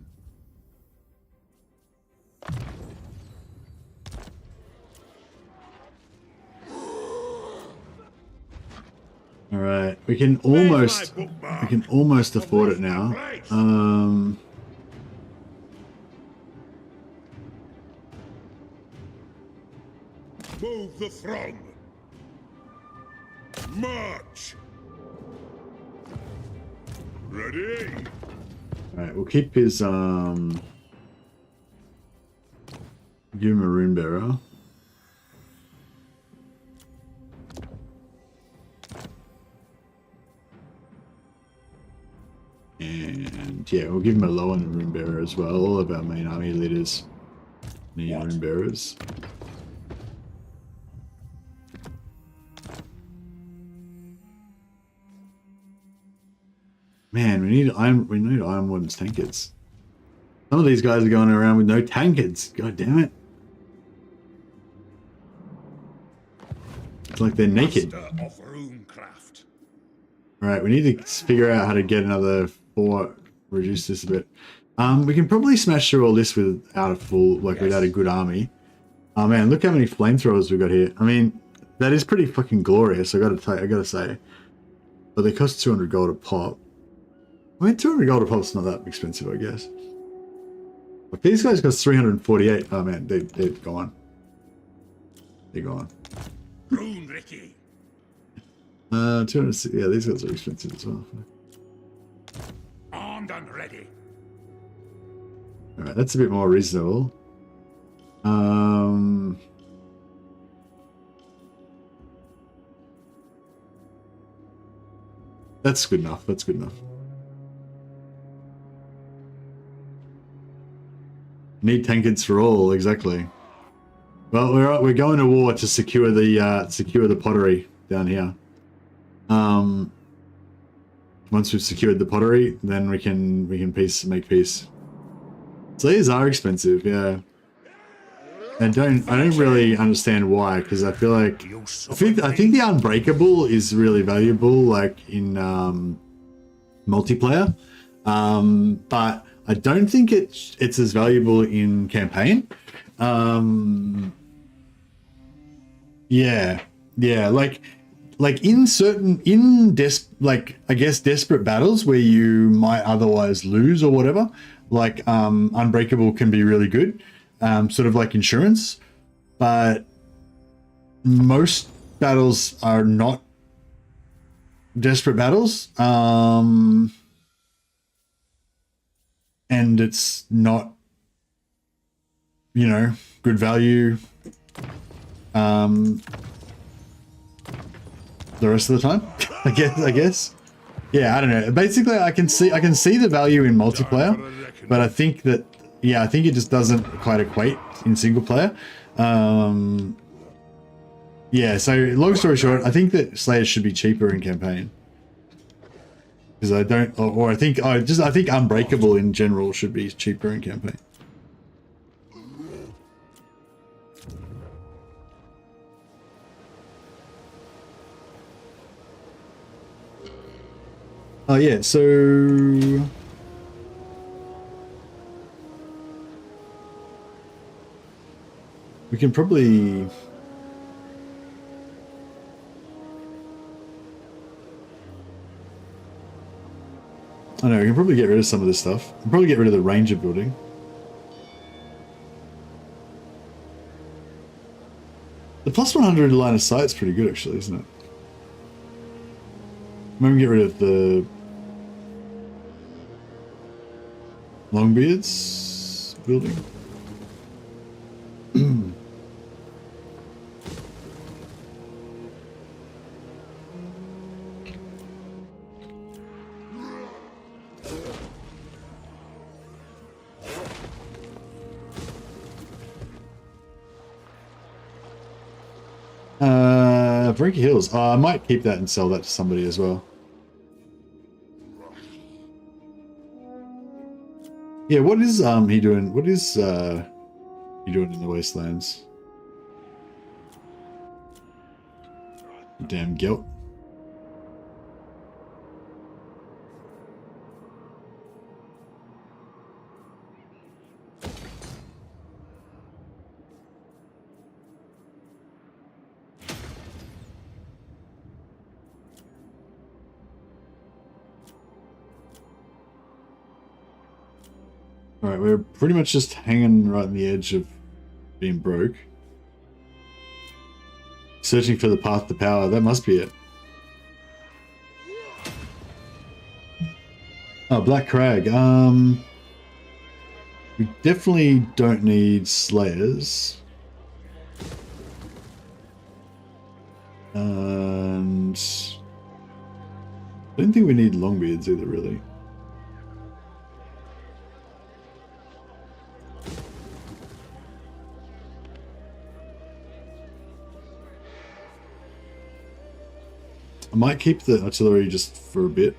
All right, we can almost afford it now. Move the throng. March. Ready. All right, we'll keep his give him a rune bearer. And yeah, we'll give him a low on the rune bearer as well. All of our main army leaders need rune bearers. Man, we need Iron Warden's tankards. Some of these guys are going around with no tankards. God damn it. It's like they're naked. Alright, we need to figure out how to get another 4, reduce this a bit. We can probably smash through all this without a full, without a good army. Oh man, look how many flamethrowers we've got here. I mean, that is pretty fucking glorious, I gotta say. But they cost 200 gold a pop. I mean, 200 gold a pop's not that expensive, I guess. But these guys cost 348. Oh man, they're gone. They're gone. Rune Ricky. 260. Yeah, these guys are expensive as well. Armed and ready. All right, that's a bit more reasonable. That's good enough. That's good enough. Need tankards for all, exactly. Well, we're going to war to secure the pottery down here. Once we've secured the pottery, then we can make peace. So these are expensive, yeah. And I don't really understand why, because I feel like I think the unbreakable is really valuable, like in multiplayer. But I don't think it's as valuable in campaign. Yeah, like in I guess desperate battles where you might otherwise lose or whatever, like unbreakable can be really good, sort of like insurance. But most battles are not desperate battles, and it's not, you know, good value the rest of the time. I guess. Yeah, I don't know. Basically, I can see the value in multiplayer, but I think it just doesn't quite equate in single player. Yeah, so long story short, I think that Slayers should be cheaper in campaign. Because I don't, or I think Unbreakable in general should be cheaper in campaign. Oh yeah, so we can probably I don't know, we can probably get rid of some of this stuff. We'll probably get rid of the ranger building. The plus 100 line of sight is pretty good actually, isn't it? Maybe get rid of the Longbeards building. Verinky Hills. Oh, I might keep that and sell that to somebody as well. Yeah, what is he doing? What is he doing in the Wastelands? Damn guilt. Alright, we're pretty much just hanging right on the edge of being broke. Searching for the path to power, that must be it. Oh, Black Crag. We definitely don't need Slayers. And I don't think we need Longbeards either, really. I might keep the artillery just for a bit.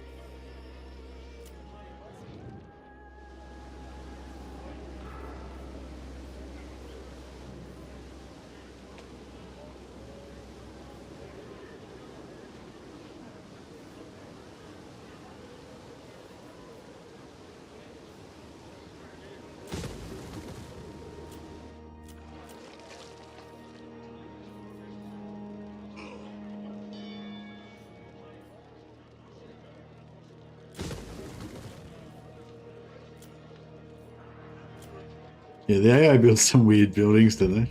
Yeah, the AI builds some weird buildings, don't they?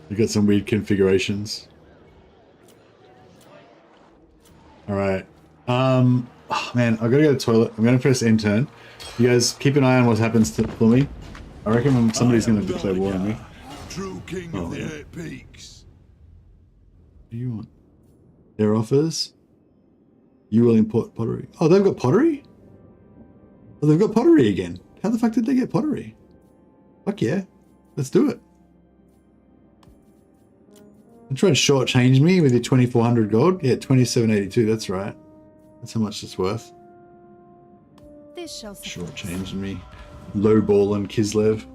They've got some weird configurations. Alright. Oh man, I've got to go to the toilet. I'm going to press end turn. You guys keep an eye on what happens to me. I reckon somebody's going to declare war on me. True king of the 8 peaks. What do you want? Their offers? You will import pottery. Oh, they've got pottery? Oh, they've got pottery again. How the fuck did they get pottery? Fuck yeah. Let's do it. You're trying to shortchange me with your 2,400 gold? Yeah, 2782, that's right. That's how much it's worth. This shall shortchanging me. Lowballing Kislev.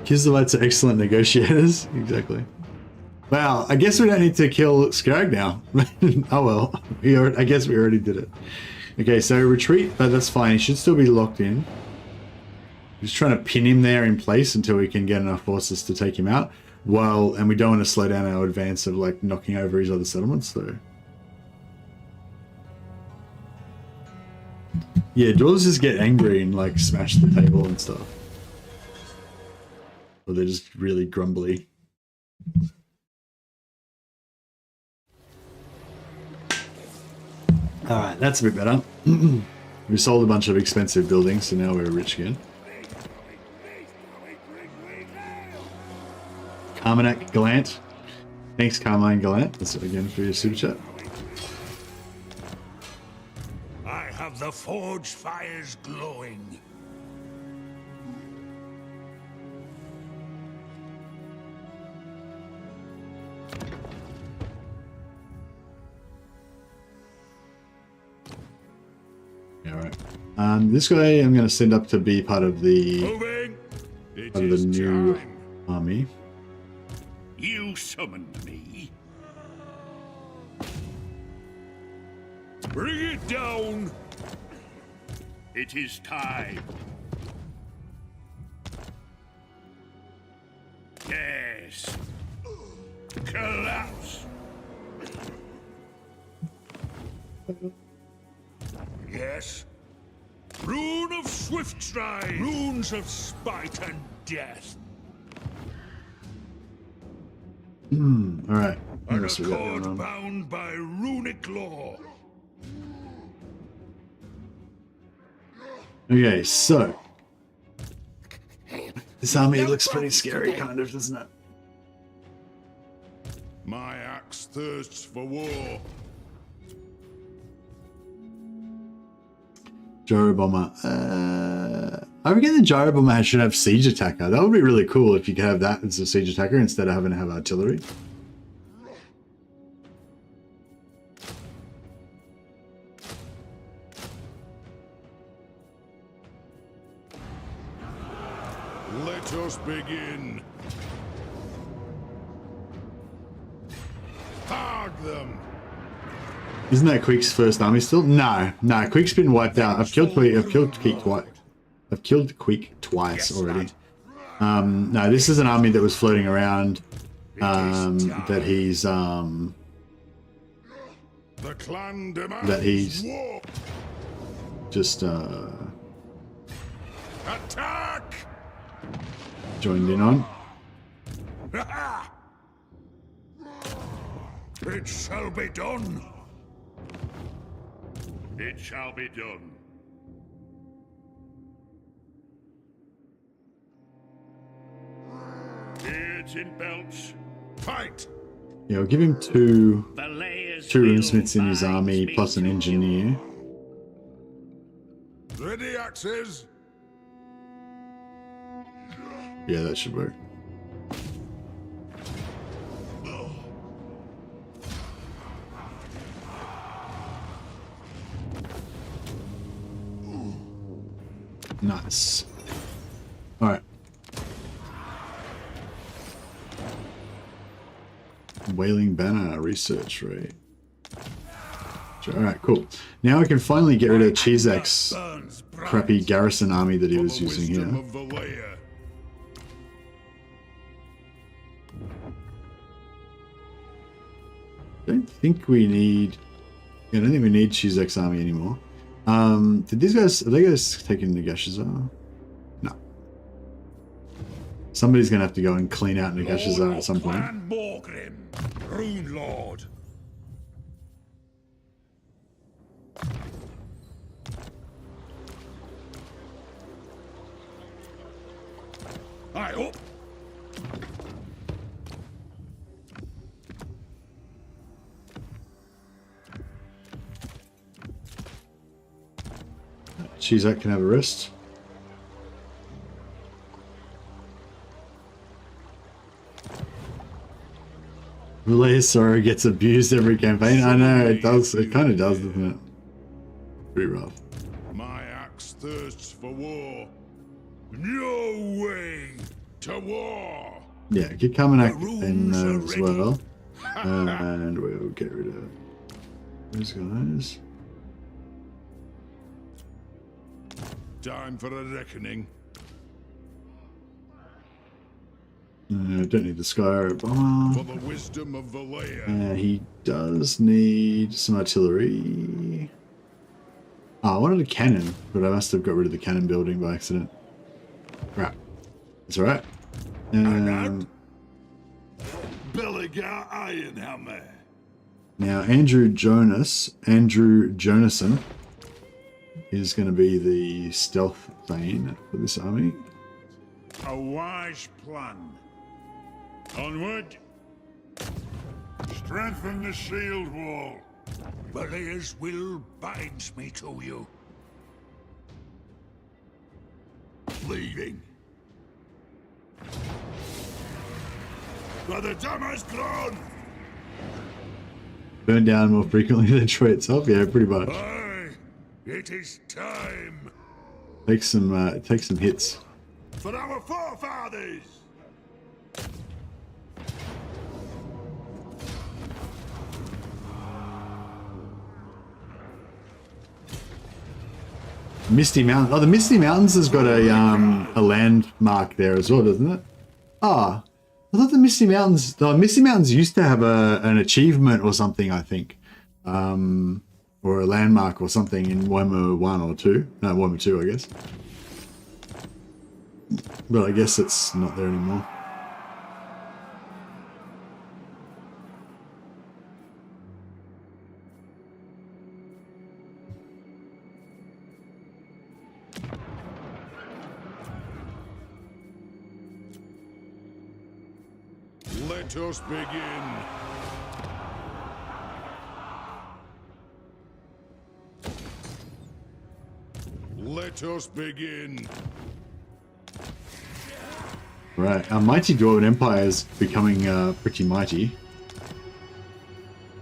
Kislevites are excellent negotiators. Exactly. Wow, I guess we don't need to kill Scarag now. Oh well, I guess we already did it. Okay, so retreat, but that's fine. He should still be locked in. Just trying to pin him there in place until we can get enough forces to take him out. Well, and we don't want to slow down our advance of like knocking over his other settlements, so. Yeah, dwarves just get angry and like smash the table and stuff. Or they're just really grumbly. Alright, that's a bit better. We sold a bunch of expensive buildings, so now we're rich again. Carmanak Gallant. Thanks, Carmine Gallant. That's again for your super chat. I have the forge fires glowing. Alright. This guy I'm going to send up to be part of the new army. You summoned me. Bring it down! It is time. Yes. Collapse. Yes. Rune of swift stride. Runes of spite and death. All right. An accord bound by runic law. Okay, so this army looks pretty scary, kind of, doesn't it? My axe thirsts for war. Gyro bomber. I reckon the gyro bomber should have siege attacker. That would be really cool if you could have that as a siege attacker instead of having to have artillery. Let us begin. Hog them. Isn't that Queek's first army still? No, Queek's been wiped out. I've killed Queek twice. I've killed Queek twice already. No, this is an army that was floating around. That he's The clan demands that he's war. just Attack! joined in on. It shall be done. It shall be done. Beards in belts. Fight! Yeah, I'll give him two runesmiths in his army plus an engineer. Ready axes? Yeah, that should work. Nice. All right. Wailing Banner research rate. All right, cool. Now I can finally get rid of Chizek's crappy garrison army that he was using here. I don't think we need Chizek's army anymore. Are they guys taking Nagashazar? No. Somebody's gonna have to go and clean out Nagashazar at some point. Rune Lord. Aye, up. Chizek can have a rest. Sorrow gets abused every campaign. I know it does. It kind of does, doesn't it? Pretty rough. My axe thirsts for war. No way to war. Yeah, get Kamenak in there as well, and we'll get rid of those guys. Time for a reckoning. Don't need the Scour bomber. For the wisdom of Valea. He does need some artillery. I wanted a cannon, but I must have got rid of the cannon building by accident. Right. That's alright. Belegar Ironhammer. Now, Andrew Jonason is going to be the stealth thane for this army. A wise plan. Onward. Strengthen the shield wall. Belegar's will binds me to you. Leaving. Brother Dammer's grown. Burn down more frequently than destroy itself. Yeah, pretty much. Aye, it is time. Take some hits. For our forefathers. Misty Mountain. Oh, the Misty Mountains has got a landmark there as well, doesn't it? Ah, I thought the Misty Mountains used to have an achievement or something, I think. Or a landmark or something in Warhammer 1 or 2. No, Warhammer 2, I guess. But I guess it's not there anymore. Let us begin. Let us begin. Right, our mighty Dwarven Empire is becoming pretty mighty.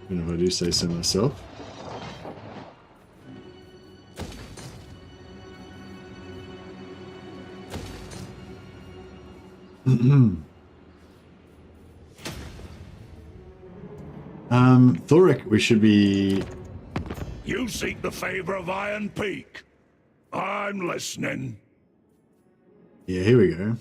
Even if I do say so myself. Thoric, we should be... You seek the favor of Iron Peak. I'm listening. Yeah, here we go.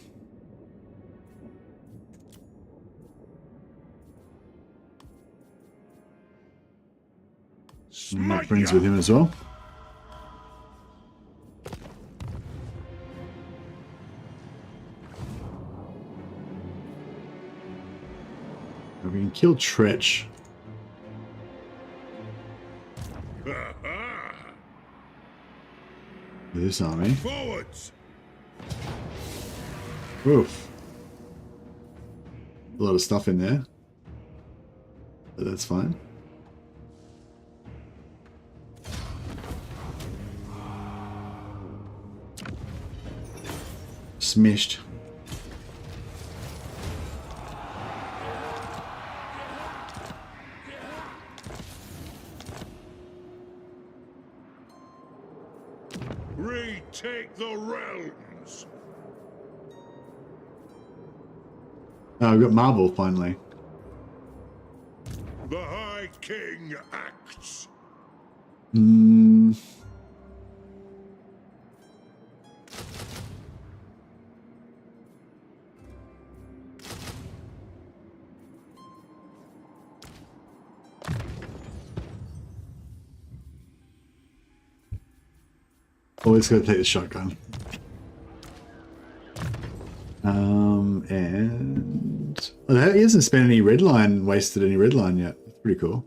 Make friends with him as well. We can kill Tretch. With this army. Forwards. Oof. A lot of stuff in there. But that's fine. Smashed. Retake the realms. Oh, we've got Marble finally. The High King acts. Always gotta take the shotgun. And oh, he hasn't spent any red line, wasted any red line yet. That's pretty cool.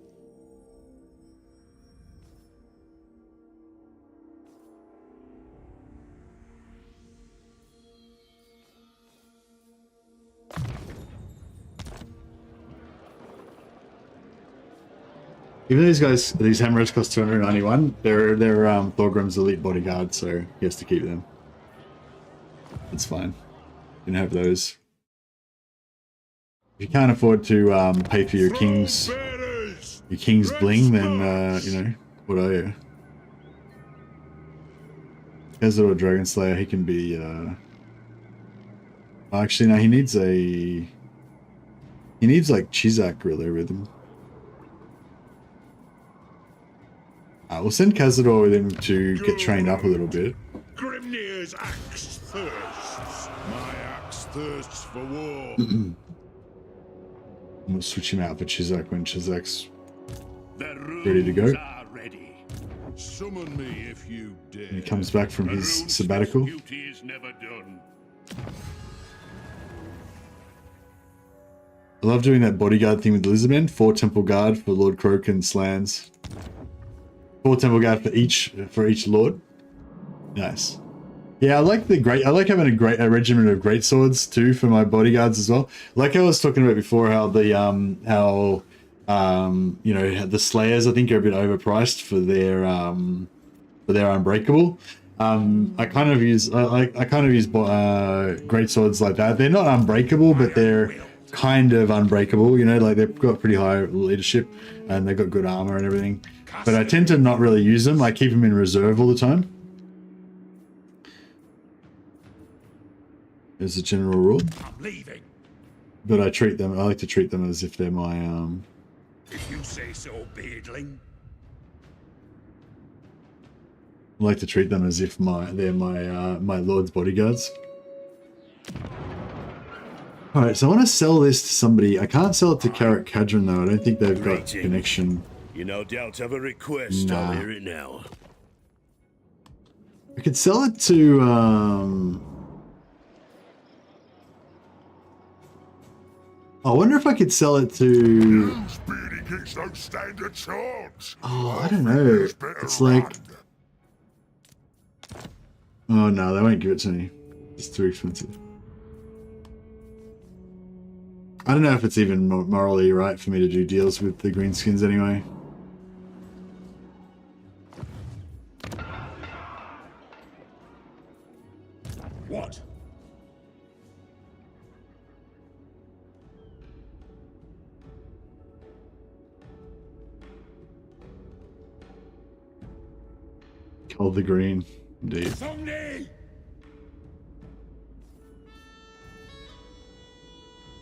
Even these guys, these hammers cost 291. They're Thorgrim's elite bodyguard, so he has to keep them. That's fine. You can have those. If you can't afford to pay for your king's bling, then you know, what are you? Cazador Dragon Slayer, he can be. Actually, no, he needs like Chizak really with him. We'll send Cazador with him to get trained up a little bit. Grimnir's axe thirsts. My axe thirsts for war. We'll switch him out for Chizak when Chizak's ready to go. Ready. Summon me if you dare. When he comes back from his sabbatical. Duty is never done. I love doing that bodyguard thing with the Lizardmen. 4 Temple Guard for Lord Croak and Slans. 4 Temple Guard for each Lord. Nice. Yeah, I like having a regiment of great swords too for my bodyguards as well. Like I was talking about before, how the you know, the Slayers I think are a bit overpriced for their Unbreakable. I kind of use great swords like that. They're not unbreakable, but they're kind of unbreakable. You know, like they've got pretty high leadership and they've got good armor and everything. But I tend to not really use them. I keep them in reserve all the time. As a general rule. I'm leaving. But I like to treat them as if they're my If you say so, beardling. I like to treat them as if they're my lord's bodyguards. All right, so I want to sell this to somebody. I can't sell it to Carrot Cadron though. I don't think they've got connection. You no doubt have a request. Nah. I'll hear it now. I could sell it to I wonder if I could sell it to oh, I don't know. It's like oh no, they won't give it to me. It's too expensive. I don't know if it's even morally right for me to do deals with the greenskins anyway. What? Cull the green, indeed.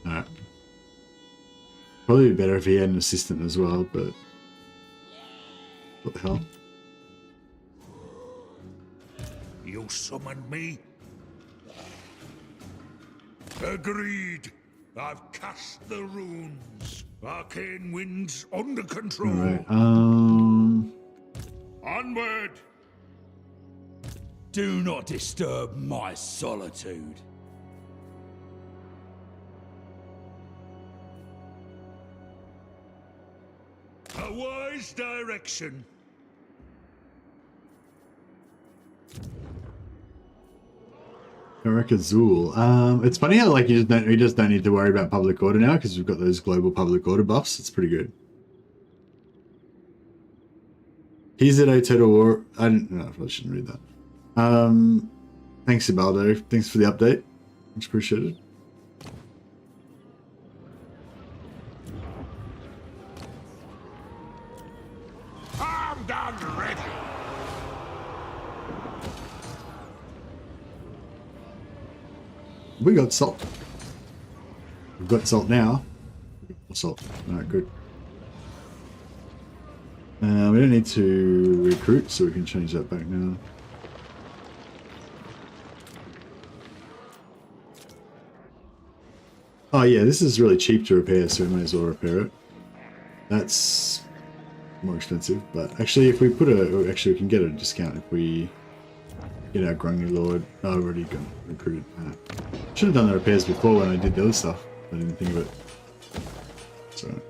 Alright. Probably better if he had an assistant as well, but what the hell? You summoned me? Agreed. I've cast the runes. Arcane winds under control. Alright, Onward! Do not disturb my solitude. A wise direction. Azul. It's funny how like we just don't need to worry about public order now because we've got those global public order buffs. It's pretty good. He's at a total war. I probably shouldn't read that. Thanks, Ibaldo. Thanks for the update. Much appreciated. I'm done ready. We got salt. We've got salt now. Salt. Alright, good. We don't need to recruit, so we can change that back now. Oh yeah, this is really cheap to repair, so we may as well repair it. That's more expensive, but actually if we put a... Actually, we can get a discount if we get our Grungy Lord. Oh, I've already got recruited. Should have done the repairs before when I did the other stuff. I didn't think of it. Sorry.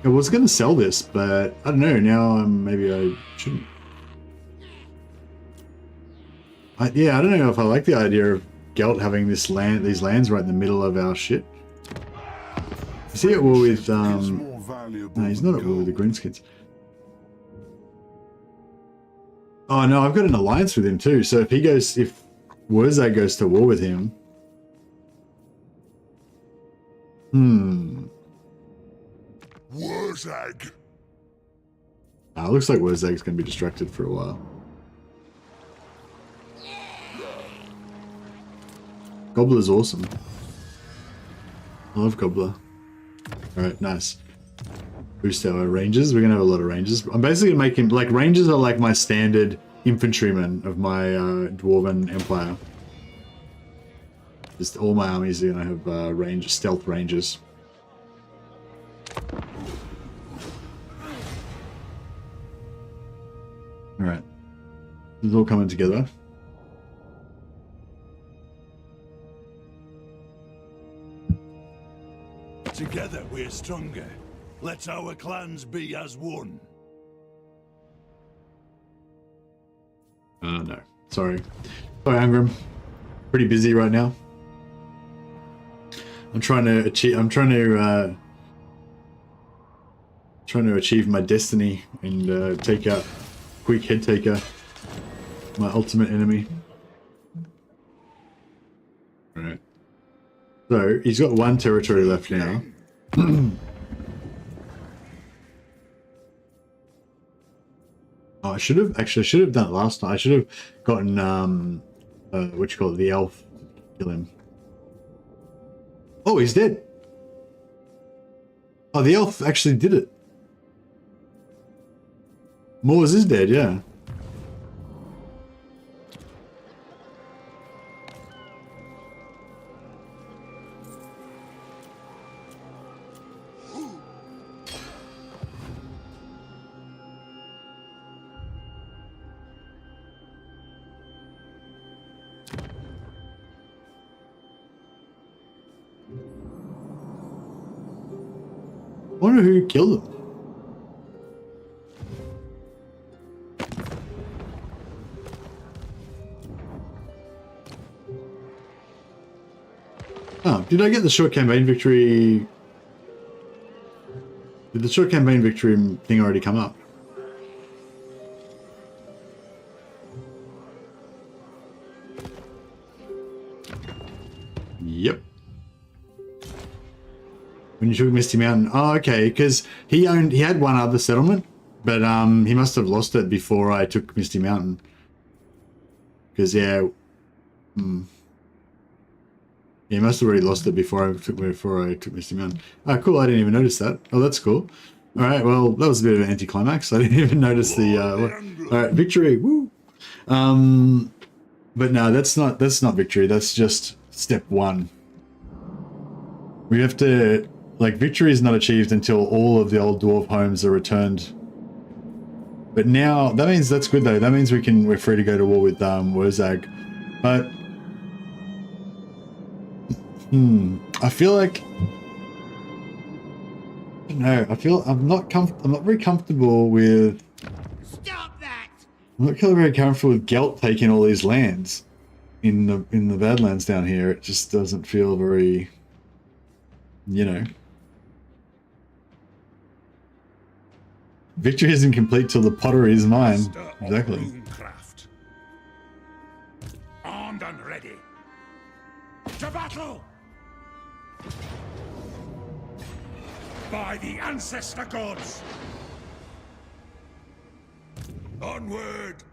I was going to sell this, but I don't know, now maybe I shouldn't. Yeah, I don't know if I like the idea of Gelt having these lands right in the middle of our shit. Is he at war with, no, he's not at war with the Greenskins. Oh no, I've got an alliance with him too, so if Wurzag goes to war with him... Wurzag. Looks like Wurzag's going to be distracted for a while. Gobbler's awesome. I love Gobbler. Alright, nice. Boost our ranges. We're going to have a lot of ranges. I'm basically making... Like, ranges are like my standard infantrymen of my Dwarven Empire. Just all my armies are going to have stealth rangers. Alright. This is all coming together. Together we're stronger. Let our clans be as one. No. Sorry. Sorry, Angrund. Pretty busy right now. I'm trying to achieve my destiny and take out Queek Head Taker, my ultimate enemy. Alright. So, he's got one territory left now. Oh, I should have done it last time. I should have gotten what you call it, the elf to kill him. Oh, he's dead. Oh, the elf actually did it. Moarr is dead, yeah. I wonder who killed him. Oh, did I get the short campaign victory? Did the short campaign victory thing already come up? Yep. When you took Misty Mountain. Oh, okay, because he had one other settlement, but he must have lost it before I took Misty Mountain. Because yeah, yeah, he must have already lost it before I took Misty Mountain. Oh, cool! I didn't even notice that. Oh, that's cool. All right, well, that was a bit of an anticlimax. I didn't even notice the. All right, victory! Woo! But no, that's not victory. That's just step one. We have to. Like, victory is not achieved until all of the old dwarf homes are returned. But now, that means that's good though. That means we're free to go to war with Wurzag. But I feel like I'm not very comfortable with. Stop that! I'm not very comfortable with Gelt taking all these lands in the badlands down here. It just doesn't feel very, you know. Victory isn't complete till the pottery is mine. Exactly. Armed and ready. To battle! By the ancestor gods! Onward!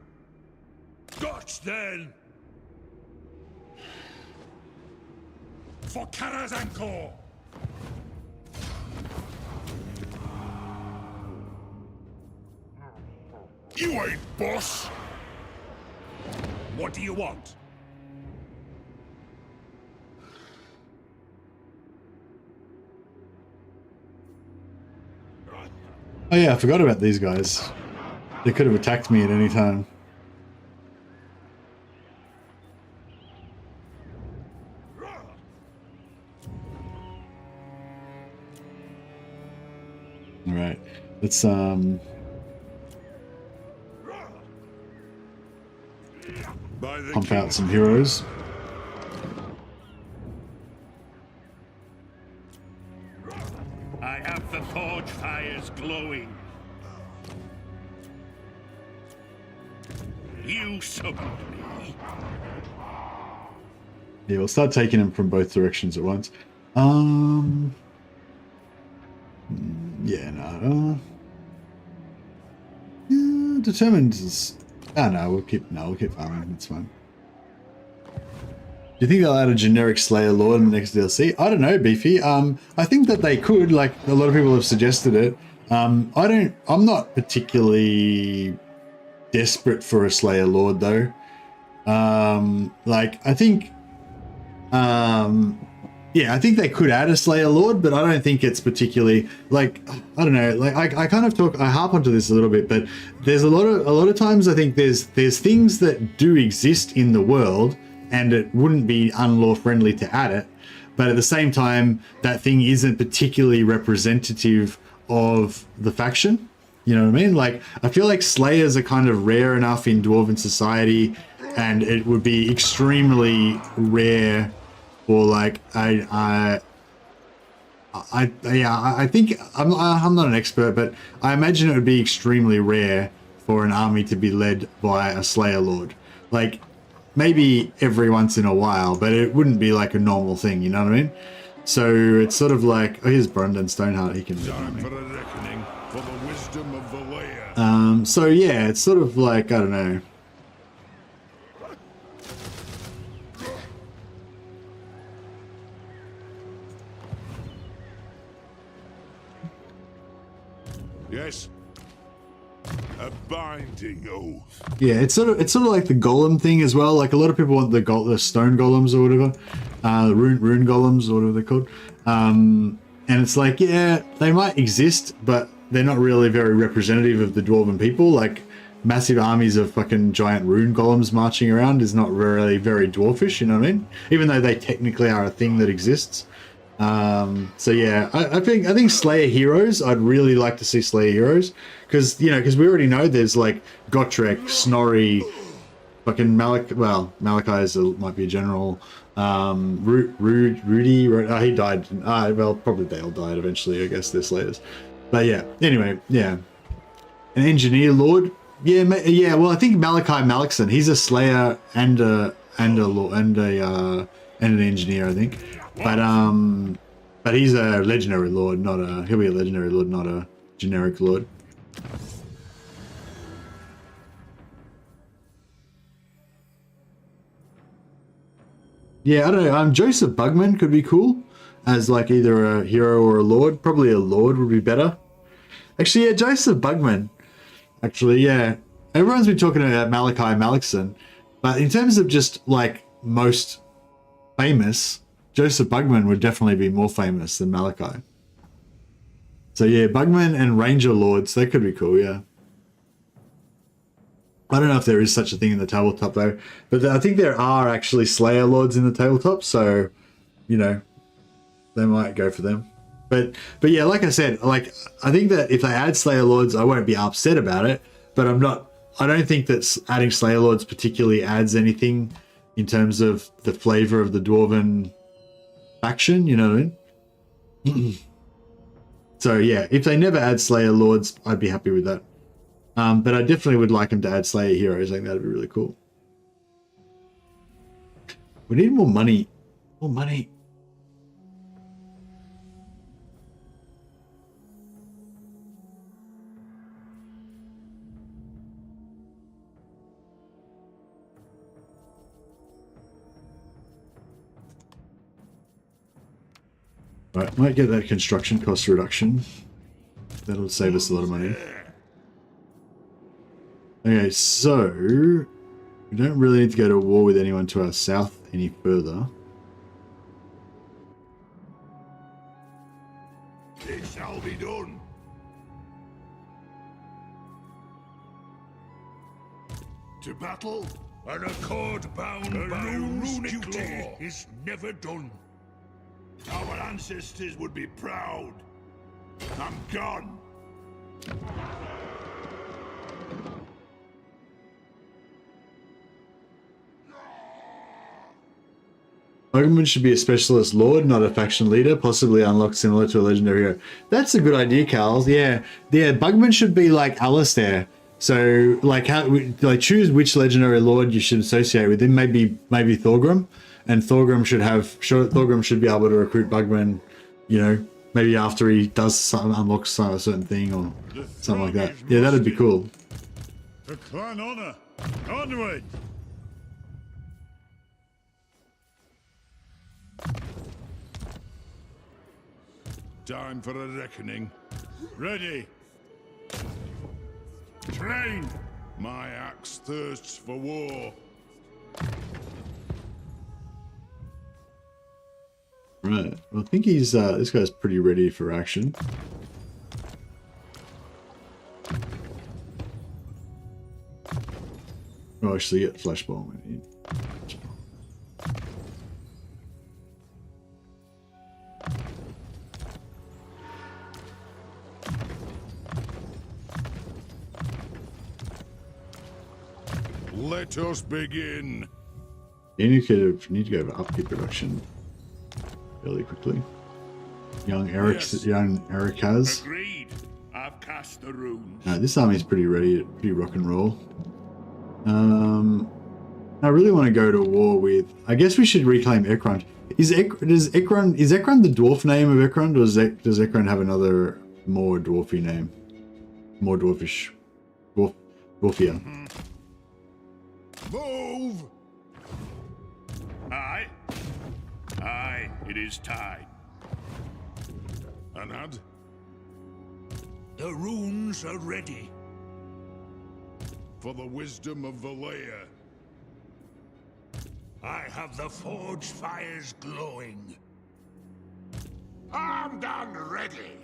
Gotch then! For Karazankor! You ain't boss! What do you want? Oh yeah, I forgot about these guys. They could have attacked me at any time. Alright, let's pump out some heroes. I have the forge fires glowing. You summoned me. Yeah, we'll start taking them from both directions at once. Yeah, no. Yeah, determined is. Oh no, we'll keep farming. That's fine. Do you think they'll add a generic Slayer Lord in the next DLC? I don't know, Beefy. I think that they could. Like, a lot of people have suggested it. I'm not particularly desperate for a Slayer Lord though. Like, I think yeah, I think they could add a Slayer Lord, but I don't think it's particularly, like, I don't know, like, I kind of I harp onto this a little bit, but there's a lot of times I think there's things that do exist in the world and it wouldn't be unlaw friendly to add it, but at the same time that thing isn't particularly representative of the faction. You know what I mean? Like, I feel like Slayers are kind of rare enough in Dwarven society, and it would be extremely rare. Or like I think I'm not an expert, but I imagine it would be extremely rare for an army to be led by a Slayer Lord. Like, maybe every once in a while, but it wouldn't be like a normal thing. You know what I mean? So it's sort of like, oh, here's Brundon Stoneheart. He can. Time for a reckoning. For the wisdom of the layer. So yeah, it's sort of like, I don't know. Yes. A binding oath. Yeah, it's sort of like the golem thing as well. Like a lot of people want the stone golems or whatever, the rune golems or whatever they're called. And it's like, yeah, they might exist, but they're not really very representative of the dwarven people. Like massive armies of fucking giant rune golems marching around is not really very dwarfish. You know what I mean? Even though they technically are a thing that exists. So yeah, I think Slayer heroes, I'd really like to see Slayer heroes, because we already know there's like Gotrek, Snorri, fucking Malachi might be a general, Rudy, he died, well, probably they all died eventually, I guess they're Slayers, but yeah, anyway, yeah, an Engineer Lord, yeah, well, I think Malachi Malakson, he's a Slayer and an Engineer, I think. But he's a legendary lord, he'll be a legendary lord, not a generic lord. Yeah, I don't know. Joseph Bugman could be cool as like either a hero or a lord. Probably a lord would be better. Actually, yeah, Joseph Bugman. Actually, yeah. Everyone's been talking about Malachi Malakson, but in terms of just like most famous, Joseph Bugman would definitely be more famous than Malachi. So yeah, Bugman and Ranger Lords, they could be cool, yeah. I don't know if there is such a thing in the tabletop though, but I think there are actually Slayer Lords in the tabletop, so, you know, they might go for them. But yeah, like I said, like, I think that if they add Slayer Lords, I won't be upset about it, but I don't think that adding Slayer Lords particularly adds anything in terms of the flavor of the Dwarven faction, you know what I mean? So yeah, if they never add Slayer Lords, I'd be happy with that. But I definitely would like them to add Slayer Heroes. I think that'd be really cool. We need more money. More money. Right, might get that construction cost reduction. That'll save us a lot of money. Okay, so we don't really need to go to war with anyone to our south any further. It shall be done. To battle? An accord bound by runic law is never done. Our ancestors would be proud. I'm gone. Bugman should be a specialist lord, not a faction leader, possibly unlocked similar to a legendary hero. That's a good idea, Carl. Yeah, Bugman should be like Alistair. So, like, choose which legendary lord you should associate with him. Maybe Thorgrim, and Thorgrim should be able to recruit Bugman. You know, maybe after he does unlocks a certain thing or something like that. Yeah, that'd be cool. For clan honor, onward. Time for a reckoning. Ready. Train. My axe thirsts for war. Right. Well, I think he's this guy's pretty ready for action. Oh, actually, get flashbomb. Let us begin. You need to go over upkeep production fairly quickly. Young Eric has. Agreed. I've cast the runes. This army's pretty ready, pretty rock and roll. I really want to go to war with. I guess we should reclaim Ekrund. Is Ekrund the dwarf name of Ekrund, or does Ekrund have another more dwarfy name? more dwarfish. Dwarfier. Move! Aye. Aye, it is time. Anad? The runes are ready. For the wisdom of Valea. I have the forge fires glowing. Armed and ready!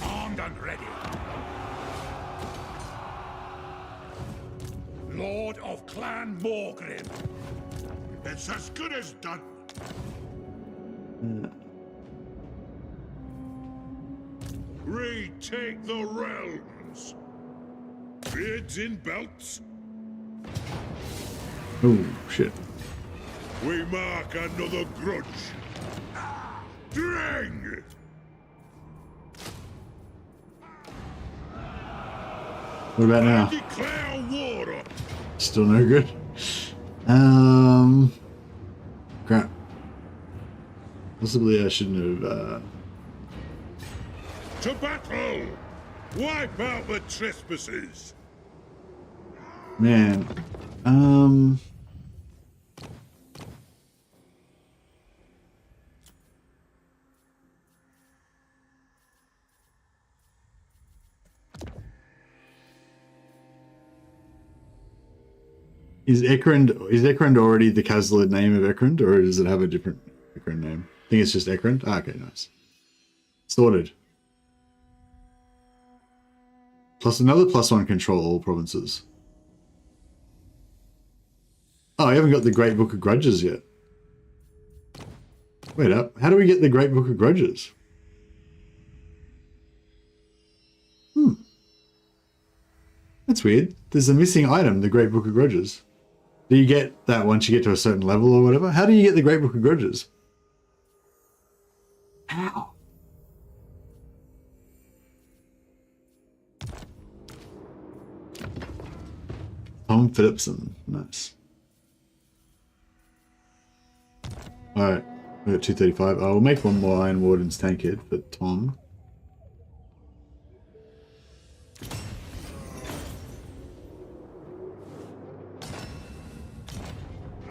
Armed and ready. Lord of Clan Moarr. It's as good as done. Retake the realms. Beards in belts. Oh shit. We mark another grudge. Drang! What about now? Declare war. Still no good. Crap. Possibly I shouldn't have. To battle! Wipe out the trespassers! Man. Is Angrund already the Caslid name of Angrund, or does it have a different Angrund name? I think it's just Angrund. Ah, okay, nice. Sorted. Plus another +1 control all provinces. Oh, I haven't got the Great Book of Grudges yet. Wait up. How do we get the Great Book of Grudges? That's weird. There's a missing item, the Great Book of Grudges. Do you get that once you get to a certain level or whatever? How do you get the Great Book of Grudges? How? Tom Phillipson. Nice. Alright. We got 235. Oh, we'll make one more Iron Warden's tankard for Tom.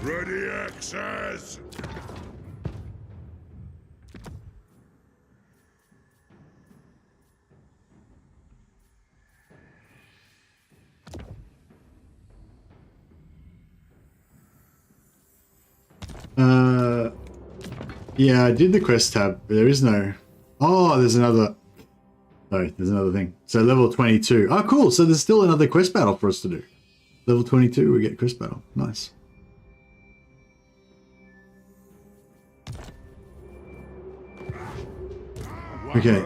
Ready access! Yeah, I did the quest tab, but there is no... Oh, there's another... Sorry, there's another thing. So level 22. Oh, cool. So there's still another quest battle for us to do. Level 22, we get quest battle. Nice. Okay,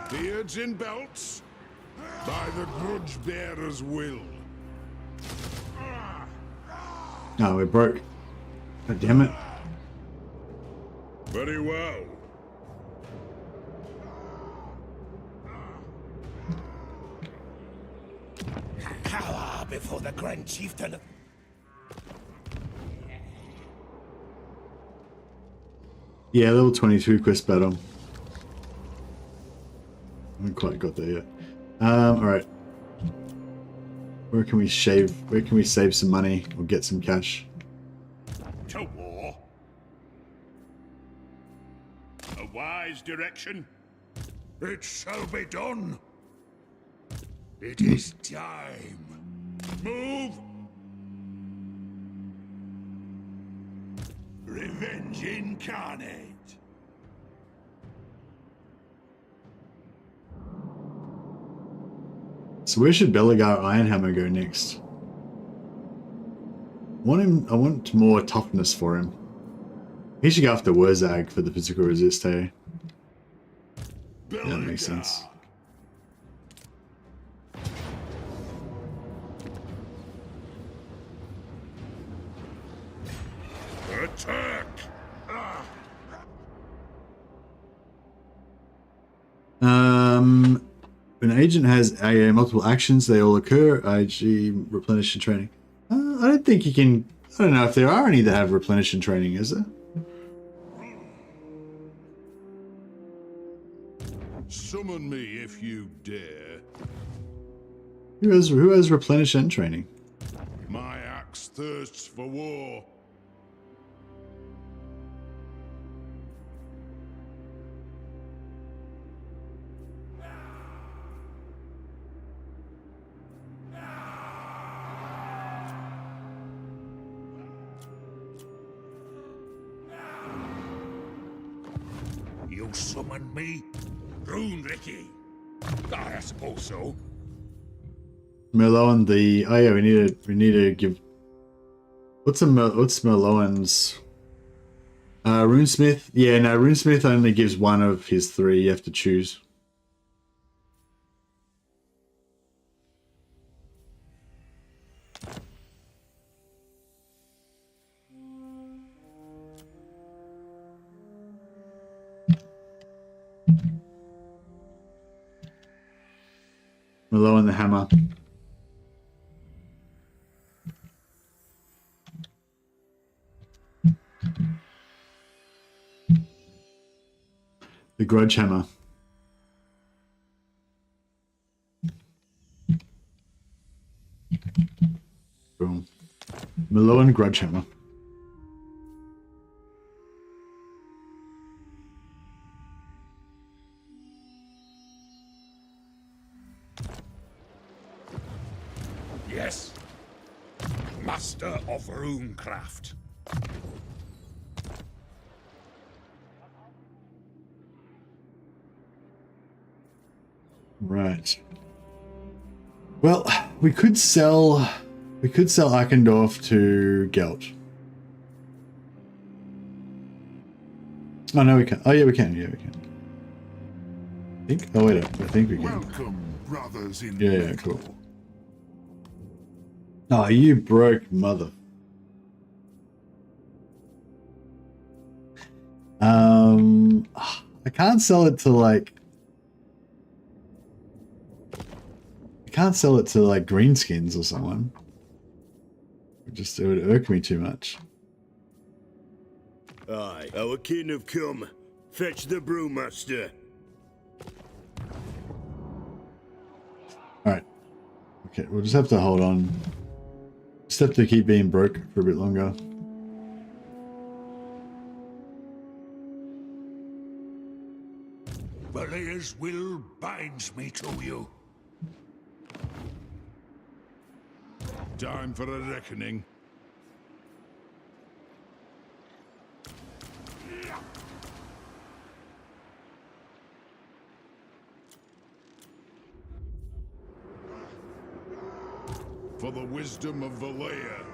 Beards in belts, by the grudge bearer's will. Oh, we're broke. God damn it. Very well. Cower before the Grand Chieftain of... Yeah, level 22 quest battle. I haven't quite got there yet. Alright. Where can we save some money or get some cash? To war. A wise direction. It shall be done. It is time. Move! Revenge incarnate. So where should Belegar Ironhammer go next? I want more toughness for him. He should go after Wurzag for the physical resist, hey? Yeah, that makes sense. Attack! An agent has multiple actions. They all occur. IG, replenish and training. I don't think you can... I don't know if there are any that have replenish and training, is there? Summon me if you dare. Who has replenish and training? My axe thirsts for war. You summoned me? Rune Ricky. I suppose so. Merlon, the... Oh yeah, we need to give... What's Merlon's... Runesmith? Yeah, no, Runesmith only gives one of his 3. You have to choose. Merlon the hammer. The grudge hammer. Boom. Merlon grudge hammer. Yes. Master of runecraft. Right. Well, we could sell Eichendorf to Gelt. Oh no, we can. Oh yeah, we can. Yeah, we can. I think. Oh wait, I think we can. Welcome, brothers in Yeah, cool. Oh, you broke mother. I can't sell it to like. I can't sell it to like greenskins or someone. It would irk me too much. Aye, our kin have come. Fetch the brewmaster. Alright. Okay, we'll just have to hold on. Just have to keep being broke for a bit longer. Belegar's will binds me to you. Time for a reckoning. For the wisdom of Valea.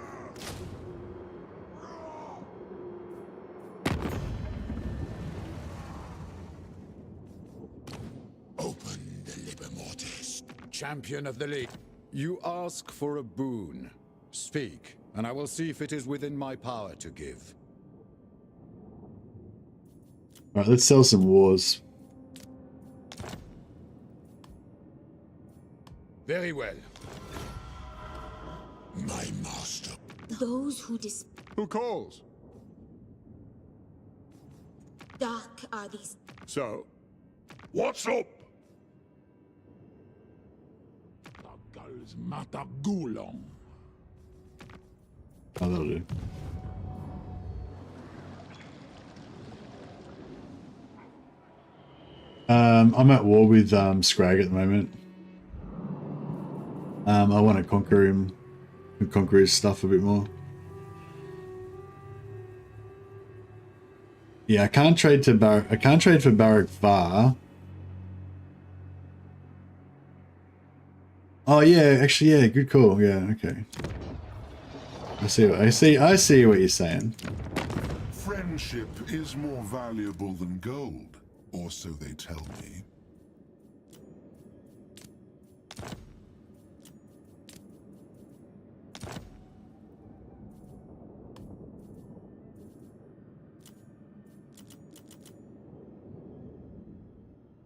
Open the Liber Mortis. Champion of the League. You ask for a boon. Speak, and I will see if it is within my power to give. Alright, let's sell some wars. Very well. My master. Those who Who calls? dark are these. So, what's up? Matagulong. Oh, that'll do. I'm at war with Scrag at the moment. I want to conquer him, conquer his stuff a bit more. Yeah, I can't trade to I can't trade for Barak Var. Oh yeah, actually yeah, good call. Yeah, okay. I see what you're saying. Friendship is more valuable than gold, or so they tell me.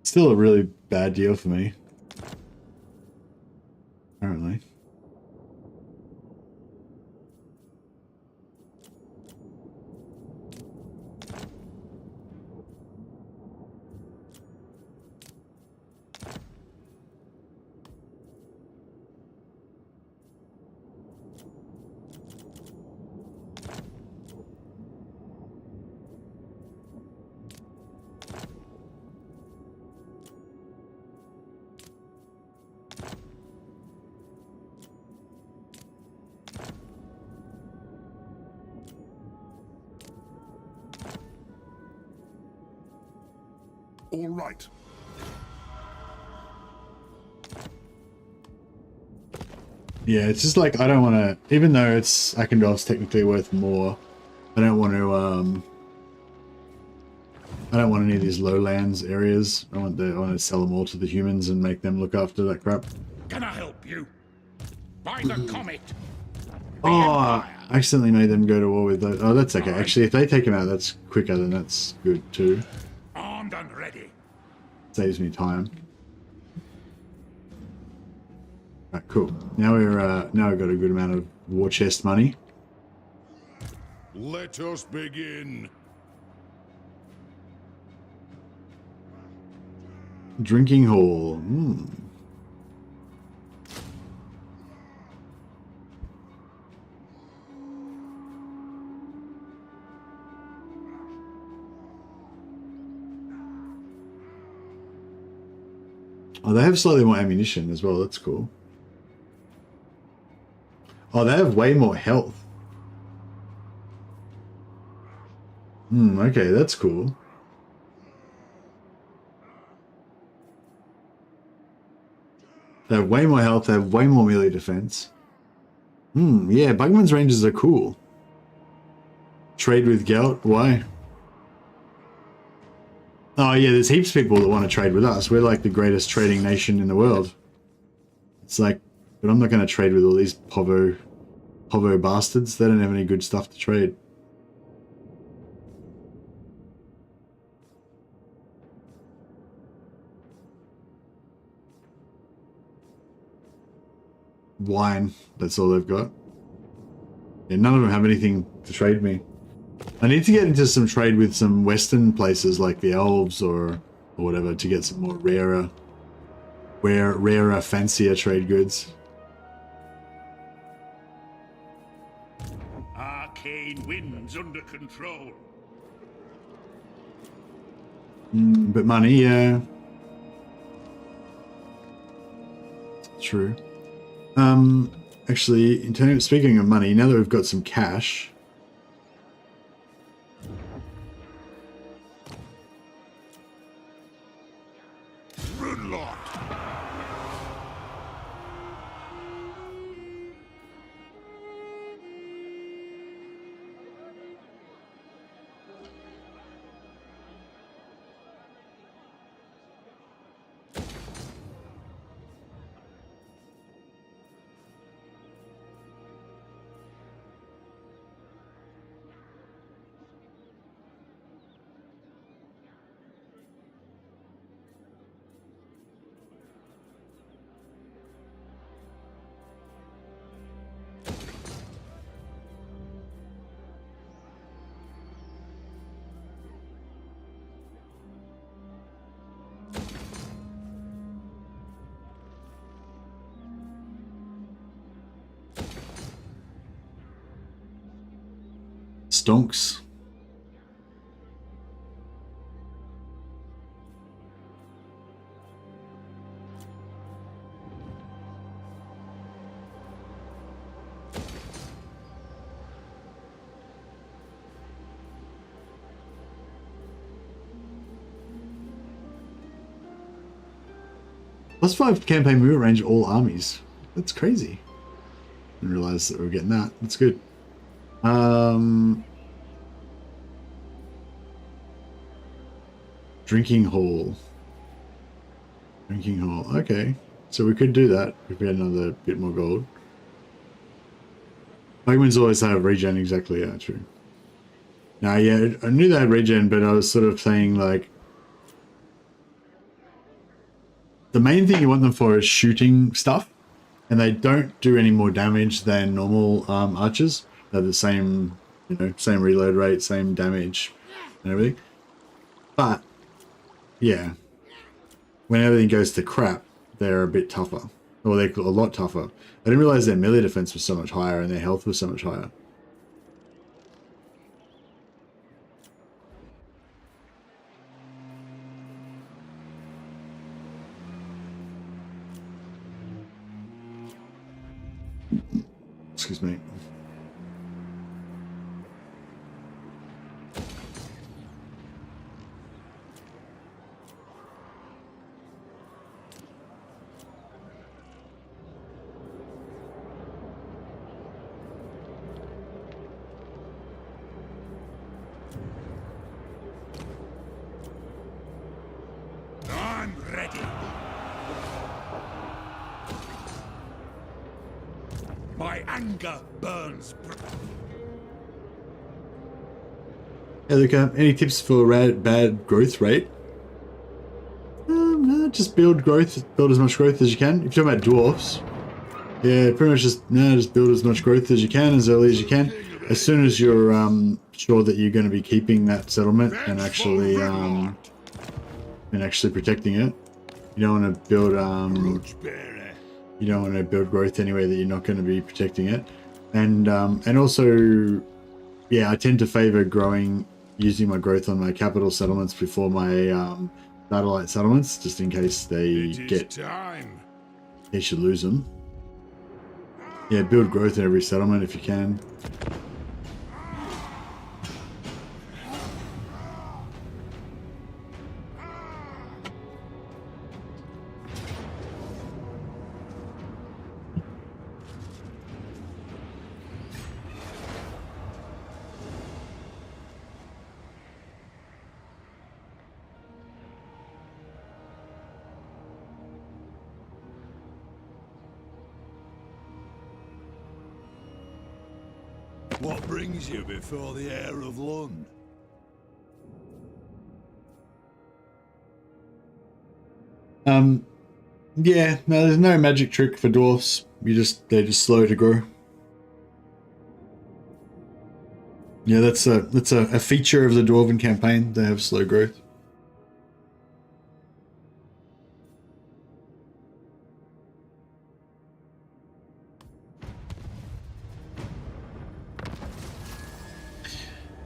Still a really bad deal for me. apparently. All right. Yeah, it's just like I don't want to, even though it's Akendorf's technically worth more, I don't want to any of these lowlands areas. I want to sell them all to the humans and make them look after that crap. Can I help you? By the comet. Oh, I accidentally made them go to war with those. Oh, that's okay. Actually, if they take them out, that's quicker, then that's good too. Armed and ready. Saves me time. Alright, cool. Now we've got a good amount of war chest money. Let us begin. Drinking hall. Oh, they have slightly more ammunition as well. That's cool. Oh, they have way more health. Okay, that's cool. They have way more health. They have way more melee defense. Yeah, Bugman's ranges are cool. Trade with Gelt? Why? Oh yeah, there's heaps of people that want to trade with us. We're like the greatest trading nation in the world. It's like, but I'm not going to trade with all these povo bastards. They don't have any good stuff to trade. Wine, that's all they've got. Yeah, none of them have anything to trade me. I need to get into some trade with some western places like the elves or whatever to get some more rarer, fancier trade goods. Arcane winds under control. But money, yeah. True. Actually, speaking of money, now that we've got some cash, stonks. +5 campaign movement range all armies. That's crazy. Didn't realize that we were getting that. That's good. Drinking hall. Drinking hall. Okay. So we could do that if we had another bit more gold. Pokemons always have regen, exactly. Yeah, true. Now, yeah, I knew they had regen, but I was sort of saying, like, the main thing you want them for is shooting stuff. and they don't do any more damage than normal archers. They're the same, same reload rate, same damage, and everything. But yeah, when everything goes to crap, they're a bit tougher, or they're a lot tougher. I didn't realize their melee defense was so much higher and their health was so much higher. Excuse me. I'm ready. My anger burns. Hey Luca, any tips for bad growth rate? No, just build as much growth as you can. If you're talking about dwarfs, yeah, pretty much just build as much growth as you can, as early as you can. As soon as you're sure that you're going to be keeping that settlement and actually protecting it. You don't want to build growth anyway that you're not going to be protecting it. And also, yeah, I tend to favor using my growth on my capital settlements before my satellite settlements, just in case they in case you lose them. Yeah, build growth in every settlement if you can. What brings you before the heir of Lund? Yeah, no, there's no magic trick for dwarfs. They're just slow to grow. Yeah, that's a feature of the Dwarven campaign. They have slow growth.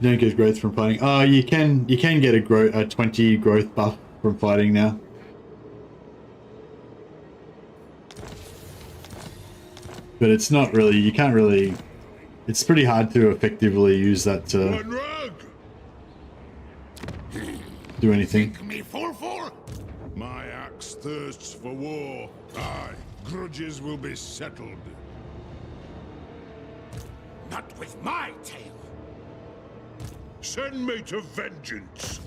You don't get growth from fighting. Oh, you can get a 20 growth buff from fighting now. But it's not really, you can't really, it's pretty hard to effectively use that to do anything. My axe thirsts for war. Aye, grudges will be settled. Not with my tail. Send me to vengeance.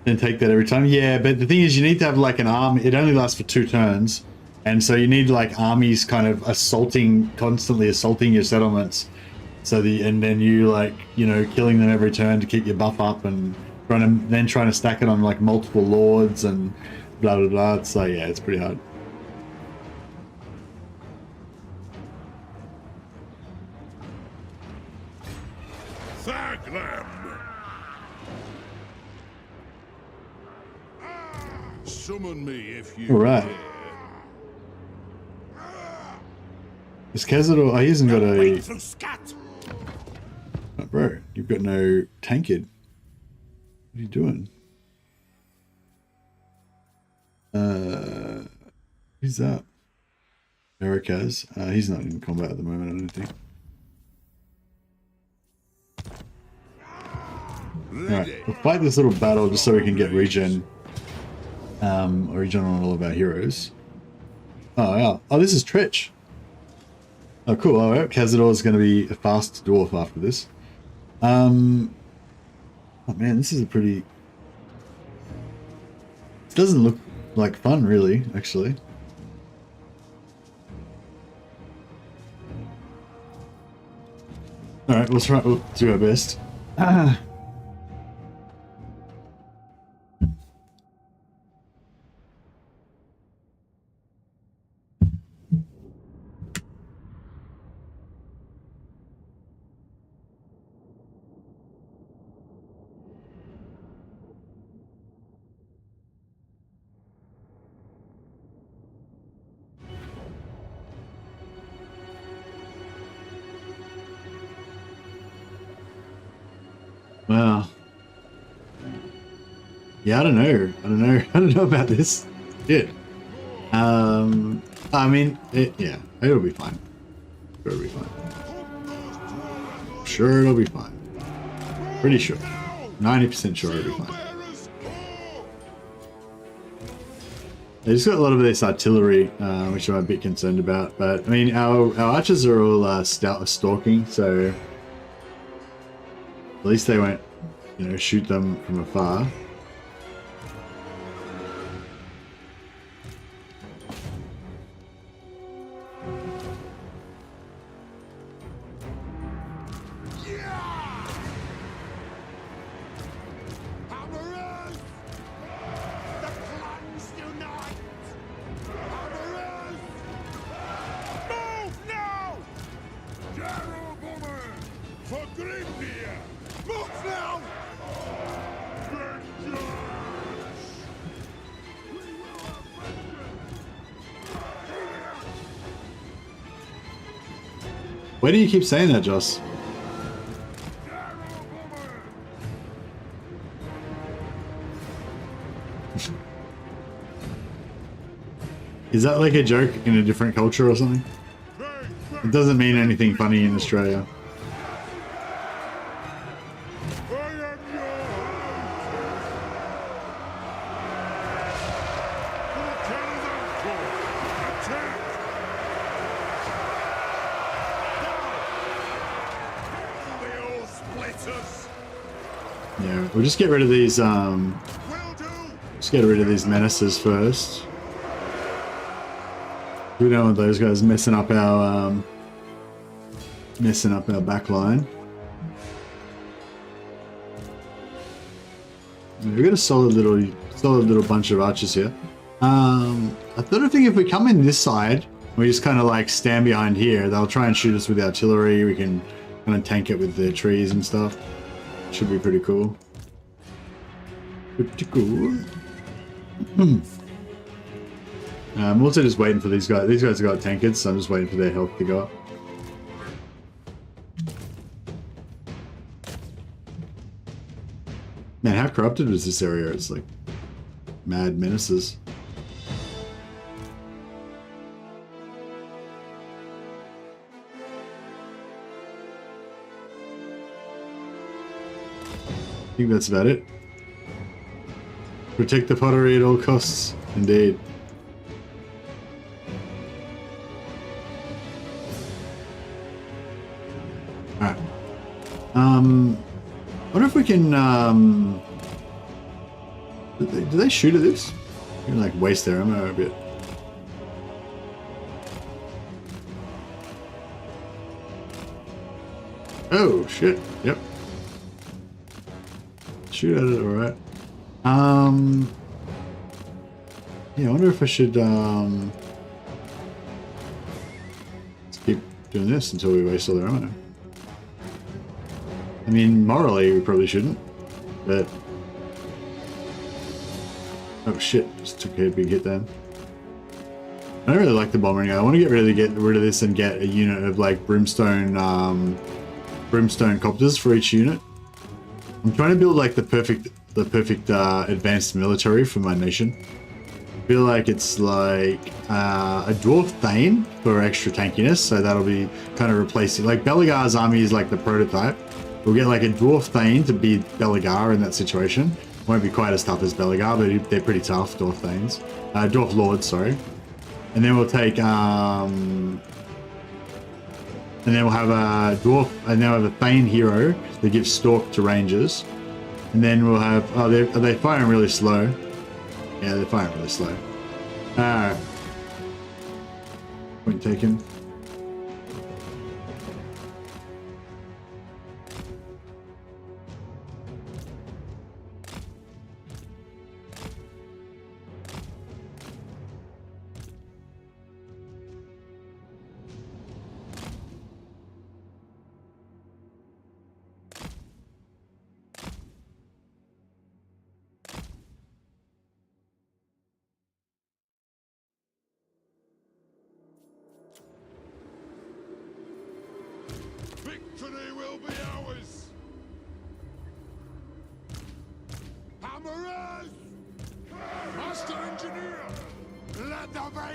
And take that every time. Yeah, but the thing is, you need to have like an army. It only lasts for 2 turns, and so you need like armies kind of constantly assaulting your settlements. So and then you killing them every turn to keep your buff up, and trying to stack it on like multiple lords and blah blah blah. It's like, yeah, it's pretty hard. Thank them. Summon me if you. All right. Is Khazad? Oh, he hasn't got a. Oh, bro, you've got no tankard. What are you doing? Who's that? Ericaz. He's not in combat at the moment, I don't think. Alright, we'll fight this little battle just so we can get regen. Regen on all of our heroes. Oh, yeah. Oh, this is Tretch. Oh, cool. Alright, Khazad is going to be a fast dwarf after this. Oh, man, this is a pretty... It doesn't look like fun, really, actually. Alright, we'll do our best. Well, yeah, I don't know. I don't know about this. Shit. I mean, yeah, it'll be fine. Sure, it'll be fine. Sure, it'll be fine. Pretty sure. 90% sure it'll be fine. They just got a lot of this artillery, which I'm a bit concerned about. But I mean, our archers are all stalking, so at least they won't, you know, shoot them from afar. Why do you keep saying that, Joss? Is that like a joke in a different culture or something? It doesn't mean anything funny in Australia. Yeah, we'll just get rid of these, just get rid of these menaces first. We don't want those guys messing up our back line. We've got a solid little bunch of archers here. I think if we come in this side, we just kind of like stand behind here, they'll try and shoot us with artillery. We can kind of tank it with the trees and stuff. Should be pretty cool. Pretty cool. I'm also just waiting for these guys. These guys have got tankards, so I'm just waiting for their health to go up. Man, how corrupted was this area? It's like mad menaces. I think that's about it. Protect the pottery at all costs. Indeed. Alright. Wonder if we can, do they shoot at this? You can like waste their ammo a bit. Oh shit, yep. Shoot at it, alright. Yeah, I wonder if I should, let's keep doing this until we waste all their ammo. I mean, morally, we probably shouldn't, but... Oh shit, just took a big hit then. I don't really like the bombing. I want to get rid of this and get a unit of like brimstone copters for each unit. I'm trying to build like the perfect advanced military for my nation. I feel like it's like a dwarf thane for extra tankiness, so that'll be kind of replacing, like Belegar's army is like the prototype. We'll get like a dwarf thane to be Belegar in that situation. Won't be quite as tough as Belegar, but they're pretty tough, dwarf thanes. Dwarf lords, sorry. And then we'll take and then we'll have a dwarf, and then we'll have a thane hero that gives stalk to rangers. And then we'll have, oh, are they firing really slow? Yeah, they're firing really slow. Point taken.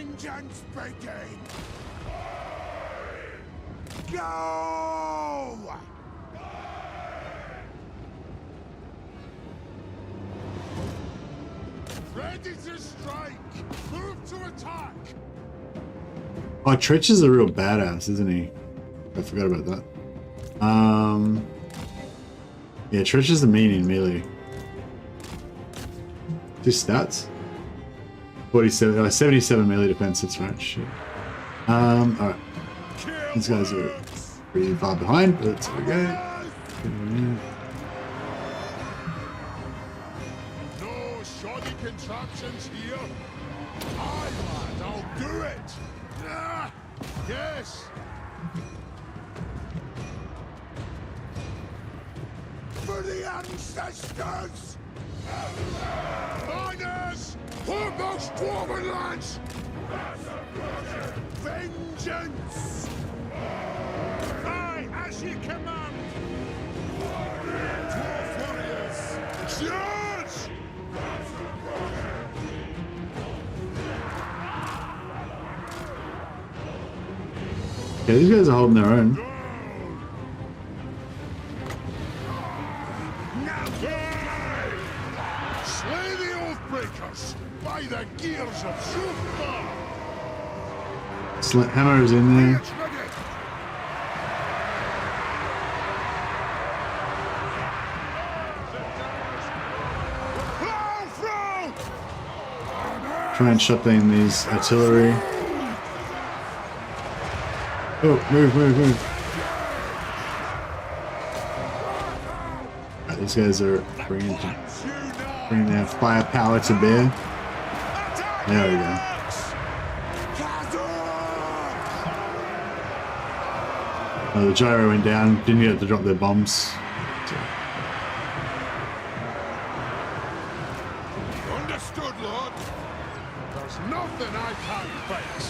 vengeance begin. Go! Ready to strike! Move to attack! Oh, Tretch is a real badass, isn't he? I forgot about that. Yeah, Tretch is the mean in melee. Just stats. 47, 77 melee defense, that's right. Shit. Alright. These guys are pretty far behind, but it's okay. No shoddy contraptions here. Aye, lad, I'll do it. Ah, yes. For the ancestors. Miners, foremost dwarven lads. Vengeance. Aye, as you command. Dwarf warriors. Charge! Yeah, these guys are holding their own. Slay the Oathbreakers by the gears of Super! Hammer is in there. Try and shut down these artillery. Oh, move, move, move. Right, these guys are bringing their firepower to bear. There we go. Oh, the gyro went down. Didn't get to drop their bombs. Understood, Lord. There's nothing I can't face.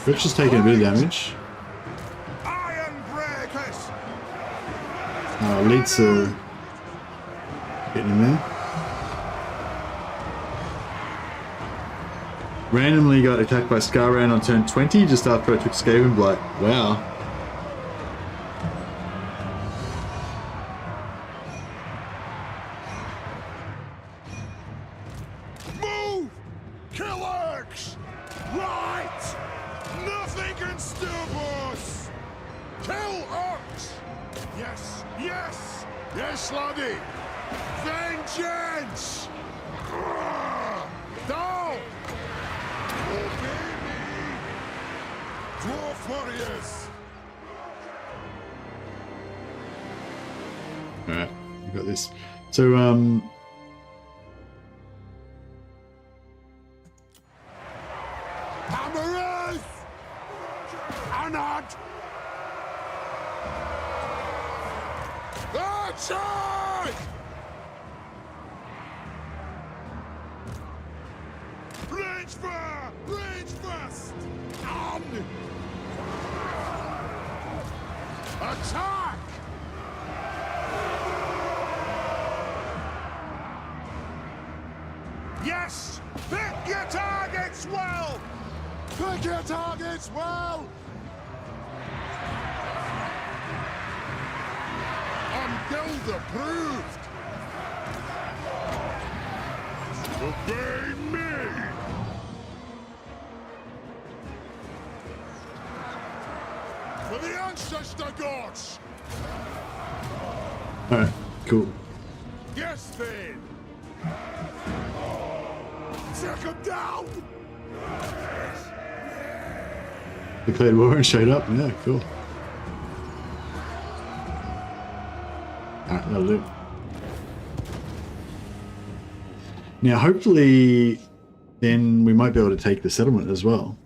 Rich is taking a bit of damage. Iron breakers. Elites are getting in there. Randomly got attacked by Scour on turn 20 just after I took Skaven Blight. Wow. Move! Kill orcs! Right! Nothing can stop us! Kill orcs! Yes, yes! Yes, laddie! Vengeance! Down! Obey me! Dwarf warriors! Alright, we got this. So, Hammerers! Anad! Archers! Range fire! Range fast! On! Attack! Yes! Pick your targets well! Pick your targets well! I'm guild approved! Obey me! For the ancestor gods! alright, cool. Yes, then! Take him down! Declared war and showed up. Yeah, cool. Alright, that'll do. Now, hopefully, then we might be able to take the settlement as well.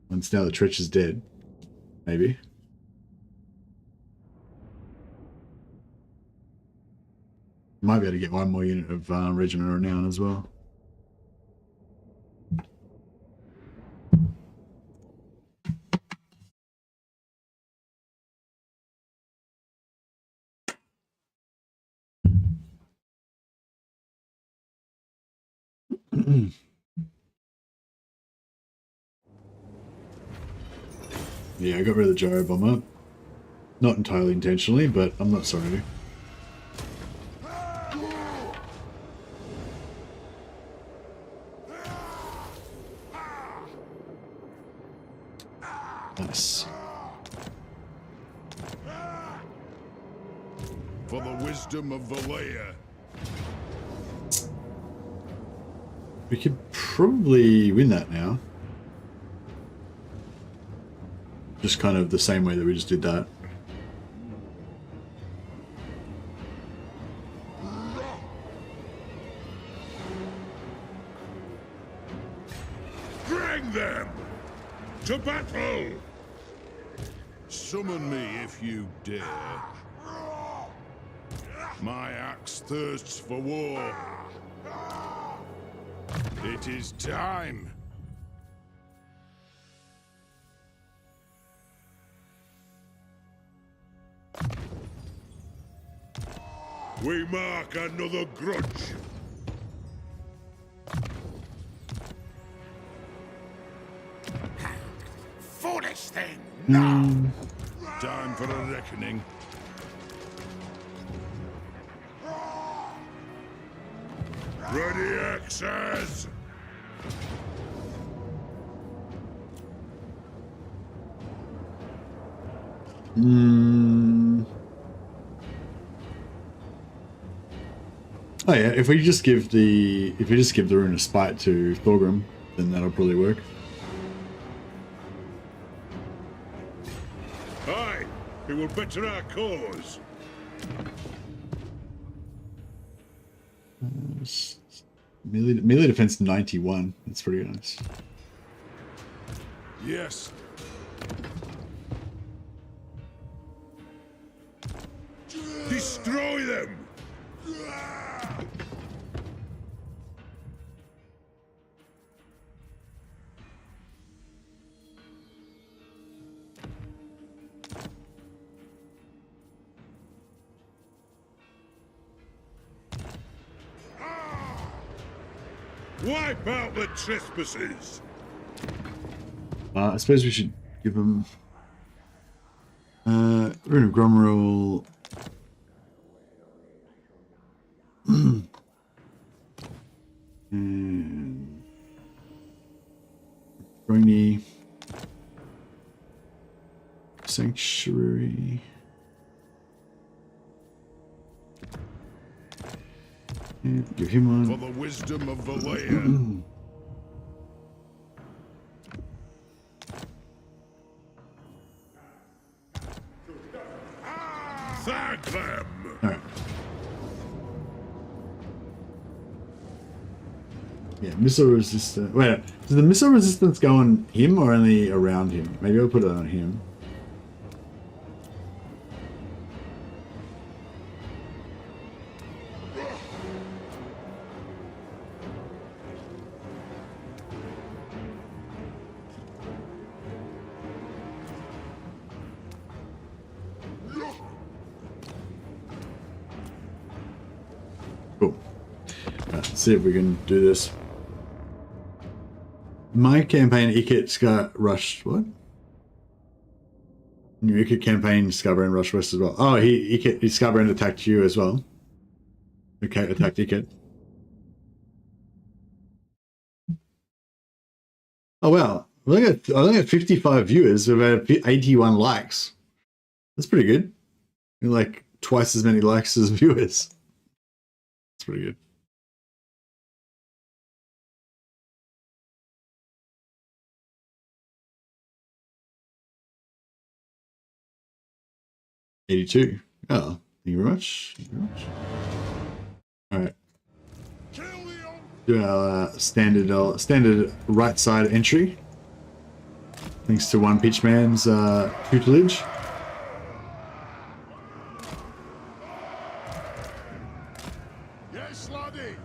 Once now that Tretch is dead. Maybe. Might be able to get one more unit of Regiment of Renown as well. Yeah, I got rid of the gyro bomber. Not entirely intentionally, but I'm not sorry. Nice. For the wisdom of Valea. We could probably win that now. Just kind of the same way that we just did that. Bring them to battle! Summon me if you dare. My axe thirsts for war. It is time. We mark another grudge. Foolish thing! Time for a reckoning. Ready, axes! Oh yeah, if we just give the rune of spite to Thorgrim, then that'll probably work. Aye, it will better our cause. Melee defense 91. That's pretty nice. Yes. Destroy them! Wipe out the trespassers! I suppose we should give them Rune of Gromrel. And Brony Sanctuary. And give him one. For the wisdom of Valea. Thank them! Alright. Yeah, missile resistance. Wait, does the missile resistance go on him or only around him? Maybe I'll put it on him. Cool. Let's see if we can do this. My campaign, Ikit got rushed. What? New Ikit campaign, Scarbrand rushed west as well. Oh, Scarbrand attacked you as well. Okay, attacked Ikit. Oh wow, I only got 55 viewers with about 81 likes. That's pretty good. Like twice as many likes as viewers. That's pretty good. $82. Oh, thank you very much. Thank you very much. All right. Do our standard right side entry. Thanks to one pitchman's tutelage. Yes, laddie!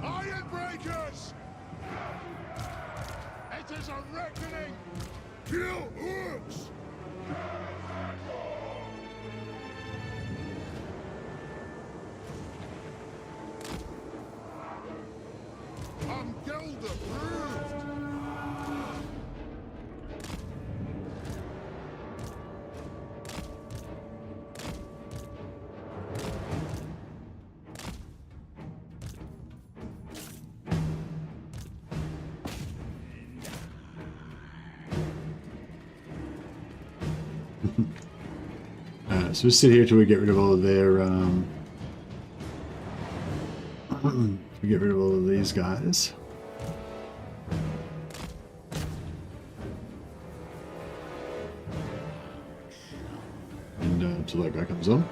Iron breakers! It is a reckoning! Kill orcs! I'm guild approved! Alright, so we'll sit here till we get rid of all of their we get rid of all of these guys. And until that guy comes on.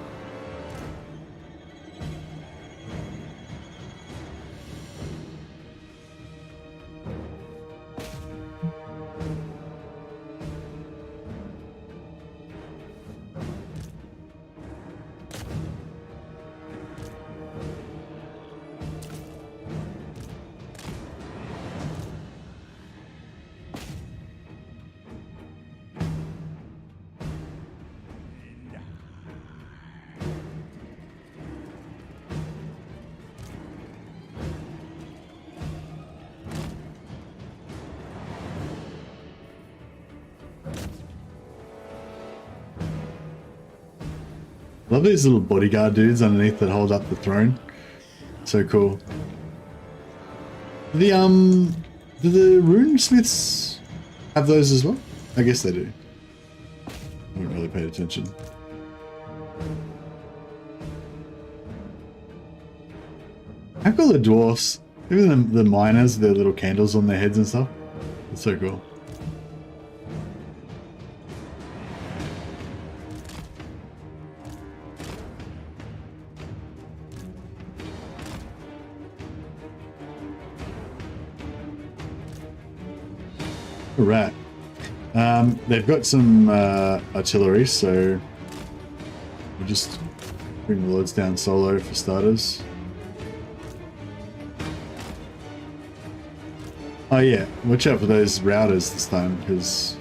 Love these little bodyguard dudes underneath that hold up the throne. So cool. Do the rune smiths have those as well? I guess they do. I haven't really paid attention. How cool are dwarfs? Even the miners, their little candles on their heads and stuff. It's so cool. Right. They've got some artillery, so we'll just bring the lords down solo for starters. Oh yeah, watch out for those routers this time, because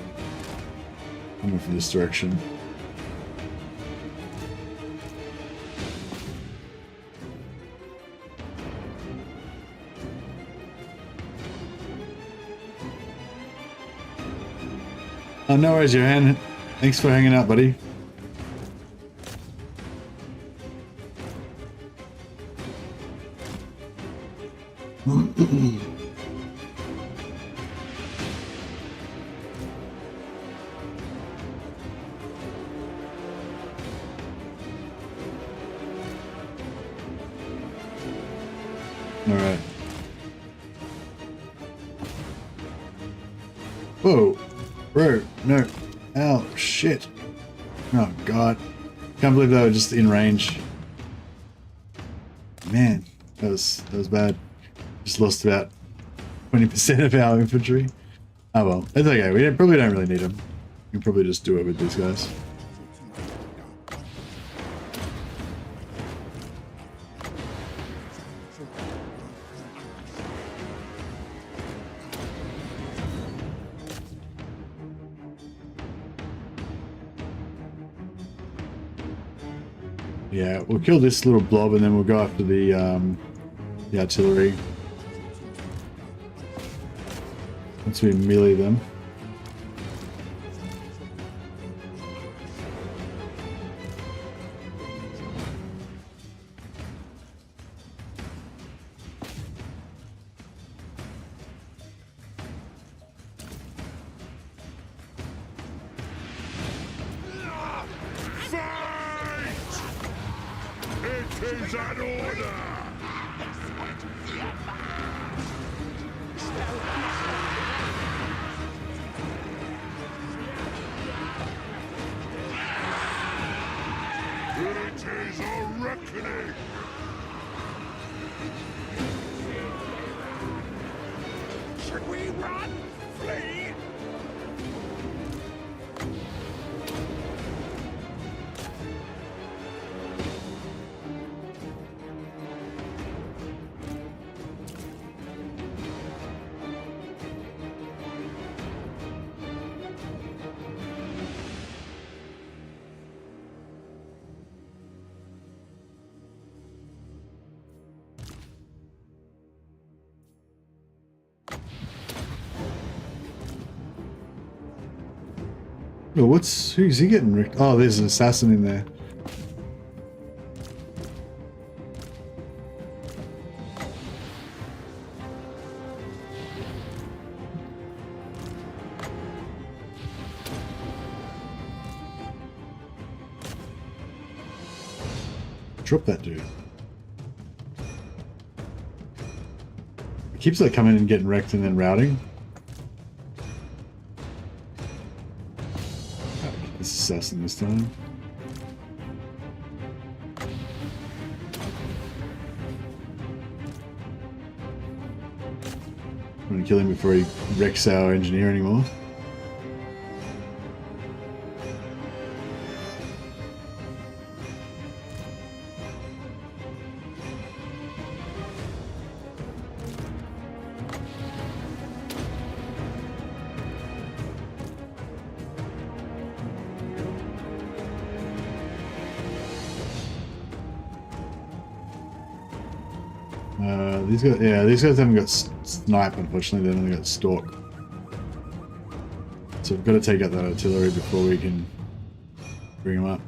I'm coming from this direction. Oh, no worries, Johan. Thanks for hanging out, buddy. All right. Whoa. Bro, no. Ow, shit. Oh, God. Can't believe they were just in range. Man, that was bad. Just lost about 20% of our infantry. Oh well, it's okay. We probably don't really need them. We can probably just do it with these guys. Yeah, we'll kill this little blob and then we'll go after the artillery. Once we melee them. Oh, who's he getting wrecked? Oh, there's an assassin in there. drop that dude. It keeps like coming and getting wrecked and then routing. This assassin this time. I'm gonna kill him before he wrecks our engineer anymore. These guys haven't got snipe, unfortunately. They've only got stalk. So we've got to take out that artillery before we can bring them up.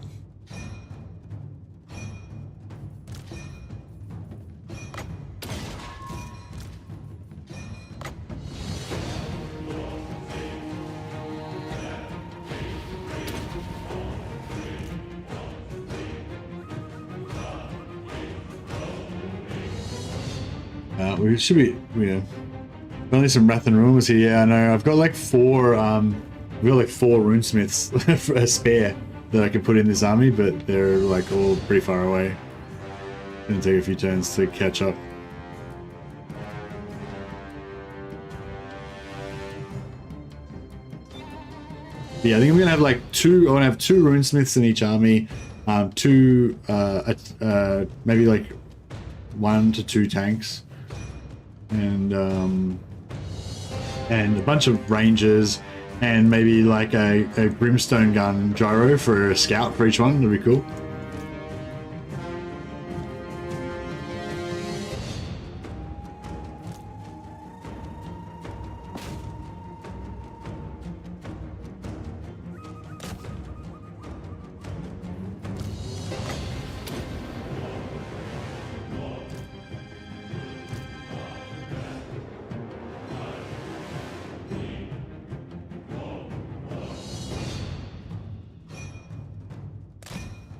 We should be, only some Wrath and Rumors here. Yeah, I know. I've got like four runesmiths spare that I could put in this army, but they're like all pretty far away. Gonna take a few turns to catch up. Yeah, I think I'm gonna have like two. I want to have two runesmiths in each army. Maybe like 1 to 2 tanks. And a bunch of rangers, and maybe like a brimstone gun gyro for a scout for each one. That'd be cool.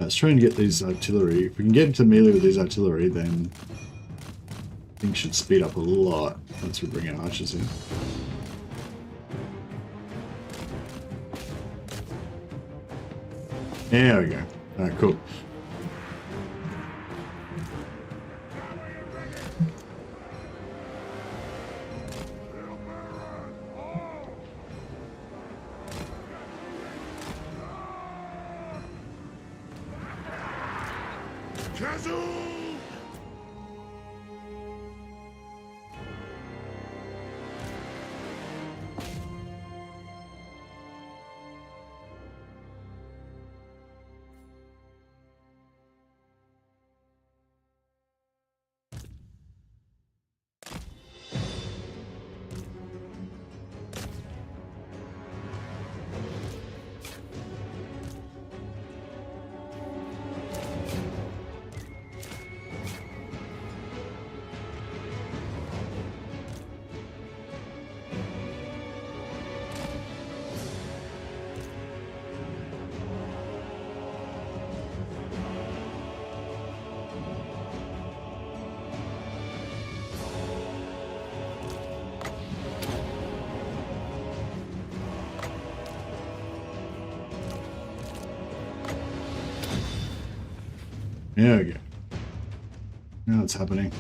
Let's try and get these artillery. If we can get into melee with these artillery, then things should speed up a lot once we bring our archers in. There we go. Alright, cool. There we go. Now it's happening.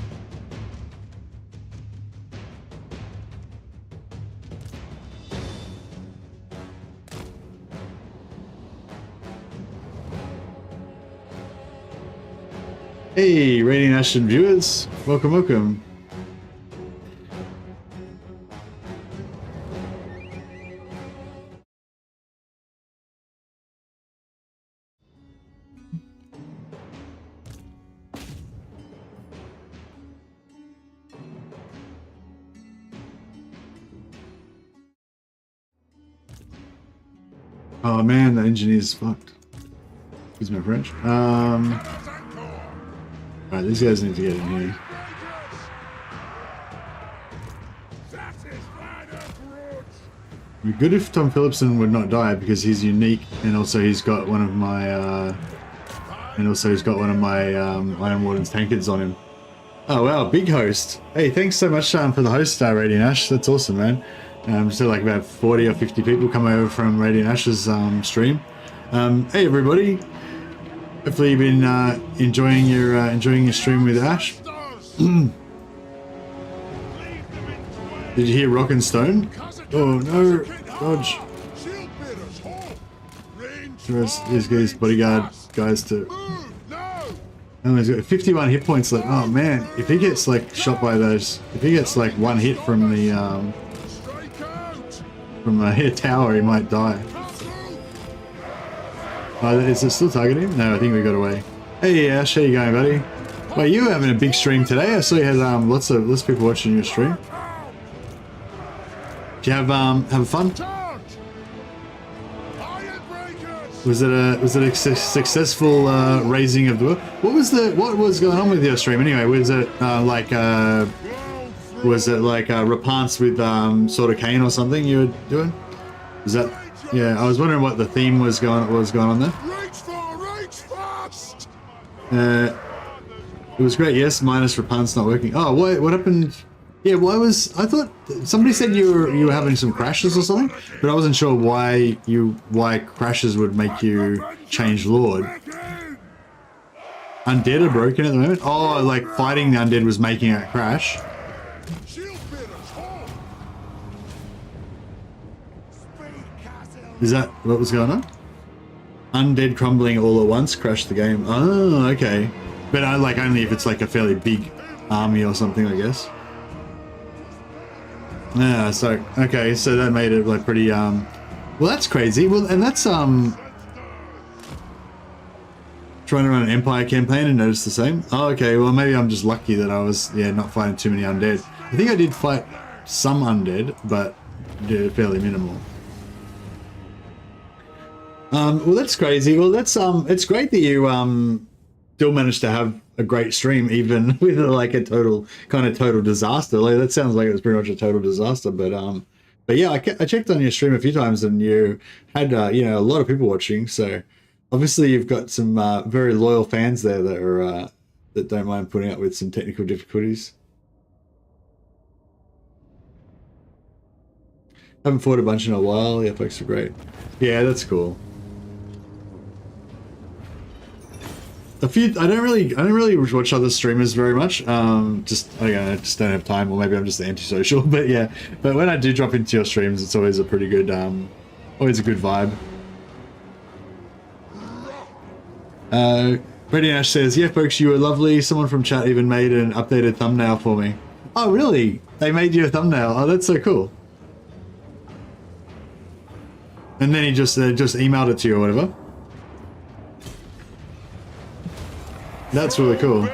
Hey, Radiant Ashton viewers, welcome, welcome. Oh man, the engineer's fucked. Excuse my French. Alright, these guys need to get in here. It'd be good if Tom Phillipson would not die because he's unique and also he's got one of my And also he's got one of my Iron Warden's Tankards on him. Oh wow, big host. Hey, thanks so much for the host, Radiant Ash. That's awesome, man. So like about 40 or 50 people come over from Radiant Ash's stream. Hey everybody. Hopefully you've been enjoying your stream with Ash. Did you hear Rock and Stone? Oh no, dodge. These bodyguard guys to... Oh, he's got 51 hit points left. Oh man, if he gets like shot by those, if he gets like one hit from the tower, he might die. Is it still targeting? No, I think we got away. Hey Ash, how you going, buddy? Well, you were having a big stream today. I saw you had lots of people watching your stream. Did you have fun? Was it a successful raising of the... What was going on with your stream anyway? Was it like Repance with Sword of Cain or something you were doing? Was that... Yeah, I was wondering what the theme was going on there. It was great, yes, minus Repance not working. Oh, what happened? Yeah, I thought somebody said you were having some crashes or something, but I wasn't sure why crashes would make you change Lord. Undead are broken at the moment? Oh, like fighting the undead was making it crash. Is that what was going on? Undead crumbling all at once crashed the game. Oh, okay. But like only if it's like a fairly big army or something, I guess. Yeah, so okay, so that made it like pretty well, that's crazy. Well, and that's trying to run an Empire campaign and notice the same. Oh, okay, well maybe I'm just lucky that I was not fighting too many undead. I think I did fight some undead, but fairly minimal. Well, that's crazy. Well, that's it's great that you still managed to have a great stream, even with like a total disaster. Like, that sounds like it was pretty much a total disaster. But yeah, I checked on your stream a few times, and you had a lot of people watching. So obviously you've got some very loyal fans there that are that don't mind putting up with some technical difficulties. Haven't fought a bunch in a while. Yeah, folks are great. Yeah, that's cool. I don't really watch other streamers very much. I just don't have time, or maybe I'm just antisocial. But yeah, but when I do drop into your streams, it's always a pretty good, always a good vibe. Brady Ash says, "Yeah, folks, you were lovely. Someone from chat even made an updated thumbnail for me." Oh, really? They made you a thumbnail? Oh, that's so cool. And then he just emailed it to you or whatever. That's really cool.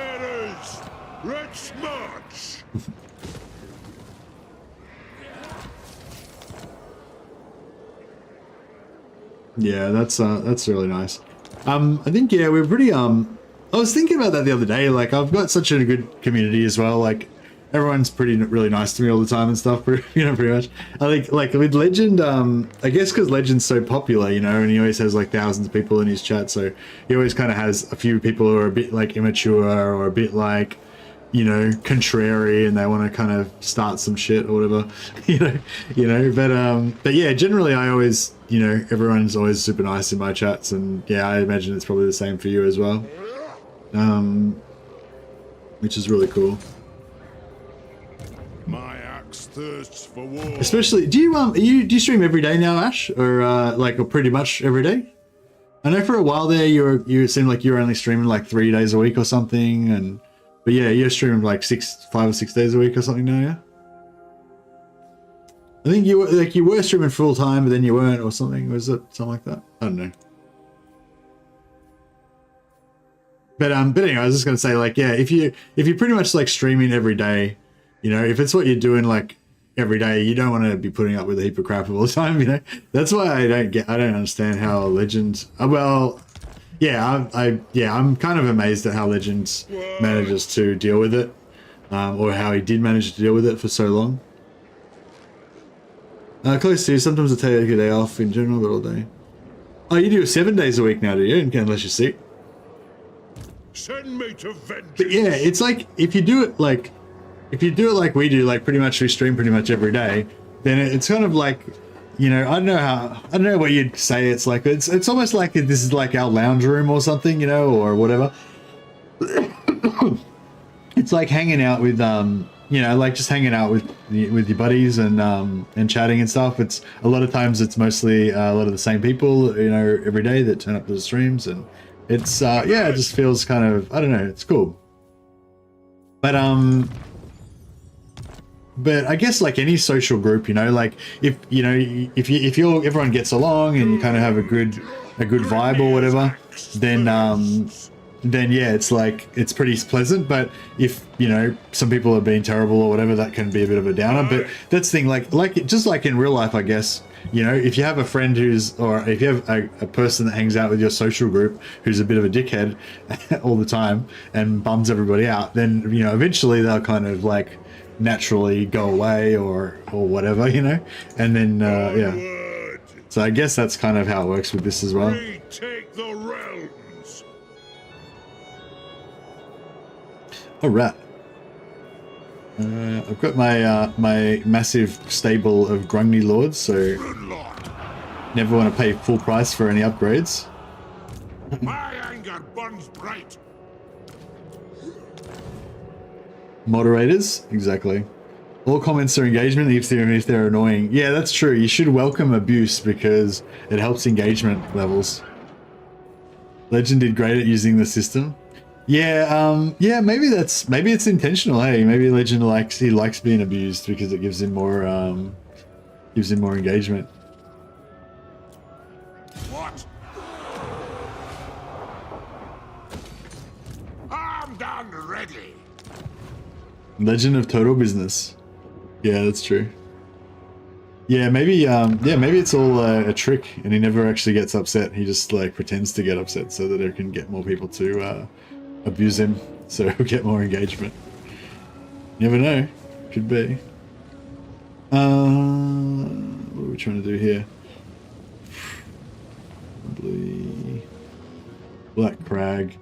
Yeah, that's really nice. I think we're pretty I was thinking about that the other day. Like, I've got such a good community as well. Like, everyone's really nice to me all the time and stuff. Pretty much. I think like with Legend, I guess because Legend's so popular, and he always has like thousands of people in his chat, so he always kind of has a few people who are a bit like immature or a bit like, contrary, and they want to kind of start some shit or whatever, But yeah, generally I always, everyone's always super nice in my chats, and yeah, I imagine it's probably the same for you as well, which is really cool. My axe thirsts for war. Especially, do you stream every day now, Ash, or or pretty much every day? I know for a while there you seemed like you were only streaming like 3 days a week or something, but yeah, you're streaming like 5 or 6 days a week or something now, yeah. I think you were streaming full time, but then you weren't or something. Was it something like that? I don't know. But anyway, I was just gonna say, like, yeah, if you're pretty much like streaming every day. If it's what you're doing like every day, you don't want to be putting up with a heap of crap all the time. That's why I don't understand how Legends. Well, yeah, I'm kind of amazed at how Legends manages to deal with it, or how he did manage to deal with it for so long. Close to. Sometimes I take a day off in general, but all day. Oh, you do 7 days a week now, do you? Unless you're sick. Send me to vengeance. But yeah, it's like if you do it like we do, like pretty much we stream pretty much every day, then it's kind of like, you know, I don't know what you'd say. It's like it's almost like this is like our lounge room or something, you know, or whatever. It's like hanging out with you know, like just hanging out with your buddies and chatting and stuff. It's a lot of times it's mostly a lot of the same people, you know, every day that turn up to the streams, and it's yeah, it just feels kind of, I don't know, it's cool. But I guess like any social group, you know, like if everyone gets along and you kind of have a good vibe or whatever, then yeah, it's like, it's pretty pleasant. But if, you know, some people are being terrible or whatever, that can be a bit of a downer. But that's the thing, like just like in real life, I guess, you know, if you have a friend or if you have a person that hangs out with your social group who's a bit of a dickhead all the time and bums everybody out, then, you know, eventually they'll kind of like naturally go away or whatever, you know, and then yeah. So I guess that's kind of how it works with this as well. Retake the realms. All right. I've got my my massive stable of Grungni lords, so never want to pay full price for any upgrades. My anger burns bright. Moderators, exactly. All comments are engagement, even if they're annoying. Yeah, that's true. You should welcome abuse because it helps engagement levels. Legend did great at using the system. Yeah, yeah, maybe it's intentional. Hey, maybe Legend likes being abused because it gives him more engagement. What? I'm done ready. Legend of total business. Yeah, that's true. Yeah, maybe it's all a trick, and he never actually gets upset. He just like pretends to get upset so that it can get more people to abuse him, so he'll get more engagement. You never know. Could be. What are we trying to do here? Probably Black Crag.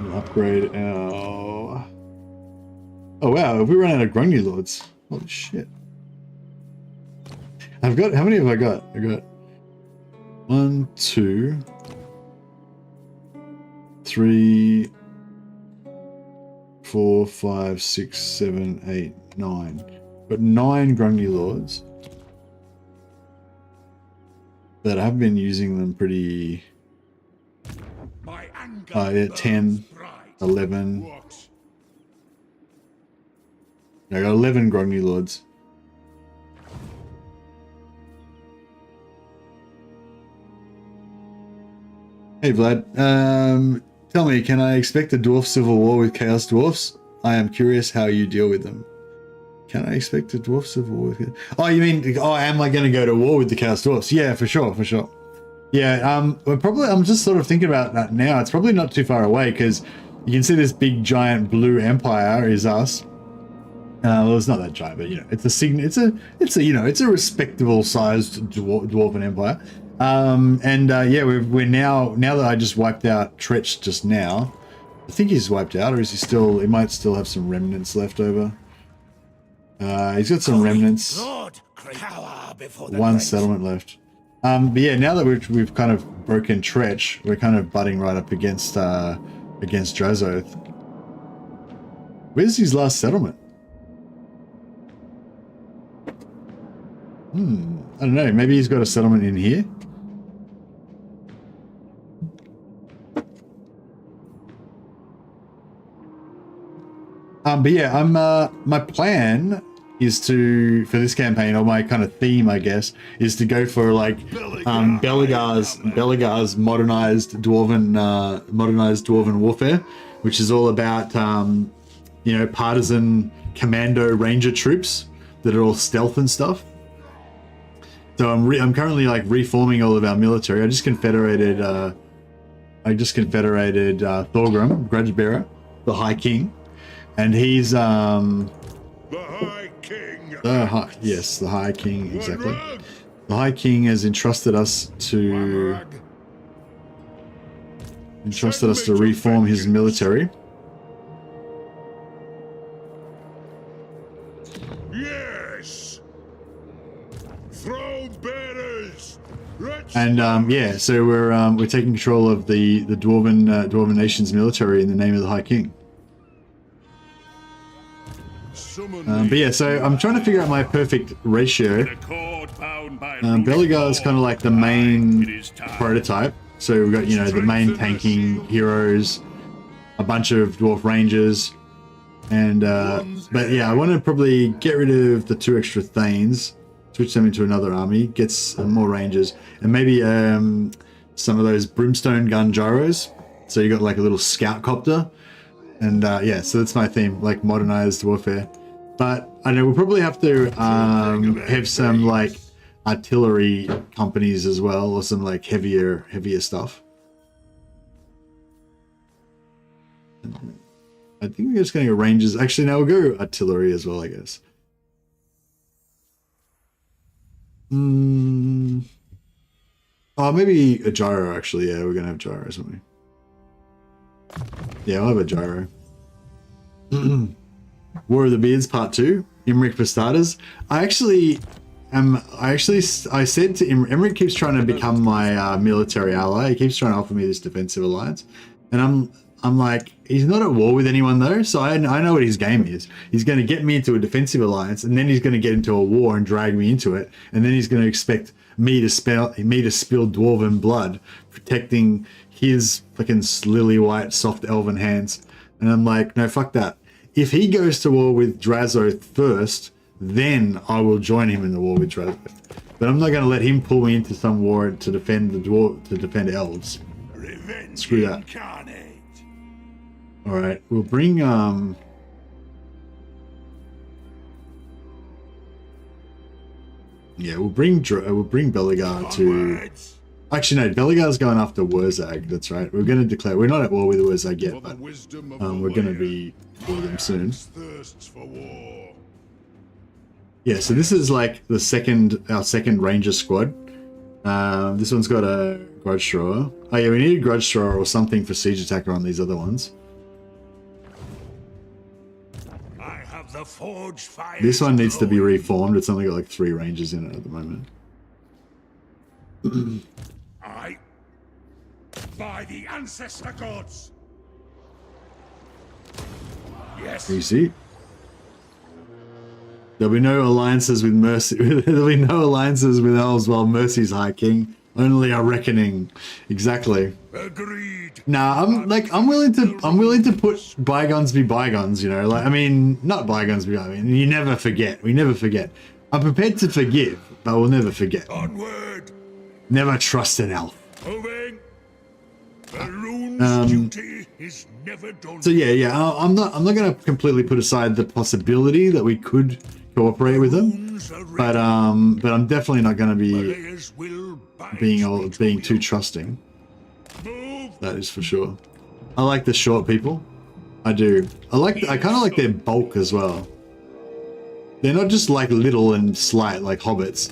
We'll upgrade our... Oh wow, have we run out of Grungni Lords? Holy shit. I've got... How many have I got? I got 1, 2, 3, 4, 5, 6, 7, 8, 9. Got 9 Grungni Lords. But I've been using them pretty... yeah, 10, 11. I got 11 Grungni Lords. Hey Vlad, tell me, can I expect a dwarf civil war with Chaos Dwarfs? I am curious how you deal with them. Can I expect a dwarf civil war with... Oh, you mean, oh, am I going to go to war with the Chaos Dwarfs? Yeah, for sure, for sure. Yeah, I'm just sort of thinking about that now. It's probably not too far away because you can see this big giant blue empire is us. Well, it's not that giant, but you know, it's a respectable sized dwarven empire. Yeah, we're now that I just wiped out Tretch just now. I think he's wiped out, or is he still? He might still have some remnants left over. He's got some remnants. One settlement left. But yeah, now that we've kind of broken Tretch, we're kind of butting right up against Drazoth. Where's his last settlement? I don't know. Maybe he's got a settlement in here. But yeah, my plan is to, for this campaign, or my kind of theme, I guess, is to go for like Belegar's modernized dwarven warfare, which is all about you know, partisan commando ranger troops that are all stealth and stuff. So I'm currently like reforming all of our military. I just confederated Thorgrim, Grudge Bearer, the High King, and he's the High King. Yes, the High King, exactly. The High King has entrusted us to entrusted us to reform his military. Yes. Throw bearers. And yeah, so we're taking control of the Dwarven nation's military in the name of the High King. But yeah, so I'm trying to figure out my perfect ratio. Belegar is kind of like the main prototype. So we've got, you know, the main tanking heroes, a bunch of dwarf rangers, and but yeah, I want to probably get rid of the 2 extra Thanes, switch them into another army, get some more rangers, and maybe some of those brimstone gun gyros. So you got like a little scout copter, and yeah, so that's my theme, like modernized warfare. But I know we'll probably have to have some like artillery companies as well, or some like heavier stuff. I think we're just going to go rangers. Actually, no, we'll go artillery as well, I guess. Oh, maybe a gyro, actually. Yeah, we're going to have gyros, aren't we? Yeah, I'll have a gyro. War of the Beards Part 2. Imric for starters. I said to Imric keeps trying to become my military ally. He keeps trying to offer me this defensive alliance. And I'm like, he's not at war with anyone though, so I know what his game is. He's going to get me into a defensive alliance, and then he's going to get into a war and drag me into it, and then he's going to expect me to spill dwarven blood, protecting his fucking lily white soft elven hands. And I'm like, no, fuck that. If he goes to war with Drazoth first, then I will join him in the war with Drazoth. But I'm not going to let him pull me into some war to defend elves. Screw that. All right, we'll bring yeah, we'll bring Belegar to. Actually, no, Belegar's going after Wurzag. That's right. We're going to declare. We're not at war with Wurzag yet, but we're going to be with them soon. Yeah, so this is like our second Ranger squad. This one's got a Grudge Thrower. Oh yeah, we need a Grudge Thrower or something for Siege Attacker on these other ones. This one needs to be reformed. It's only got like 3 Rangers in it at the moment. By the ancestor gods. Yes. Easy. There'll be no alliances with Mercy. There'll be no alliances with elves while Mercy's High King. Only a reckoning. Exactly. Agreed. Nah, I'm willing to put bygones be bygones, you know. Like, I mean, not bygones be bygones. You never forget. We never forget. I'm prepared to forgive, but we'll never forget. Onward. Never trust an elf. Moving. The rune's duty is never done. So yeah, I'm not going to completely put aside the possibility that we could cooperate with them, but I'm definitely not going to be being too trusting. That is for sure. I like the short people. I do. I kind of like their bulk as well. They're not just like little and slight like hobbits.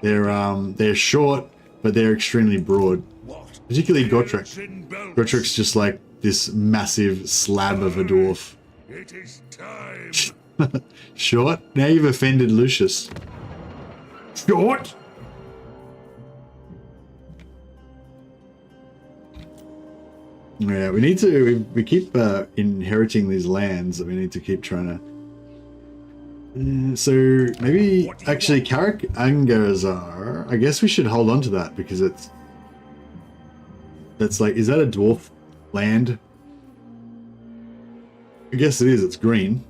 They're short, but they're extremely broad. Particularly Gotrek. Gotrek's just like this massive slab of a dwarf. It is time. Short? Now you've offended Lucius. Short? Yeah, we need to. We keep inheriting these lands that we need to keep trying to. So maybe actually Karak Angazar. I guess we should hold on to that because that's like, is that a dwarf land? I guess it is. It's green.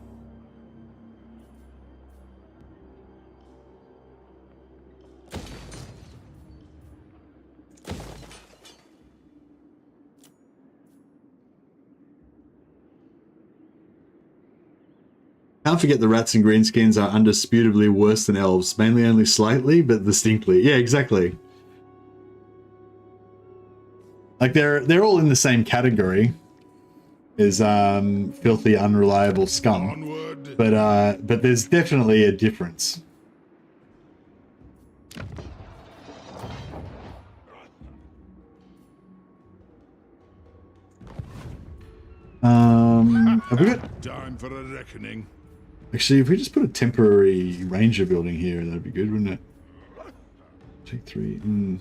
Can't forget the rats and greenskins are undisputably worse than elves, mainly only slightly, but distinctly. Yeah, exactly. Like they're all in the same category as filthy, unreliable scum, but there's definitely a difference. Have we got... Time for a reckoning. Actually, if we just put a temporary ranger building here, that'd be good, wouldn't it? Take 3.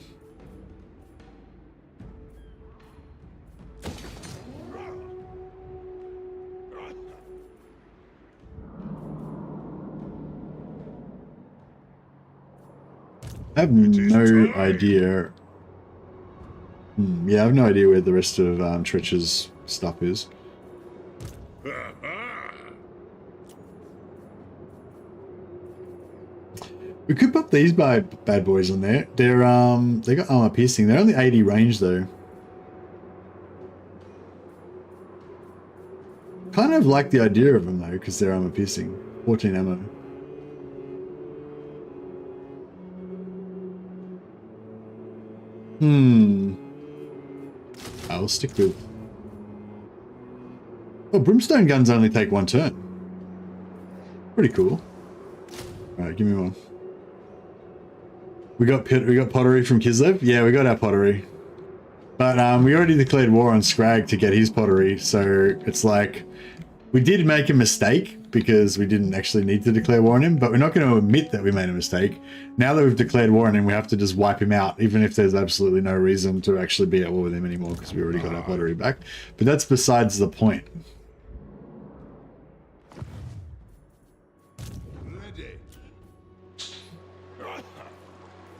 I have no idea. Yeah, I have no idea where the rest of Tretch's stuff is. We could put these bad boys on there. They're they got armor piercing. They're only 80 range though. Kind of like the idea of them though, because they're armor piercing. 14 ammo. I'll stick with... Oh, brimstone guns only take 1 turn. Pretty cool. Alright, give me one. We got pottery from Kislev? Yeah, we got our pottery. But we already declared war on Scrag to get his pottery, so it's like... We did make a mistake because we didn't actually need to declare war on him, but we're not going to admit that we made a mistake. Now that we've declared war on him, we have to just wipe him out, even if there's absolutely no reason to actually be at war with him anymore because we already got our pottery back. But that's besides the point.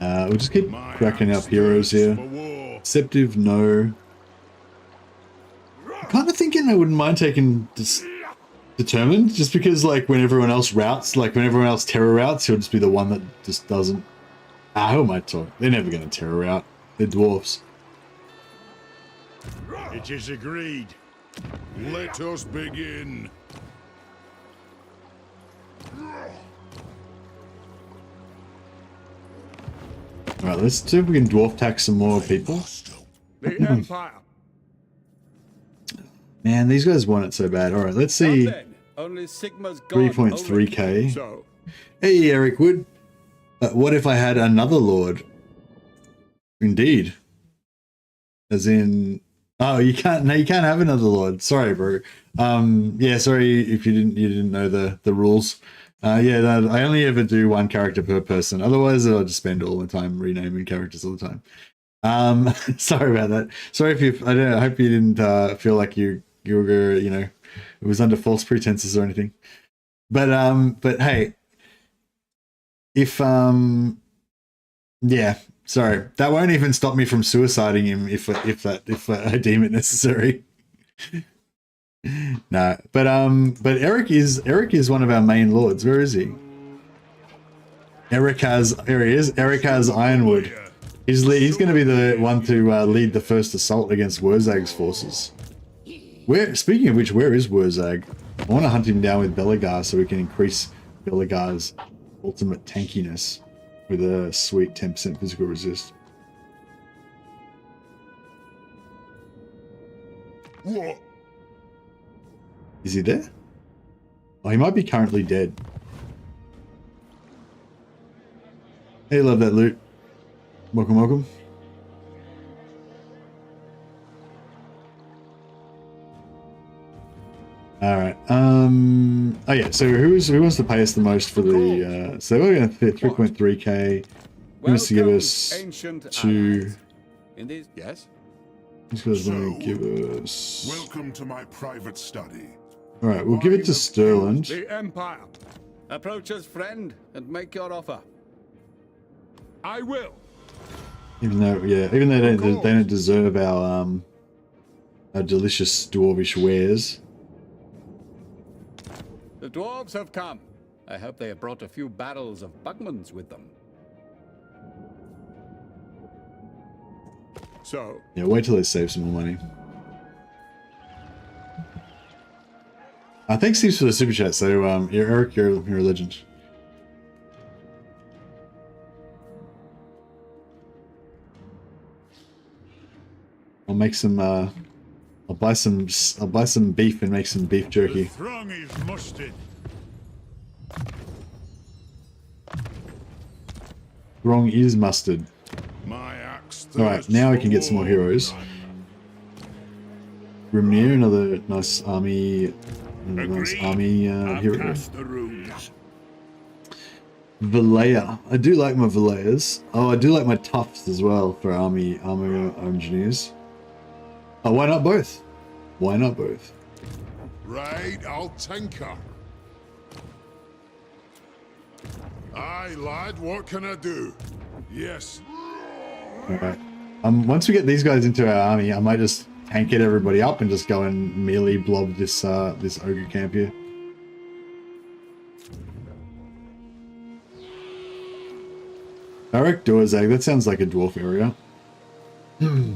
We'll just keep cracking up heroes here. Deceptive, no. I'm kind of thinking I wouldn't mind taking Determined, just because like when everyone else routes, like when everyone else terror routes, he'll just be the one that just doesn't. Who am I talking? They're never going to terror route. They're dwarfs. It is agreed. Let us begin. Alright, let's see if we can dwarf tax some more people. The Empire. Man, these guys want it so bad. Alright, let's see. 3.3k. So. Hey, Eric Wood. What if I had another lord? Indeed. As in... Oh, you can't. No, you can't have another lord. Sorry, bro. Yeah, sorry if you didn't know the rules. Yeah, no, I only ever do 1 character per person. Otherwise, I'll just spend all the time renaming characters all the time. Sorry about that. Sorry if you. I hope you didn't feel like you were, you know, it was under false pretenses or anything. But hey, if yeah, sorry, that won't even stop me from suiciding him if I deem it necessary. No, but Eric is one of our main lords. Where is he? Here he is. Eric has Ironwood. He's going to be the one to lead the first assault against Wurzag's forces. Speaking of which, where is Wurzag? I want to hunt him down with Belegar so we can increase Belegar's ultimate tankiness with a sweet 10% physical resist. What? Is he there? Oh, he might be currently dead. Hey, love that loot. Welcome, welcome. All right. Oh yeah. So who wants to pay us the most for the? So we're going to fit 3.3k. Who wants to give us 2? Yes. These guys want to give us. Welcome to my private study. All right, we'll give it to Sterland. The Empire. Approach us, friend, and make your offer. I will. Even though they don't deserve our delicious dwarvish wares. The dwarves have come. I hope they have brought a few barrels of Bugmans with them. So. Yeah, wait till they save some more money. Thanks, Steve, for the super chat. So, Eric, you're a legend. I'll make some. I'll buy some beef and make some beef jerky. The throng is mustered. Wrong is mustard. My axe. All right, now we can get some more heroes. Grimnir, another nice army, hero. The runes. Valea. I do like my Valeas. Oh, I do like my Tufts as well for armor engineers. Oh, why not both? Why not both? Right, I'll tinker. Aye, lad, what can I do? Yes. Alright. Once we get these guys into our army, I might just tank it everybody up and just go and melee blob this this ogre camp here. Barak Durzag, that sounds like a dwarf area. I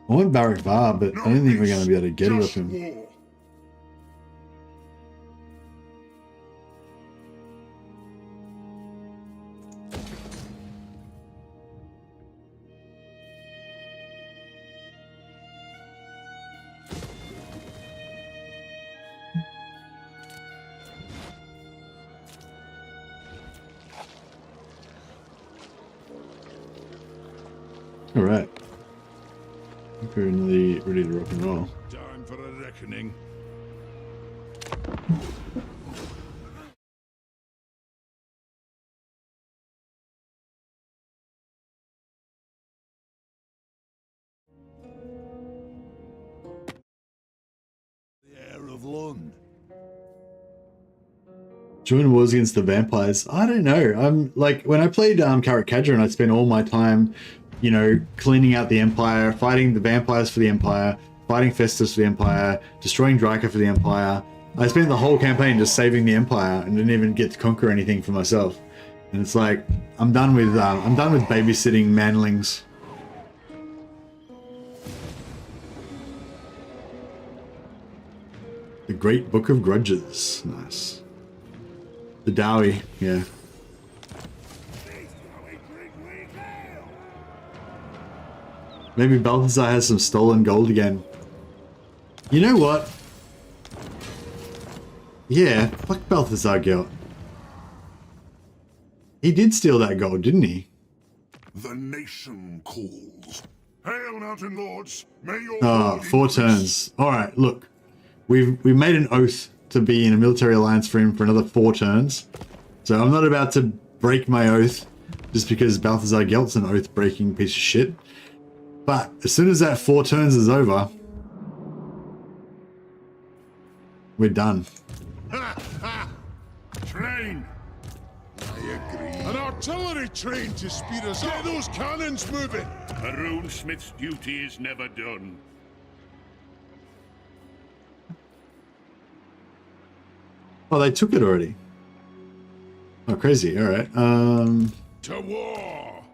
want Barak Var, but I don't think we're going to be able to get it off him. Alright. I think we're nearly ready to rock and roll. Time for a reckoning. The heir of Lund. Join wars against the vampires. I don't know. I'm like, when I played Karak Kadron, I spent all my time, you know, cleaning out the Empire, fighting the vampires for the Empire, fighting Festus for the Empire, destroying Dryka for the Empire. I spent the whole campaign just saving the Empire and didn't even get to conquer anything for myself. And it's like, I'm done with babysitting manlings. The Great Book of Grudges. Nice. The Dowie, yeah. Maybe Balthazar has some stolen gold again. You know what? Yeah, fuck Balthazar Gelt. He did steal that gold, didn't he? The nation calls. Hail, mountain lords! May your 4 turns. Alright, look. We've made an oath to be in a military alliance for him for another 4 turns. So I'm not about to break my oath just because Balthazar Gelt's an oath-breaking piece of shit. But as soon as that 4 turns is over, we're done. Ha ha! Train! I agree. An artillery train to speed us up. Get those cannons moving! A runesmith's duty is never done. Oh, they took it already. Oh, crazy. All right. To war!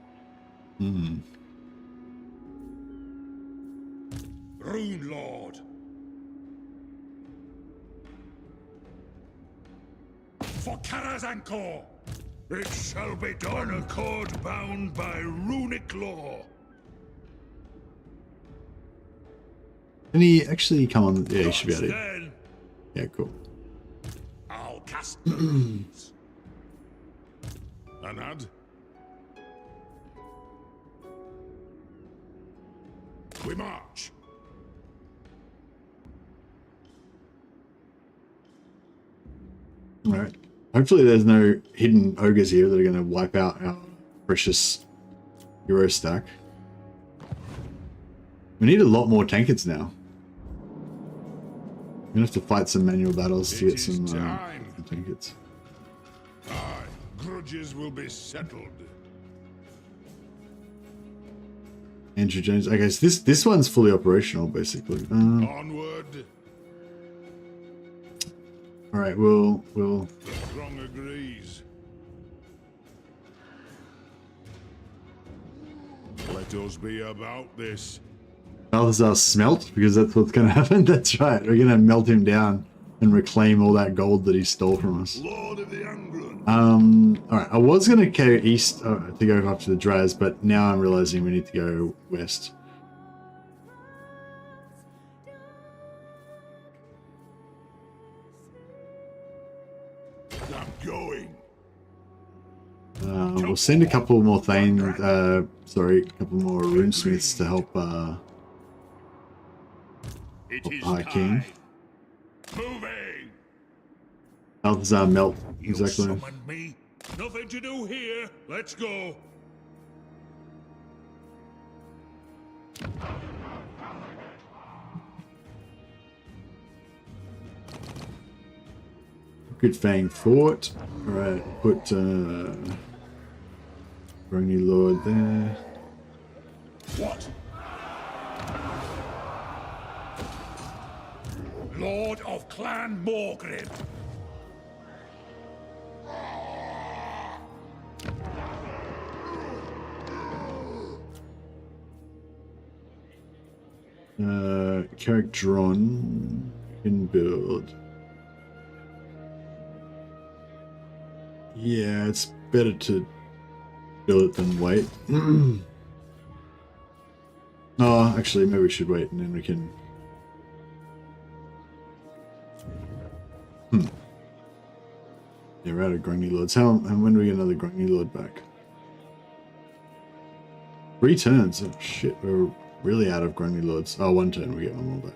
Rune Lord! For Karazankor! It shall be done. An accord bound by runic law. Can he actually come on? Yeah, he should be able to. Yeah, cool. I'll cast the runes. Anad? We march. Alright. Hopefully there's no hidden ogres here that are going to wipe out our precious hero stack. We need a lot more tankards now. We're going to have to fight some manual battles to get some tankards. Aye, grudges will be settled. Andrew Jones. Okay, so this one's fully operational, basically. Onward. All right, we'll. The throng agrees. Let us be about this. Balthazar smelt, because that's what's going to happen. That's right. We're going to melt him down and reclaim all that gold that he stole from us. Lord of the Angrund. All right. I was going to go east to go up to the Draz, but now I'm realizing we need to go west. I'm going. We'll send a couple more a couple more runesmiths to help It is High King. Moving. Balthazar melt. You Exactly. summoned me. Nothing to do here. Let's go. Good Fang Fort. Alright, put Brony Lord there. What? Lord of Clan Moarr. Characteron can build. Yeah, it's better to build it than wait. Oh, actually, maybe we should wait and then we can. Yeah, we're out of Grungy Lords. And when do we get another Grungy Lord back? 3 turns. Oh shit, we're really out of Grungy Lords. Oh, 1 turn, we get 1 more back.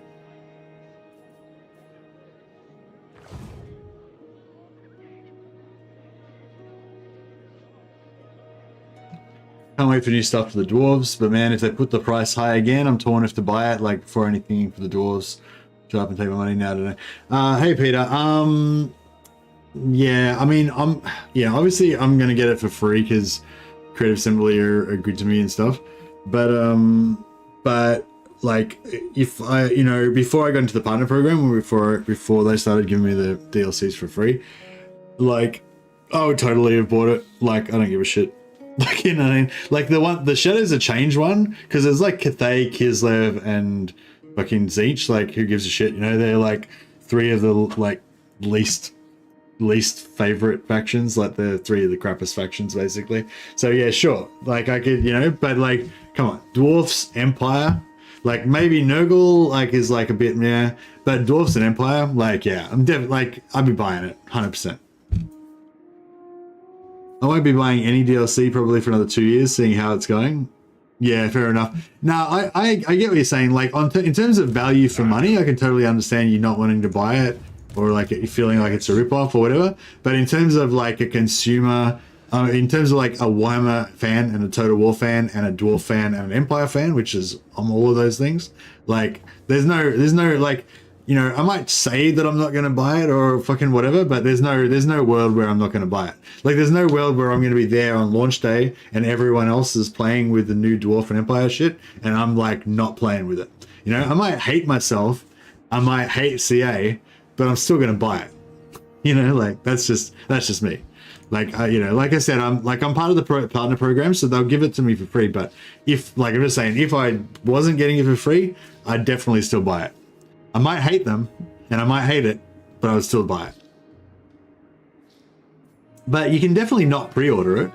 Can't wait for new stuff for the dwarves, but man, if they put the price high again, I'm torn if to buy it. Like for anything for the dwarves, shut up and take my money now today. Hey Peter, yeah, I mean, obviously I'm gonna get it for free because Creative Assembly are good to me and stuff. But like if I, before I got into the partner program, or before they started giving me the DLCs for free, like I would totally have bought it. Like I don't give a shit. Like, you know what I mean? Like the Shadows of Change one, because there's like Cathay, Kislev, and fucking Zeech. Like, who gives a shit? They're like 3 of the like least favorite factions, like the 3 of the crappiest factions, basically. So yeah, sure. Like I could, but like, come on, Dwarfs, Empire. Like maybe Nurgle like is like a bit but Dwarfs and Empire, like yeah, I'm definitely like I'd be buying it 100%. I won't be buying any DLC probably for another 2 years, seeing how it's going. Yeah, fair enough. Now, I get what you're saying. Like, in terms of value for money, I can totally understand you not wanting to buy it, or like you feeling like it's a ripoff or whatever. But in terms of like a consumer, in terms of like a Warhammer fan and a Total War fan and a Dwarf fan and an Empire fan, which is I'm all of those things. Like, there's no like. I might say that I'm not going to buy it or fucking whatever, but there's no world where I'm not going to buy it. Like, there's no world where I'm going to be there on launch day and everyone else is playing with the new Dwarf and Empire shit, and I'm like not playing with it. I might hate myself, I might hate CA, but I'm still going to buy it. Like that's just me. Like like I said, I'm part of the partner program, so they'll give it to me for free. But if I'm just saying, if I wasn't getting it for free, I'd definitely still buy it. I might hate them, and I might hate it, but I would still buy it. But you can definitely not pre-order it.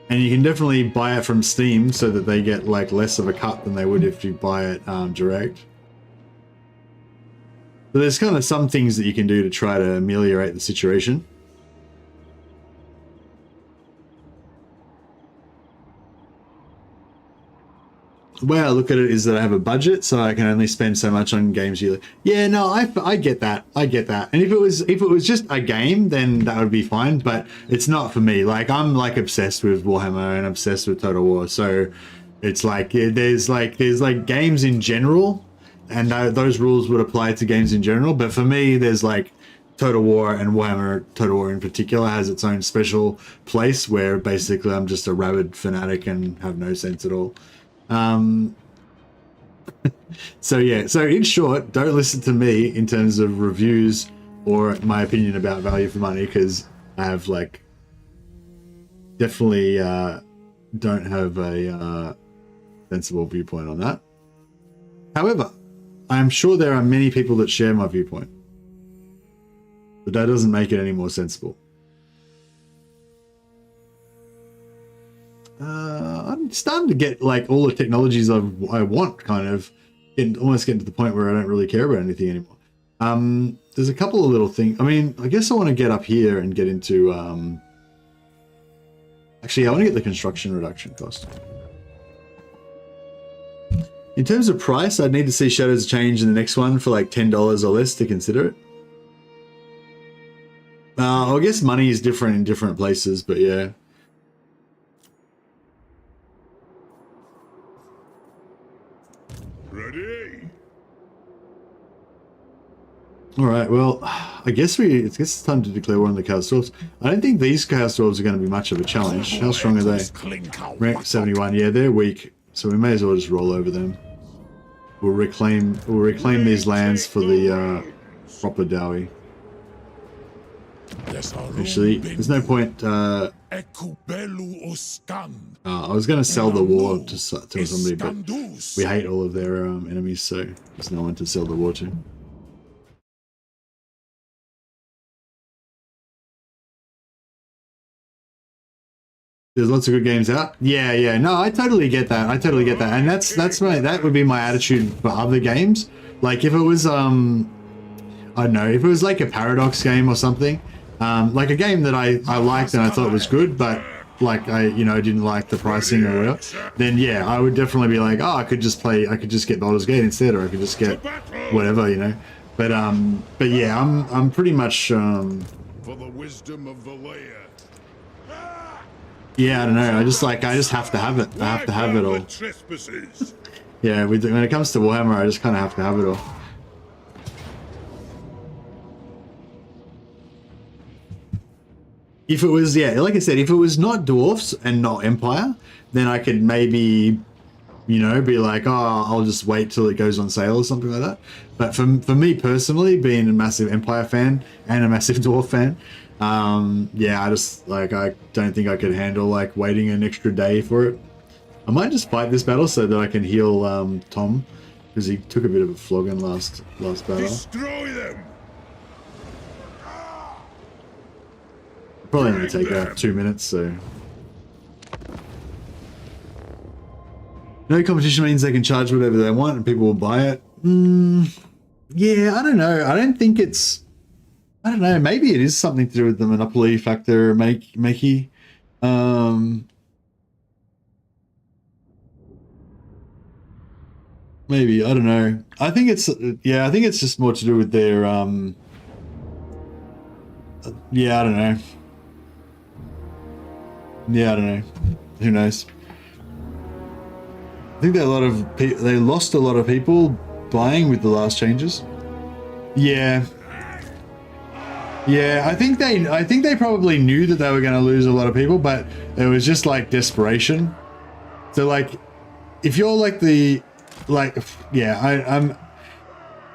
And you can definitely buy it from Steam so that they get like less of a cut than they would if you buy it direct. So there's kind of some things that you can do to try to ameliorate the situation. The way I look at it is that I have a budget, so I can only spend so much on games yearly. Yeah, no, I get that. I get that. And if it was just a game, then that would be fine. But it's not for me. Like I'm like obsessed with Warhammer and obsessed with Total War. So it's like there's games in general, and those rules would apply to games in general. But for me, there's like Total War, and Warhammer Total War in particular has its own special place where basically I'm just a rabid fanatic and have no sense at all. So yeah, so in short, don't listen to me in terms of reviews or my opinion about value for money, because I have like definitely don't have a sensible viewpoint on that. However, I am sure there are many people that share my viewpoint, but that doesn't make it any more sensible. I'm starting to get like all the technologies I want, kind of almost getting to the point where I don't really care about anything anymore. There's a couple of little things. I mean, I guess I want to get up here and get into actually I want to get the construction reduction cost. In terms of price, I'd need to see Shadows change in the next one for like $10 or less to consider it. I guess money is different in different places, but yeah. Ready? All right. Well, I guess it's time to declare war on the Chaos Dwarves. I don't think these Chaos Dwarves are going to be much of a challenge. How strong are they? Rank 71. Yeah, they're weak, so we may as well just roll over them. We'll reclaim these lands for the proper dowie. Actually, there's no point. I was going to sell the war to somebody, but we hate all of their enemies, so there's no one to sell the war to. There's lots of good games out. Yeah. No, I totally get that. And that would be my attitude for other games. Like if it was I don't know, if it was like a Paradox game or something, like a game that I liked and I thought was good, but like I didn't like the pricing or whatever, then yeah, I would definitely be like, oh, I could just get Baldur's Gate instead, or I could just get whatever, But yeah, I'm pretty much for the wisdom of Valea. Yeah, I don't know. I just have to have it. I have to have it all. Yeah, when it comes to Warhammer, I just kind of have to have it all. If it was, yeah, like I said, if it was not Dwarfs and not Empire, then I could maybe, be like, oh, I'll just wait till it goes on sale or something like that. But for me personally, being a massive Empire fan and a massive Dwarf fan, yeah, I don't think I could handle like waiting an extra day for it. I might just fight this battle so that I can heal Tom, because he took a bit of a flogging last battle. Destroy them. Probably going to take about 2 minutes, so. No competition means they can charge whatever they want and people will buy it. Yeah, I don't know. I don't know. Maybe it is something to do with the monopoly factor, Makey. Maybe, I don't know. I think it's just more to do with their yeah, I don't know. Yeah, I don't know. Who knows? I think that they lost a lot of people buying with the last changes. Yeah. Yeah, I think they probably knew that they were going to lose a lot of people, but it was just like desperation. So like, if you're like yeah,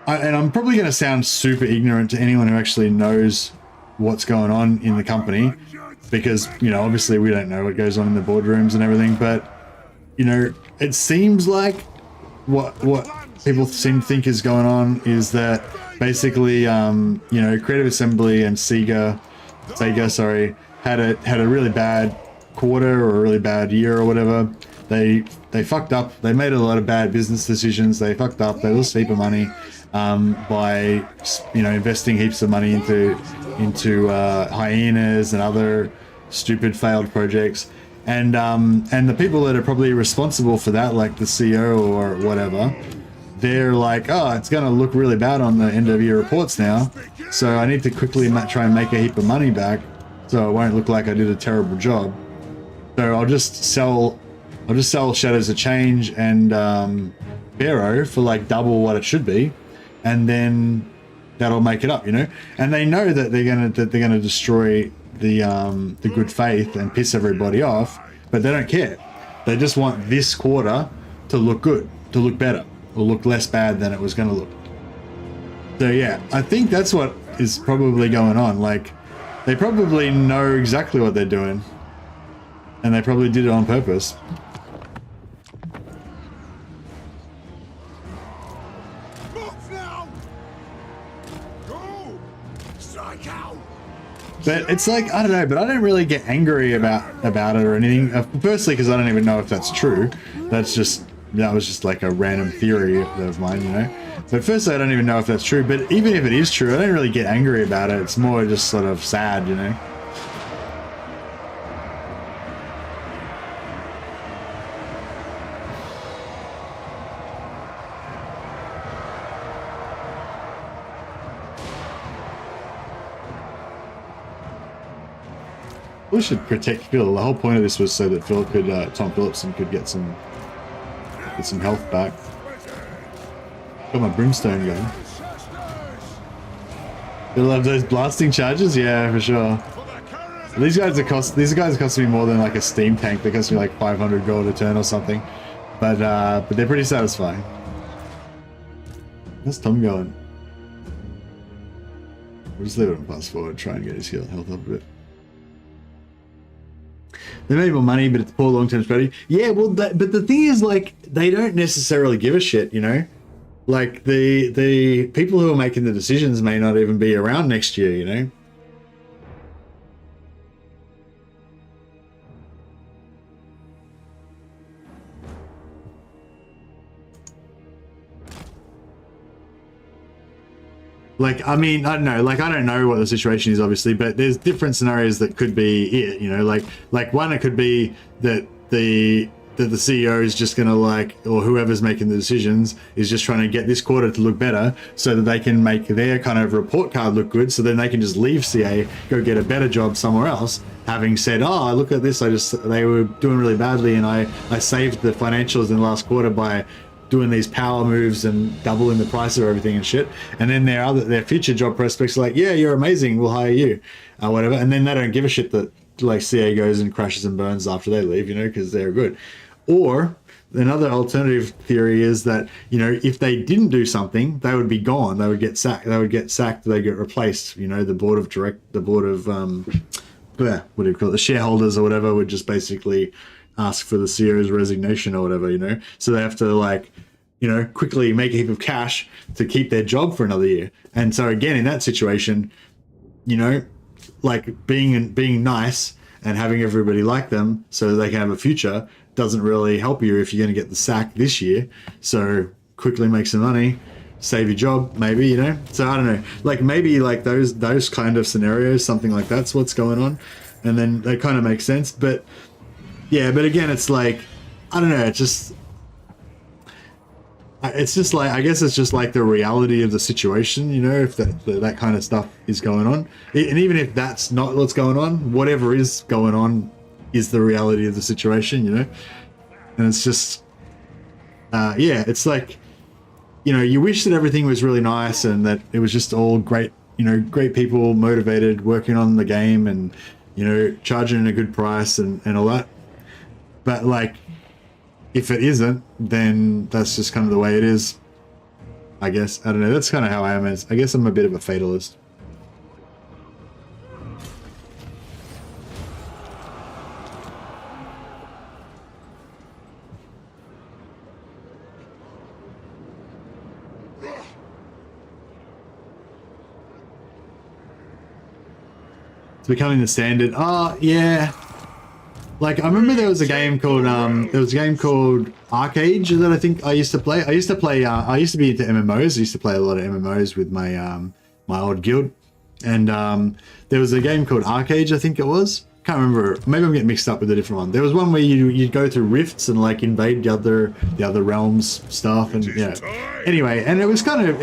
I'm probably going to sound super ignorant to anyone who actually knows what's going on in the company, because obviously we don't know what goes on in the boardrooms and everything, but it seems like what people seem to think is going on is that basically Creative Assembly and Sega had a really bad quarter or a really bad year or whatever. They fucked up. They made a lot of bad business decisions. They fucked up. They lost a heap of money by investing heaps of money into hyenas and other stupid failed projects. And the people that are probably responsible for that, like the CEO or whatever, they're like, oh, it's going to look really bad on the end of year reports now, so I need to quickly try and make a heap of money back so it won't look like I did a terrible job. So I'll just sell Shadows of Change and Pharaoh for like double what it should be, and then that'll make it up, And they know that they're gonna destroy the good faith and piss everybody off, but they don't care. They just want this quarter to look good, to look better, or look less bad than it was going to look. So yeah, I think that's what is probably going on. Like, they probably know exactly what they're doing, and they probably did it on purpose. But it's like, I don't know, but I don't really get angry about it or anything. Firstly, because I don't even know if that's true. That was just like a random theory of mine, But firstly, I don't even know if that's true. But even if it is true, I don't really get angry about it. It's more just sort of sad, We should protect Phil. The whole point of this was so that Phil could, Tom Phillipson could get some health back. Got my brimstone going. You'll have those blasting charges? Yeah, for sure. These guys are costing me more than like a steam tank. They cost me like 500 gold a turn or something. But they're pretty satisfying. How's Tom going? We'll just leave it on fast forward, try and get his health up a bit. They made more money, but it's poor long-term strategy. Yeah, well, but the thing is, like, they don't necessarily give a shit, you know? Like, the people who are making the decisions may not even be around next year, you know? Like, I mean, I don't know. Like, I don't know what the situation is, obviously, but there's different scenarios that could be it. You know, like one, it could be that the CEO is just gonna or whoever's making the decisions is just trying to get this quarter to look better, so that they can make their kind of report card look good, so then they can just leave CA, go get a better job somewhere else, having said, oh, look at this, they were doing really badly, and I saved the financials in the last quarter by doing these power moves and doubling the price of everything and shit. And then their future job prospects are like, yeah, you're amazing, we'll hire you, whatever. And then they don't give a shit that like CA goes and crashes and burns after they leave, you know, because they're good. Or another alternative theory is that, you know, if they didn't do something, they would be gone. They would get sacked. They'd get replaced. You know, the board of what do you call it? The shareholders or whatever would just basically ask for the CEO's resignation or whatever, you know. So they have to, like, you know, quickly make a heap of cash to keep their job for another year. And so again, in that situation, you know, like being nice and having everybody like them so they can have a future doesn't really help you if you're going to get the sack this year. So quickly make some money, save your job, maybe, you know. So I don't know, like maybe like those kind of scenarios, something like that's what's going on, and then they kind of make sense. But yeah, but again, it's like, I don't know, it's just like, I guess it's just like the reality of the situation, you know, if that kind of stuff is going on. And even if that's not what's going on, whatever is going on is the reality of the situation, you know. And it's just, yeah, it's like, you know, you wish that everything was really nice and that it was just all great, you know, great people, motivated, working on the game and, you know, charging a good price and all that. But like, if it isn't, then that's just kind of the way it is, I guess. I don't know, that's kind of how I am. I guess I'm a bit of a fatalist. It's becoming the standard. Oh, yeah. Like, I remember there was a game called Arcade that I think I used to play. I used to be into MMOs. I used to play a lot of MMOs with my my old guild. And there was a game called Arcade, I think it was. Can't remember. Maybe I'm getting mixed up with a different one. There was one where you'd go through rifts and like invade the other realms stuff, and yeah. Anyway, and it was kind of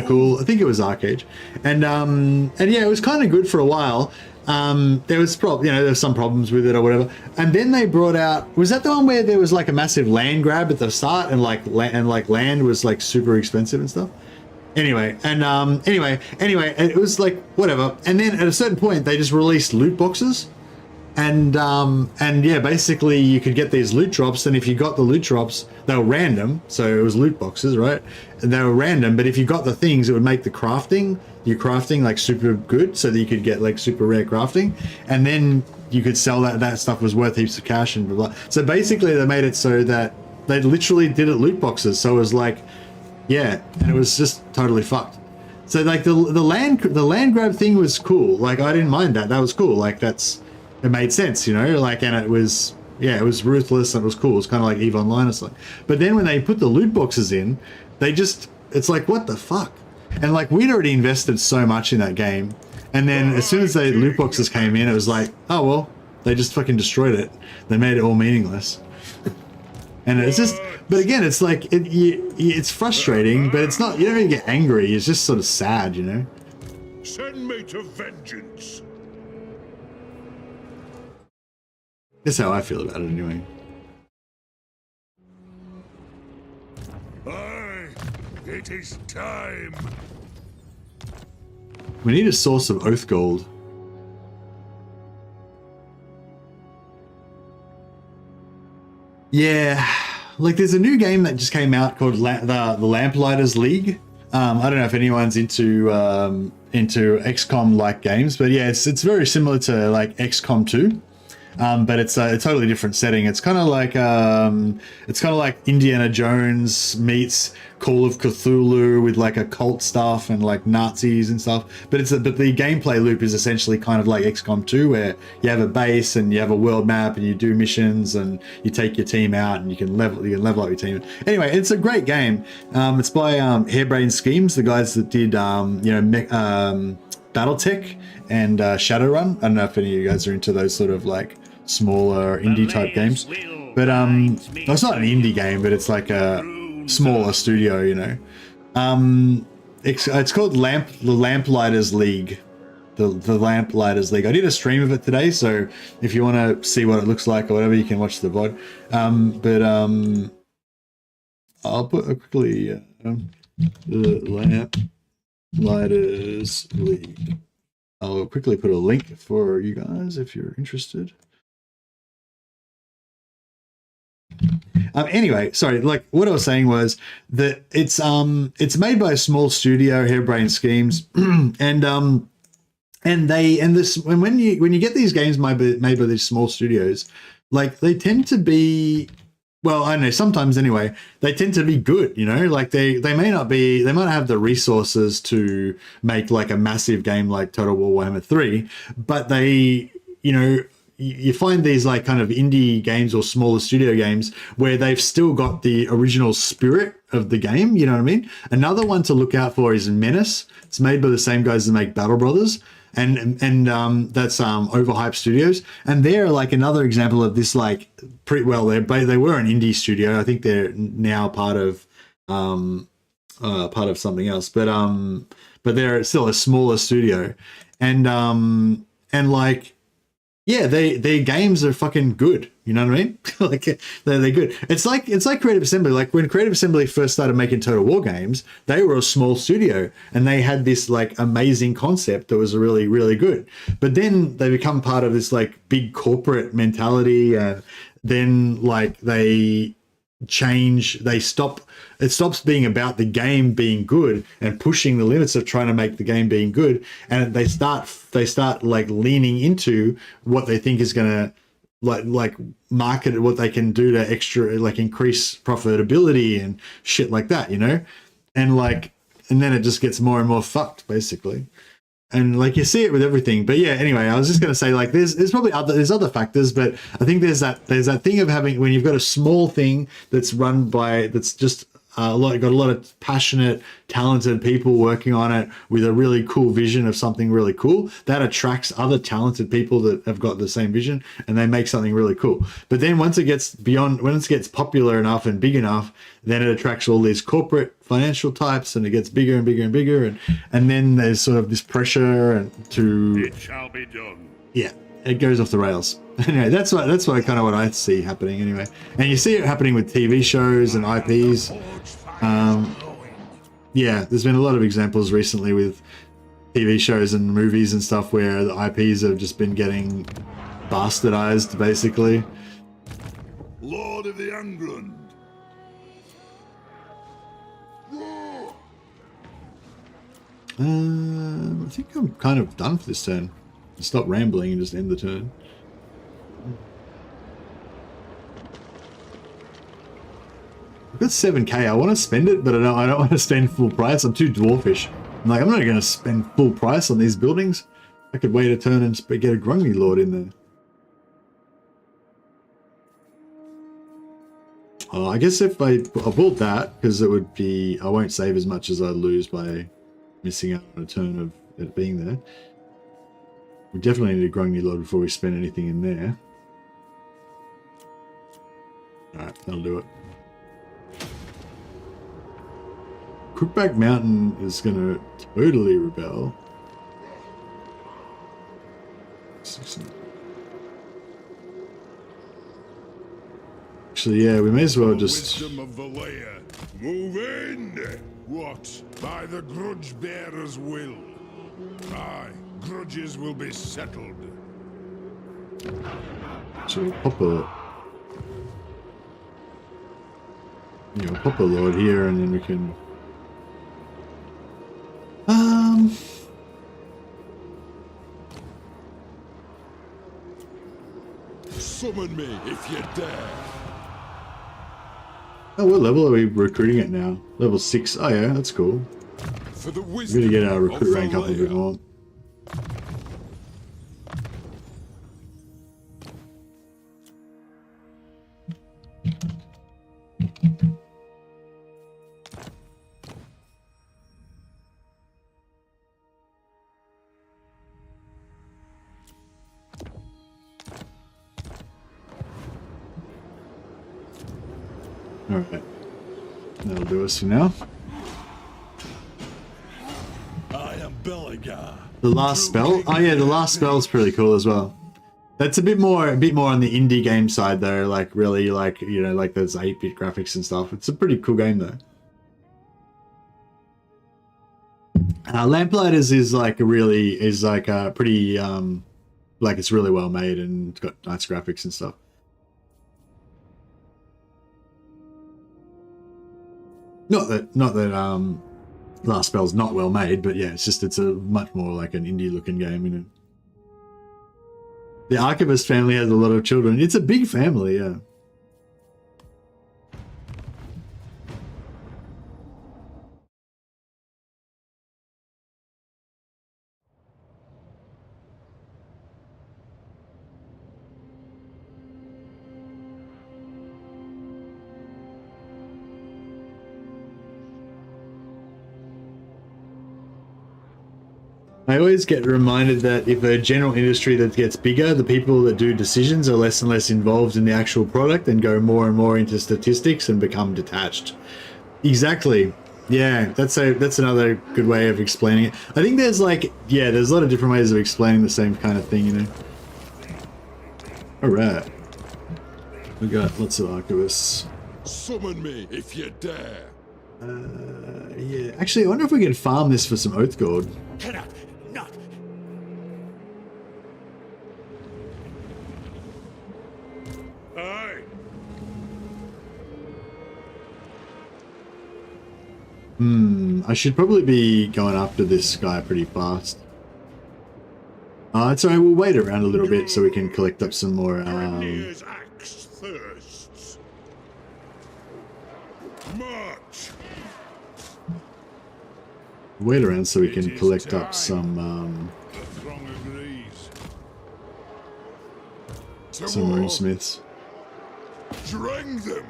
cool. I think it was Arcade, and yeah, it was kind of good for a while. There was some problems with it or whatever, and then they brought out, was that the one where there was like a massive land grab at the start and land was like super expensive and stuff? Anyway, and anyway, it was like whatever, and then at a certain point they just released loot boxes, and yeah, basically you could get these loot drops, and if you got the loot drops, they were random, so it was loot boxes, right? And they were random, but if you got the things, it would make your crafting like super good, so that you could get like super rare crafting, and then you could sell that stuff was worth heaps of cash and blah, blah. So basically they made it so that they literally did it loot boxes, so it was like, yeah, and it was just totally fucked. So like the land grab thing was cool, like I didn't mind that was cool, like it made sense, you know, like, and it was, yeah, it was ruthless and it was cool. It was kind of like EVE Online or something. But then when they put the loot boxes in, it's like, what the fuck? And like, we'd already invested so much in that game. And then as soon as the loot boxes came in, it was like, oh, well, they just fucking destroyed it. They made it all meaningless. And it's just, but again, it's like, it's frustrating, but it's not, you don't really get angry. It's just sort of sad, you know? Send me to vengeance. That's how I feel about it anyway. Aye, it is time. We need a source of oath gold. Yeah, like there's a new game that just came out called the Lamplighters League. I don't know if anyone's into XCOM like games, but yeah, it's very similar to like XCOM 2. But it's a totally different setting. It's kind of like Indiana Jones meets Call of Cthulhu with like occult stuff and like Nazis and stuff. But the gameplay loop is essentially kind of like XCOM 2, where you have a base and you have a world map and you do missions and you take your team out and you can level up your team. Anyway, it's a great game. It's by Harebrained Schemes, the guys that did BattleTech and Shadowrun. I don't know if any of you guys are into those sort of like smaller indie type games, but it's not an indie game, but it's like a smaller studio, you know. It's called the Lamplighters League. The Lamplighters League. I did a stream of it today, so if you want to see what it looks like or whatever, you can watch the VOD. I'll put quickly the Lamplighters League. I'll quickly put a link for you guys if you're interested. Anyway, sorry, like what I was saying was that it's made by a small studio, Harebrained Schemes, and when you get these games made by these small studios, like they tend to be, well, I don't know, sometimes anyway, they tend to be good, you know, like they might not have the resources to make like a massive game like Total War Warhammer 3, but they, you know, you find these like kind of indie games or smaller studio games where they've still got the original spirit of the game, you know what I mean? Another one to look out for is Menace. It's made by the same guys that make Battle Brothers, and that's Overhyped Studios, and they're like another example of this, like pretty well, they were an indie studio. I think they're now part of something else, but they're still a smaller studio, and like, yeah, their games are fucking good. You know what I mean? Like they're good. It's like Creative Assembly. Like when Creative Assembly first started making Total War games, they were a small studio and they had this like amazing concept that was really, really good. But then they become part of this like big corporate mentality, and then like they change. It stops being about the game being good and pushing the limits of trying to make the game being good, and they start like leaning into what they think is gonna like market it, what they can do to extra like increase profitability and shit like that, you know, and then it just gets more and more fucked basically. And like you see it with everything. But yeah, anyway, I was just going to say, like there's probably other factors, but I think there's that thing of having, when you've got a small thing that's run by, that's just got a lot of passionate, talented people working on it with a really cool vision of something really cool, that attracts other talented people that have got the same vision, and they make something really cool. But then once it gets popular enough and big enough, then it attracts all these corporate financial types, and it gets bigger and bigger and bigger, and then there's sort of this pressure it shall be done. Yeah, it goes off the rails. Anyway, that's what kind of what I see happening anyway. And you see it happening with TV shows and IPs. Yeah, there's been a lot of examples recently with TV shows and movies and stuff where the IPs have just been getting bastardized, basically. Lord of the Angrund. I think I'm kind of done for this turn. Stop rambling and just end the turn. I've got 7k. I want to spend it, but I don't want to spend full price. I'm too dwarfish. I'm not going to spend full price on these buildings. I could wait a turn and get a Grungy Lord in there. Oh, I guess if I build that, because it would be, I won't save as much as I lose by missing out on a turn of it being there. We definitely need a Grungy Lord before we spend anything in there. Alright, that'll do it. Crookback Mountain is going to totally rebel. Actually, yeah, we may as well just... Wisdom of Valea. Move in! What? By the grudge bearer's will. Aye, grudges will be settled. So we'll pop a... Yeah, we'll pop a lord here and then we can... Summon me if you dare. Oh, what level are we recruiting at now? Level 6. Oh yeah, that's cool. For the We're gonna get our recruit rank up a bit more. Alright. That'll do us for now. I am Belegar. The last spell? Oh yeah, the last spell's pretty cool as well. That's a bit more on the indie game side though, like really like, you know, like there's 8-bit graphics and stuff. It's a pretty cool game though. Lamplighters is like a pretty like it's really well made and it's got nice graphics and stuff. Not that last spell's not well made, but yeah, it's a much more like an indie looking game, you know. The Archivist family has a lot of children. It's a big family, yeah. I always get reminded that if a general industry that gets bigger, the people that do decisions are less and less involved in the actual product and go more and more into statistics and become detached. Exactly. Yeah, that's another good way of explaining it. I think there's like, yeah, there's a lot of different ways of explaining the same kind of thing, you know. Alright. We got lots of archivists. Summon me if you dare. Yeah. Actually, I wonder if we can farm this for some Oath Gold. Cannot. Not. Aye. I should probably be going after this guy pretty fast. It's alright, we'll wait around a little bit so we can collect up some more, Grenier's axe thirsts. March. wait around so we can collect up some, The throng agrees. some runesmiths. Drang them.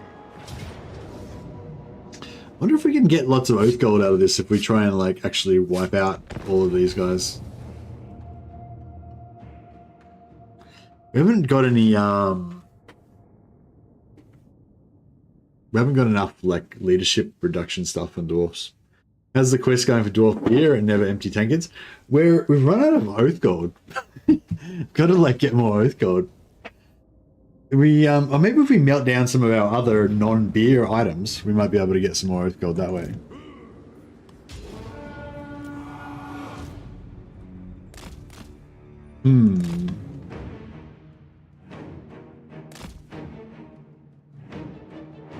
I wonder if we can get lots of Oath Gold out of this if we try and, like, actually wipe out all of these guys. We haven't got any, we haven't got enough, like, leadership reduction stuff on dwarfs. How's the quest going for dwarf beer and never empty tankards? We've run out of Oath Gold. Gotta, like, get more Oath Gold. We, or maybe if we melt down some of our other non-beer items, we might be able to get some more Oath Gold that way.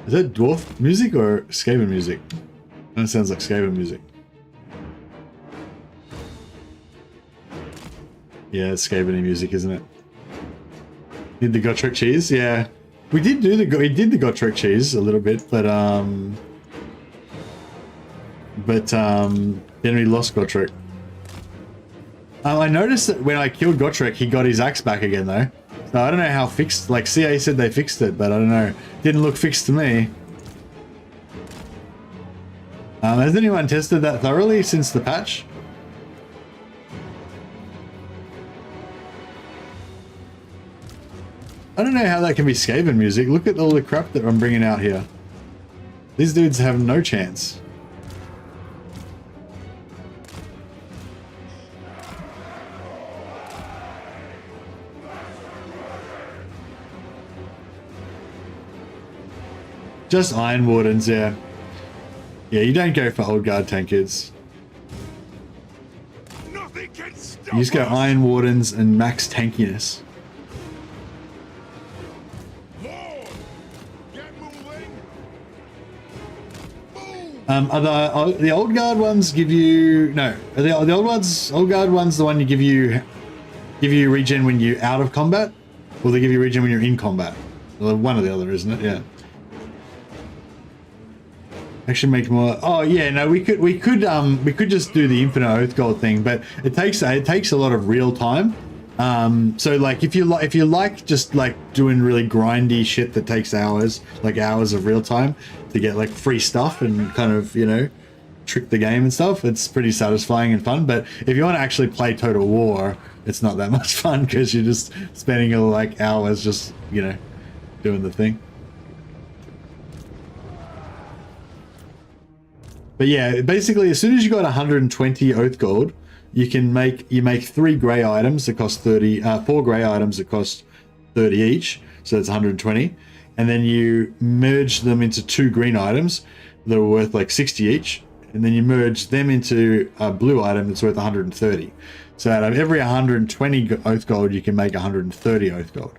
Is that dwarf music or Skaven music? That sounds like Skaven music. Yeah, it's Skaven music, isn't it? Did the Gotrek cheese? Yeah, we did do the Gotrek cheese a little bit, but then we lost Gotrek. I noticed that when I killed Gotrek, he got his axe back again though. So I don't know how fixed. Like CA said they fixed it, but I don't know. Didn't look fixed to me. Has anyone tested that thoroughly since the patch? I don't know how that can be Skaven music. Look at all the crap that I'm bringing out here. These dudes have no chance. Just Iron Wardens, yeah. Yeah, you don't go for Old Guard Tankards. Nothing can stop You just go us. Iron Wardens and max tankiness. Lord, get moving. Are the Old Guard ones give you are the old ones? Old Guard ones the one you give you regen when you're out of combat, or they give you regen when you're in combat? Well, one or the other, isn't it? Yeah. Actually, make more. Oh yeah, no, we could just do the infinite oath gold thing, but it takes a lot of real time. So like if you like just like doing really grindy shit that takes hours, like hours of real time to get like free stuff and kind of, you know, trick the game and stuff, it's pretty satisfying and fun. But if you want to actually play Total War, it's not that much fun because you're just spending like hours just, you know, doing the thing. But yeah, basically as soon as you got 120 oath gold, you make 3 grey items that cost 30, 4 grey items that cost 30 each, so that's 120, and then you merge them into 2 green items that are worth like 60 each, and then you merge them into a blue item that's worth 130. So out of every 120 oath gold, you can make 130 oath gold.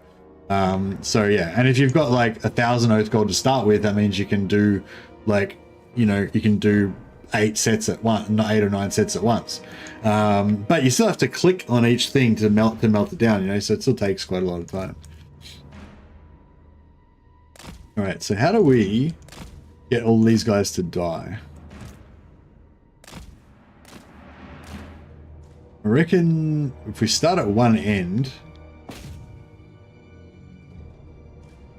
So yeah, and if you've got like 1,000 oath gold to start with, that means you can do like, you know, you can do 8 sets at once, 8 or 9 sets at once. But you still have to click on each thing to melt it down, you know, so it still takes quite a lot of time. All right, so how do we get all these guys to die? I reckon if we start at one end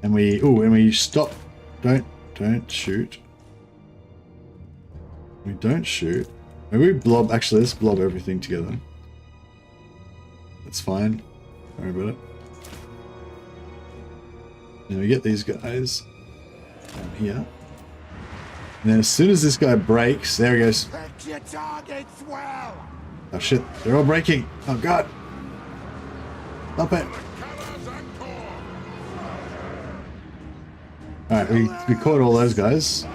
and we stop, don't shoot. We don't shoot. Maybe we blob. Actually, let's blob everything together. That's fine. Don't worry about it. Then we get these guys down here. And then as soon as this guy breaks, there he goes. Pick your targets well. Oh shit, they're all breaking. Oh god. Stop it. Alright, we caught all those guys.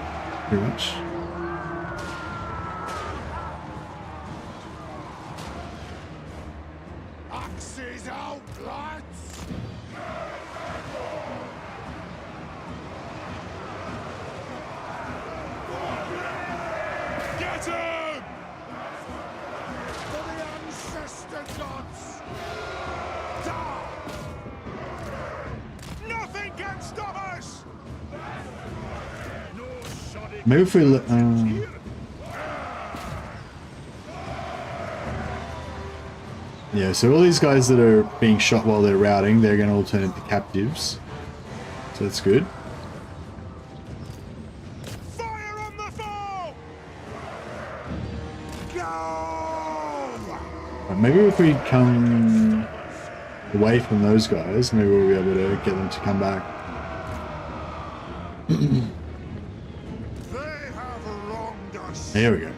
Pretty much. Axes out, lads. Get him! For the ancestor gods! Die! Nothing can stop us! Maybe if we look. Yeah, so all these guys that are being shot while they're routing, they're going to all turn into captives. So that's good. Fire on the foe! Go! Right, maybe if we come away from those guys, maybe we'll be able to get them to come back. They have wronged us. There we go.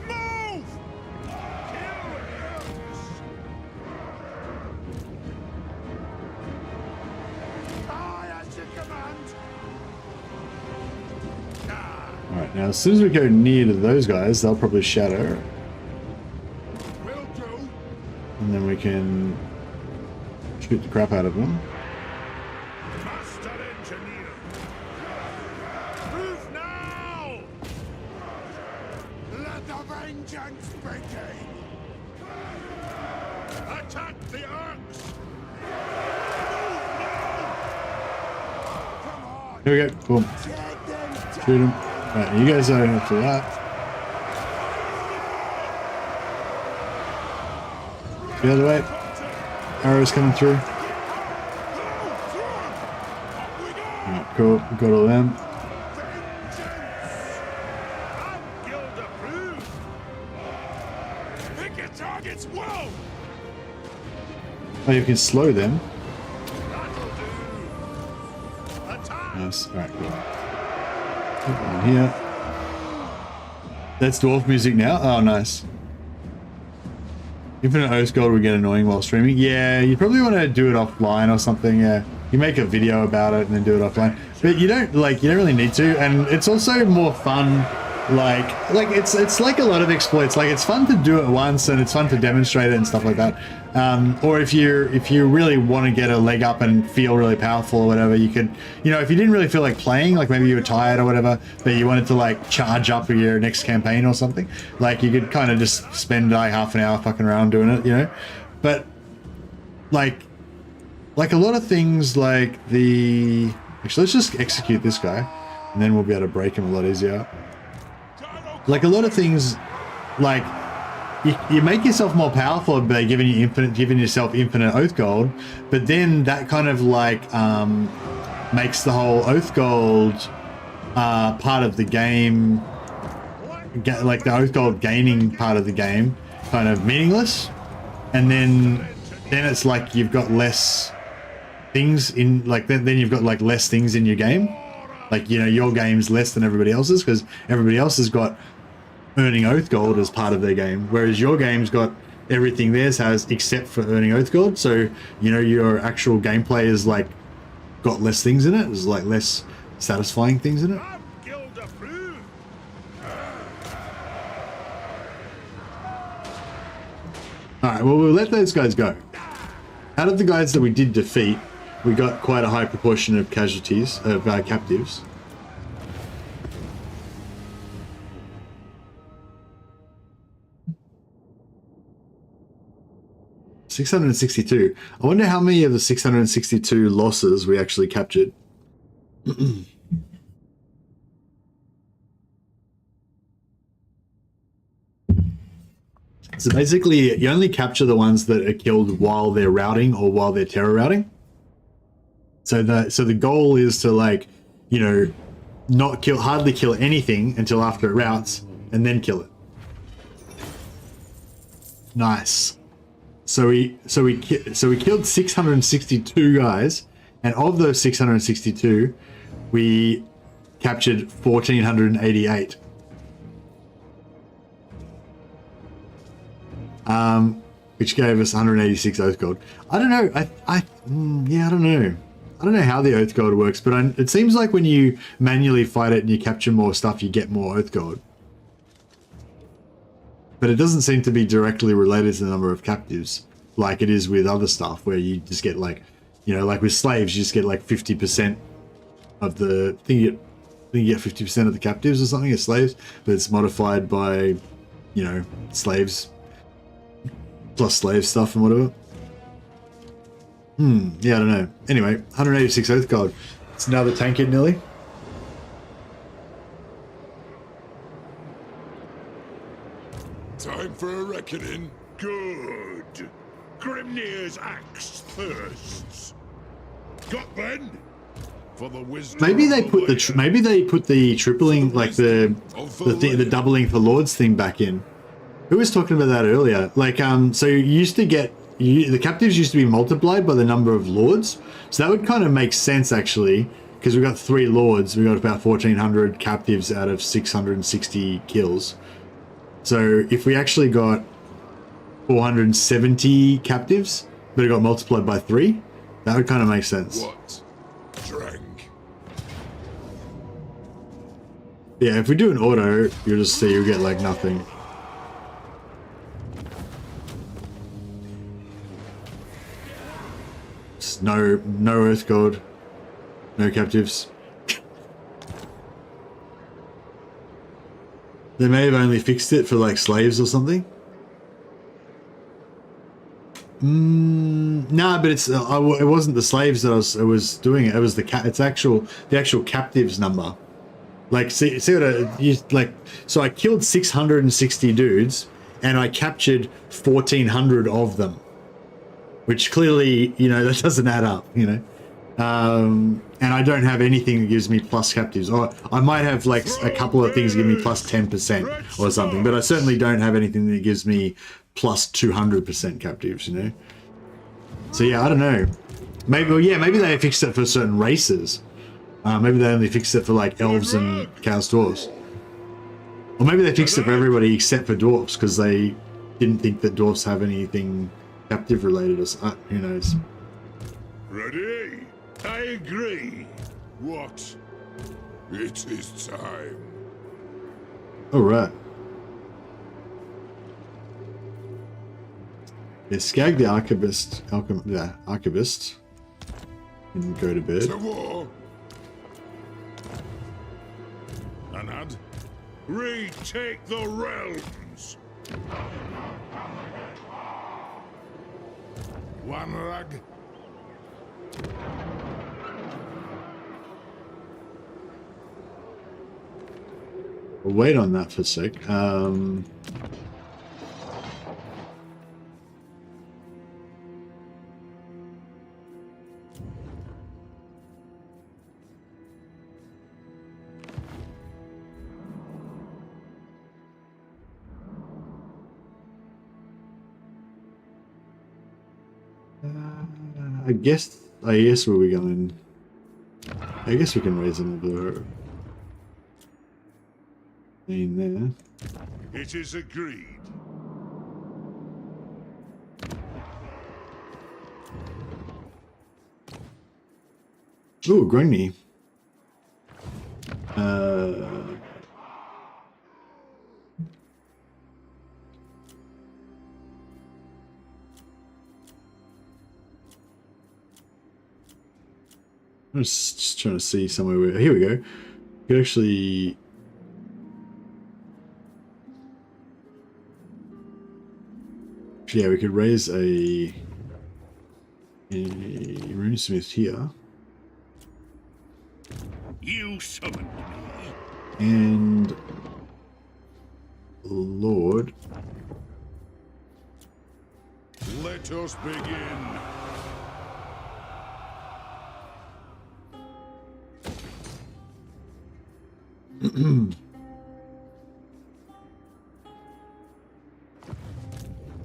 Move! I at your command. Alright, now as soon as we go near to those guys, they'll probably shatter. Will do. And then we can shoot the crap out of them. Master engineer. Move now! Let the vengeance begin! Attack the arcs! Here we go. Boom. Shoot them. Right, you guys are after that. The other way. Arrows coming through. Alright, cool. We got all them. Pick your targets well! Oh, you can slow them. Nice. Alright, cool. Put one here. That's dwarf music now. Oh, nice. Infinite Oath Gold would get annoying while streaming. Yeah, you probably want to do it offline or something, yeah. You make a video about it and then do it offline. But you don't really need to, and it's also more fun. Like it's like a lot of exploits. Like it's fun to do it once, and it's fun to demonstrate it and stuff like that. Or if you really want to get a leg up and feel really powerful or whatever, you could, if you didn't really feel like playing, like maybe you were tired or whatever, but you wanted to like charge up for your next campaign or something, like you could kind of just spend like half an hour fucking around doing it, But like a lot of things, like actually let's just execute this guy, and then we'll be able to break him a lot easier. Like a lot of things, like you make yourself more powerful by giving yourself infinite oath gold, but then that kind of like makes the whole oath gold part of the game, like the oath gold gaining part of the game, kind of meaningless. And then it's like you've got less things in, like then you've got like less things in your game. Like, your game's less than everybody else's because everybody else has got earning oath gold as part of their game, whereas your game's got everything theirs has except for earning oath gold. So, your actual gameplay is like got less things in it. There's like less satisfying things in it. Alright, well, we'll let those guys go. Out of the guys that we did defeat, we got quite a high proportion of casualties, of captives. $662. I wonder how many of the 662 losses we actually captured. So basically, you only capture the ones that are killed while they're routing or while they're terror routing. So the goal is to, like, not hardly kill anything until after it routes, and then kill it. Nice. So we killed 662 guys, and of those 662, we captured 1,488. Which gave us 186 oath gold. I don't know. I don't know. I don't know how the oath gold works, but it seems like when you manually fight it and you capture more stuff, you get more oath gold. But it doesn't seem to be directly related to the number of captives, like it is with other stuff, where you just get like, like with slaves, you just get like 50% of the thing. You get 50% of the captives or something as slaves, but it's modified by, slaves plus slave stuff and whatever. Yeah, I don't know. Anyway, 186 oath gold. It's another tankard nearly. Time for a reckoning. Good. Grimnir's axe thirsts. Got Ben? For the wisdom. Maybe they put the tripling, like the doubling for lords thing back in. Who was talking about that earlier? Like, so you used to get the captives used to be multiplied by the number of lords, so that would kind of make sense actually, because we got 3 lords, we got about 1,400 captives out of 660 kills. So if we actually got 470 captives, but it got multiplied by 3, that would kind of make sense. What? Drank. Yeah, if we do an auto, you'll just see you'll get like nothing. No earth gold, no captives. They may have only fixed it for like slaves or something. No, but it's it wasn't the slaves that I was doing it. It was the actual captives number. Like see what I used, like, so I killed 660 dudes and I captured 1,400 of them. Which clearly, that doesn't add up, and I don't have anything that gives me plus captives. Or I might have like a couple of things that give me plus 10% or something, but I certainly don't have anything that gives me plus 200% captives, So yeah, I don't know. Maybe they fixed it for certain races. Maybe they only fixed it for like elves and chaos dwarves. Or maybe they fixed it for everybody except for dwarves, because they didn't think that dwarves have anything captive related, or who knows. Ready? I agree. What? It is time. All right. Yeah, Skag the archivist, archivist, and go to bed. To war. Anad, retake the realms. One rag. We'll wait on that for a sec. I guess where we going. I guess we can raise another thing there. It is agreed. Ooh, Grungy. I'm just trying to see somewhere where... Here we go. You could actually... Yeah, we could raise a runesmith here. You summoned me. And... Lord. Let us begin.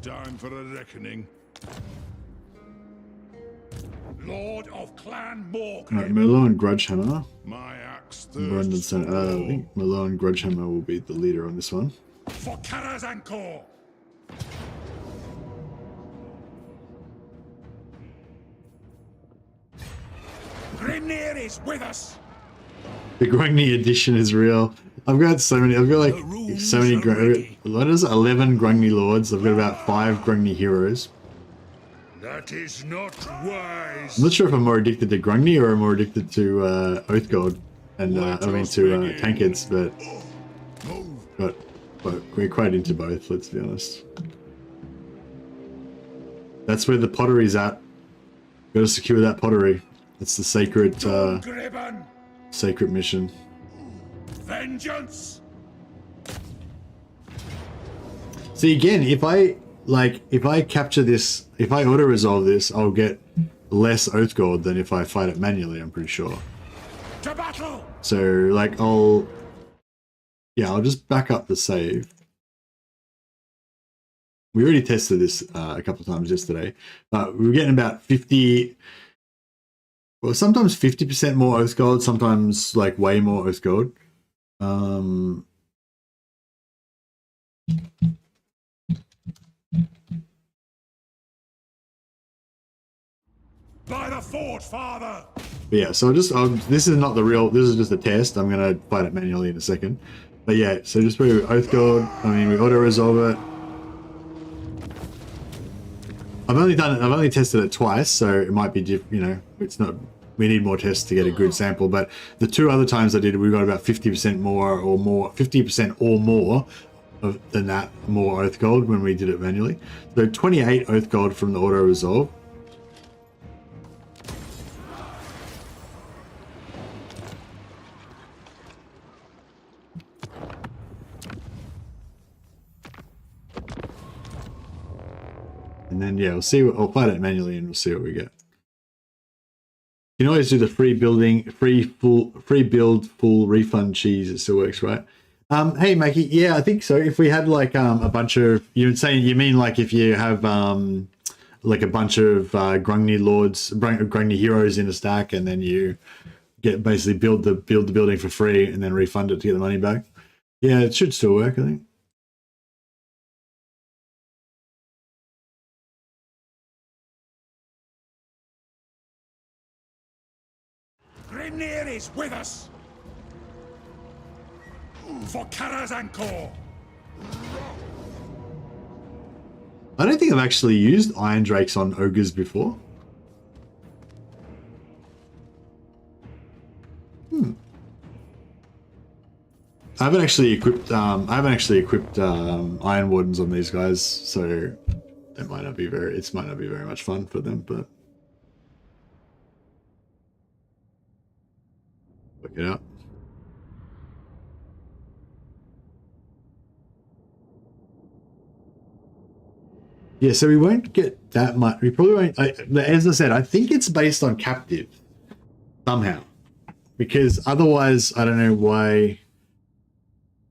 Time for a reckoning. Lord of Clan Moarr. Alright, Merlot and Grudgehammer. My axe Brandon thirsts said, for I war. think Merlot and Grudgehammer will be the leader on this one. For Karazankor. Grimnir is with us. The Grungni edition is real. I've got so many. I've got like so many. What is it? 11 Grungni lords. I've got about 5 Grungni heroes. That is not wise. I'm not sure if I'm more addicted to Grungni or I'm more addicted to Oathgold and I mean to Tankards, but we're quite into both. Let's be honest. That's where the pottery's at. Got to secure that pottery. That's the sacred sacred mission. Vengeance. See, again, if I capture this, if I auto resolve this, I'll get less Oathgold than if I fight it manually, I'm pretty sure. To battle. So like I'll just back up the save. We already tested this a couple of times yesterday. We were getting about 50, well, sometimes 50% more Oathgold, sometimes like way more Oathgold. By the fort, father. But yeah, so this is not the real, this is just a test. I'm going to fight it manually in a second. But yeah, so just put Oathgold, I mean, we auto-resolve it. I've only tested it twice, so it might be, you know, it's not, we need more tests to get a good sample, but the 2 other times I did it, we got about 50% more or more, 50% or more than that, more Oathgold when we did it manually. So 28 Oathgold from the auto-resolve. And then yeah, we'll see. I'll fight it manually, and we'll see what we get. You can always do the free build, full refund cheese. It still works, right? Hey, Mackie. Yeah, I think so. If we had like a bunch of, you mean like if you have like a bunch of Grungni lords, Grungni heroes in a stack, and then you get basically build the building for free, and then refund it to get the money back. Yeah, it should still work, I think. Fenrir is with us! For Karazankor! I don't think I've actually used Iron Drakes on ogres before. I haven't actually equipped Iron Wardens on these guys, so it might not be very much fun for them, but work it out. Yeah, so we won't get that much. We probably won't. As I said, I think it's based on captive somehow, because otherwise, I don't know why.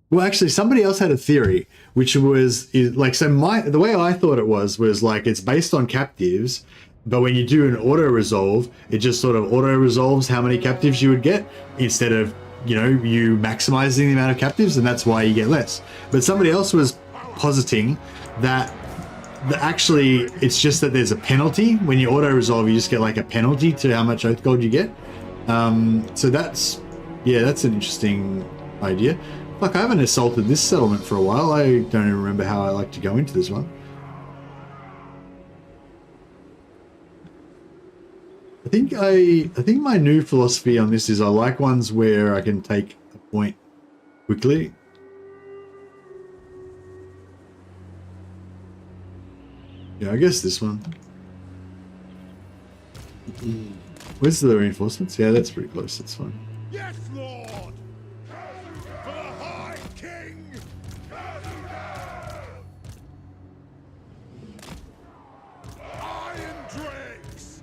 Well, actually, somebody else had a theory, which was like, so the way I thought it was like it's based on captives, but when you do an auto resolve, it just sort of auto resolves how many captives you would get instead of, you know, you maximizing the amount of captives, and that's why you get less. But somebody else was positing that actually it's just that there's a penalty when you auto resolve. You just get like a penalty to how much oath gold you get. So that's an interesting idea. Fuck, I haven't assaulted this settlement for a while. I don't even remember how I like to go into this one. I think my new philosophy on this is I like ones where I can take a point quickly. Yeah, I guess this one. Where's the reinforcements? Yeah, that's pretty close. That's fine. Yes, Lord! For the High King! Iron Drakes!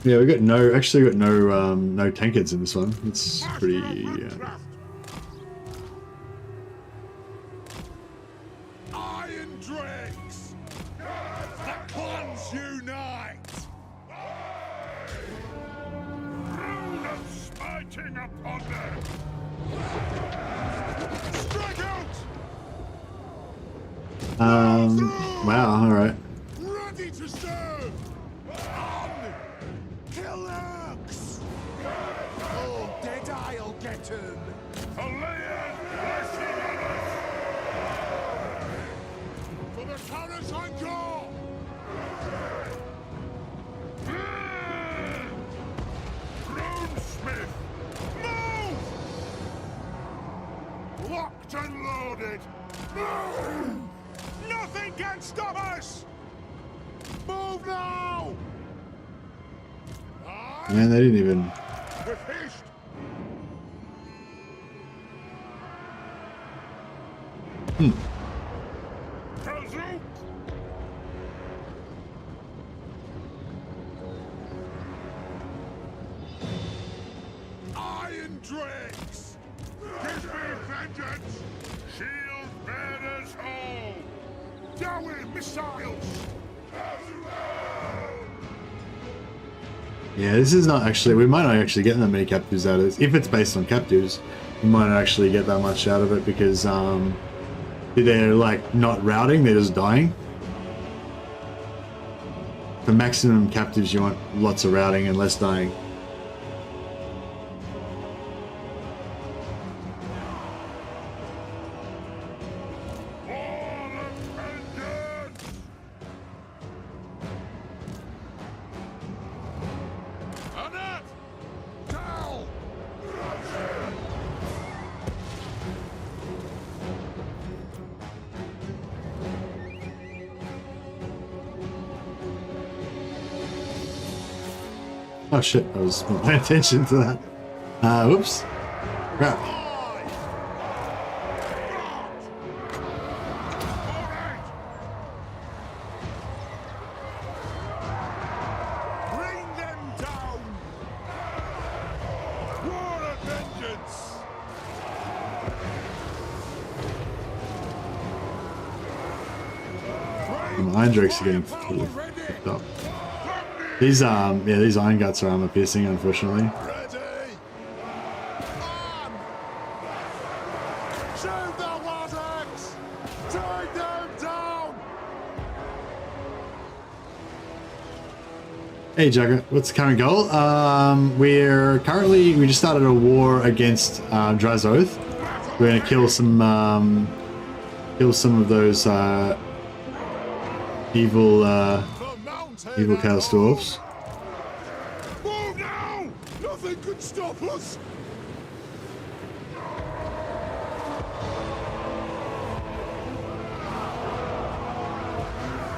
Yeah, we got no. Actually, got no tankards in this one. It's pretty. Iron Drakes! The clans unite! Rune of smiting upon them! Strike out! Wow. All right. Ready to serve! On! Kill Urks! Oh, Deadeye'll get him! Alea's blessing on us! For the Karazankor! Runesmith! Move! Locked and loaded! Move! Nothing can stop us! Move now! Man, they didn't even. With haste! Kazook! Iron Drakes! Give me vengeance! Shield bearers home! Down missiles! Yeah, this is not actually. We might not actually get that many captives out of this. If it's based on captives, we might not actually get that much out of it because they're like not routing; they're just dying. For maximum captives, you want lots of routing and less dying. Oh shit, I was not paying attention to that. Whoops. Crap. Bring them down! War of vengeance! The Iron Drakes are getting picked up. These these Iron Guts are armor piercing, unfortunately. Ready! On! Shoot the Warthogs! Take them down! Hey Jugger, what's the current goal? We just started a war against Drazoth. We're gonna kill some of those evil Chaos Dwarfs. Move now! Nothing could stop us!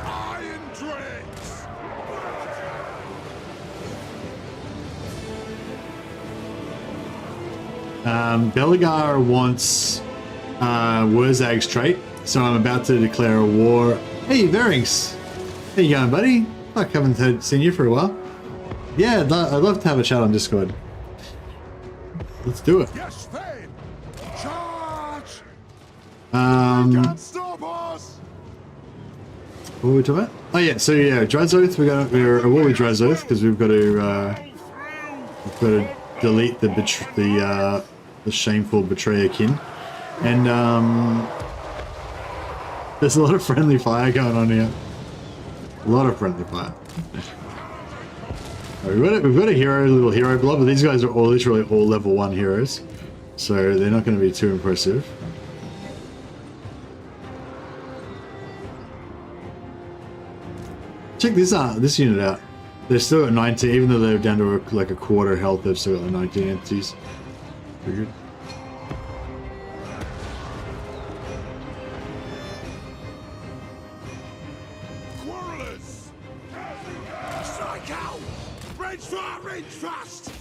Iron Dregs! Belegar wants Wurzag's trait, so I'm about to declare a war. Hey, Varings! How you going, buddy? I haven't seen you for a while. Yeah, I'd love to have a chat on Discord. Let's do it. Yes, Fane! Charge! Can't stop us! What were we talking about? Oh yeah, so yeah, Drazoth. We're at war with Drazoth because we've got to delete the shameful betrayer kin, and there's a lot of friendly fire going on here. A lot of friendly fire. We've got a little hero blob, but these guys are literally all level 1 heroes, so they're not going to be too impressive. Check this unit out. They're still at 19, even though they're down to like a quarter health. They've still got the 19 entities. Pretty good. Range fast!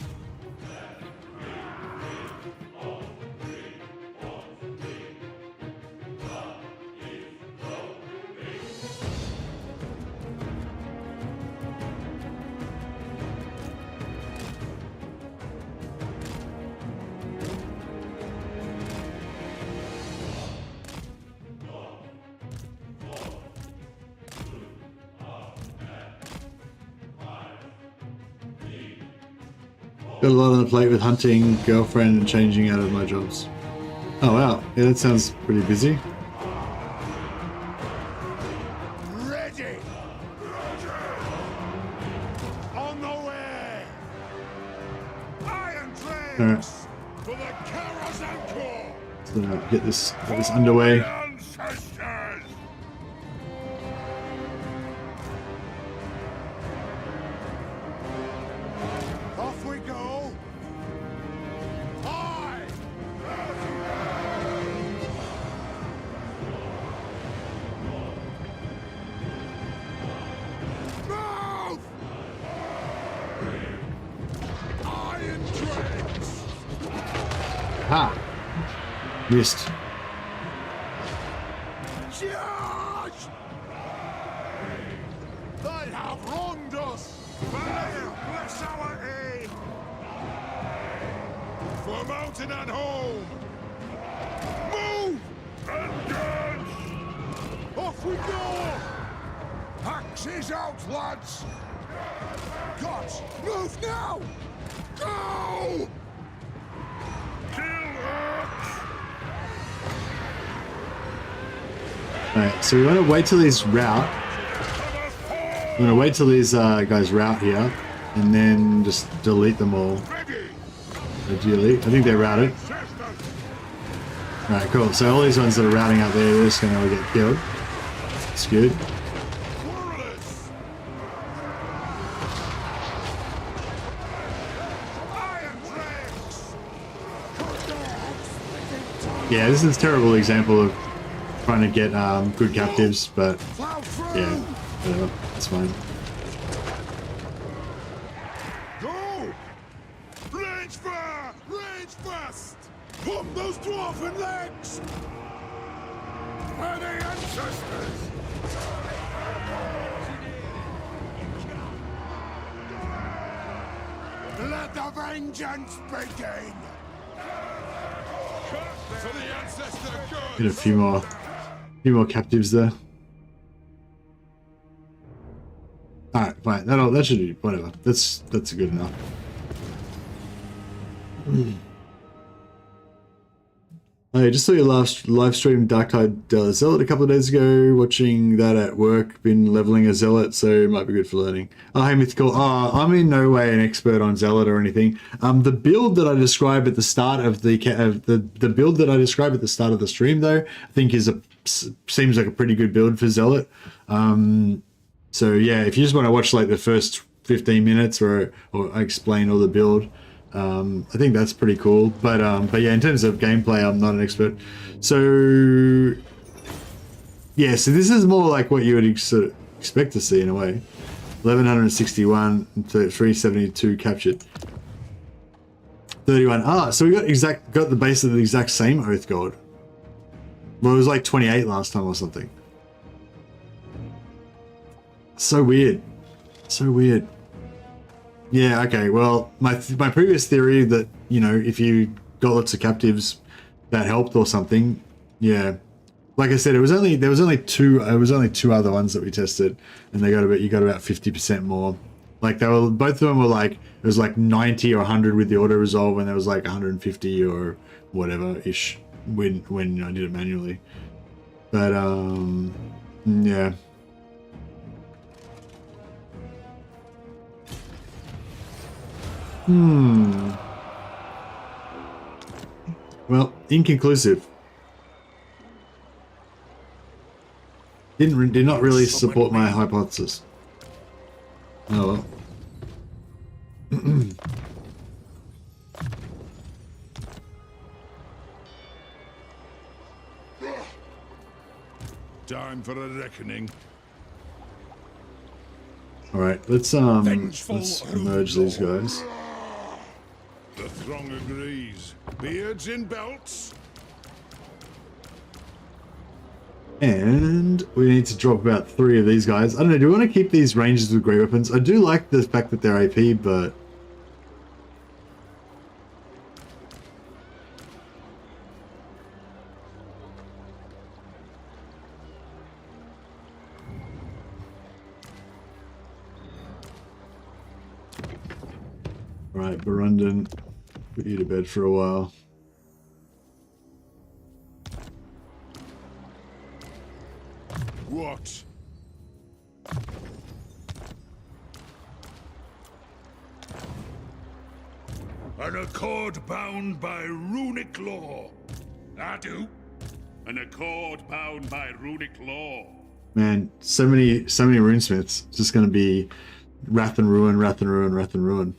Got a lot on the plate with hunting, girlfriend, and changing out of my jobs. Oh wow, yeah, that sounds pretty busy. Ready! On the way! Iron Dregs! For the Karazhan Corps! So get this underway. Off we go! Aye! Move! Iron Dregs! Ha! Missed. Charge! They have wronged us! Fire, bless our aim! For mountain and home! Move! Engage! Off we go! Axes out, lads! Gods, move now! Go! Kill Orcs! Alright, so we want to wait till these rout. I'm going to wait till these guys rout here, and then just delete them all. Delete? I think they're routed. Alright, cool. So all these ones that are routing out there, they're just going to get killed. That's good. Yeah, this is a terrible example of trying to get good captives, but yeah, whatever, it's fine. Go! Range fire! Range fast! Pump those dwarfen legs! Where the ancestors! Let the vengeance begin! For the ancestor good! Get a few more captives there. Alright, fine. That should be whatever. That's good enough. I just saw your last live stream, Darktide Zealot, a couple of days ago. Watching that at work. Been leveling a Zealot, so it might be good for learning. Oh, hey, Mythical. Oh, I'm in no way an expert on Zealot or anything. The build that I described at the start of the build that I described at the start of the stream, though, I think seems like a pretty good build for Zealot. So yeah, if you just want to watch like the first 15 minutes or I explain all the build. I think that's pretty cool, but yeah, in terms of gameplay, I'm not an expert. So yeah, so this is more like what you would expect to see in a way. 1161 to 372 captured. 31. Ah, so we got the base of the exact same Oath God. Well, it was like 28 last time or something. So weird. So weird. Yeah, okay, well, my previous theory that, you know, if you got lots of captives, that helped or something, yeah. Like I said, there was only two other ones that we tested, and you got about 50% more. Like both of them were like, it was like 90 or 100 with the auto resolve, and there was like 150 or whatever ish when I did it manually. But yeah. Well, inconclusive. Did not really support my hypothesis. Oh well. Time for a reckoning. All right, let's merge these guys. The throng agrees. Beards in belts. And we need to drop about 3 of these guys. I don't know, do we want to keep these rangers with great weapons? I do like the fact that they're AP, but... Alright, Burundan, put you to bed for a while. What? An accord bound by runic law. I do. An accord bound by runic law. Man, so many runesmiths. It's just going to be Wrath and Ruin, Wrath and Ruin, Wrath and Ruin.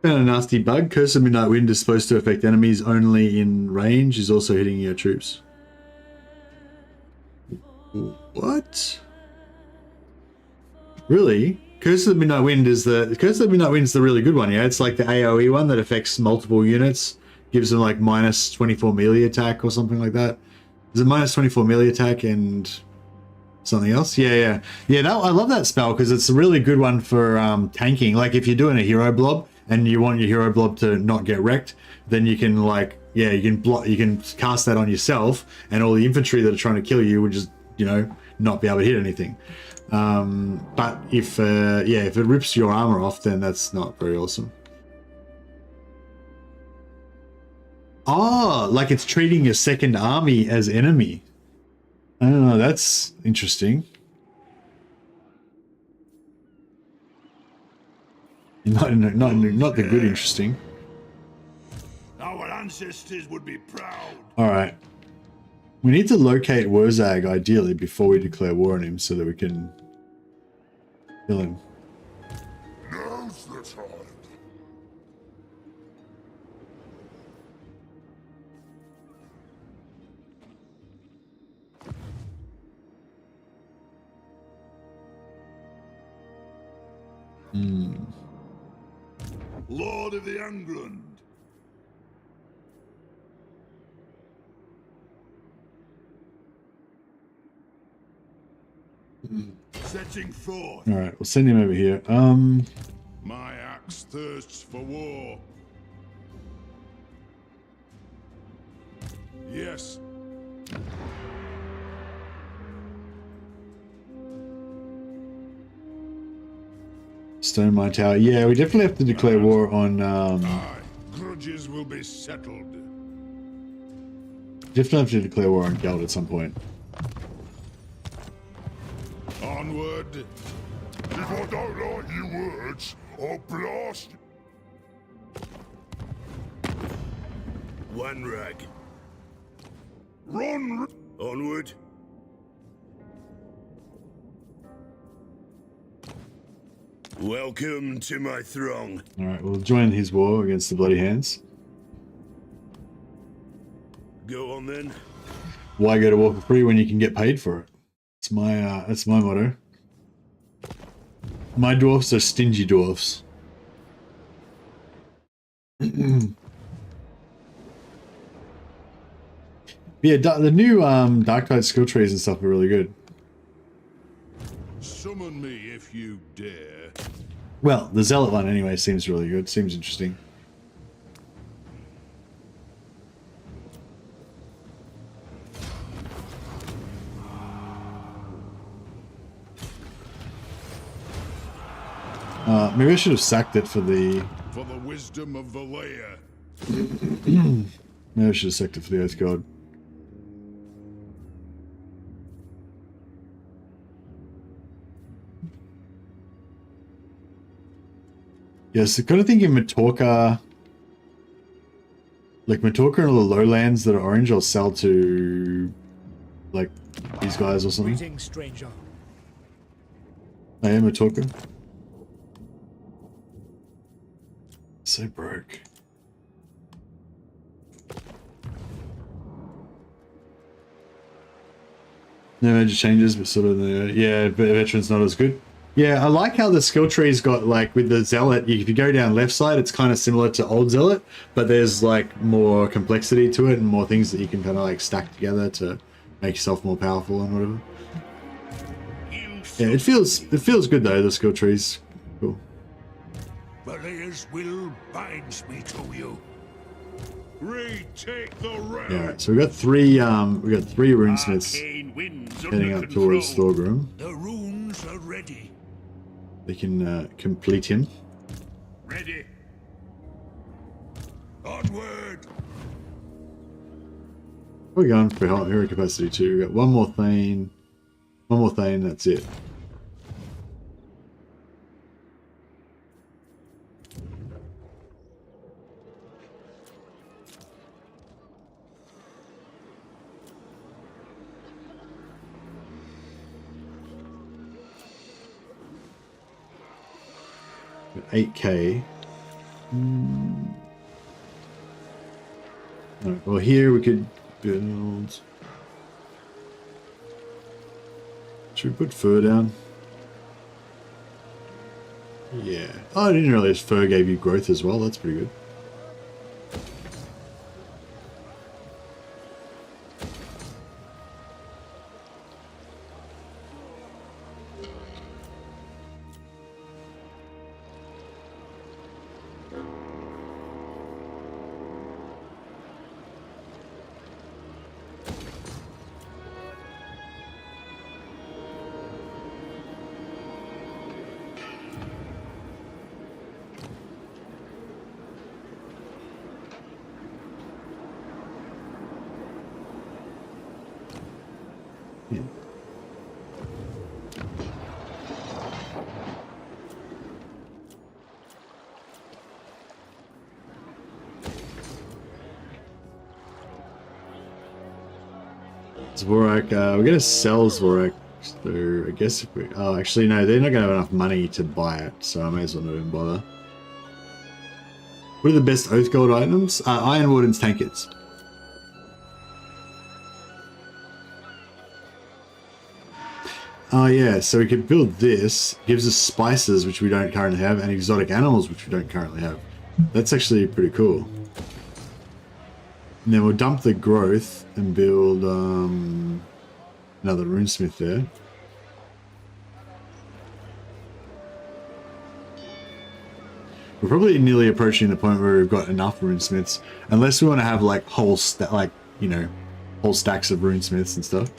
Found a nasty bug. Curse of Midnight Wind is supposed to affect enemies only in range. Is also hitting your troops. What? Really? Curse of the Midnight Wind is the really good one. Yeah, it's like the AOE one that affects multiple units. Gives them like minus 24 melee attack or something like that. Is it minus 24 melee attack and something else? Yeah. I love that spell because it's a really good one for tanking. Like if you're doing a hero blob and you want your hero blob to not get wrecked, then you can you can cast that on yourself, and all the infantry that are trying to kill you would just, you know, not be able to hit anything. But if it rips your armor off, then that's not very awesome. Oh, like it's treating your second army as enemy. I don't know, that's interesting. Not the good interesting. Our ancestors would be proud. Alright. We need to locate Wurzag ideally before we declare war on him so that we can kill him. Now's the time. Lord of the Angrund. Setting forth. Alright, we'll send him over here. My axe thirsts for war. Yes. Stone Mine Tower. Yeah, we definitely have to declare war on. Aye, grudges will be settled. Definitely have to declare war on Geld at some point. Onward. If I don't like your words, I'll blast. One rag. Run. Onward. Welcome to my throng. Alright, we'll join his war against the Bloody Hands. Go on then. Why go to war for free when you can get paid for it? That's my motto. My dwarfs are stingy dwarfs. Yeah, the new Darktide skill trees and stuff are really good. Summon me if you dare. Well, the Zealot one anyway seems really good. Seems interesting. Maybe I should have sacked it for the... For the wisdom of the layer. Maybe I should have sacked it for the Oath God. Yes, I'm kind of thinking Matorka... Like Matorka and all the lowlands that are orange I'll sell to... Like, these guys or something. Greetings, stranger. I am Matorka. So broke. No major changes, but sort of the yeah, but veteran's not as good. Yeah, I like how the skill tree's got like with the Zealot. If you go down left side, it's kind of similar to old Zealot, but there's like more complexity to it and more things that you can kind of like stack together to make yourself more powerful and whatever. Yeah, it feels good though. The skill tree's cool. Belegar's will binds me to you. Retake the realm. Yeah, right, so we got three runesmiths heading up towards Thorgrim. The runes are ready. They can complete him. Ready. Onward. We're going for hero capacity too. We got one more Thane, that's it. Got 8k. Right, well, here we could build. Should we put fur down? Yeah. Oh, I didn't realize fur gave you growth as well. That's pretty good. Zvorak, we're going to sell Zvorak, so I guess if we... Oh, actually, no, they're not going to have enough money to buy it, so I may as well not even bother. What are the best Oath Gold items? Iron Warden's Tankards. Oh yeah, so we could build this. Gives us spices, which we don't currently have, and exotic animals, which we don't currently have. That's actually pretty cool. And then we'll dump the growth and build another runesmith there. We're probably nearly approaching the point where we've got enough runesmiths, unless we want to have like whole like, you know, whole stacks of runesmiths and stuff.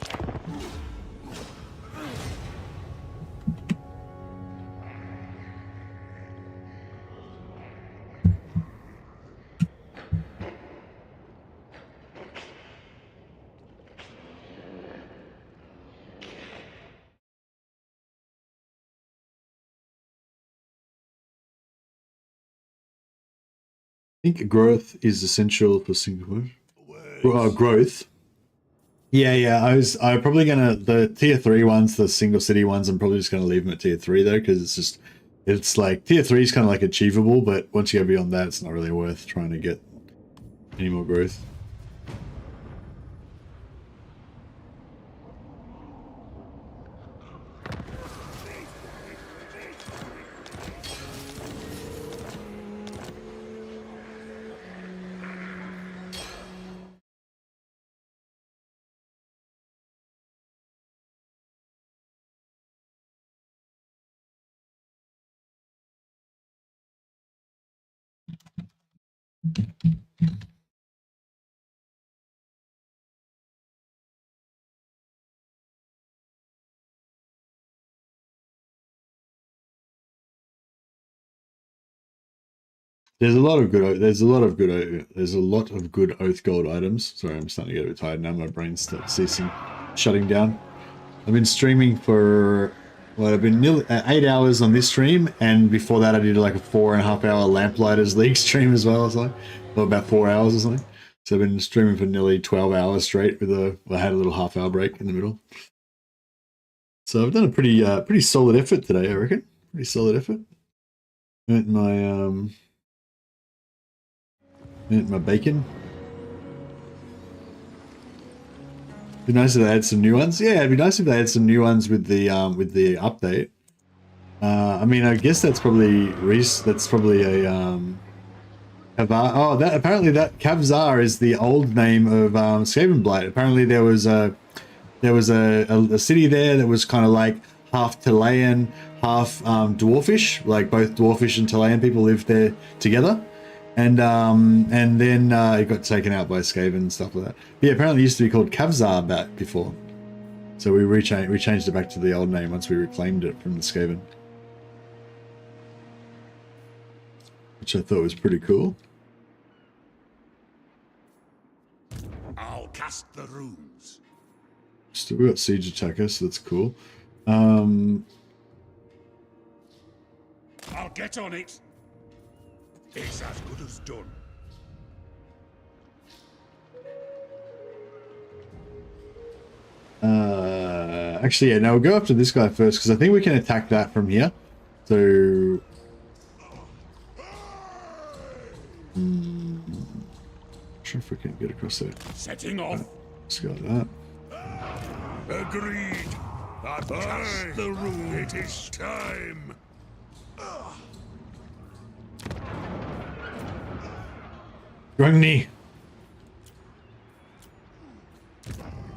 I think growth is essential for single growth. Yeah. I'm probably gonna the tier 3 ones, the single city ones. I'm probably just gonna leave them at tier 3 though, because it's like tier 3 is kind of like achievable, but once you go beyond that, it's not really worth trying to get any more growth. There's a lot of good oath gold items. Sorry, I'm starting to get a bit tired now. My brain's shutting down. I've been streaming for I've been nearly 8 hours on this stream, and before that I did like a 4.5 hour Lamplighters League stream as well. Or about 4 hours or something. So I've been streaming for nearly 12 hours straight with I had a little half-hour break in the middle. So I've done a pretty solid effort today, I reckon. Pretty solid effort. Earned my bacon. Be nice if they had some new ones. Yeah, it'd be nice if they had some new ones with the update. I mean, I guess that's probably a apparently that Kavzar is the old name of Skaven Blight. Apparently there was a city there that was kind of like half Talayan, half Dwarfish. Like both Dwarfish and Talayan people lived there together. And then it got taken out by Skaven and stuff like that. But yeah, apparently it used to be called Kavzar back before. So we changed it back to the old name once we reclaimed it from the Skaven. Which I thought was pretty cool. I'll cast the runes. Still got siege attacker, so that's cool. I'll get on it. It's as good as done. Actually, yeah, no, we'll go after this guy first, because I think we can attack that from here. So... not sure if we can get across there. Setting off. Let's go like that. Agreed. I've cast the rune. It is time. Grungni.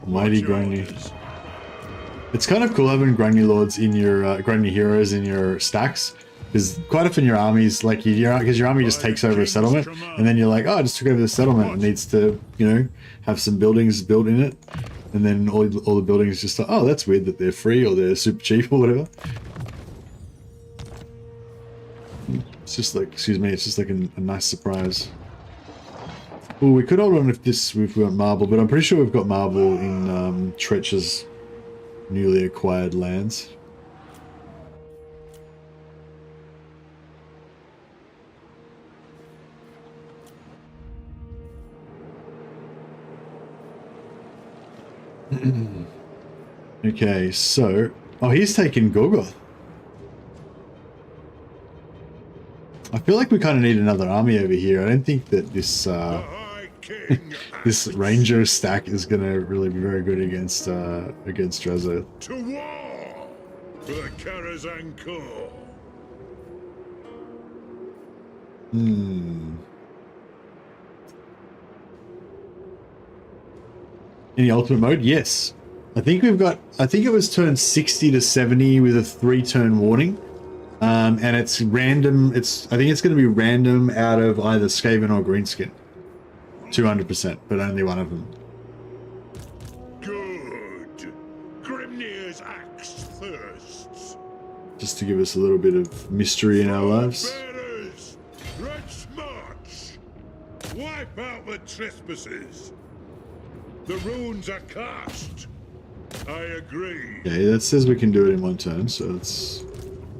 Mighty Grungni. It's kind of cool having Grungni Lords in your Grungni Heroes in your stacks, because quite often your armies, like because your army just takes over a settlement, and then you're like, oh, I just took over the settlement. It needs to, have some buildings built in it, and then all the buildings just like, oh, that's weird that they're free or they're super cheap or whatever. It's just like, excuse me, it's just like a nice surprise. Well, we could hold on if we've got marble, but I'm pretty sure we've got marble in Tretch's newly acquired lands. Okay, so... Oh, he's taking Gorgoth. I feel like we kind of need another army over here. I don't think that this this ranger stack is going to really be very good against Drazzo. To war for the Karazhan Corps. In the ultimate mode, yes. I think it was turn 60 to 70 with a 3-turn warning. And it's random. I think it's going to be random out of either Skaven or Greenskin. 200%, but only one of them. Mimir's axe thirsts. Just to give us a little bit of mystery in our lives. Bearers, let's march. Wipe out the trespasses. The runes are cast. I agree. Okay, that says we can do it in one turn, so let's...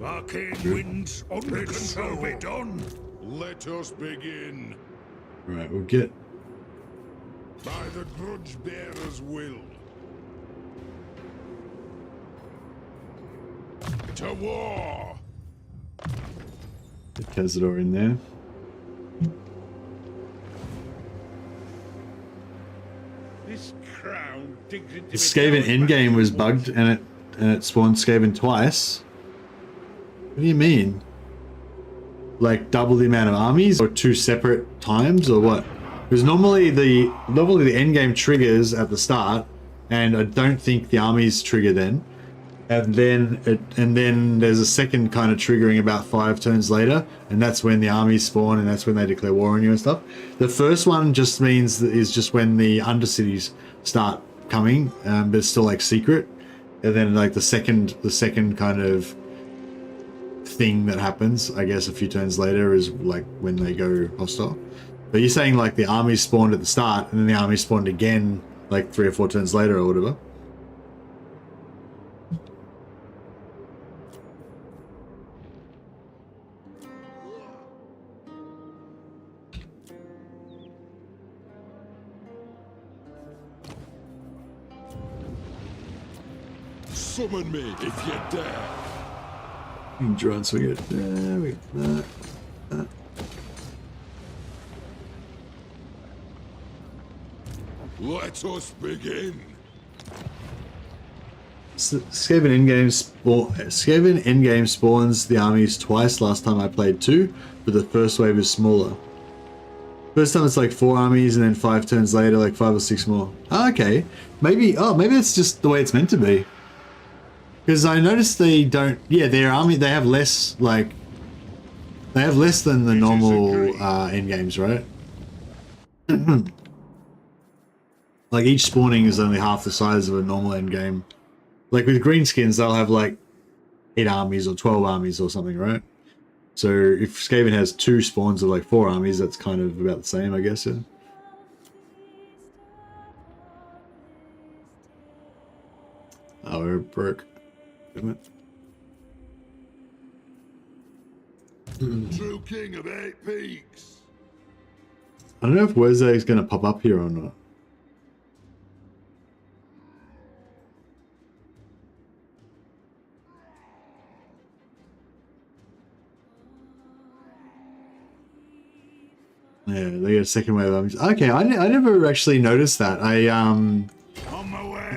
Arcane winds under control. Be done. Let us begin. Alright, we'll get... By the grudge bearer's will. To war! Get Cazador in there. This crown digs into The Skaven endgame was bugged and it spawned Skaven twice. What do you mean? Like double the amount of armies or two separate times or what? Because normally the endgame triggers at the start, and I don't think the armies trigger then. And then there's a second kind of triggering about 5 turns later, and that's when the armies spawn and that's when they declare war on you and stuff. The first one just means is just when the undercities start coming, but it's still like secret. And then like the second kind of thing that happens, I guess a few turns later, is like when they go hostile. But you're saying like the armies spawned at the start and then the armies spawned again like 3 or 4 turns later or whatever. Summon me if you dare. You can draw and swing it. There we go. Let us begin. Skaven endgame spawns the armies twice. Last time I played 2, but the first wave is smaller. First time it's like 4 armies, and then 5 turns later, like 5 or 6 more. Oh, okay, maybe it's just the way it's meant to be. Because I noticed they don't. Yeah, their army, they have less than the normal end games, right? Like each spawning is only half the size of a normal end game. Like with greenskins, they'll have like 8 armies or 12 armies or something, right? So if Skaven has 2 spawns of like 4 armies, that's kind of about the same, I guess. Yeah. Oh, we're broke. Damn it. True king of 8 peaks. I don't know if Wezag's going to pop up here or not. Yeah, they get a second wave of armies. Okay, I never actually noticed that. I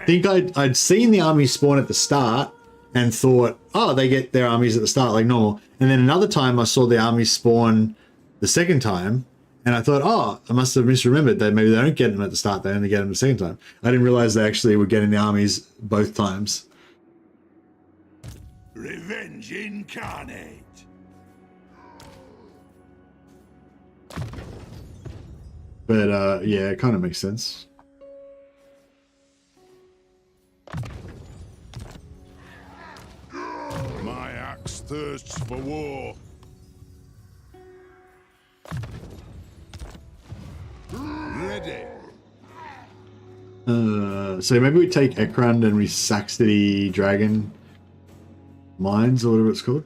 think I'd seen the army spawn at the start and thought, oh, they get their armies at the start like normal. And then another time I saw the army spawn the second time, and I thought, oh, I must have misremembered that maybe they don't get them at the start, they only get them the second time. I didn't realize they actually were getting the armies both times. Revenge incarnate. But yeah, it kind of makes sense. My axe thirsts for war. Ready. So maybe we take Angrund and we sack the dragon mines or whatever it's called.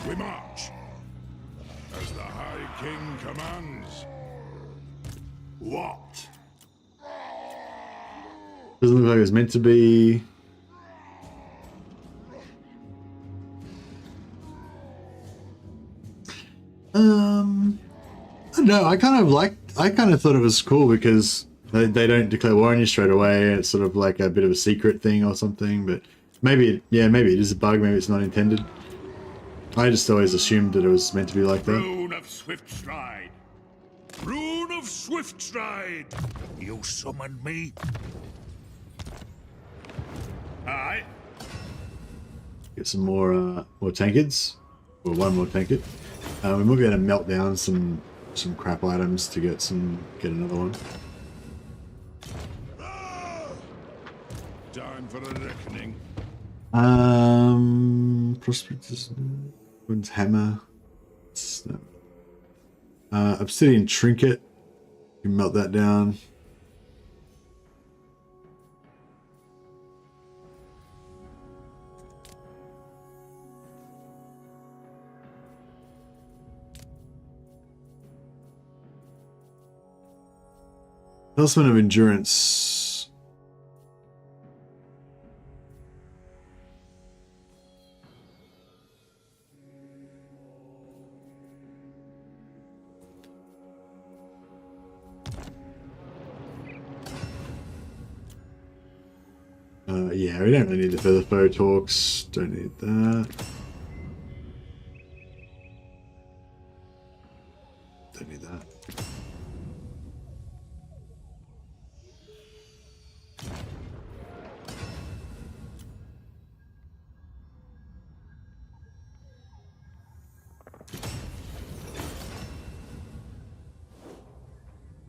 We march as the High King commands. What? Doesn't look like it's meant to be. I don't know. I kind of thought it was cool because they don't declare war on you straight away. It's sort of like a bit of a secret thing or something. But maybe maybe it is a bug. Maybe it's not intended. I just always assumed that it was meant to be like that. Rune of swift stride. Rune of swift stride. You summoned me. Aye. Get some more Tankards, or one more Tankard. We might be able to melt down some crap items to get another one. Time for a reckoning. Prospectus, Wind's hammer. Obsidian trinket. You can melt that down. Talisman of endurance. Yeah, we don't really need the feather bow talks. Don't need that. Don't need that.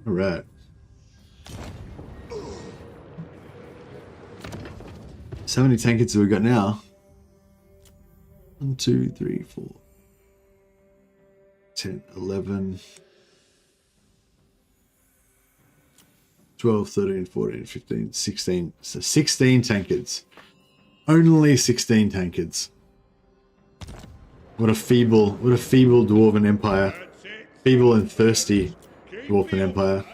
All right. So many tankards have we got now? 1, 2, 3, 4, 10, 11, 12, 13, 14, 15, 16. So 16 tankards. Only 16 tankards. What a feeble dwarven empire. Feeble and thirsty dwarven empire.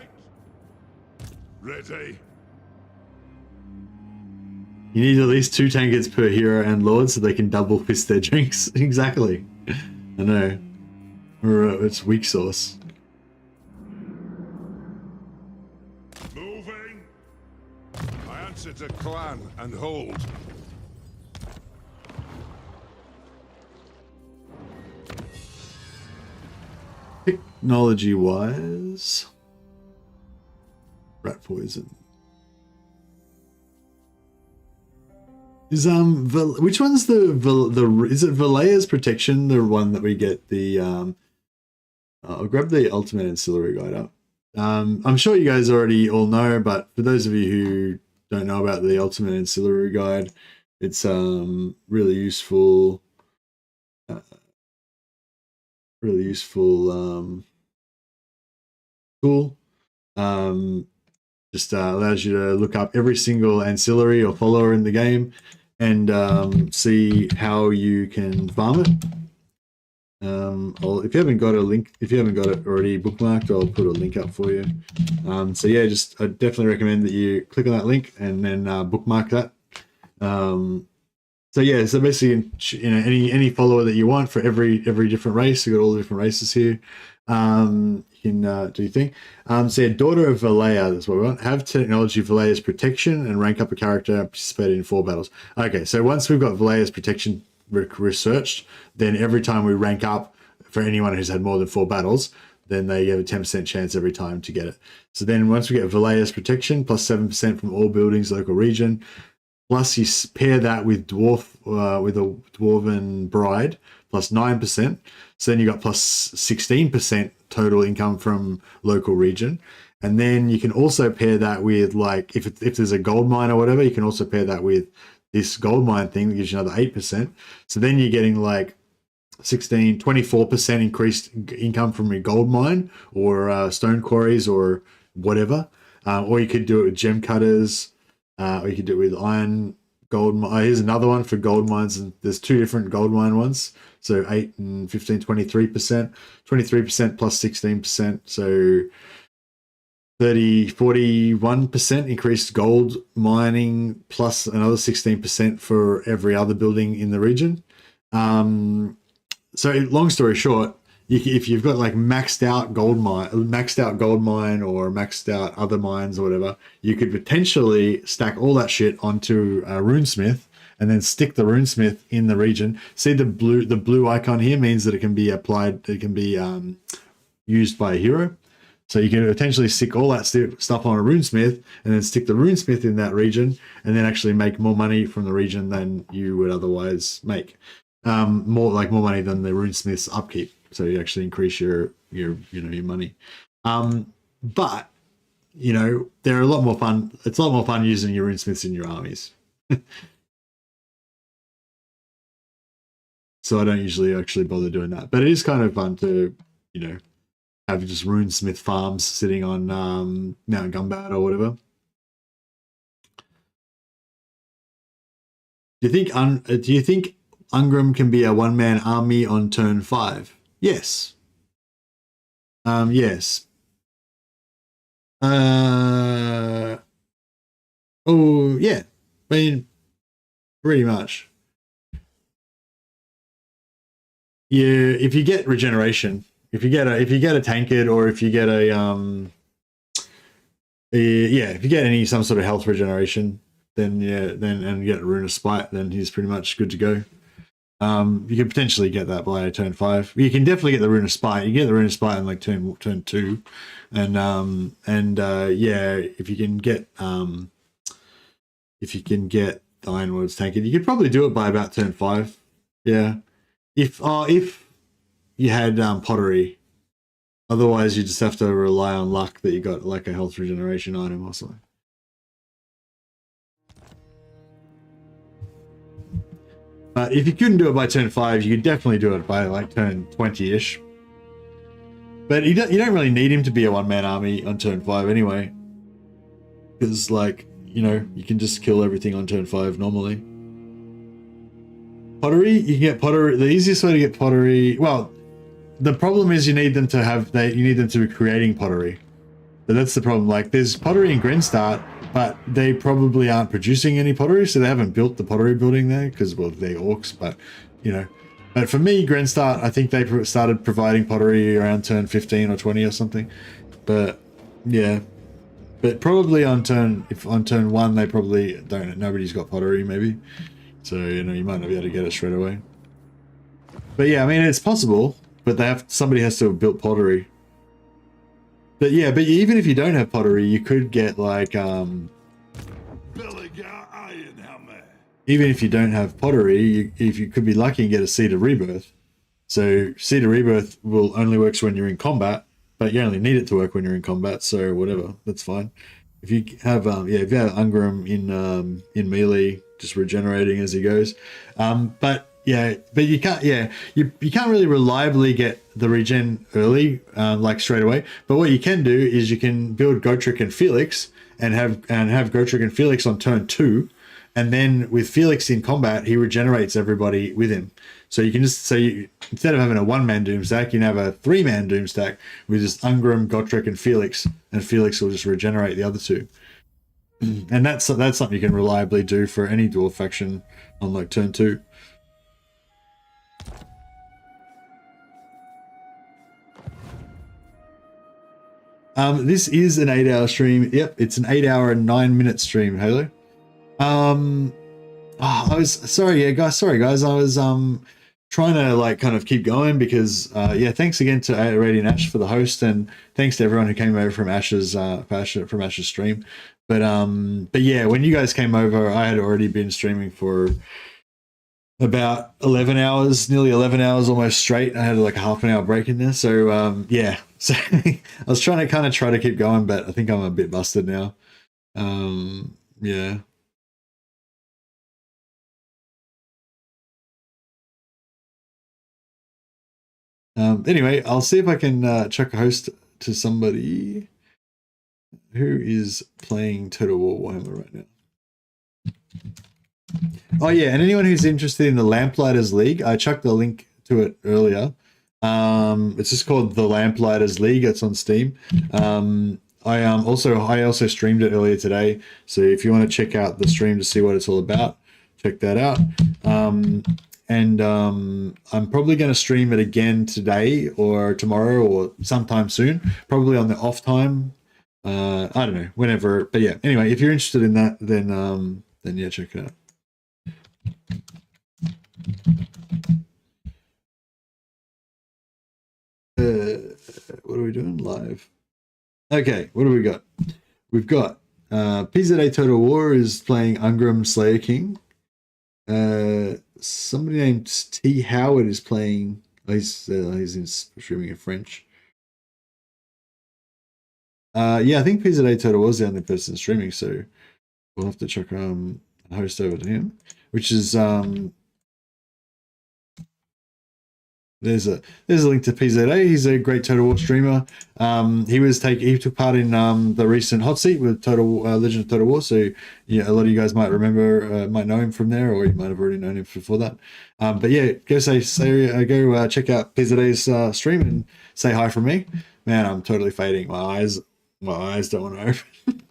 Ready. You need at least 2 tankards per hero and lord so they can double fist their drinks. Exactly. I know. Or it's weak sauce. Moving. I answer to clan and hold. Technology wise. Rat poison. Is which one's the is it Valea's protection, the one that we get the I'll grab the ultimate ancillary guide up. I'm sure you guys already all know, but for those of you who don't know about the ultimate ancillary guide, it's really useful tool. Just allows you to look up every single ancillary or follower in the game and see how you can farm it. If you haven't got it already bookmarked, I'll put a link up for you. So yeah, I definitely recommend that you click on that link and then bookmark that. So yeah, so basically, you know, any follower that you want for every different race, we've got all the different races here. You can do your thing. So yeah, Daughter of Valea, that's what we want. Have technology Valea's protection and rank up a character and participate in 4 battles. Okay, so once we've got Valea's protection researched, then every time we rank up for anyone who's had more than 4 battles, then they have a 10% chance every time to get it. So then once we get Valea's protection, plus 7% from all buildings, local region, plus you pair that with with a dwarven bride, plus 9%. So then you got plus 16% total income from local region. And then you can also pair that with, like, if there's a gold mine or whatever, you can also pair that with this gold mine thing that gives you another 8%. So then you're getting like 24% increased income from your gold mine or stone quarries or whatever. Or you could do it with gem cutters, or you could do it with iron gold. Here's another one for gold mines. And there's 2 different gold mine ones. So 8 and 15, 23%, 23% plus 16%. So 41% increased gold mining plus another 16% for every other building in the region. So long story short, if you've got like maxed out gold mine or maxed out other mines or whatever, you could potentially stack all that shit onto a runesmith and then stick the runesmith in the region. See the blue icon here means that it can be applied, it can be used by a hero. So you can potentially stick all that stuff on a runesmith and then stick the runesmith in that region and then actually make more money from the region than you would otherwise make. More money than the runesmith's upkeep. so you actually increase your money. But they're a lot more fun. It's a lot more fun using your runesmiths in your armies. So I don't usually actually bother doing that, but it is kind of fun to have just runesmith farms sitting on Mount Gumbat or whatever. Do you think Angrund can be a one-man army on turn 5? Yes. Yes. Oh yeah. I mean, pretty much. Yeah, if you get regeneration, if you get a tankard, or if you get a if you get some sort of health regeneration, then and get a Rune of Spite, then he's pretty much good to go. You can potentially get that by turn 5. You can definitely get the Rune of Spite. You get the Rune of Spite in like turn 2, and if you can get the Ironwords tankard, you could probably do it by about turn 5. Yeah, if you had pottery. Otherwise, you just have to rely on luck that you got like a health regeneration item or something. But if you couldn't do it by turn 5, you could definitely do it by like turn 20-ish. But you don't really need him to be a one-man army on turn 5 anyway. Because you can just kill everything on turn 5 normally. Pottery, you can get pottery. The easiest way to get pottery, well, the problem is you need them to be creating pottery. So that's the problem. Like, there's pottery in Grenstart, but they probably aren't producing any pottery, so they haven't built the pottery building there because, well, they're orcs. But but for me, Grenstart, I think they started providing pottery around turn 15 or 20 or something. But yeah, but probably on turn 1 they probably don't. Nobody's got pottery maybe, so you might not be able to get it straight away. But yeah, I mean, it's possible. But somebody has to have built pottery. But yeah, but even if you don't have pottery, you could get like Belegar Iron Hammer. Even if you don't have pottery, if you could be lucky and get a Seed of Rebirth. So Seed of Rebirth only works when you're in combat, but you only need it to work when you're in combat. So whatever, that's fine. If you have if you have Angrund in melee, just regenerating as he goes, but you can't. Yeah, you can't really reliably get the regen early, like straight away. But what you can do is you can build Gotrek and Felix, and have Gotrek and Felix on turn 2, and then with Felix in combat, he regenerates everybody with him. So you can instead of having a 1-man doom stack, you can have a 3-man doom stack with just Angrund, Gotrek, and Felix will just regenerate the other 2. And that's something you can reliably do for any dwarf faction on like turn 2. This is an 8-hour stream. Yep, it's an 8-hour and 9-minute stream, Halo. I was sorry, guys. I was trying to like kind of keep going because thanks again to Radiant Ash for the host, and thanks to everyone who came over from Ash's stream. But yeah, when you guys came over, I had already been streaming for about 11 hours, nearly 11 hours almost straight. I had like a half an hour break in there. So yeah, so I was trying to keep going, but I think I'm a bit busted now. Yeah. Anyway, I'll see if I can chuck a host to somebody who is playing Total War Warhammer right now. Oh yeah, and anyone who's interested in the Lamplighters League, I chucked the link to it earlier. It's just called the Lamplighters League. It's on Steam. I also streamed it earlier today, so if you want to check out the stream to see what it's all about, check that out. And I'm probably going to stream it again today or tomorrow or sometime soon, probably on the off time. I don't know, whenever. But yeah, anyway, if you're interested in that, then yeah, check it out. What are we doing live? Okay, what do we got? We've got PZA Total War is playing Angrund Slayer King. Somebody named T. Howard is playing He's streaming in French. Yeah, I think PZA Total was the only person streaming, so we'll have to chuck a host over to him, which is there's a link to PZA. He's a great Total War streamer. He took part in the recent hot seat with Legend of Total War. So yeah, a lot of you guys might remember, might know him from there, or you might have already known him before that. But yeah, go check out PZA's stream and say hi from me. Man, I'm totally fading. My eyes don't want to open.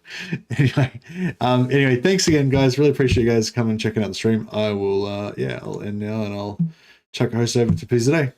Anyway, thanks again, guys. Really appreciate you guys coming and checking out the stream. I will I'll end now and I'll chuck a host over to PZA.